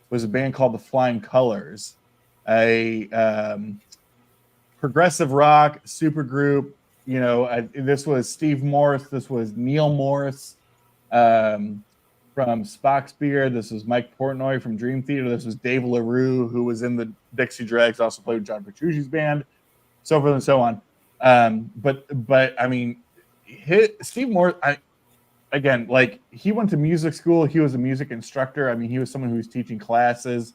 was a band called the Flying Colors, a progressive rock supergroup. This was Steve Morse. This was Neil Morse. From Spock's Beard. This was Mike Portnoy from Dream Theater. This was Dave LaRue, who was in the Dixie Dregs, also played with John Petrucci's band, so forth and so on. But I mean, Steve Moore, he went to music school. He was a music instructor. I mean, he was someone who was teaching classes.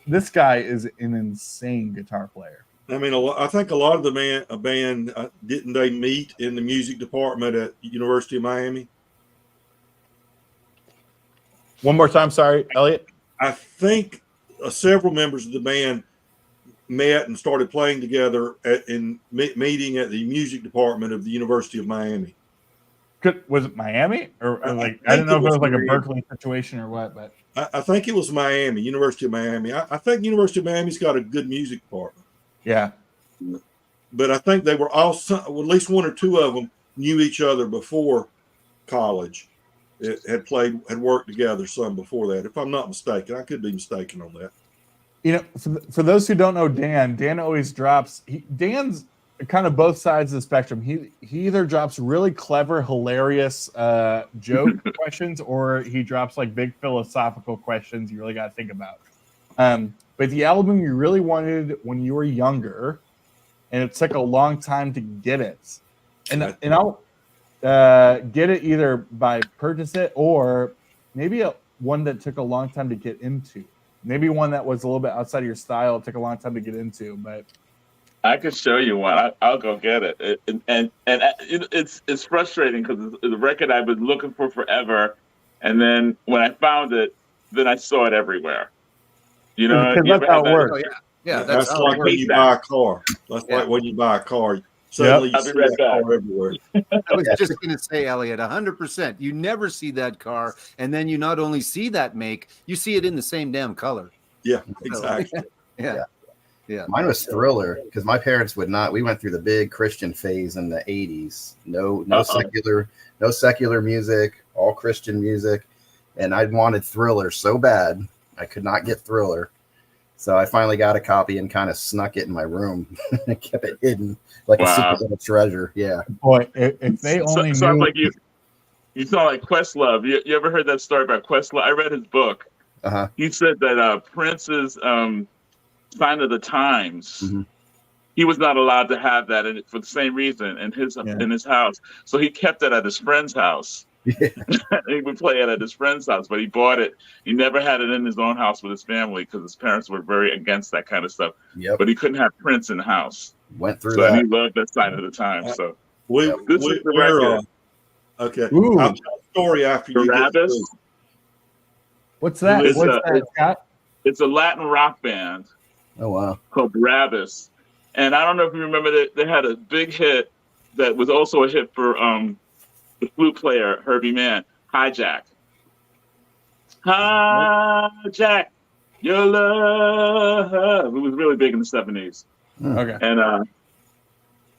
This guy is an insane guitar player. I mean, I think a lot of the band, didn't they meet in the music department at University of Miami? One more time, sorry, Elliot. I think several members of the band met and started playing together in meeting at the music department of the University of Miami. Was it Miami or like I don't know if it was like a Berkeley situation or what, but I think it was Miami, University of Miami. I think University of Miami's got a good music department. Yeah, but I think they were all, at least one or two of them knew each other before college. It had worked together some before that, if I'm not mistaken. I could be mistaken on that. You know, for those who don't know Dan always drops. Dan's kind of both sides of the spectrum. He either drops really clever, hilarious joke questions, or he drops like big philosophical questions you really got to think about. But the album you really wanted when you were younger, and it took a long time to get it, and I'll get it either by purchase it or maybe one that took a long time to get into. Maybe one that was a little bit outside of your style. It took a long time to get into, but I could show you one. I'll go get it. It's frustrating because it's a record I've been looking for forever, and then when I found it, then I saw it everywhere. You know, that's how it works. Oh, yeah, that's like when you buy a car. That's like when you buy a car. Suddenly you see that car everywhere. I was just going to say, Elliot, 100%. You never see that car, and then you not only see that make, you see it in the same damn color. Yeah, exactly. Yeah. Mine was Thriller because my parents would not. We went through the big Christian phase in the 80s. No secular music, all Christian music, and I wanted Thriller so bad. I could not get Thriller. So I finally got a copy and kind of snuck it in my room and kept it hidden like a secret little treasure. Yeah. Boy, if they only knew. Sounds like you sound like Questlove. You ever heard that story about Questlove? I read his book. Uh-huh. He said that Prince's Sign of the Times, he was not allowed to have that for the same reason in his house. So he kept it at his friend's house. Yeah. He would play it at his friend's house, but he bought it. He never had it in his own house with his family because his parents were very against that kind of stuff. Yep. But he couldn't have Prince in the house. Went through so that. And he loved that Sign of the Times. So we're okay. Ooh. I'll tell a story after you get through. What's that? What's that, Scott? It's a Latin rock band. Oh wow! Called Barabbas, and I don't know if you remember that they had a big hit that was also a hit for the flute player Herbie Mann, Hijack. Hijack your love. It was really big in the 70s. Okay. And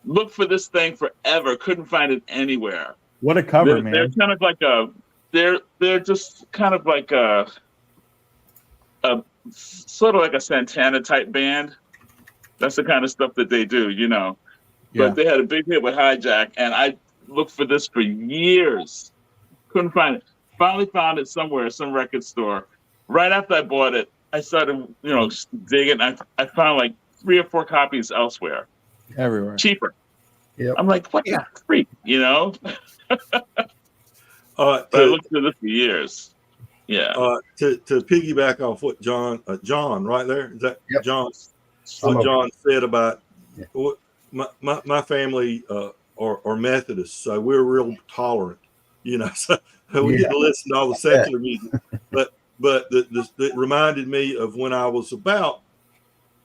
looked for this thing forever, couldn't find it anywhere. What a cover, man! They're kind of like they're just kind of like a sort of like a Santana type band. That's the kind of stuff that they do, you know. But they had a big hit with Hijack, and I looked for this for years. Couldn't find it. Finally found it somewhere, some record store. Right after I bought it, I started, digging. I found like 3 or 4 copies elsewhere. Everywhere. Cheaper. Yep. I'm like, what the freak, you know? I looked for this for years. Yeah. To piggyback off what John right there, is that John? What John said about what my family are Methodists, so we're real tolerant, so we get to listen to all the secular music. But it reminded me of when I was about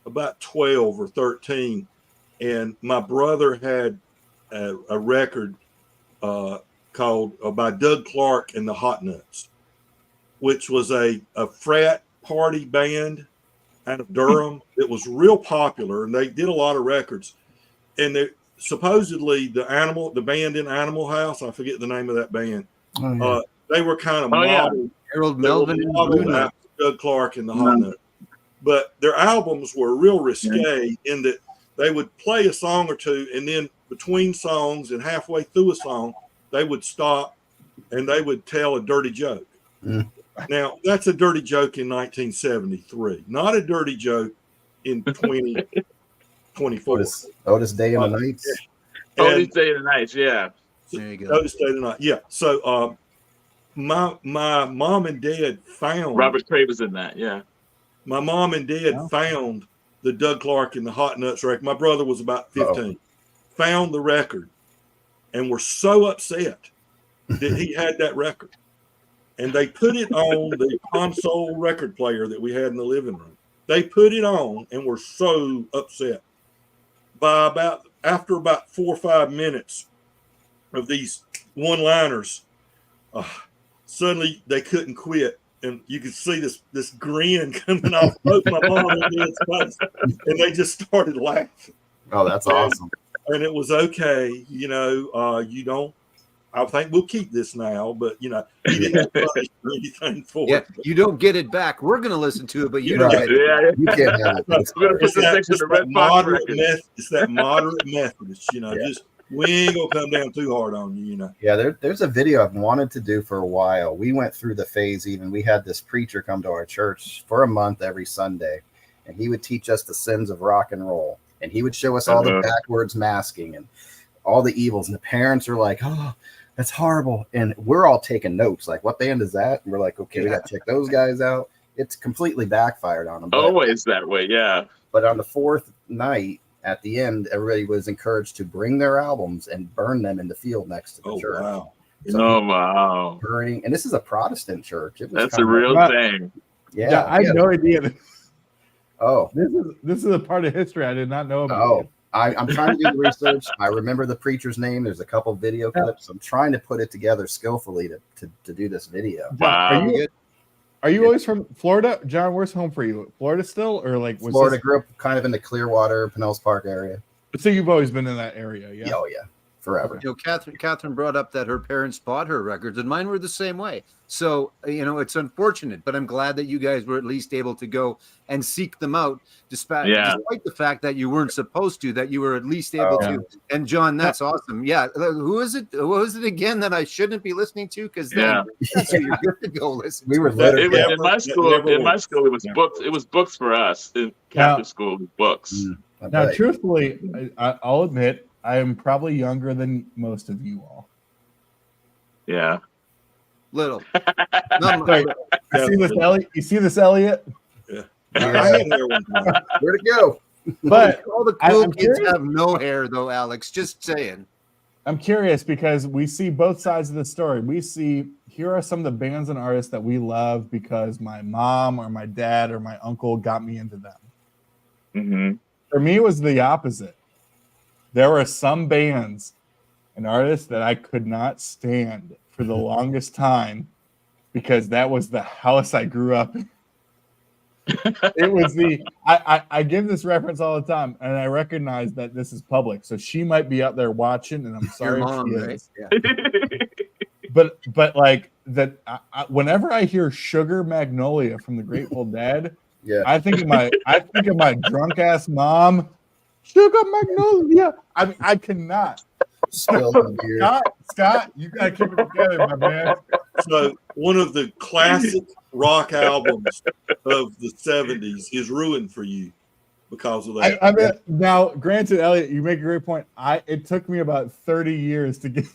12 or 13, and my brother had a record called by Doug Clark and the Hot Nuts, which was a frat party band out of Durham. It was real popular, and they did a lot of records. And they supposedly the band in Animal House, I forget the name of that band. They were kind of modeled. Harold Melvin and Doug Clark and the Hot Nuts. But their albums were real risque in that they would play a song or two, and then between songs and halfway through a song, they would stop and they would tell a dirty joke. Now, that's a dirty joke in 1973, not a dirty joke in 2024. Otis Day and the Nights. Otis Day and the Nights, yeah. There you go. Otis Day and the Nights, yeah. So my mom and dad found Robert Cray was in that, yeah. My mom and dad found the Doug Clark and the Hot Nuts record. My brother was about 15. Found the record and were so upset that he had that record. And they put it on the console record player that we had in the living room. They put it on and were so upset. After about 4 or 5 minutes of these one-liners, suddenly they couldn't quit, and you could see this grin coming off both my mom and dad's face, and they just started laughing. Oh, that's awesome. And it was okay, you don't. I think we'll keep this now, but you didn't get punished or anything for it. You don't get it back. We're going to listen to it, but you don't get it. Yeah, You can't have it. It's that moderate method. It's that moderate method. Just we ain't gonna come down too hard on you. Yeah, there's a video I've wanted to do for a while. We went through the phase. Even we had this preacher come to our church for a month every Sunday, and he would teach us the sins of rock and roll, and he would show us all the backwards masking and all the evils. And the parents are like, "Oh, that's horrible," and we're all taking notes. Like, what band is that? And we're like, "Okay, we got to check those guys out." It's completely backfired on them. Always that way, yeah. But on the fourth night, at the end, everybody was encouraged to bring their albums and burn them in the field next to the church. Wow. So wow. Burning, and this is a Protestant church. That's a real thing. Yeah, I had no idea. Oh, this is a part of history I did not know about. Oh, I'm trying to do the research. I remember the preacher's name. There's a couple video clips. I'm trying to put it together skillfully to do this video. Wow. Are you always from Florida? John, where's home for you? Florida still? Or like was Florida, grew up kind of in the Clearwater, Pinellas Park area. So you've always been in that area, yeah? Oh, yeah. Forever. Catherine brought up that her parents bought her records, and mine were the same way. So, it's unfortunate, but I'm glad that you guys were at least able to go and seek them out, despite the fact that you weren't supposed to, that you were at least able to. And John, that's awesome. Yeah. Who is it? Who was it again that I shouldn't be listening to? Because then that's who you're good to go listen. We were literally in my school. In my school, it was books. It was books for us in Catholic school. Books. Now, truthfully, I'll admit, I am probably younger than most of you all. Yeah. Little. You see this, Elliot? Yeah. Where'd it go? But all the cool kids have no hair, though, Alex. Just saying. I'm curious because we see both sides of the story. We see here are some of the bands and artists that we love because my mom or my dad or my uncle got me into them. Mm-hmm. For me, it was the opposite. There were some bands and artists that I could not stand for the longest time because that was the house I grew up in. It was I give this reference all the time, and I recognize that this is public, so she might be out there watching, and I'm sorry if she is. Yeah. But like that, whenever I hear Sugar Magnolia from the Grateful Dead, I think of my drunk ass mom. Sugar Magnolia. I mean, I cannot. Scott, you gotta keep it together, my man. So one of the classic rock albums of the 70s is ruined for you because of that. I mean, now, granted, Elliot, you make a great point. It took me about 30 years to get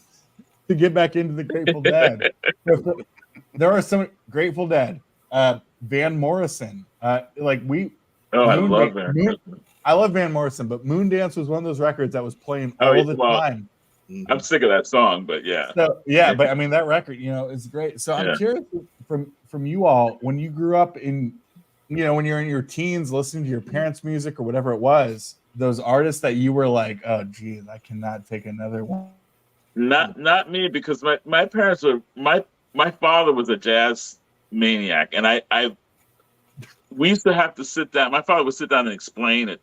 back into the Grateful Dead. There are some Grateful Dead, Van Morrison. I love Van. I love Van Morrison, but Moondance was one of those records that was playing all the time. I'm sick of that song, but yeah. So, but I mean that record, is great. So I'm curious from you all, when you grew up in, when you're in your teens, listening to your parents' music or whatever it was, those artists that you were like, oh geez, I cannot take another one. Not me, because my parents were my father was a jazz maniac, and we used to have to sit down. My father would sit down and explain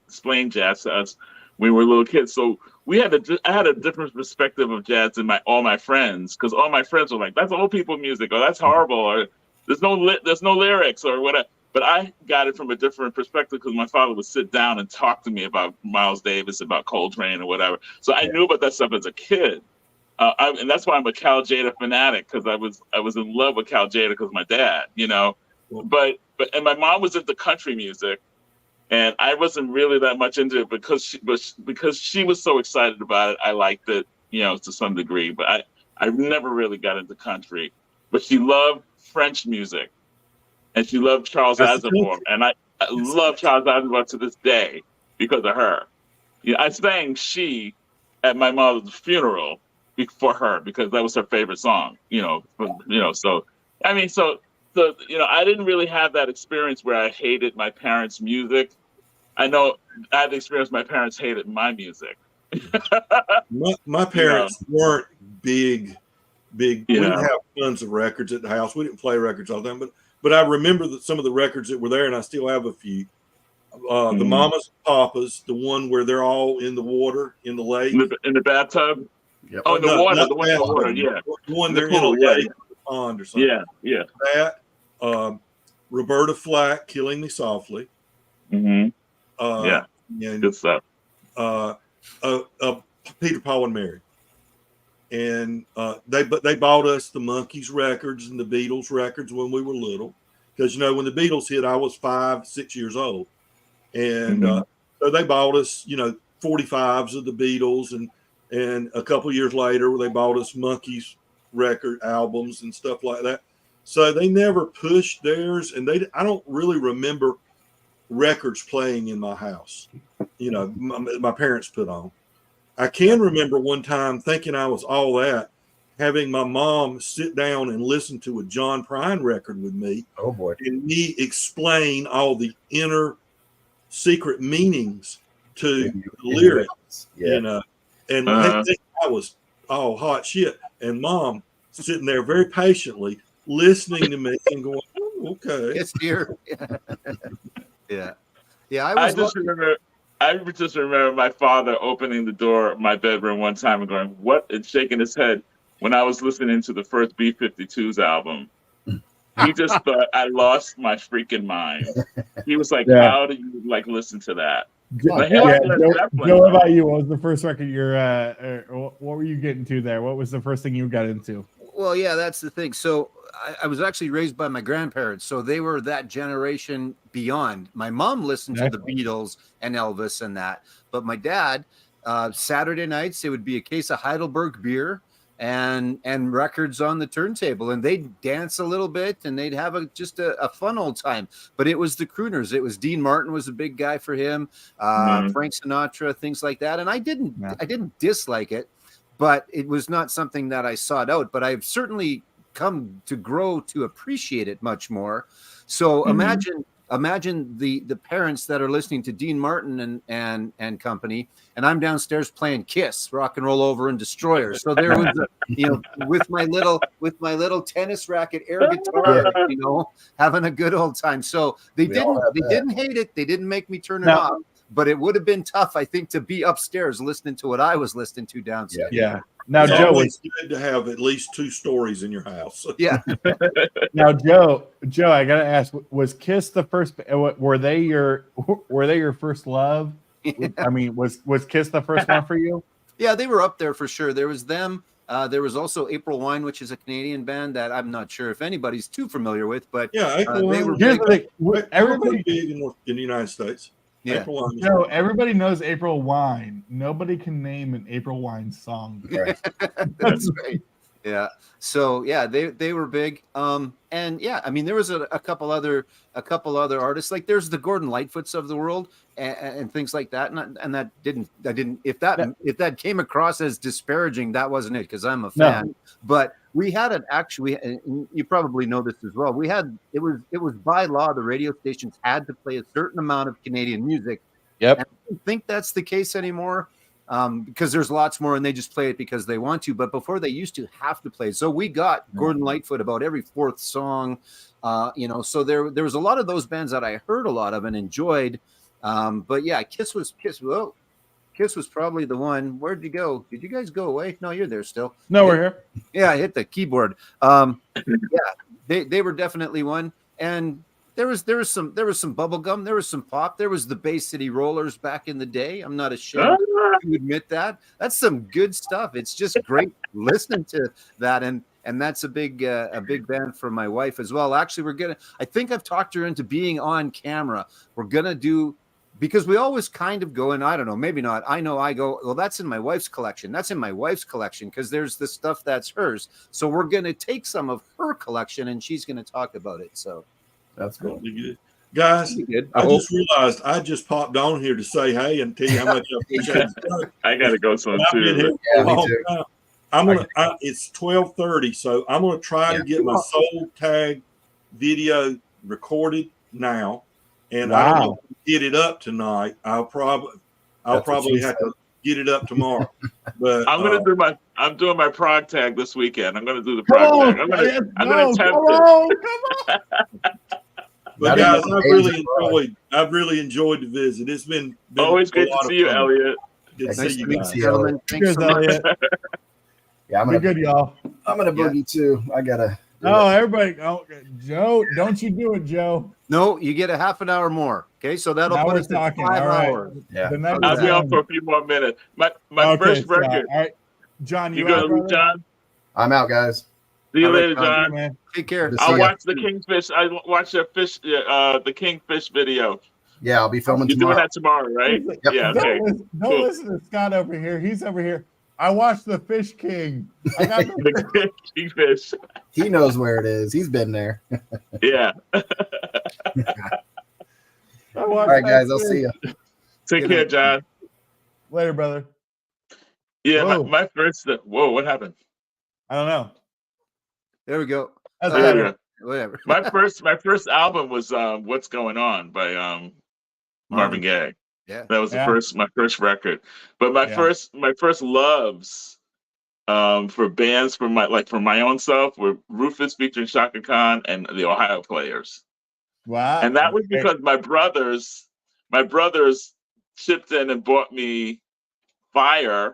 jazz to us when we were little kids. So I had a different perspective of jazz than all my friends, because all my friends were like, "That's old people music," or "That's horrible," or "There's no lyrics," or whatever. But I got it from a different perspective because my father would sit down and talk to me about Miles Davis, about Coltrane, or whatever. So I knew about that stuff as a kid, and that's why I'm a Cal Jada fanatic, because I was in love with Cal Jada because my dad, But my mom was into country music, and I wasn't really that much into it because she was so excited about it. I liked it, to some degree, but I never really got into country. But she loved French music, and she loved Charles Aznavour, and I love Charles Aznavour to this day because of her. I sang "She" at my mother's funeral for her because that was her favorite song. So I mean, so So, I didn't really have that experience where I hated my parents' music. I know I had the experience my parents hated my music. My parents weren't big. We didn't have tons of records at the house. We didn't play records all the time, but I remember that some of the records that were there, and I still have a few. The Mamas and Papas, the one where they're all in the water in the lake, in the bathtub. Yep. Oh, the one in the water. Yeah, the one they're in a lake, pond or something. Yeah. That Roberta Flack, "Killing Me Softly." And good stuff. Peter, Paul, and Mary. And they bought us the Monkees records and the Beatles records when we were little, because when the Beatles hit, I was 5-6 years old, and so they bought us 45s of the Beatles, and a couple years later they bought us Monkees record albums and stuff like that. So they never pushed theirs, and I don't really remember records playing in my house. My parents put on. I can remember one time thinking I was all that, having my mom sit down and listen to a John Prine record with me. Oh boy! And me explain all the inner secret meanings to the lyrics. And I think I was all hot shit. And Mom sitting there very patiently listening to me and going, "Oh, okay, it's dear." Yeah. I just remember my father opening the door of my bedroom one time and going, "What?" and shaking his head when I was listening to the first B-52s album. He just thought I lost my freaking mind. He was like, "How do you listen to that?" Joe, what about you? What was the first record what were you getting to there? What was the first thing you got into? Well, yeah, that's the thing. So I was actually raised by my grandparents, so they were that generation beyond. My mom listened to the Beatles and Elvis and that, but my dad, Saturday nights, it would be a case of Heidelberg beer and records on the turntable, and they'd dance a little bit and they'd have just a fun old time. But it was the crooners. It was Dean Martin was a big guy for him, Frank Sinatra, things like that. And I didn't dislike it, but it was not something that I sought out. But I've certainly come to grow to appreciate it much more. So imagine the parents that are listening to Dean Martin and company, and I'm downstairs playing Kiss, Rock and Roll Over and Destroyer. So there was with my little tennis racket air guitar, having a good old time. So they didn't hate it. They didn't make me turn it off. But it would have been tough, I think, to be upstairs listening to what I was listening to downstairs. Yeah. Now, it's Joe, always good to have at least 2 stories in your house. Yeah. Now, Joe, I gotta ask: was Kiss the first? Were they your first love? Yeah. I mean, was Kiss the first one for you? Yeah, they were up there for sure. There was them. There was also April Wine, which is a Canadian band that I'm not sure if anybody's too familiar with, but April they Wine. were Everybody big in the United States. Yeah. No, everybody knows April Wine. Nobody can name an April Wine song. Right. That's right. Yeah. So yeah, they were big. And yeah, I mean, there was a couple other artists. Like there's the Gordon Lightfoots of the world and things like that. And that didn't if that came across as disparaging, that wasn't it, because I'm a fan. No. But we had and you probably know this as well. It was by law the radio stations had to play a certain amount of Canadian music. Yep. And I don't think that's the case anymore. Because there's lots more and they just play it because they want to. But before they used to have to play. So we got Gordon Lightfoot about every 4th song. So there was a lot of those bands that I heard a lot of and enjoyed. But yeah, Kiss was probably the one. Where'd you go? Did you guys go away? No, you're there still. No, we're here. Yeah, I hit the keyboard. They were definitely one. And there was some bubblegum, there was some pop, there was the Bay City Rollers back in the day. I'm not ashamed to admit that. That's some good stuff. It's just great listening to that, and that's a big band for my wife as well. Actually, I think I've talked her into being on camera. We're gonna do, because we always kind of go, and I don't know, maybe not. I know I go, well, that's in my wife's collection. That's in my wife's collection, because there's the stuff that's hers. So we're gonna take some of her collection, and she's gonna talk about it. So. That's cool. Good. Guys, I just realized I just popped on here to say hey and tell you how much I appreciate it. I got to go some too. It's 12:30, so I'm gonna try to get my soul tag video recorded now, and I don't know if we get it up tonight. I'll probably have to get it up tomorrow. But I'm doing my prog tag this weekend. I'm gonna do the prog tag. I'm gonna attempt it. But guys, I've really enjoyed the visit. It's been always great to see you, Elliot. Good to see you guys. Gentlemen. Thanks so much. Yeah, Be good, y'all. I'm gonna boogie too. I gotta. Oh, everybody! Oh, Joe, don't you do it, Joe? No, you get a half an hour more. Okay, so that'll Now put we're us talking. at 5 All right. hours. Yeah, I'll be on for a few more minutes. My first record. All right, John, You gonna leave, John? I'm out, guys. See you All right, later, John. man. Take care. I'll watch the Kingfish. I watch the Kingfish video. Yeah, I'll be filming You're tomorrow. doing that tomorrow, right? Yep. Yeah. Okay. Don't listen to Scott over here. He's over here. I watched the Fish King. I got The Kingfish. He knows where it is. He's been there. Yeah. All right, guys. I'll see you. Take care, John. Later, brother. Yeah, my first. Whoa, what happened? I don't know. There we go. That's There we better. go. Whatever. My first album was "What's Going On" by Marvin Gaye. Yeah, that was my first record. But my first loves for bands for my own self were Rufus featuring Shaka Khan and the Ohio Players. Wow! And that was because my brothers chipped in and bought me Fire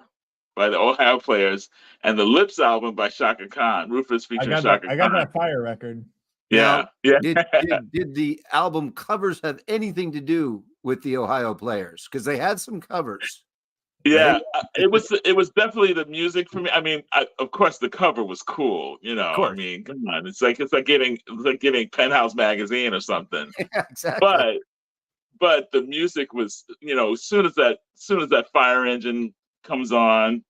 by the Ohio Players and the Lips album by Shaka Khan. Rufus featuring Shaka Khan. I got that Fire record. Yeah. Did the album covers have anything to do with the Ohio Players? Because they had some covers. Yeah, it was definitely the music for me. I mean, of course, the cover was cool. You know, I mean, come on, it's like getting Penthouse magazine or something. Yeah, exactly. But the music was, as soon as that fire engine comes on,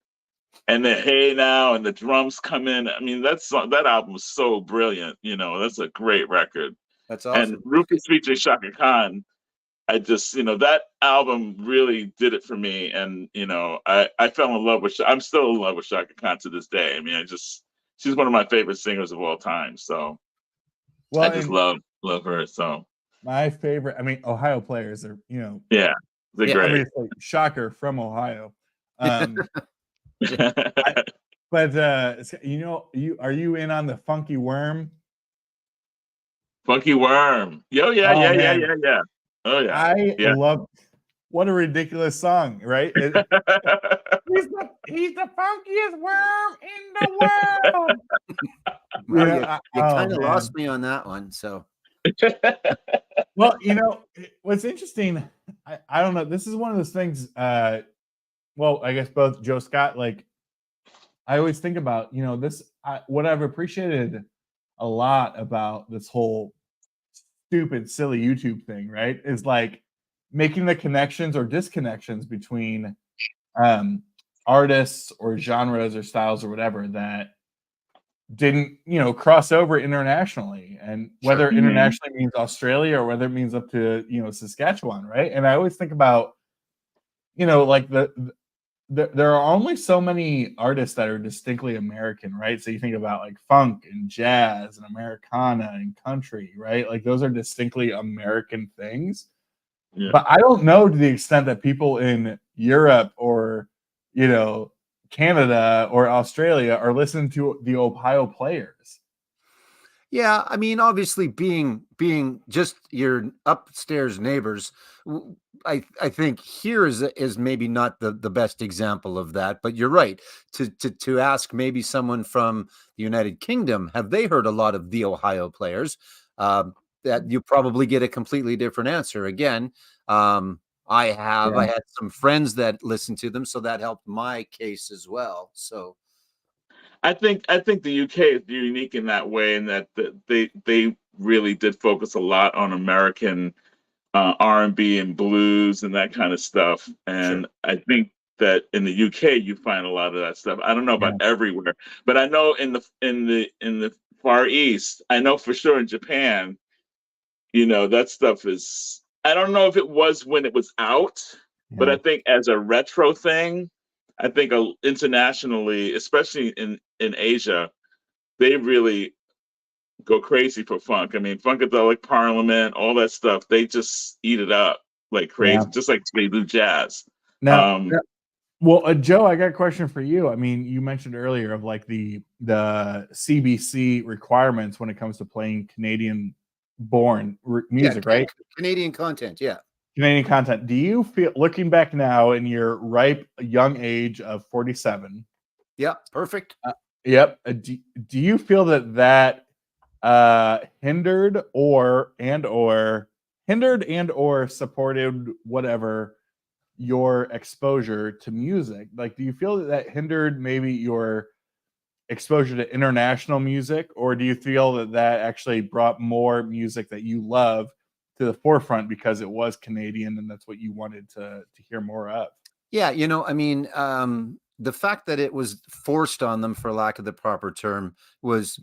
and the Hey Now and the drums come in. I mean, that album was so brilliant. That's a great record. That's awesome. And Rufus featuring Shaka Khan, I just, that album really did it for me. And, I fell in love with, I'm still in love with Shaka Khan to this day. I mean, she's one of my favorite singers of all time. So I just love her. So my favorite, I mean, Ohio Players are, yeah, they're great. Obviously, Shocker from Ohio. But are you in on the Funky Worm? Funky Worm. Yeah. Oh yeah. I love. What a ridiculous song, right? He's the funkiest worm in the world. You kind of lost me on that one. So, well, what's interesting, I don't know. This is one of those things. Well, I guess both Joe Scott, I always think about, this. What I've appreciated a lot about this whole stupid, silly YouTube thing, right, is making the connections or disconnections between artists or genres or styles or whatever that didn't, cross over internationally, and whether internationally means Australia or whether it means up to, Saskatchewan, right? And I always think about, there are only so many artists that are distinctly American, right? So you think about funk and jazz and Americana and country, right? Those are distinctly American things. Yeah. But I don't know to the extent that people in Europe or, Canada or Australia are listening to the Ohio Players. Yeah, I mean, obviously, being just your upstairs neighbors, I think here is maybe not the best example of that. But you're right. To ask maybe someone from the United Kingdom, have they heard a lot of the Ohio Players? That you probably get a completely different answer. Again, I have. I had some friends that listened to them, so that helped my case as well. So. I think the UK is unique in that way, in that they really did focus a lot on American R&B and blues and that kind of stuff. And I think that in the UK you find a lot of that stuff. I don't know about everywhere, but I know in the Far East, I know for sure in Japan, that stuff is. I don't know if it was when it was out, but I think as a retro thing. I think internationally, especially in Asia, they really go crazy for funk. I mean, Funkadelic Parliament, all that stuff, they just eat it up like crazy, just like they do jazz. Now, well, Joe, I got a question for you. I mean, you mentioned earlier of like the CBC requirements when it comes to playing Canadian-born music, right? Canadian content, yeah. Canadian content. Do you feel, looking back now in your ripe young age of 47? Yeah, perfect. Yep. Do you feel that hindered or supported whatever your exposure to music? Like, do you feel that hindered maybe your exposure to international music, or do you feel that actually brought more music that you love to the forefront because it was Canadian and that's what you wanted to hear more of? Yeah, you know, I mean, the fact that it was forced on them, for lack of the proper term, was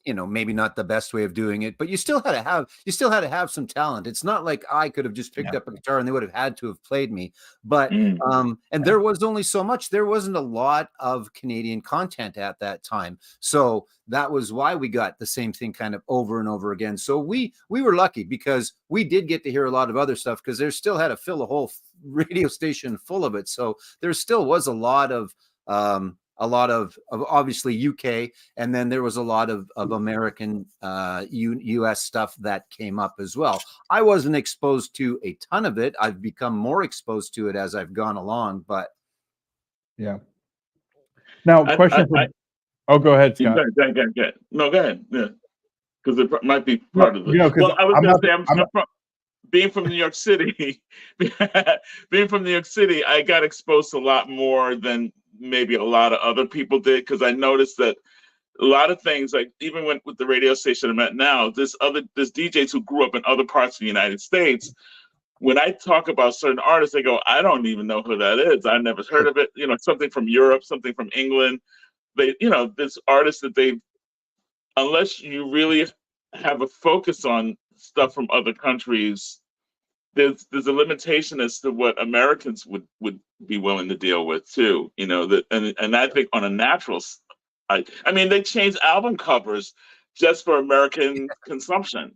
you know, maybe not the best way of doing it, but you still had to have some talent. It's not like I could have just picked up a guitar and they would have had to have played me. But and there was only so much. There wasn't a lot of Canadian content at that time, so that was why we got the same thing kind of over and over again. So we were lucky because we did get to hear a lot of other stuff, because there still had to fill a whole radio station full of it. So there still was a lot of obviously UK, and then there was a lot of American US stuff that came up as well. I wasn't exposed to a ton of it. I've become more exposed to it as I've gone along, but yeah. Now, question oh, go ahead, Scott. Go ahead. No, go ahead. Yeah, because it might be part of it. Well, I was going to say, being from New York City, I got exposed to a lot more than maybe a lot of other people did, because I noticed that a lot of things, like even with the radio station I'm at now, there's DJs who grew up in other parts of the United States. When I talk about certain artists, they go, I don't even know who that is. I've never heard of it. You know, something from Europe, something from England. There's artists that unless you really have a focus on stuff from other countries, there's a limitation as to what Americans would be willing to deal with too. You know, and I think on a natural, I mean, they changed album covers just for American consumption.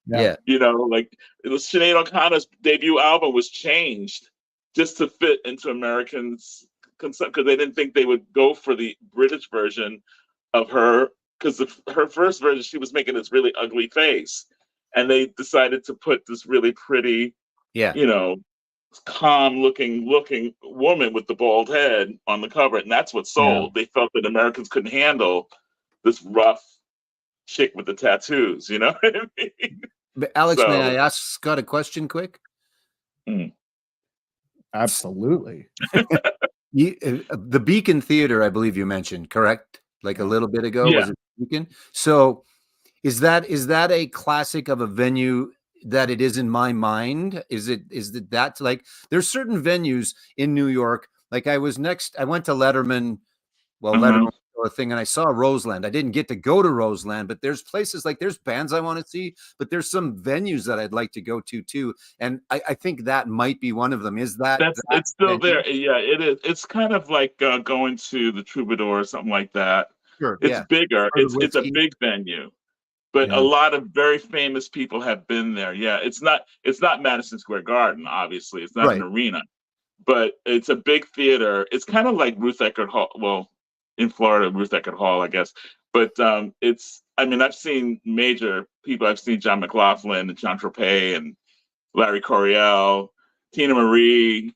Yeah. You know, like Sinead O'Connor's debut album was changed just to fit into Americans' concept, because they didn't think they would go for the British version of her, because her first version, she was making this really ugly face, and they decided to put this really pretty, you know, calm looking woman with the bald head on the cover, and that's what sold. They felt that Americans couldn't handle this rough chick with the tattoos, you know what I mean? But Alex, may I ask Scott a question quick? Absolutely. The Beacon Theater, I believe you mentioned, correct? Like a little bit ago, was it Beacon? So is that a classic of a venue that it is in my mind? Is that like, there's certain venues in New York, like I went to Letterman, Letterman thing, and I saw Roseland. I didn't get to go to Roseland, but there's places, like there's bands I want to see, but there's some venues that I'd like to go to too. And I think that might be one of them. Is it's still venue? There? Yeah, it is. It's kind of like going to the Troubadour or something like that. Sure, it's bigger. It's a big venue, but a lot of very famous people have been there. Yeah, it's not Madison Square Garden, obviously. It's not an arena, but it's a big theater. It's kind of like Ruth Eckerd Hall. Well, in Florida, Ruth Eckerd Hall, I guess. But I've seen major people. I've seen John McLaughlin and John Tropez and Larry Coryell, Tina Marie,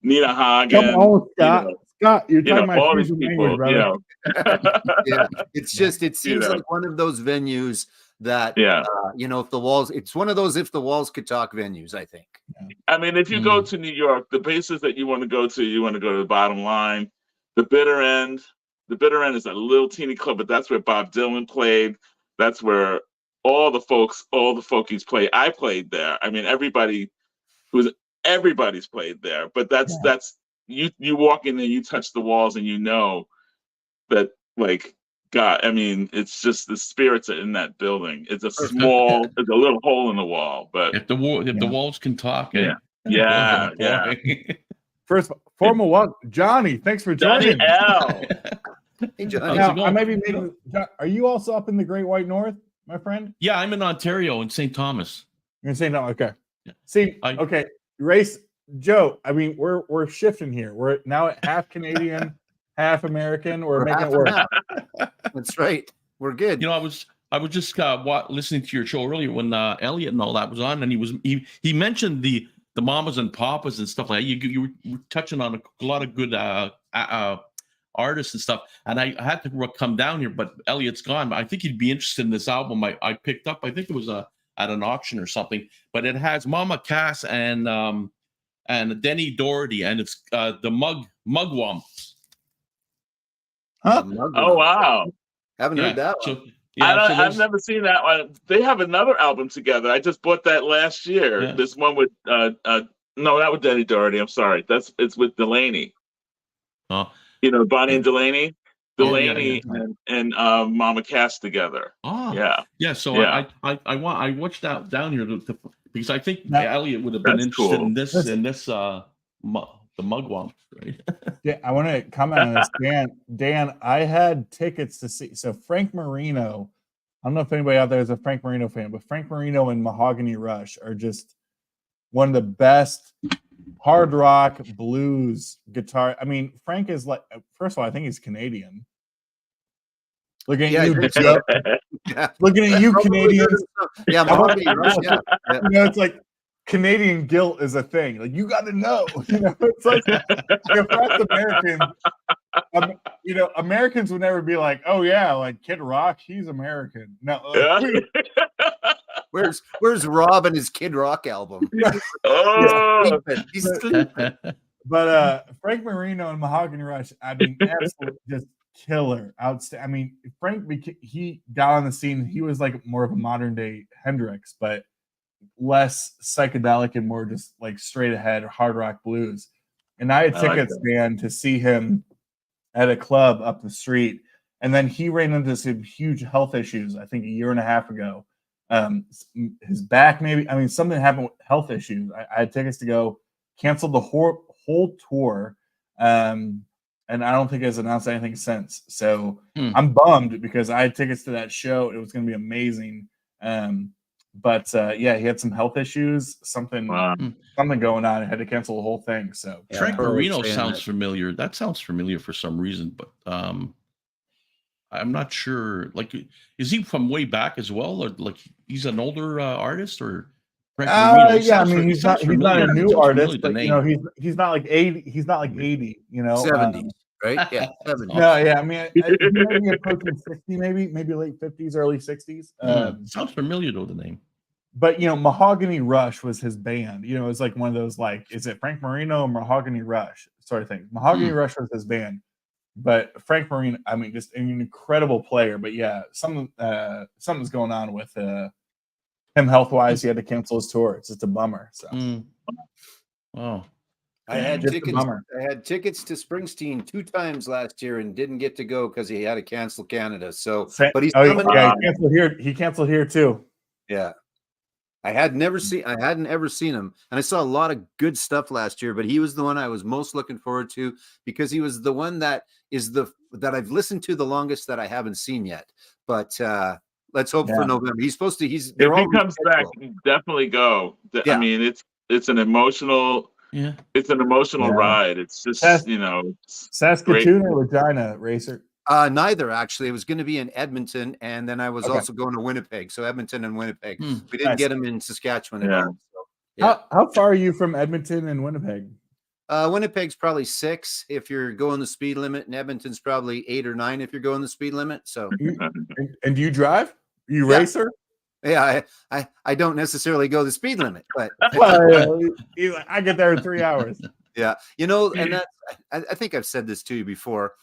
Nina Hagen. Come on, Scott. Scott, you're talking about all these people, language, brother. It's just, it seems like one of those venues that, if the walls, it's one of those if the walls could talk venues, I think. I mean, if you go to New York, the places that you want to go to the Bottom Line, the Bitter End. The Bitter End is a little teeny club, but that's where Bob Dylan played. That's where all the folkies played. I played there. I mean, everybody's played there. But that's you walk in there, you touch the walls, and you know that, like, God. I mean, it's just the spirits are in that building. It's a it's a little hole in the wall. But if the walls can talk, yeah. First, formal welcome, Johnny. Thanks for joining. Johnny L. Hey, Johnny. Now, I may be making. Are you also up in the Great White North? my friend? Yeah, I'm in Ontario in St. Thomas. You're in St. Thomas. Okay. Yeah. See, okay, race, Joe. I mean, we're shifting here. We're now at half Canadian, half American. We're making it work. That's right. We're good. You know, I was just listening to your show earlier when Elliot and all that was on, and he mentioned the mamas and papas and stuff like that. You were touching on a lot of good artists and stuff, and I had to come down here, but Elliot's gone. But I think he'd be interested in this album I picked up. I think it was at an auction or something, but it has Mama Cass and Denny Doherty, and it's the Mugwumps. Huh? Oh wow! Haven't heard that one. So, yeah, I've never seen that one. They have another album together. I just bought that last year. Yeah. This one with no, that was Denny Doherty. I'm sorry. It's with Delaney. Oh. You know, Bonnie and Delaney. Delaney and Mama Cass together. Oh, yeah. So yeah. I watched that down here because I think Elliot would have been interested in this the Mugwumps, right? Yeah, I want to comment on this, Dan. I had tickets to see. So Frank Marino. I don't know if anybody out there is a Frank Marino fan, but Frank Marino and Mahogany Rush are just one of the best hard rock blues guitar. I mean, Frank is like, first of all, I think he's Canadian. Looking at you, Joe. Looking at you, Canadians. Yeah, Mahogany Rush. Yeah. You know, it's like Canadian guilt is a thing. Like, you got to know. You know, it's like if that's American. You know, Americans would never be like, "Oh yeah, like Kid Rock, he's American." No. Where's Rob and his Kid Rock album? Oh. He's sleeping. But Frank Marino and Mahogany Rush, I mean, absolutely just killer. Outstanding. I mean, Frank, he got on the scene. He was like more of a modern day Hendrix, but less psychedelic and more just like straight ahead hard rock blues. And I had tickets, Dan, to see him at a club up the street. And then he ran into some huge health issues, I think a year and a half ago. His back, maybe. I mean, something happened with health issues. I had tickets to go, canceled the whole tour. And I don't think has announced anything since. So I'm bummed because I had tickets to that show. It was going to be amazing. But yeah, he had some health issues, something going on. I had to cancel the whole thing. So Frank Marino sounds familiar. That sounds familiar for some reason, but I'm not sure. Like, is he from way back as well, or like he's an older artist, or? Frank Marino? Yeah, I mean he's not a new artist, but you know he's not like 80. He's not like 80. You know, 70s, right? Yeah, 70s. No, yeah, I mean maybe approaching 60, maybe late 50s, early 60s. Sounds familiar though, the name. But you know, Mahogany Rush was his band. You know, it's like one of those like, is it Frank Marino or Mahogany Rush sort of thing. Mahogany Rush was his band, but Frank Marino, I mean, just an incredible player. But yeah, something's going on with him health wise. He had to cancel his tour. It's just a bummer. So, wow. I had tickets to Springsteen 2 times last year and didn't get to go because he had to cancel Canada. So, but he's coming. Yeah, he canceled here too. Yeah. I hadn't ever seen him, and I saw a lot of good stuff last year, but he was the one I was most looking forward to because he was the one that I've listened to the longest that I haven't seen yet. But let's hope for November. He's supposed to. If he comes back, definitely go. I mean, it's an emotional. Yeah, it's an emotional ride. It's just Saskatoon or Regina, Racer. Neither, actually. It was going to be in Edmonton, and then I was also going to Winnipeg. So Edmonton and Winnipeg. We didn't get him in Saskatchewan at all. So, How far are you from Edmonton and Winnipeg? Winnipeg's probably 6 if you're going the speed limit, and Edmonton's probably 8 or 9 if you're going the speed limit. So, and do you drive? Are you racer? Yeah, I don't necessarily go the speed limit, but I get there in 3 hours. Yeah, you know, and I think I've said this to you before.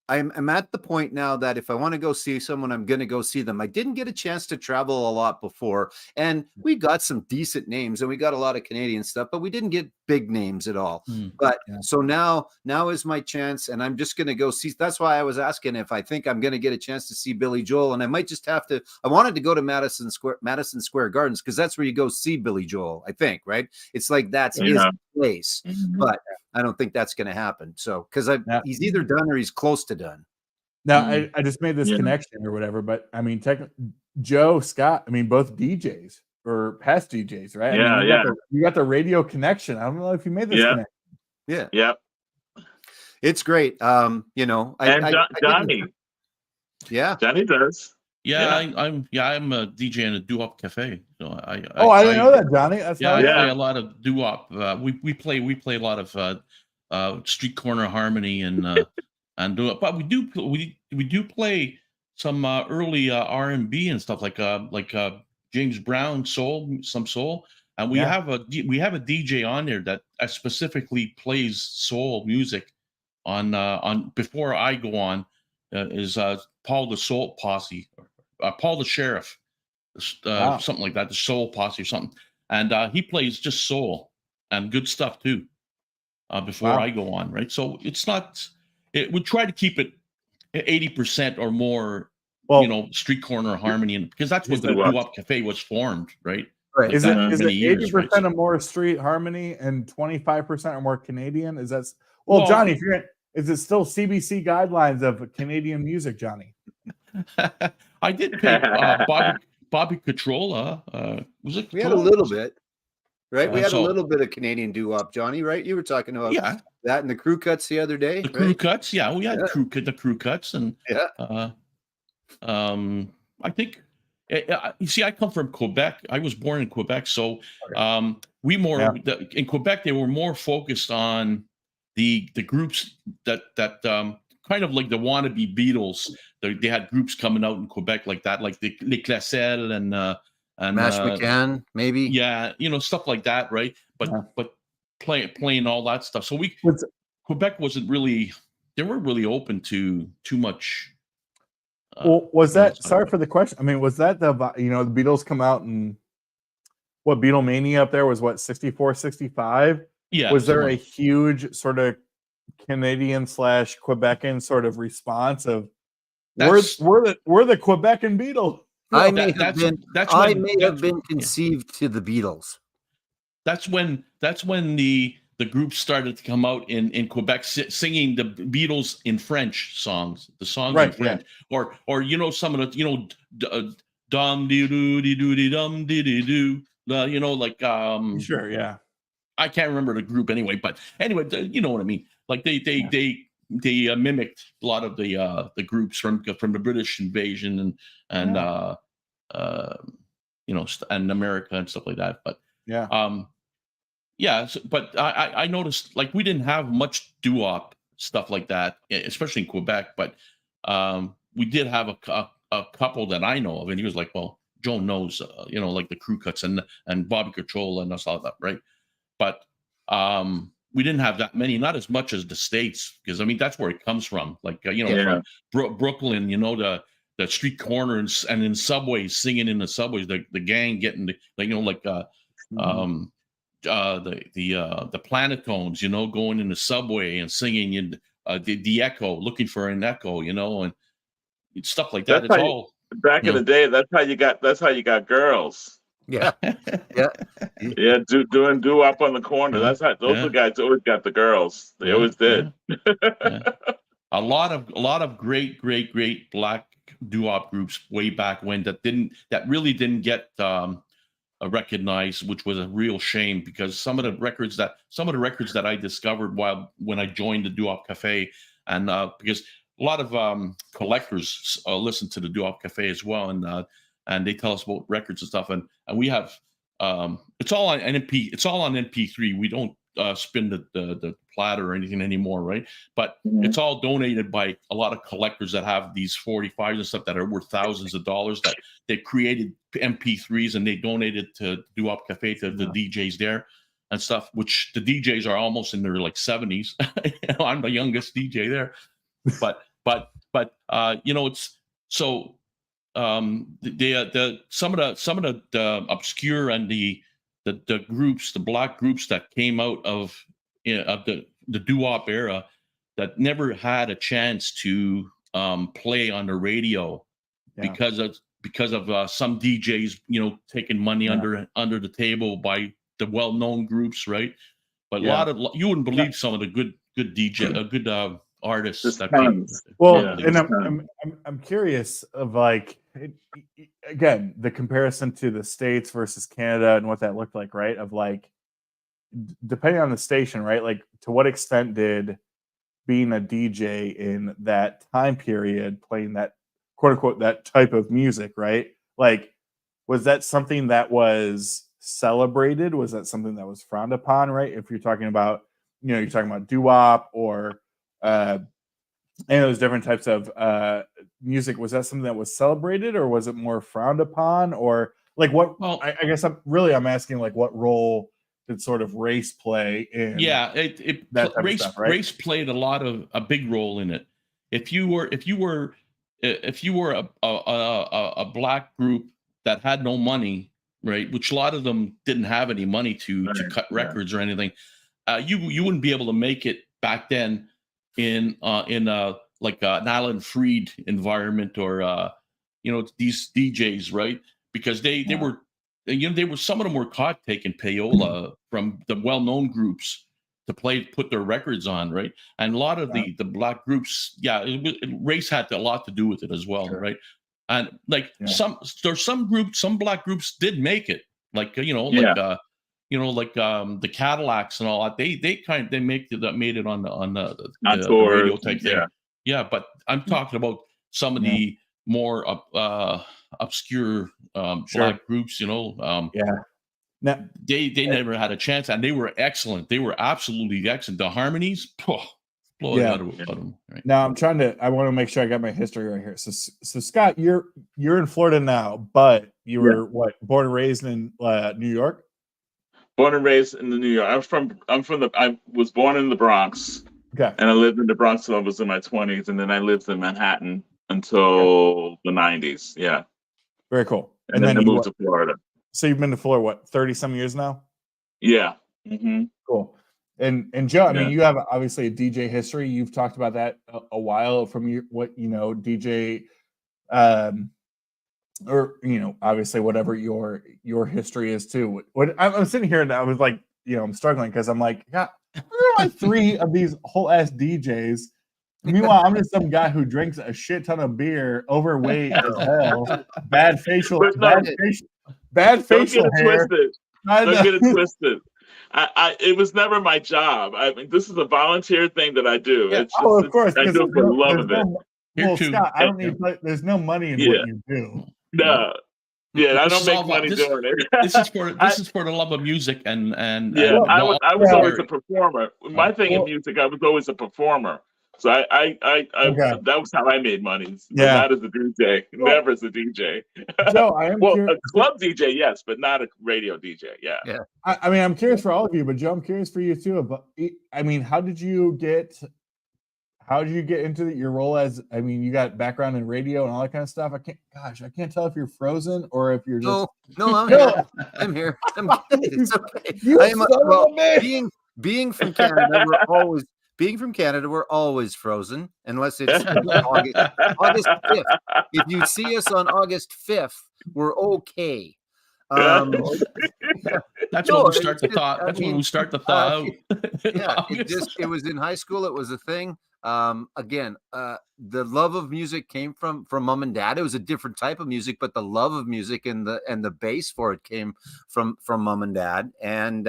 I'm at the point now that if I want to go see someone, I'm going to go see them. I didn't get a chance to travel a lot before, and we got some decent names, and we got a lot of Canadian stuff, but we didn't get big names at all. But so now is my chance, and I'm just going to go see. That's why I was asking if I think I'm going to get a chance to see Billy Joel, and I might just have to. I wanted to go to Madison Square Gardens because that's where you go see Billy Joel. I think, right? It's like that's his place, but I don't think that's going to happen. So, because he's either done or he's close to done. Now, I just made this connection or whatever, but I mean, Joe, Scott, I mean, both DJs or past DJs, right? Yeah, I mean, you got the radio connection. I don't know if you made this connection. Yeah. Yeah. It's great. You know, Johnny. Yeah. Johnny does. Yeah, I'm a DJ in a doo-wop cafe. So I didn't know that, Johnny. That's I play a lot of doo-wop. We play a lot of street corner harmony and doo-wop. But we do play some early R&B and stuff like James Brown soul, and we have a DJ on there that specifically plays soul music on before I go on is Paul the Soul Posse. Paul the Sheriff, something like that, the Soul Posse or something, and he plays just soul and good stuff too. Before I go on, right? So it's not. We try to keep it 80% or more. Street corner harmony, and because that's what the doo-wop cafe was formed, right? Right. Like is it 80% right? or more street harmony and 25% or more Canadian? Is that well, Johnny? Is it still CBC guidelines of Canadian music, Johnny? I did pick Bobby Catrola. Was it? We had a little bit, right? We had a little bit of Canadian doo-wop, Johnny. Right? You were talking about that in the crew cuts the other day. The crew cuts, we had the crew cuts, and I think. You see, I come from Quebec. I was born in Quebec, so in Quebec they were more focused on the groups that kind of like the wannabe Beatles. They had groups coming out in Quebec like that, like the Les Classelles and Mash McCann, maybe. Yeah, stuff like that, right? But playing all that stuff. So Quebec wasn't really. They weren't really open to too much. Well, was that? Sorry for the question. I mean, was that the Beatles come out and what Beatlemania up there was 64, 65? Yeah. Was there a huge sort of Canadian / Quebecan sort of response of we're the Quebecan Beatles? I may have been conceived to the Beatles. That's when the group started to come out in Quebec singing the Beatles in French songs, the songs in French, or some of the dum dee doo dee doo dee dum dee dee doo, like sure, yeah. I can't remember the group anyway, but anyway, you know what I mean. Like they mimicked a lot of the groups from the British invasion and and America and stuff like that. But but I noticed like we didn't have much doo-wop stuff like that, especially in Quebec. But we did have a couple that I know of, and he was like, "Well, Joe knows, like the Crew Cuts and Bobby Catrola and us all that, right?" But we didn't have that many, not as much as the States, because I mean that's where it comes from. Like from Brooklyn, the street corners and in subways, singing in the subways, the gang getting the the Planetones, going in the subway and singing in the Echo, looking for an echo, and stuff like that. That's back in the day. That's how you got girls. Yeah. Doing doo-wop on the corner. That's how those guys always got the girls. They always did. A lot of great black doo-wop groups way back when that really didn't get recognized, which was a real shame, because some of the records that I discovered when I joined the doo-wop cafe, and because a lot of collectors listen to the doo-wop cafe as well, and they tell us about records and stuff, and we have it's all on MP3. We don't spin the platter or anything anymore, right? But it's all donated by a lot of collectors that have these 45s and stuff that are worth thousands of dollars, that they created MP3s and they donated to doo-wop cafe to the DJs there and stuff, which the DJs are almost in their like 70s. I'm the youngest DJ there, but it's so some of the obscure and the groups, the black groups that came out of the doo-wop era that never had a chance to play on the radio because of some DJs, taking money under the table by the well-known groups, right? But you wouldn't believe some of the good DJ, artists There's that tons. Well, Yeah, and I'm curious of like again the comparison to the States versus Canada and what that looked like, right? Of like depending on the station, right? Like to what extent did being a DJ in that time period, playing that quote unquote that type of music, right? Like, was that something that was celebrated? Was that something that was frowned upon, right? If you're talking about, you're talking about doo-wop or any of those different types of music, was that something that was celebrated or was it more frowned upon? Or like what? Well, I guess I'm asking like what role did sort of race play in? Yeah, race stuff, right? Race played a big role in it. If you were a black group that had no money, right, which a lot of them didn't have any money to cut records or anything, you wouldn't be able to make it back then in like an Alan Freed environment or these DJs, right? Because they were some of them were caught taking payola from the well-known groups to put their records on, right? And a lot of the black groups, race had a lot to do with it as well, right? And like some black groups did make it, like the Cadillacs and all that. They made it on the radio type thing. Yeah, but I'm talking about some of the more obscure black groups, Now they never had a chance, and they were excellent. They were absolutely excellent. The harmonies, blowing out of them. Right? Now I want to make sure I got my history right here. So Scott, you're in Florida now, but you were born and raised in New York? Born and raised in New York. I was born in the Bronx. Okay. And I lived in the Bronx till I was in my 20s, and then I lived in Manhattan until the 90s. Yeah. Very cool. And then I moved to Florida. So you've been to Florida, 30-some years now? Yeah. Mm-hmm. Cool. And Joe, I mean, you have obviously a DJ history. You've talked about that a while from DJ, or obviously whatever your history is too. What I'm sitting here and I was like, I'm struggling because I'm like, God, there are like 3 of these whole ass DJs. Meanwhile, I'm just some guy who drinks a shit ton of beer, overweight as hell, bad facial hair. Don't get it twisted. It was never my job. I mean, this is a volunteer thing that I do. Yeah. Of course. I do it for the love of it. Well, Scott, I don't need. There's no money in what you do. No. Yeah, I don't make money doing it. This is for the love of music and I was always a performer. My thing in music, I was always a performer. So that was how I made money. Not as a DJ. Never as a DJ. Joe, I am a club DJ, yes, but not a radio DJ. Yeah. Yeah. I mean, I'm curious for all of you, but Joe, I'm curious for you too. But I mean, how did you get into your role as? I mean, you got background in radio and all that kind of stuff. I can't tell if you're frozen or if you're just. No, I'm here. It's okay. Being from Canada, we're always frozen unless it's August 5th. If you see us on August 5th, we're okay. That's when we start to thaw. That's when we start to thaw out. It was in high school. It was a thing. Again, the love of music came from mom and dad. It was a different type of music, but the love of music and the bass for it came from mom and dad. And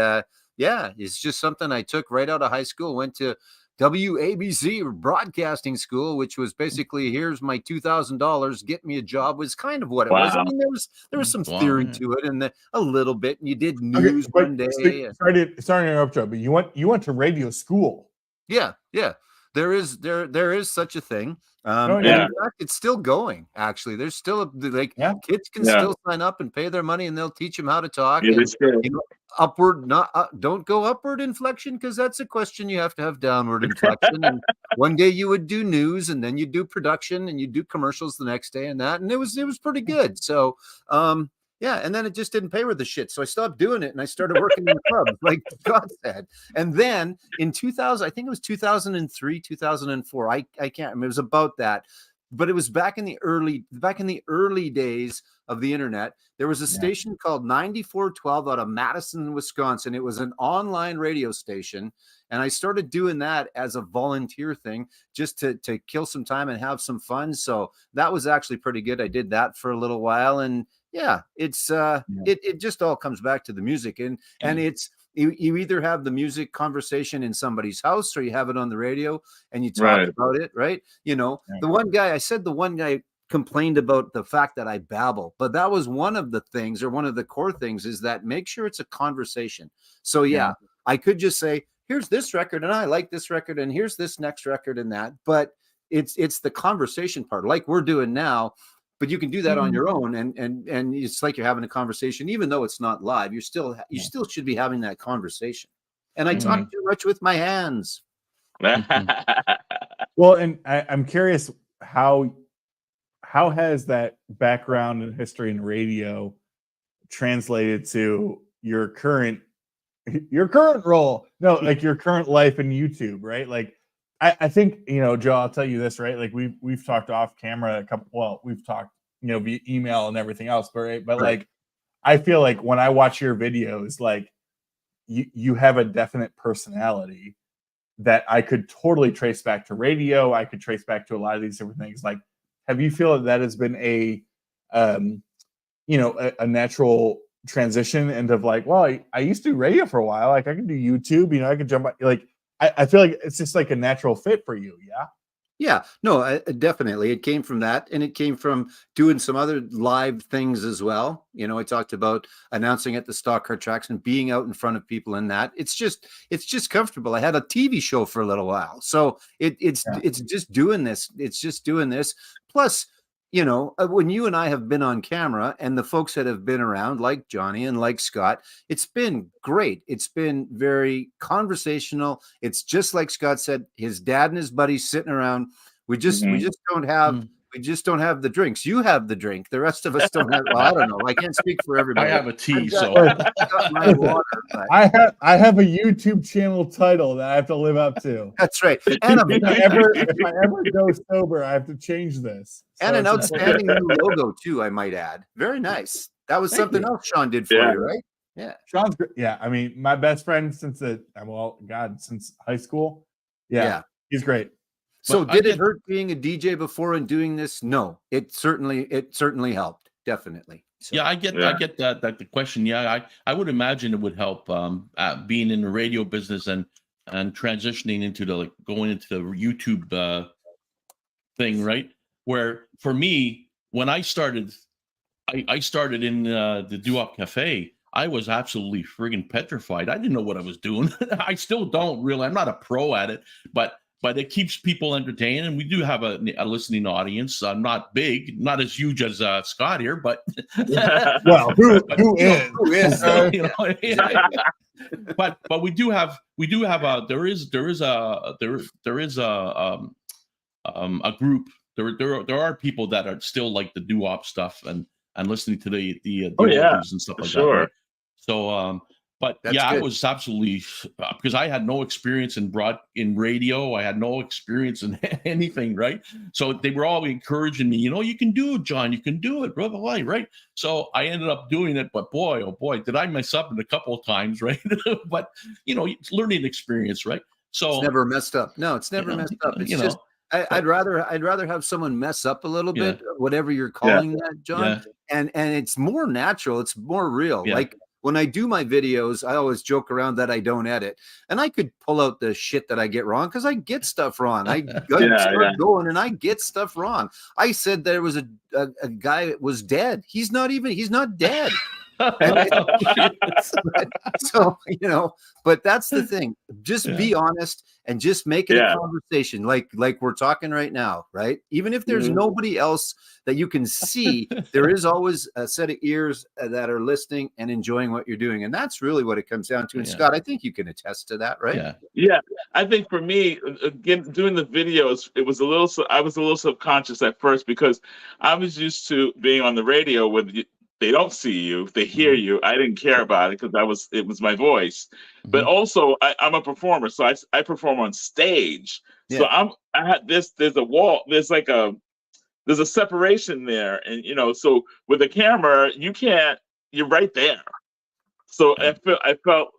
it's just something I took right out of high school. Went to WABC broadcasting school, which was basically, here's my $2,000, get me a job, was kind of what it was. I mean, there was some theory to it and a little bit, and you did news one day. Sorry to interrupt, Joe, but you went to radio school. Yeah. There is such a thing. In fact, it's still going. Actually, there's still kids can still sign up and pay their money, and they'll teach them how to talk. Upward, don't go upward inflection, because that's a question you have to have downward inflection. And one day you would do news, and then you do production, and you do commercials the next day, and it was pretty good. So, and then it just didn't pay with the shit. So I stopped doing it and I started working in the club, like God said. And then in 2000, I think it was 2003, 2004. I can't remember. It was about that. but it was back in the early days of the internet. There was a station called 9412 out of Madison, Wisconsin. It was an online radio station. And I started doing that as a volunteer thing, just to kill some time and have some fun. So that was actually pretty good. I did that for a little while. And yeah, it's it just all comes back to the music. And it's, you either have the music conversation in somebody's house, or you have it on the radio and you talk about it, right? You know, the one guy complained about the fact that I babble, but that was one of the things, or one of the core things, is that make sure it's a conversation. So I could just say, here's this record and I like this record, and here's this next record and that, but it's the conversation part, like we're doing now. But you can do that on your own, and it's like you're having a conversation, even though it's not live. You still should be having that conversation. And I talk too much with my hands. Well, and I'm curious, how has that background and history in radio translated to your current role? No, like your current life in YouTube, right? Like, I think, you know, Joe, I'll tell you this, right? Like we've talked off camera we've talked, you know, via email and everything else, but like, I feel like when I watch your videos, like you have a definite personality that I could totally trace back to radio. I could trace back to a lot of these different things. Like, have you feel that has been a natural transition into like, well, I used to do radio for a while. Like I could do YouTube, you know, I could jump like, I feel like it's just like a natural fit for you. Yeah. Yeah, no, definitely. It came from that, and it came from doing some other live things as well. You know, I talked about announcing at the stock car tracks and being out in front of people in that. It's just comfortable. I had a TV show for a little while. So it's just doing this. It's just doing this. Plus, you know, when you and I have been on camera, and the folks that have been around, like Johnny and like Scott, it's been great. It's been very conversational. It's just like Scott said, his dad and his buddies sitting around. We just don't have the drinks. You have the drink. The rest of us don't have. Well, I don't know. I can't speak for everybody. I have a tea, I have a YouTube channel title that I have to live up to. That's right. And if I ever go sober, I have to change this. And an outstanding new logo too, I might add. Very nice. That was something else Sean did for you, right? Yeah. Sean's great. Yeah. I mean, my best friend since high school. Yeah. He's great. So did it hurt being a DJ before and doing this? No, it certainly helped. Definitely. So, yeah, I get that the question. Yeah, I would imagine it would help being in the radio business and transitioning into going into the YouTube thing, right? Where for me, when I started, I started in the Doo-Wop Cafe. I was absolutely friggin' petrified. I didn't know what I was doing. I still don't really. I'm not a pro at it, but it keeps people entertained, and we do have a listening audience. Not big, not as huge as Scott here, but well, who is? But we do have there is a group. There are people that are still like the doo-wop stuff and listening to the and stuff like that. Right? So but that's good. I was absolutely because I had no experience in radio. I had no experience in anything, right? So they were all encouraging me. You know, you can do it, John. You can do it, blah blah blah, right? So I ended up doing it. But boy, oh boy, did I mess up a couple of times, right? But you know, it's learning experience, right? So it's never messed up. No, it's never messed up. It's just I'd rather have someone mess up a little bit, whatever you're calling that, John. Yeah. And it's more natural. It's more real. Yeah. Like. When I do my videos, I always joke around that I don't edit, and I could pull out the shit that I get wrong because I get stuff wrong. I start going and I get stuff wrong. I said there was a guy that was dead. He's not dead. So, you know, but that's the thing. Just be honest and just make it a conversation like we're talking right now, right? Even if there's nobody else that you can see, there is always a set of ears that are listening and enjoying what you're doing. And that's really what it comes down to. And Scott, I think you can attest to that, right? Yeah. I think for me, again, doing the videos, I was a little subconscious at first because I was used to being on the radio with they don't see you, they hear you. I didn't care about it because it was my voice. But also I'm a performer, so I perform on stage. So there's a wall, there's like there's a separation there, and so with the camera, you're right there. So I felt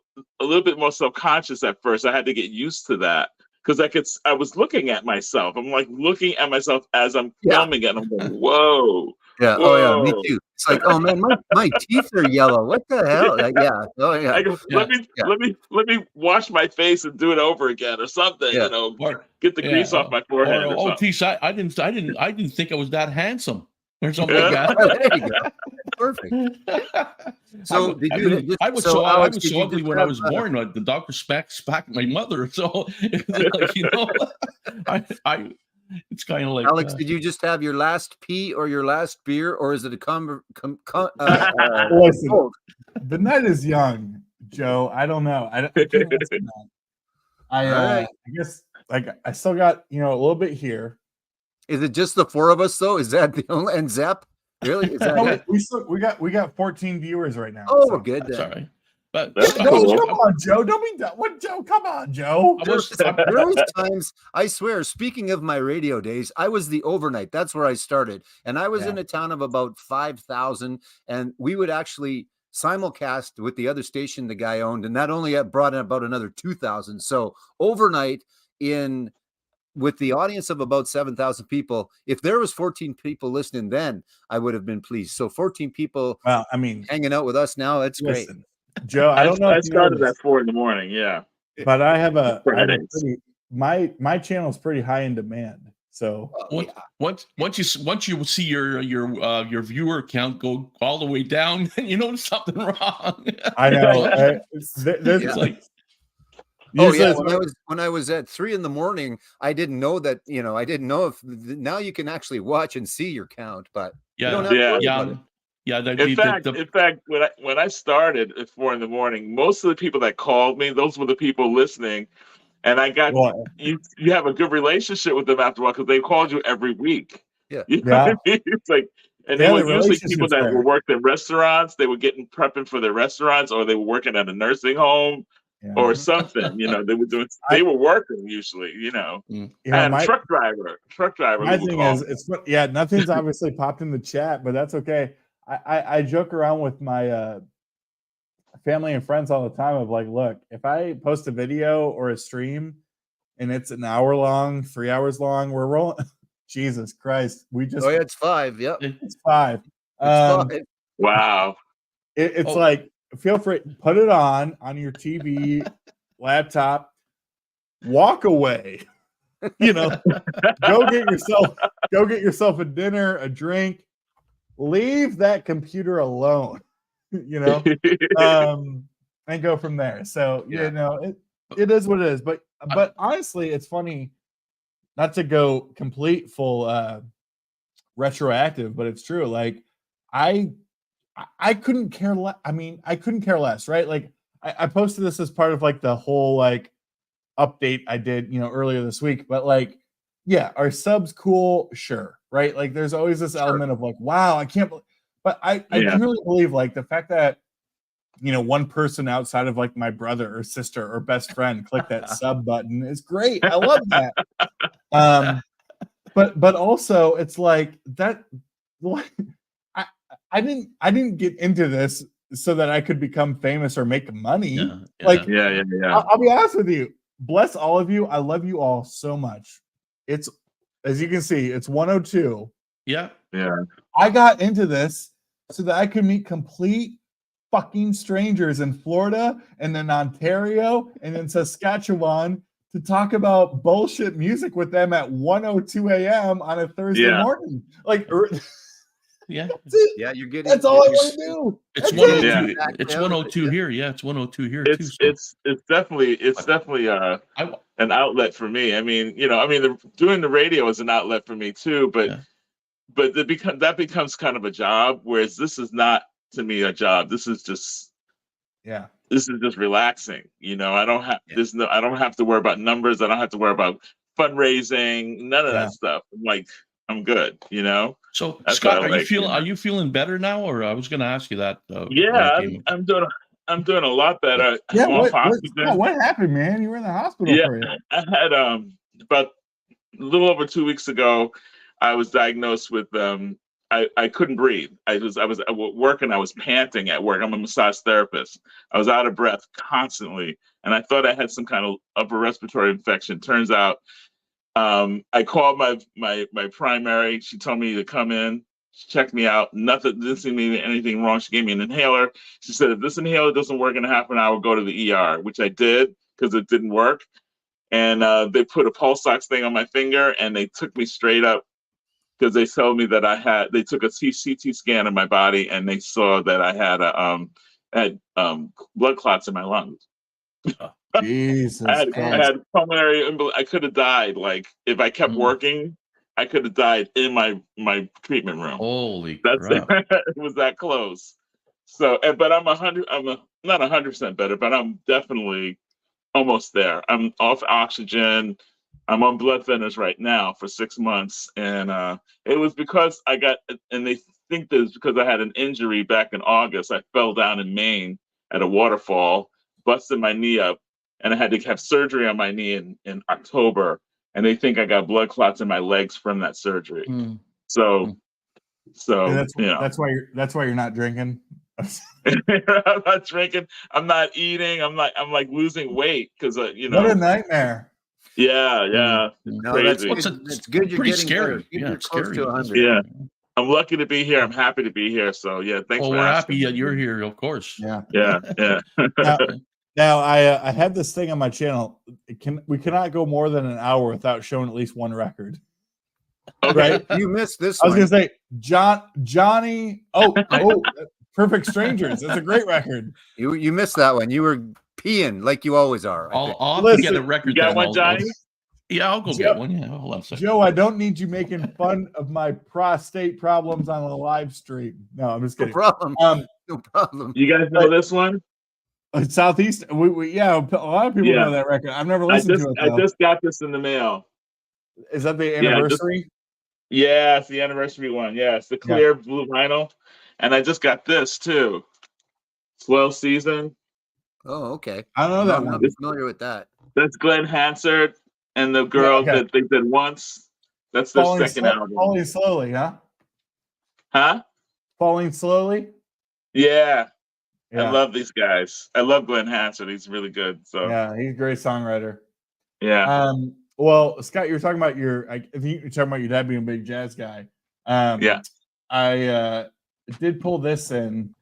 a little bit more self-conscious at first. I had to get used to that because I was looking at myself. I'm like looking at myself as I'm filming it. And I'm like, whoa. Yeah. Whoa. Oh yeah. Me too. It's like, oh man, my teeth are yellow. What the hell? Yeah. Oh yeah. I go, let me wash my face and do it over again or something. Get the grease off my forehead. Or something. Tish, I didn't think I was that handsome or something like that. There you go. Perfect. So I was so ugly when I was born. Like the doctor smacked my mother. So like, it's kind of like Alex. Did you just have your last pee or your last beer, or is it a Listen, the night is young, Joe. I don't know. I can't answer that. I guess like I still got a little bit here. Is it just the four of us though? Is that the only and Zep? Really? Is that we got 14 viewers right now. Oh, so. Good. Sorry. But come on, Joe. Don't be done. What, Joe? Come on, Joe. There was times, I swear, speaking of my radio days, I was the overnight. That's where I started. And I was in a town of about 5,000. And we would actually simulcast with the other station the guy owned. And that only brought in about another 2,000. So overnight with the audience of about 7,000 people, if there was 14 people listening then, I would have been pleased. So 14 people hanging out with us now, that's great. Joe, I don't know. I started at 4 a.m. Yeah, but I have my channel is pretty high in demand. So once you see your viewer count go all the way down, then you know there's something wrong. I know. When I was at 3 a.m, I didn't know that. I didn't know if now you can actually watch and see your count, but you don't have to worry about it. Yeah. In fact, when I started at 4 a.m, most of the people that called me, those were the people listening, and I got you have a good relationship with them after a while because they called you every week. Yeah, you know what I mean? It's like, and they were usually people that were working in restaurants. They were prepping for their restaurants, or they were working at a nursing home. Yeah. Or something, they were working usually, and truck driver. My thing is, nothing's obviously popped in the chat, but that's okay. I joke around with my family and friends all the time of like, look, if I post a video or a stream and it's an hour long, 3 hours long, we're rolling. Jesus Christ, it's 5. Yep, it's 5. Wow, it's like. Feel free, put it on your TV, laptop, walk away. Go get yourself a dinner, a drink, leave that computer alone, and go from there. So it is what it is. But honestly, it's funny, not to go complete full retroactive, but it's true. Like I couldn't care less. I couldn't care less, right? Like I posted this as part of like the whole like update I did, earlier this week. But like, are subs cool? Sure, right? Like there's always this element of like, wow, I can't believe. But I truly believe like the fact that one person outside of like my brother or sister or best friend click that sub button is great. I love that. But also it's like that. I didn't get into this so that I could become famous or make money. I'll be honest with you. Bless all of you. I love you all so much. It's, as you can see, it's 102. Yeah. I got into this so that I could meet complete fucking strangers in Florida and then Ontario and then Saskatchewan to talk about bullshit music with them at 1:02 a.m. on a Thursday morning. Like, you're getting. That's all I want to do. It's 102. It's 102 here. Yeah, it's 102 here too. It's definitely an outlet for me. Doing the radio is an outlet for me too. But that becomes kind of a job. Whereas this is not to me a job. This is just relaxing. I don't have to worry about numbers. I don't have to worry about fundraising. None of that stuff. I'm good, So that's Scott, are you feeling better now? Or I was going to ask you that. I'm doing a lot better. What happened, man? You were in the hospital for you. I had about a little over 2 weeks ago. I was diagnosed with I couldn't breathe. I was at work and I was panting at work. I'm a massage therapist. I was out of breath constantly, and I thought I had some kind of upper respiratory infection. Turns out, I called my primary. She told me to come in. She checked me out. Nothing, didn't seem to be anything wrong. She gave me an inhaler. She said, if this inhaler doesn't work in half an hour, go to the ER, which I did because it didn't work. And they put a pulse ox thing on my finger, and they took me straight up because they told me that they took a CT scan of my body, and they saw that I had blood clots in my lungs. Jesus I Christ. had pulmonary I could have died. Like, if I kept working, I could have died in my treatment room. Holy That's crap. it was that close. So, but I'm not 100% better, but I'm definitely almost there. I'm off oxygen. I'm on blood thinners right now for 6 months, and it was because and they think that it's because I had an injury back in August. I fell down in Maine at a waterfall, busted my knee up, and I had to have surgery on my knee in October. And they think I got blood clots in my legs from that surgery. So that's why you're not drinking. I'm not drinking. I'm not eating. I'm like losing weight because What a nightmare. Yeah. No, crazy. that's good. You're pretty getting scary. better. Yeah, You're it's close scary. to 100. Yeah. I'm lucky to be here. I'm happy to be here. So yeah, thanks for we're asking. happy you're here, of course. Yeah. Now I have this thing on my channel. We cannot go more than an hour without showing at least one record. Okay. Right? You missed this I was one. gonna say Johnny. Oh, Perfect Strangers. That's a great record. You missed that one. You were peeing like you always are. I'll have to get a record. You got one, Johnny? Yeah, I'll go get one. Yeah, hold on a second. Joe, I don't need you making fun of my prostate problems on a live stream. No, I'm just kidding. No problem. No problem. You guys know this one? Southeast. A lot of people know that record. I've never listened to it. I just got this in the mail. Is that the anniversary? Yeah, it's the anniversary one. Yeah, it's the clear blue vinyl. And I just got this too. Slow Season. Oh, okay. I don't know that one. I'm familiar with that. That's Glenn Hansard and the girl that they did once. That's their second album. Falling Slowly, huh? Huh? Falling Slowly? Yeah. I love these guys. I love Glenn Hansard. He's really good. So yeah, he's a great songwriter. Yeah. Well, Scott, you were talking about I think you're talking about your dad being a big jazz guy. Yeah. I did pull this in,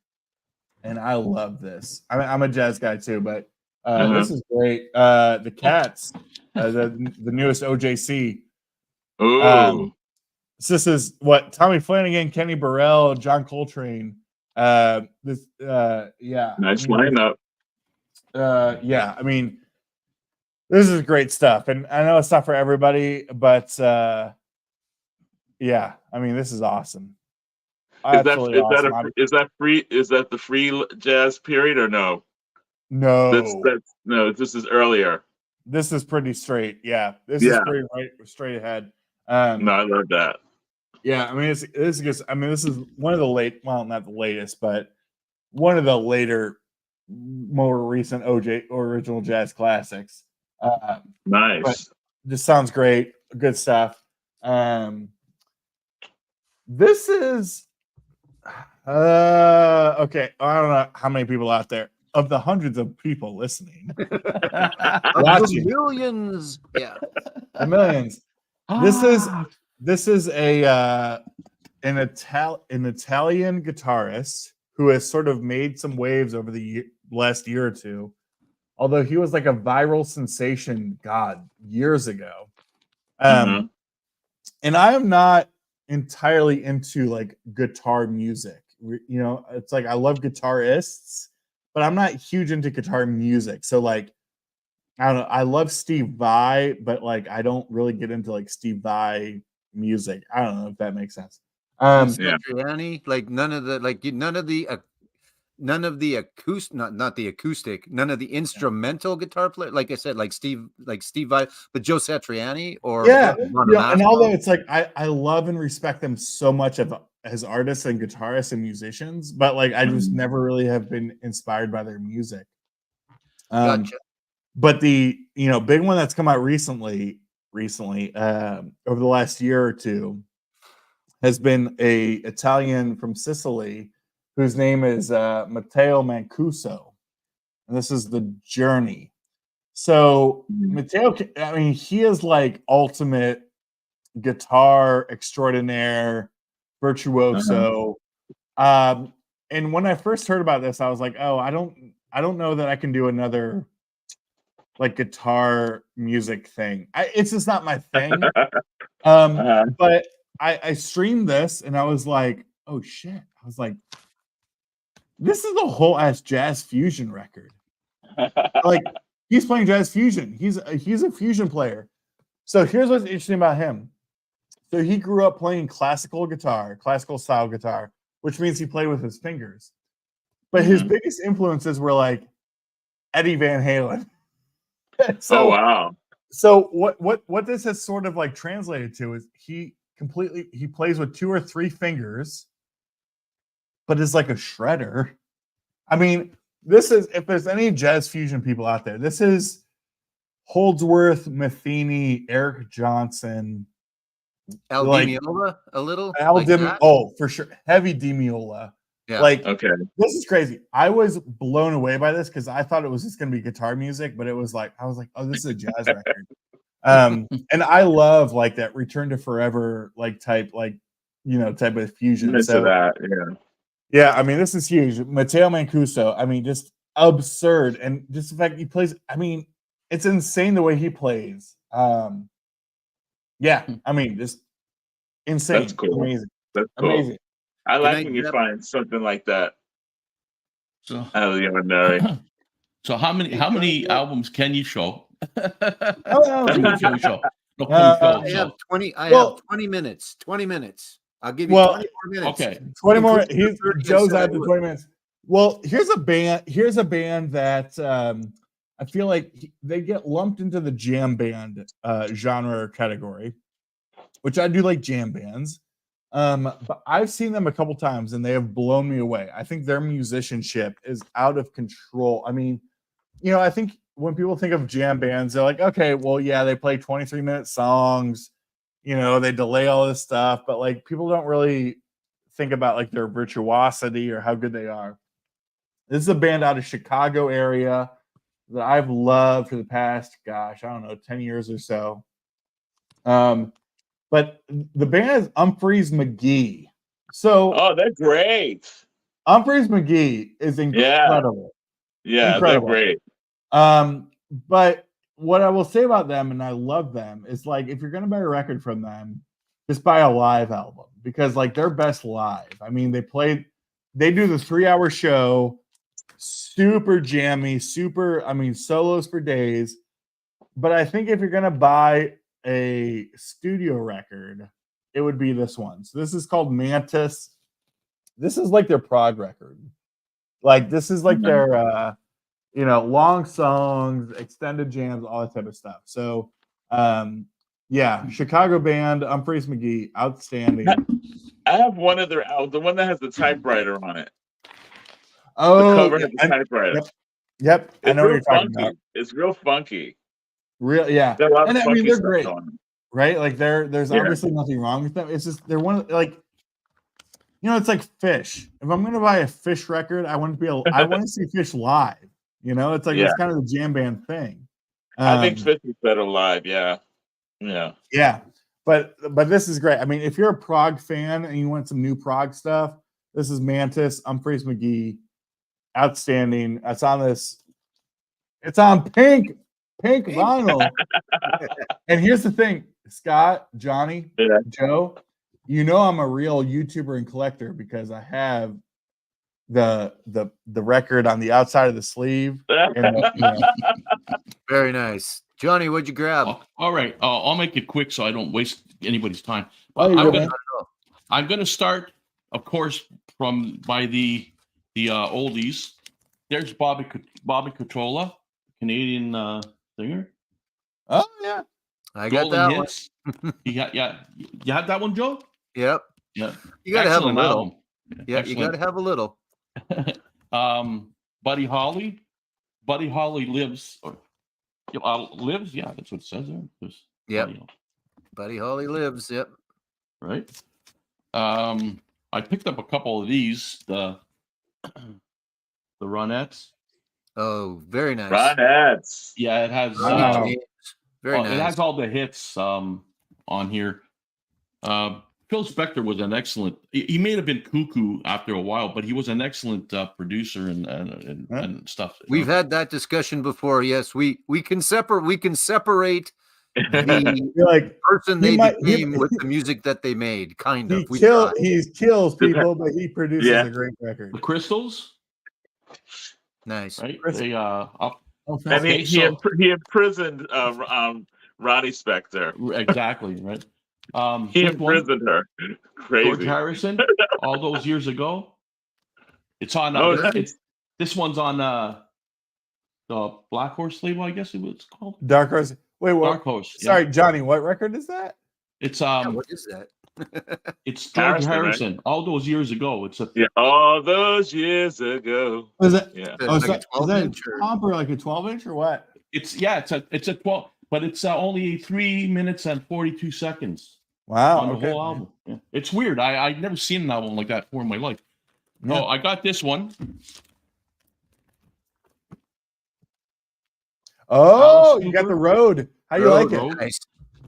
and I love this. I'm a jazz guy too, but this is great. The Cats, the newest OJC. Ooh. This is what Tommy Flanagan, Kenny Burrell, John Coltrane. Nice lineup. I mean, this is great stuff, and I know it's not for everybody, but I mean, this is awesome. Is that free? Is that the free jazz period or no? No, no. This is earlier. This is pretty straight. Yeah, this is pretty straight ahead. No, I love that. Yeah, I mean, this is one of the not the latest, but one of the later, more recent original jazz classics. Nice. Just sounds great. Good stuff. This is okay. I don't know how many people out there, of the hundreds of people listening, watching, millions, the millions. This is an Italian guitarist who has sort of made some waves over the last year or two. Although he was like a viral sensation, years ago. And I am not entirely into like guitar music. You know, it's like I love guitarists, but I'm not huge into guitar music. So like, I don't know. I love Steve Vai, but like I don't really get into like Steve Vai music. I don't know if that makes sense. Satriani, like none of the acoustic, not the acoustic, none of the instrumental guitar player. Like I said, like Steve Vai, but Joe Satriani or and although it's like I love and respect them so much as artists and guitarists and musicians, but like I just never really have been inspired by their music. Gotcha. But the big one that's come out recently over the last year or two has been a Italian from Sicily whose name is Matteo Mancuso. And this is The Journey. So Matteo, I mean, he is like ultimate guitar extraordinaire, virtuoso. And when I first heard about this, I was like, oh, I don't know that I can do another like guitar music thing. It's just not my thing. But I streamed this and I was like, oh shit. I was like, this is a whole ass jazz fusion record. Like he's playing jazz fusion. He's a fusion player. So here's what's interesting about him. So he grew up playing classical style guitar, which means he played with his fingers. But his biggest influences were like Eddie Van Halen. So, oh wow. So what this has sort of like translated to is he plays with 2 or 3 fingers, but is like a shredder. I mean, this is, if there's any jazz fusion people out there, this is Holdsworth, Metheny, Eric Johnson, Al like, Di Meola, a little. Oh, for sure, heavy Di Meola. Yeah. Like, okay, this is crazy. I was blown away by this because I thought it was just going to be guitar music, but it was like, I was like, oh, this is a jazz record. And I love like that Return to Forever like type of fusion. So that, yeah. I mean, this is huge. Matteo Mancuso. I mean, just absurd, and just the fact he plays. I mean, it's insane the way he plays. Yeah, I mean, just insane. That's cool. Amazing. That's cool. Amazing. I like when you find something like that. So out of the ordinary. So how many albums can you show? I have 20 minutes. 20 minutes. I'll give you 20 more minutes. Okay. 20 more. Joe's at the 20 minutes. Well, here's a band that I feel like they get lumped into the jam band genre or category, which I do like jam bands. But I've seen them a couple times and they have blown me away. I think their musicianship is out of control. I mean, I think when people think of jam bands, they're like, okay, well, yeah, they play 23-minute songs, they delay all this stuff, but like people don't really think about like their virtuosity or how good they are. This is a band out of Chicago area that I've loved for the past, 10 years or so. But the band is Humphreys McGee. So, they're great. Humphreys McGee is incredible. Yeah, incredible. They're great. But what I will say about them, and I love them, is like if you're gonna buy a record from them, just buy a live album because like they're best live. I mean, they do the 3-hour show, super jammy, solos for days. But I think if you're gonna buy a studio record, it would be this one. So this is called Mantis. This is like their prog record. Like this is like their long songs, extended jams, all that type of stuff. So Chicago band, Humphreys McGee, outstanding. I have one of their albums, the one that has the typewriter on it. Oh, the cover has the typewriter. Yep. I know what you're talking about. It's real funky. Real, yeah. And I mean, they're great, right? Like there's obviously nothing wrong with them. It's just they're one of like, it's like Fish. If I'm gonna buy a Fish record, I want to see Fish live. It's like it's kind of the jam band thing. I think Fish is better live. Yeah. But this is great. I mean, if you're a prog fan and you want some new prog stuff, this is Mantis, Humphreys McGee, outstanding. It's on pink vinyl. And here's the thing, Scott, Johnny, Joe, I'm a real YouTuber and collector because I have the record on the outside of the sleeve. Very nice. Johnny, what'd you grab? All right. I'll make it quick so I don't waste anybody's time. I'm gonna start, of course, by the oldies. There's Bobby Cotola, Canadian singer. Oh yeah, I got that hits. One. You have that one, Joe? Yep. Yeah. You gotta have a little. Album. Yeah, excellent. You gotta have a little. Buddy Holly. Buddy Holly lives. Lives. Yeah, that's what it says there. Yep. Buddy Holly lives. Yep. Right. I picked up a couple of these, the Ronettes. Oh, very nice. Ronettes. Yeah, it has very nice. It has all the hits on here. Phil Spector was an excellent. He may have been cuckoo after a while, but he was an excellent producer and stuff. We've had that discussion before. Yes, we can separate the person they became with the music that they made. Kind of. He kills people, but he produces a great record. The Crystals. Nice. Right. And he imprisoned Ronnie Spector. Exactly. Right. He imprisoned her. Crazy. George Harrison, all those years ago. It's on. This one's on the Black Horse label, I guess it was called. Dark Horse. Wait, what? Dark Horse. Sorry, yeah. Johnny. What record is that? It's what is that? It's George Harrison. Right? All those years ago. It's all those years ago. Was it? Yeah. Oh, like a 12-inch Hump or like a 12-inch or what? It's a 12, but it's only 3 minutes and 42 seconds. Wow. On the whole album. Yeah. It's weird. I'd never seen an album like that before in my life. Yeah. Oh, I got this one. Oh, you got the Road. How you like it? Nice.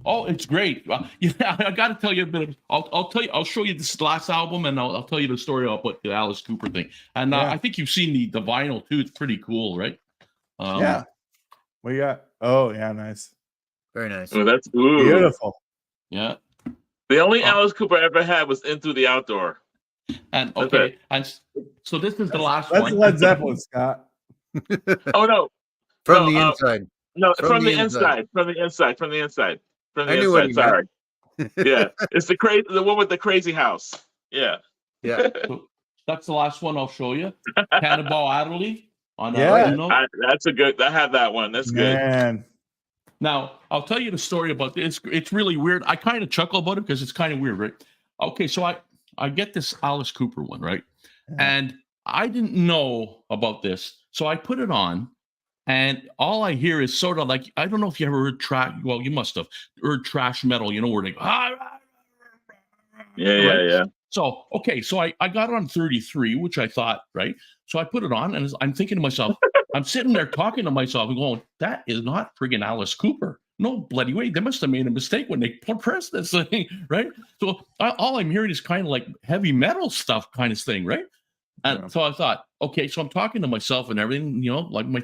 Oh, it's great. Yeah, I got to tell you a bit of. I'll show you this last album, and I'll tell you the story about the Alice Cooper thing. And I think you've seen the vinyl too. It's pretty cool, right? Yeah. What you got? Oh, yeah, nice. Very nice. Oh, that's beautiful. Yeah. The only Alice Cooper I ever had was Into the Outdoor. And and so this is the last one. That's Led Zeppelin, Scott. Oh no. From the inside. No, from the inside. From the inside. From the inside. From the inside. Sorry. Yeah. It's the one with the crazy house. Yeah. Yeah. So that's the last one I'll show you. Cannonball Adderley on that's a good. I have that one. That's good. Man. Now, I'll tell you the story about this. It's really weird. I kind of chuckle about it because it's kind of weird, right? Okay, so I get this Alice Cooper one, right? Yeah. And I didn't know about this. So I put it on, and all I hear is sort of like, I don't know if you ever heard well, you must have heard thrash metal, where they go, yeah. So, okay, so I got it on 33, which I thought, right? So I put it on, and I'm thinking to myself, I'm sitting there talking to myself and going, that is not friggin' Alice Cooper. No bloody way. They must have made a mistake when they pressed this thing, right? So all I'm hearing is kind of like heavy metal stuff kind of thing, right? And so I thought, okay, so I'm talking to myself and everything, like my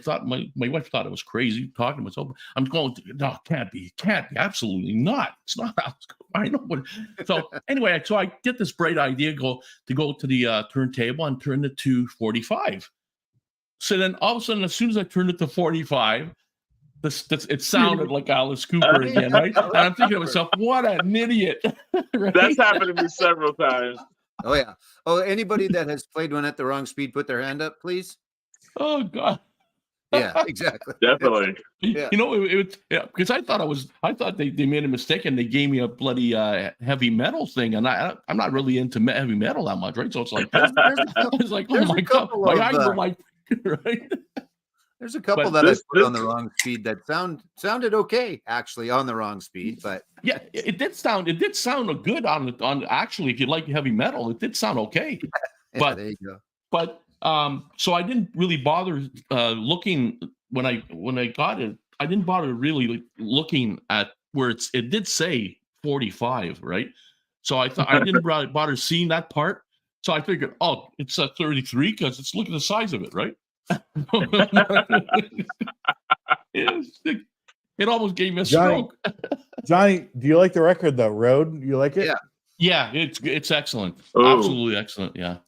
wife thought it was crazy talking to myself. I'm going, no, can't be, absolutely not. It's not Alice Cooper. I know what. So anyway, so I get this bright idea to go to the turntable and turn it to 45. So then all of a sudden, as soon as I turned it to 45, it sounded like Alice Cooper again, right? And I'm thinking to myself, what an idiot. Right? That's happened to me several times. Oh, yeah. Oh, anybody that has played one at the wrong speed, put their hand up, please. Oh, God. Yeah, exactly. Definitely. Yeah. Because I thought they made a mistake and they gave me a bloody heavy metal thing, and I'm not really into heavy metal that much, right? So it's like, it's like, oh my God, my eyes were like, right? There's a couple that I put on the wrong speed that sounded okay, actually, on the wrong speed, but yeah, it did sound good on actually, if you like heavy metal, it did sound okay. But there you go. But so I didn't really bother looking when I got it. I didn't bother really looking at where it did say 45, right? So I thought I didn't bother seeing that part. So I figured, oh, it's a 33 because look at the size of it, right? It almost gave me a stroke. Johnny, do you like the record, The Road? You like it? Yeah, it's excellent. Ooh. Absolutely excellent. Yeah.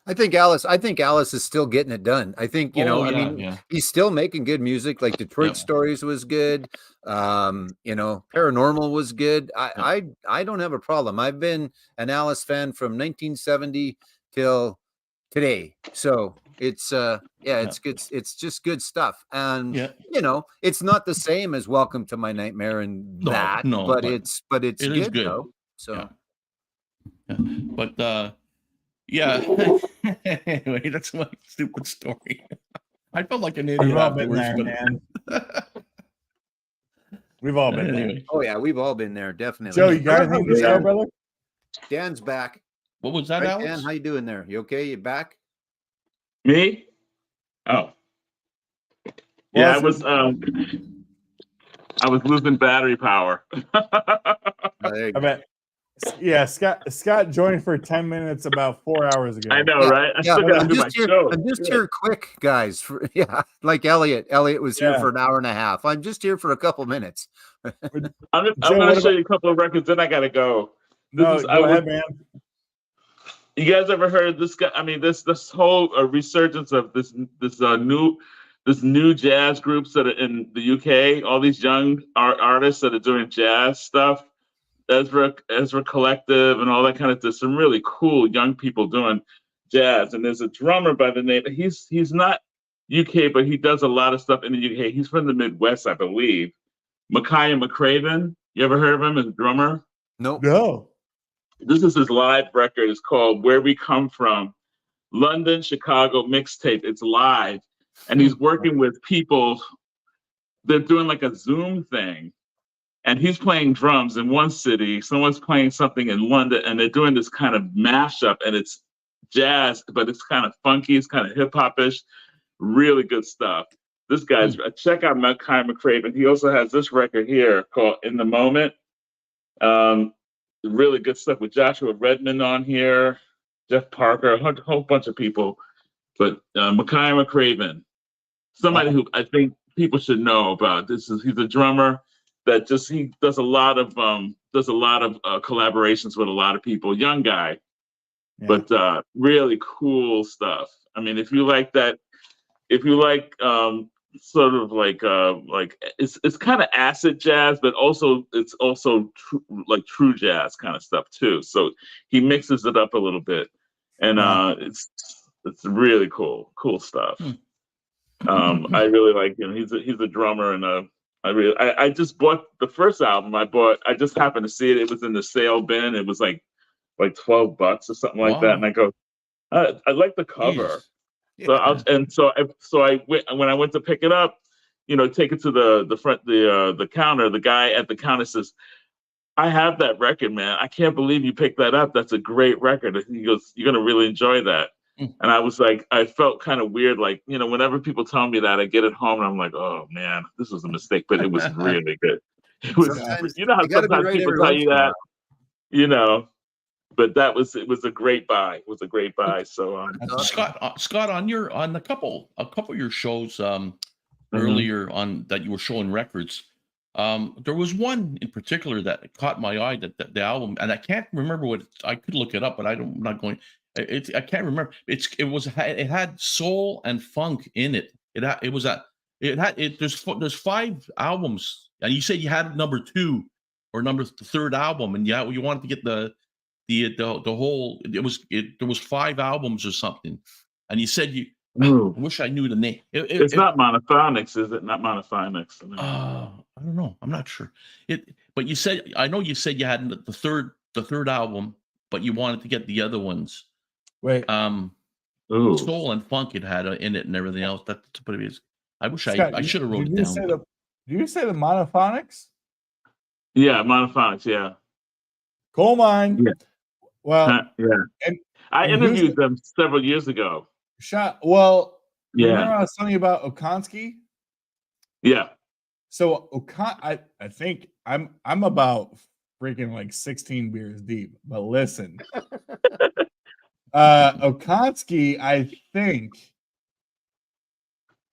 I think Alice is still getting it done. I think, he's still making good music. Like Detroit Stories was good. Paranormal was good. I don't have a problem. I've been an Alice fan from 1970 till today. So it's good. It's just good stuff. And it's not the same as Welcome to My Nightmare and but it's good though. So but anyway, that's my stupid story. I felt like an idiot. We've all been there, man. We've all been there. Oh yeah, we've all been there, definitely. Joe, you got anything to say, brother? Dan's back. What was that, Right, Alex? Dan, how you doing there? You okay? You back? Me? Oh. Yeah, I was losing battery power. There you I go. bet. Yeah, Scott joined for 10 minutes about 4 hours ago. I know, right? I still gotta do my show. I'm just here quick, guys. Like Elliot. Elliot was here for an hour and a half. I'm just here for a couple minutes. I'm going to show you a couple of records, then I got to go. Go ahead, man. You guys ever heard of this guy? I mean, this whole resurgence of this new jazz groups that are in the UK. All these young artists that are doing jazz stuff. Ezra Collective and all that kind of stuff. Some really cool young people doing jazz. And there's a drummer by the name. He's not UK, but he does a lot of stuff in the UK. He's from the Midwest, I believe. Micaiah McCraven. You ever heard of him as a drummer? Nope. No. This is his live record. It's called Where We Come From, London, Chicago mixtape. It's live. And he's working with people. They're doing like a Zoom thing. And he's playing drums in one city. Someone's playing something in London. And they're doing this kind of mashup. And it's jazz, but it's kind of funky. It's kind of hip-hop-ish. Really good stuff. This guy's, check out Micaiah McCraven. He also has this record here called In the Moment. Really good stuff with Joshua Redmond on here, Jeff Parker, a whole bunch of people. But Micaiah McCraven, somebody who I think people should know about. He's a drummer that he does a lot of collaborations with a lot of people. Young guy, but really cool stuff. I mean, if you like that, sort of like it's kind of acid jazz, but it's also like true jazz kind of stuff too. So he mixes it up a little bit, and it's really cool stuff. I really like him. He's a drummer, and I just bought the first album. I just happened to see it. It was in the sale bin. It was like $12 or something like that, and I go, I like the cover. Jeez. So I went when I went to pick it up, take it to the front, the counter. The guy at the counter says, "I have that record, man. I can't believe you picked that up. That's a great record." And he goes, "You're gonna really enjoy that." And I was like, I felt kind of weird, like whenever people tell me that, I get it home and I'm like, "Oh man, this was a mistake," but it was really good. It was, how sometimes people tell you that, But it was a great buy. It was a great buy. So Scott, on a couple of your shows earlier on that you were showing records, there was one in particular that caught my eye, that the album, and I can't remember what I could look it up, but I'm not going. I can't remember. It had soul and funk in it. There's 5 albums, and you said you had number 2 or the third album, and you wanted to get the whole. There was 5 albums or something, and you said I wish I knew the name. It's not Monophonics, is it? Not Monophonics. I don't know. I'm not sure. But you said, I know you said you had the third album, but you wanted to get the other ones. Wait. Soul and funk it had in it and everything else. That's what it is. I wish Scott, I should have wrote it down. Did you say the Monophonics? Yeah, Monophonics. Yeah. Coal mine. Yeah. Well, and I interviewed them several years ago. Remember I was telling you about Okonski? Yeah. So I think I'm about freaking like 16 beers deep. But listen, Okonski, I think,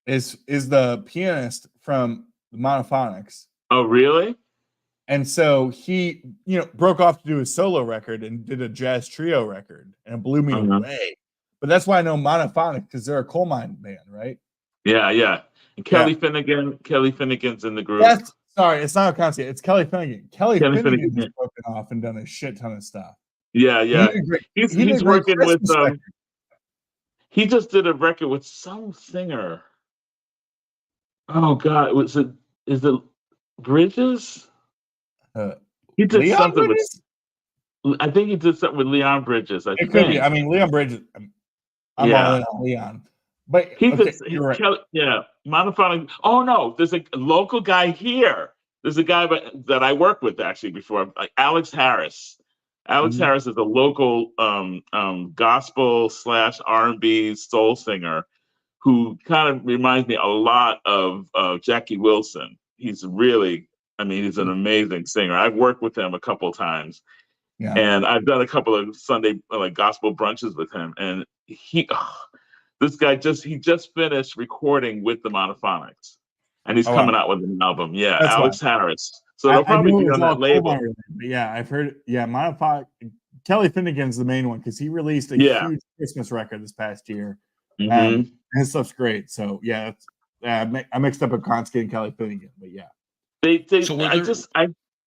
is the pianist from the Monophonics. Oh, really? And so he, broke off to do a solo record and did a jazz trio record, and it blew me away. But that's why I know Monophonic, because they're a coal mine band, right? Yeah. And Kelly Finnegan's in the group. It's not Okonski, it's Kelly Finnegan. Kelly Finnegan has broken off and done a shit ton of stuff. Yeah. He's working with he just did a record with some singer. Oh God, is it Bridges? He did Leon something Bridges? I think he did something with Leon Bridges. It could be. I mean, Leon Bridges. I'm all in on Leon. But you're right. Monophonic. Oh no, there's a local guy here. There's a guy that I worked with actually before, like Alex Harris. Alex Harris is a local gospel / R&B soul singer who kind of reminds me a lot of Jackie Wilson. He's really, he's an amazing singer. I've worked with him a couple of times, and I've done a couple of Sunday gospel brunches with him. And this guy just finished recording with the Monophonics, and he's coming out with an album. Yeah, That's Alex Harris. So they'll probably be on that label. Yeah, I've heard. Yeah, Monophonic. Kelly Finnegan's the main one because he released a huge Christmas record this past year. And his stuff's great. So yeah, I mixed up a Konsky and Kelly Finnegan, but yeah.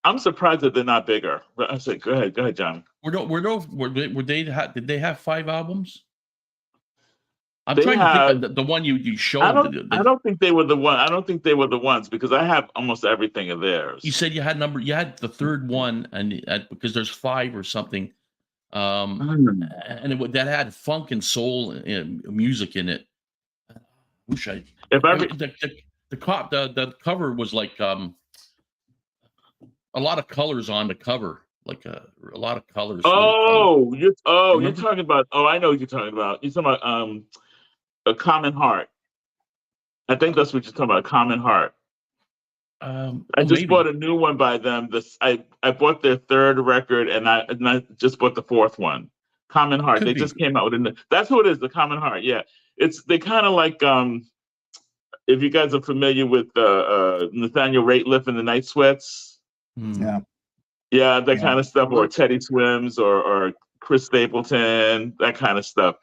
I'm surprised that they're not bigger. But I said, go ahead, John. Did they have 5 albums? I'm trying to think of the one you showed. I don't think they were the one. I don't think they were the ones because I have almost everything of theirs. You said you had the third one, and because there's 5 or something, and that had funk and soul music in it. The cover was like a lot of colors on the cover, like a lot of colors. You're talking about. Oh, I know what you're talking about. You're talking about A Common Heart. I think that's what you're talking about. A Common Heart. I just bought a new one by them. I bought their 3rd record, and I just bought the 4th one. Common Heart. They just came out with it. That's who it is. The Common Heart. Yeah, they kind of like if you guys are familiar with Nathaniel Rateliff and the Night Sweats. That kind of stuff, or Teddy Swims, or Chris Stapleton, that kind of stuff.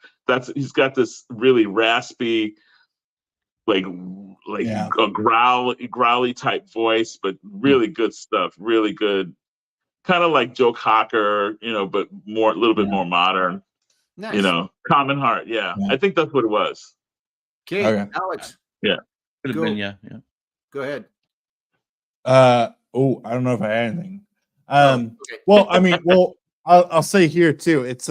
He's got this really raspy, a growly type voice, but really good stuff. Really good, kind of like Joe Cocker, but a little bit more modern. Nice. Common Heart. Yeah, I think that's what it was. Okay, Alex. Yeah, could have been. Yeah. Go ahead. I don't know if I had anything. Well, I'll say here too. It's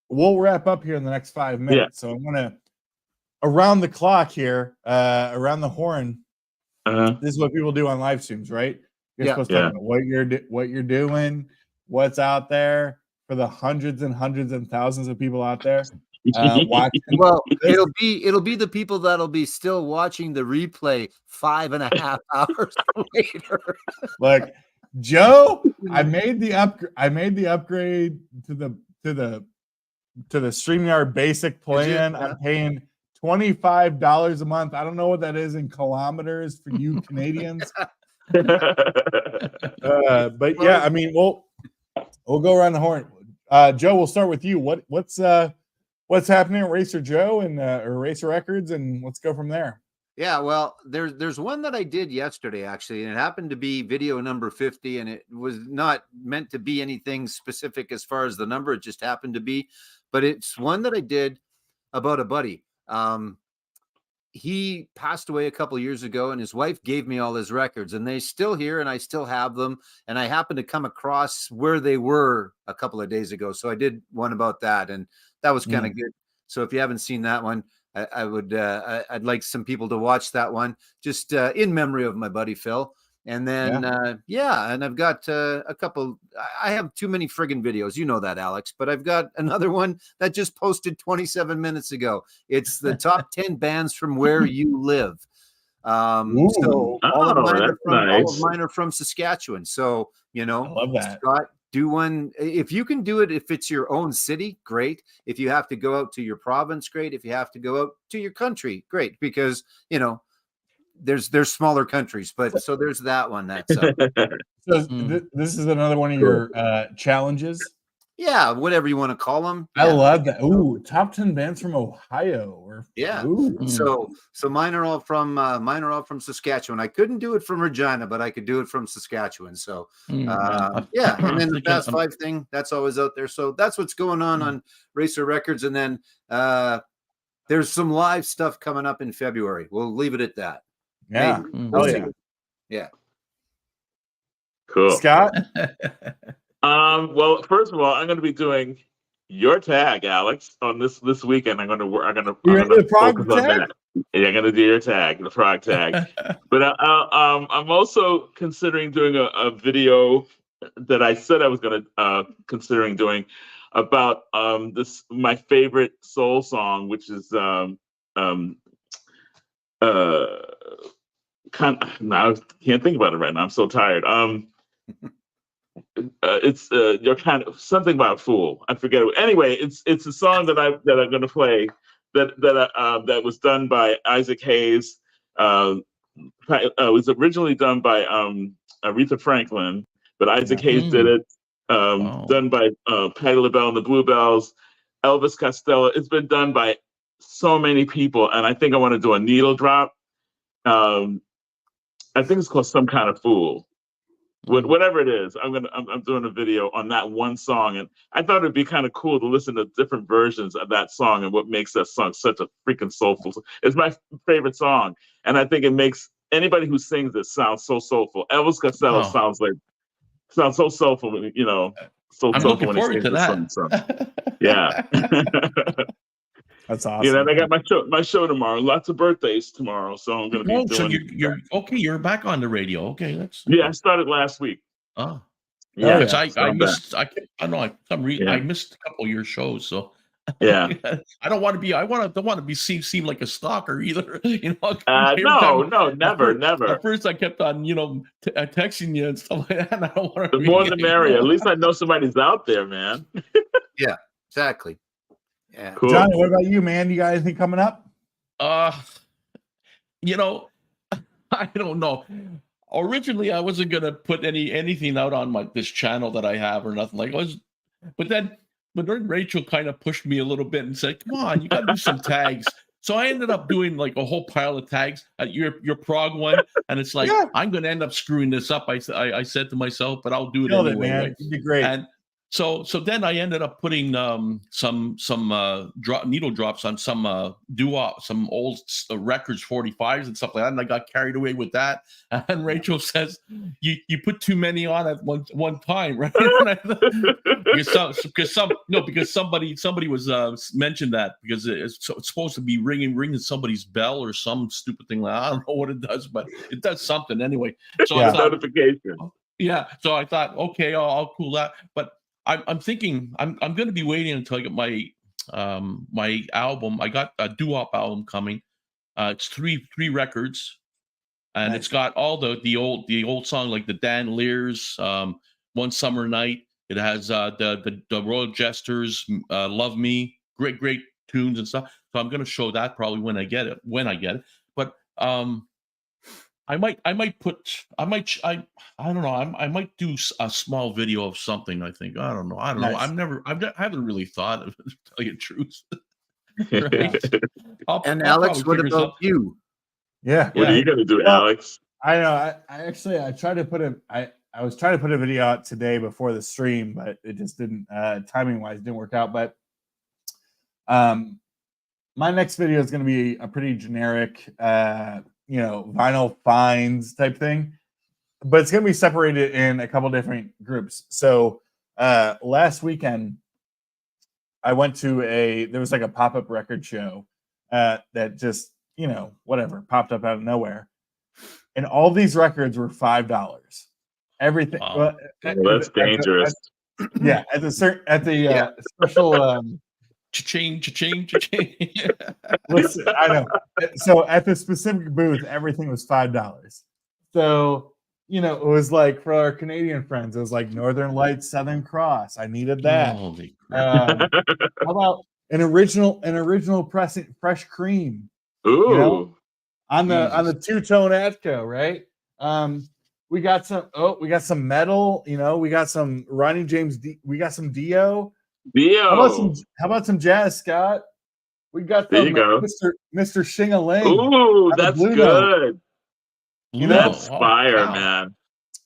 we'll wrap up here in the next 5 minutes. Yeah. So I'm gonna around the clock here, around the horn. This is what people do on live streams, right? You're supposed to talk about what you're doing, what's out there for the hundreds and hundreds and thousands of people out there watching. Well, it'll be the people that'll be still watching the replay 5.5 hours later. Like Joe, I made the upgrade to the StreamYard basic plan. I'm paying $25 a month. I don't know what that is in kilometers for you Canadians. But yeah, we'll go around the horn. Joe, we'll start with you. What's happening at Racer Joe and or Racer Records, and let's go from there. Yeah, well, there's one that I did yesterday actually, and it happened to be video number 50, and it was not meant to be anything specific as far as the number. It just happened to be, but it's one that I did about a buddy. He passed away a couple of years ago, and his wife gave me all his records, and they're still here, and I still have them. And I happened to come across where they were a couple of days ago, so I did one about that, and that was kind of good. So if you haven't seen that one, I'd like some people to watch that one, just in memory of my buddy Phil. And then, and I've got a couple. I have too many friggin' videos. You know that, Alex. But I've got another one that just posted 27 minutes ago. It's the top 10 bands from where you live. So all of mine are from Saskatchewan. So, I love that. Scott, do one. If you can do it, if it's your own city, great. If you have to go out to your province, great. If you have to go out to your country, great. Because, there's smaller countries, but so there's that one. That's this is another one of your challenges. Yeah, whatever you want to call them. I love that. Ooh, top 10 bands from Ohio. So mine are all from Saskatchewan. I couldn't do it from Regina, but I could do it from Saskatchewan. So and then the Fast 5 thing, that's always out there. So that's what's going on Racer Records, and then there's some live stuff coming up in February. We'll leave it at that. Yeah. Yeah. Cool. Scott? Well, first of all, I'm going to be doing your tag, Alex, on this weekend. I'm going to focus on that. Yeah, I'm going to do your tag, the frog tag. But I'm also considering doing a video that I said I was going to considering doing about this my favorite soul song, which is now I can't think about it right now. I'm so tired. It's you're kind of something about a fool. I forget it. Anyway, it's a song that I'm going to play that was done by Isaac Hayes. It was originally done by Aretha Franklin, but Isaac Hayes did it. Done by Patti LaBelle and the Bluebells, Elvis Costello. It's been done by so many people, and I think I want to do a needle drop. I think it's called Some Kind of Fool. Whatever it is, I'm doing a video on that one song, and I thought it'd be kind of cool to listen to different versions of that song and what makes that song such a freaking soulful. It's my favorite song, and I think it makes anybody who sings it sound so soulful. Elvis Costello sounds so soulful, you know. So I'm soulful looking forward to that. Song, so. Yeah. That's awesome. You know, and I got my show tomorrow. Lots of birthdays tomorrow, so I'm going to be doing. So you're okay. You're back on the radio. Okay, that's. Yeah, I started last week. Oh. Yeah, I missed. I know. I missed a couple of your shows, so. Yeah. I don't want to be. Don't want to be seem like a stalker either. You know. No, never. At first, I kept on, texting you and stuff like that. And I don't want to. The more the merrier. At least I know somebody's out there, man. Yeah, exactly. Yeah. Cool. Johnny, what about you, man? You got anything coming up? I don't know. Originally, I wasn't gonna put anything out on this channel that I have or nothing like it. But then Rachel kind of pushed me a little bit and said, "Come on, you got to do some tags." So I ended up doing like a whole pile of tags at your Prague one, and it's like I'm going to end up screwing this up. I said to myself, but I'll do it anyway. Man. You'd be great. And so then I ended up putting some needle drops on some some old records, 45s and stuff like that, and I got carried away with that. And Rachel says, "You put too many on at one time, right?" because somebody was mentioned that because it's supposed to be ringing somebody's bell or some stupid thing like that. I don't know what it does, but it does something anyway. So I thought, notification. Yeah, so I thought, okay, I'll cool that, but. I'm thinking I'm going to be waiting until I get my album. I got a doo-wop album coming. It's three records, and nice. It's got all the old song like the Dan Lears, One Summer Night. It has the Royal Jesters, Love Me, great tunes and stuff. So I'm going to show that probably when I get it. But I might do a small video of something. I think I don't know. I haven't really thought of it, to tell you the truth. Right? And Alex, what about you? Yeah. What are you gonna do, Alex? I know. I tried to put I was trying to put a video out today before the stream, but it just didn't timing wise didn't work out. But my next video is going to be a pretty generic vinyl finds type thing, but it's going to be separated in a couple different groups. So last weekend I went to there was like a pop-up record show that just whatever popped up out of nowhere, and all these records were $5. Everything. Wow. That's dangerous. At the special Cha-ching. Listen, I know. So at the specific booth, everything was $5. So, it was like for our Canadian friends, it was like Northern Lights, Southern Cross. I needed that. Holy crap. How about an original pressing fresh cream? Ooh. On the two-tone Atco, right? We got some metal, we got some Ronnie James, we got some Dio. How about some jazz, Scott? We got there you go. Mr. Shing-a-Ling. Ooh, that's good. That's fire, wow. Man.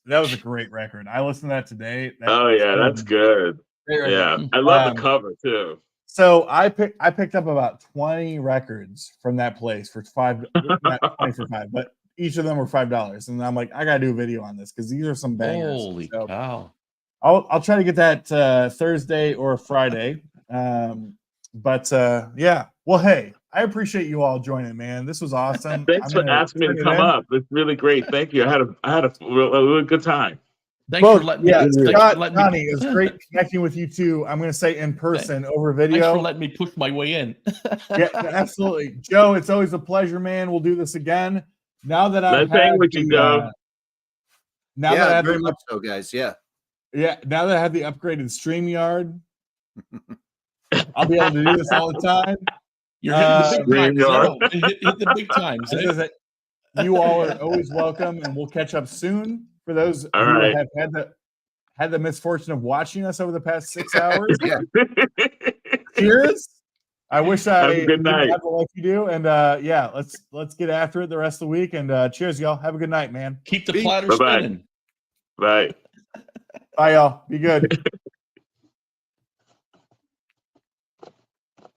That was a great record. I listened to that today. That's good. Yeah, I love the cover too. So I picked up about 20 records from that place for $5, not 20 for $5, but each of them were $5. And I'm like, I gotta do a video on this because these are some bangers. Holy cow. I'll try to get that Thursday or Friday. But well, hey, I appreciate you all joining, man. This was awesome. Thanks for asking me to come up. It's really great. Thank you. I had a really good time. Thanks for letting me. Yeah, thanks for Scott, letting Connie, me, it's great connecting with you too. I'm going to say in person over video. Thanks for letting me push my way in. Yeah, absolutely, Joe. It's always a pleasure, man. We'll do this again. Now that I've Let's hang had with you, Joe. now that I have very much so, guys. Yeah. Now that I have the upgraded StreamYard, I'll be able to do this all the time. You're hitting the big times. Hit the big times. You all are always welcome, and we'll catch up soon. For those All who right. have had the misfortune of watching us over the past 6 hours, cheers. I wish I didn't have the life you do, and let's get after it the rest of the week. And cheers, y'all. Have a good night, man. Keep the platter spinning. Bye. Bye, y'all. Be good.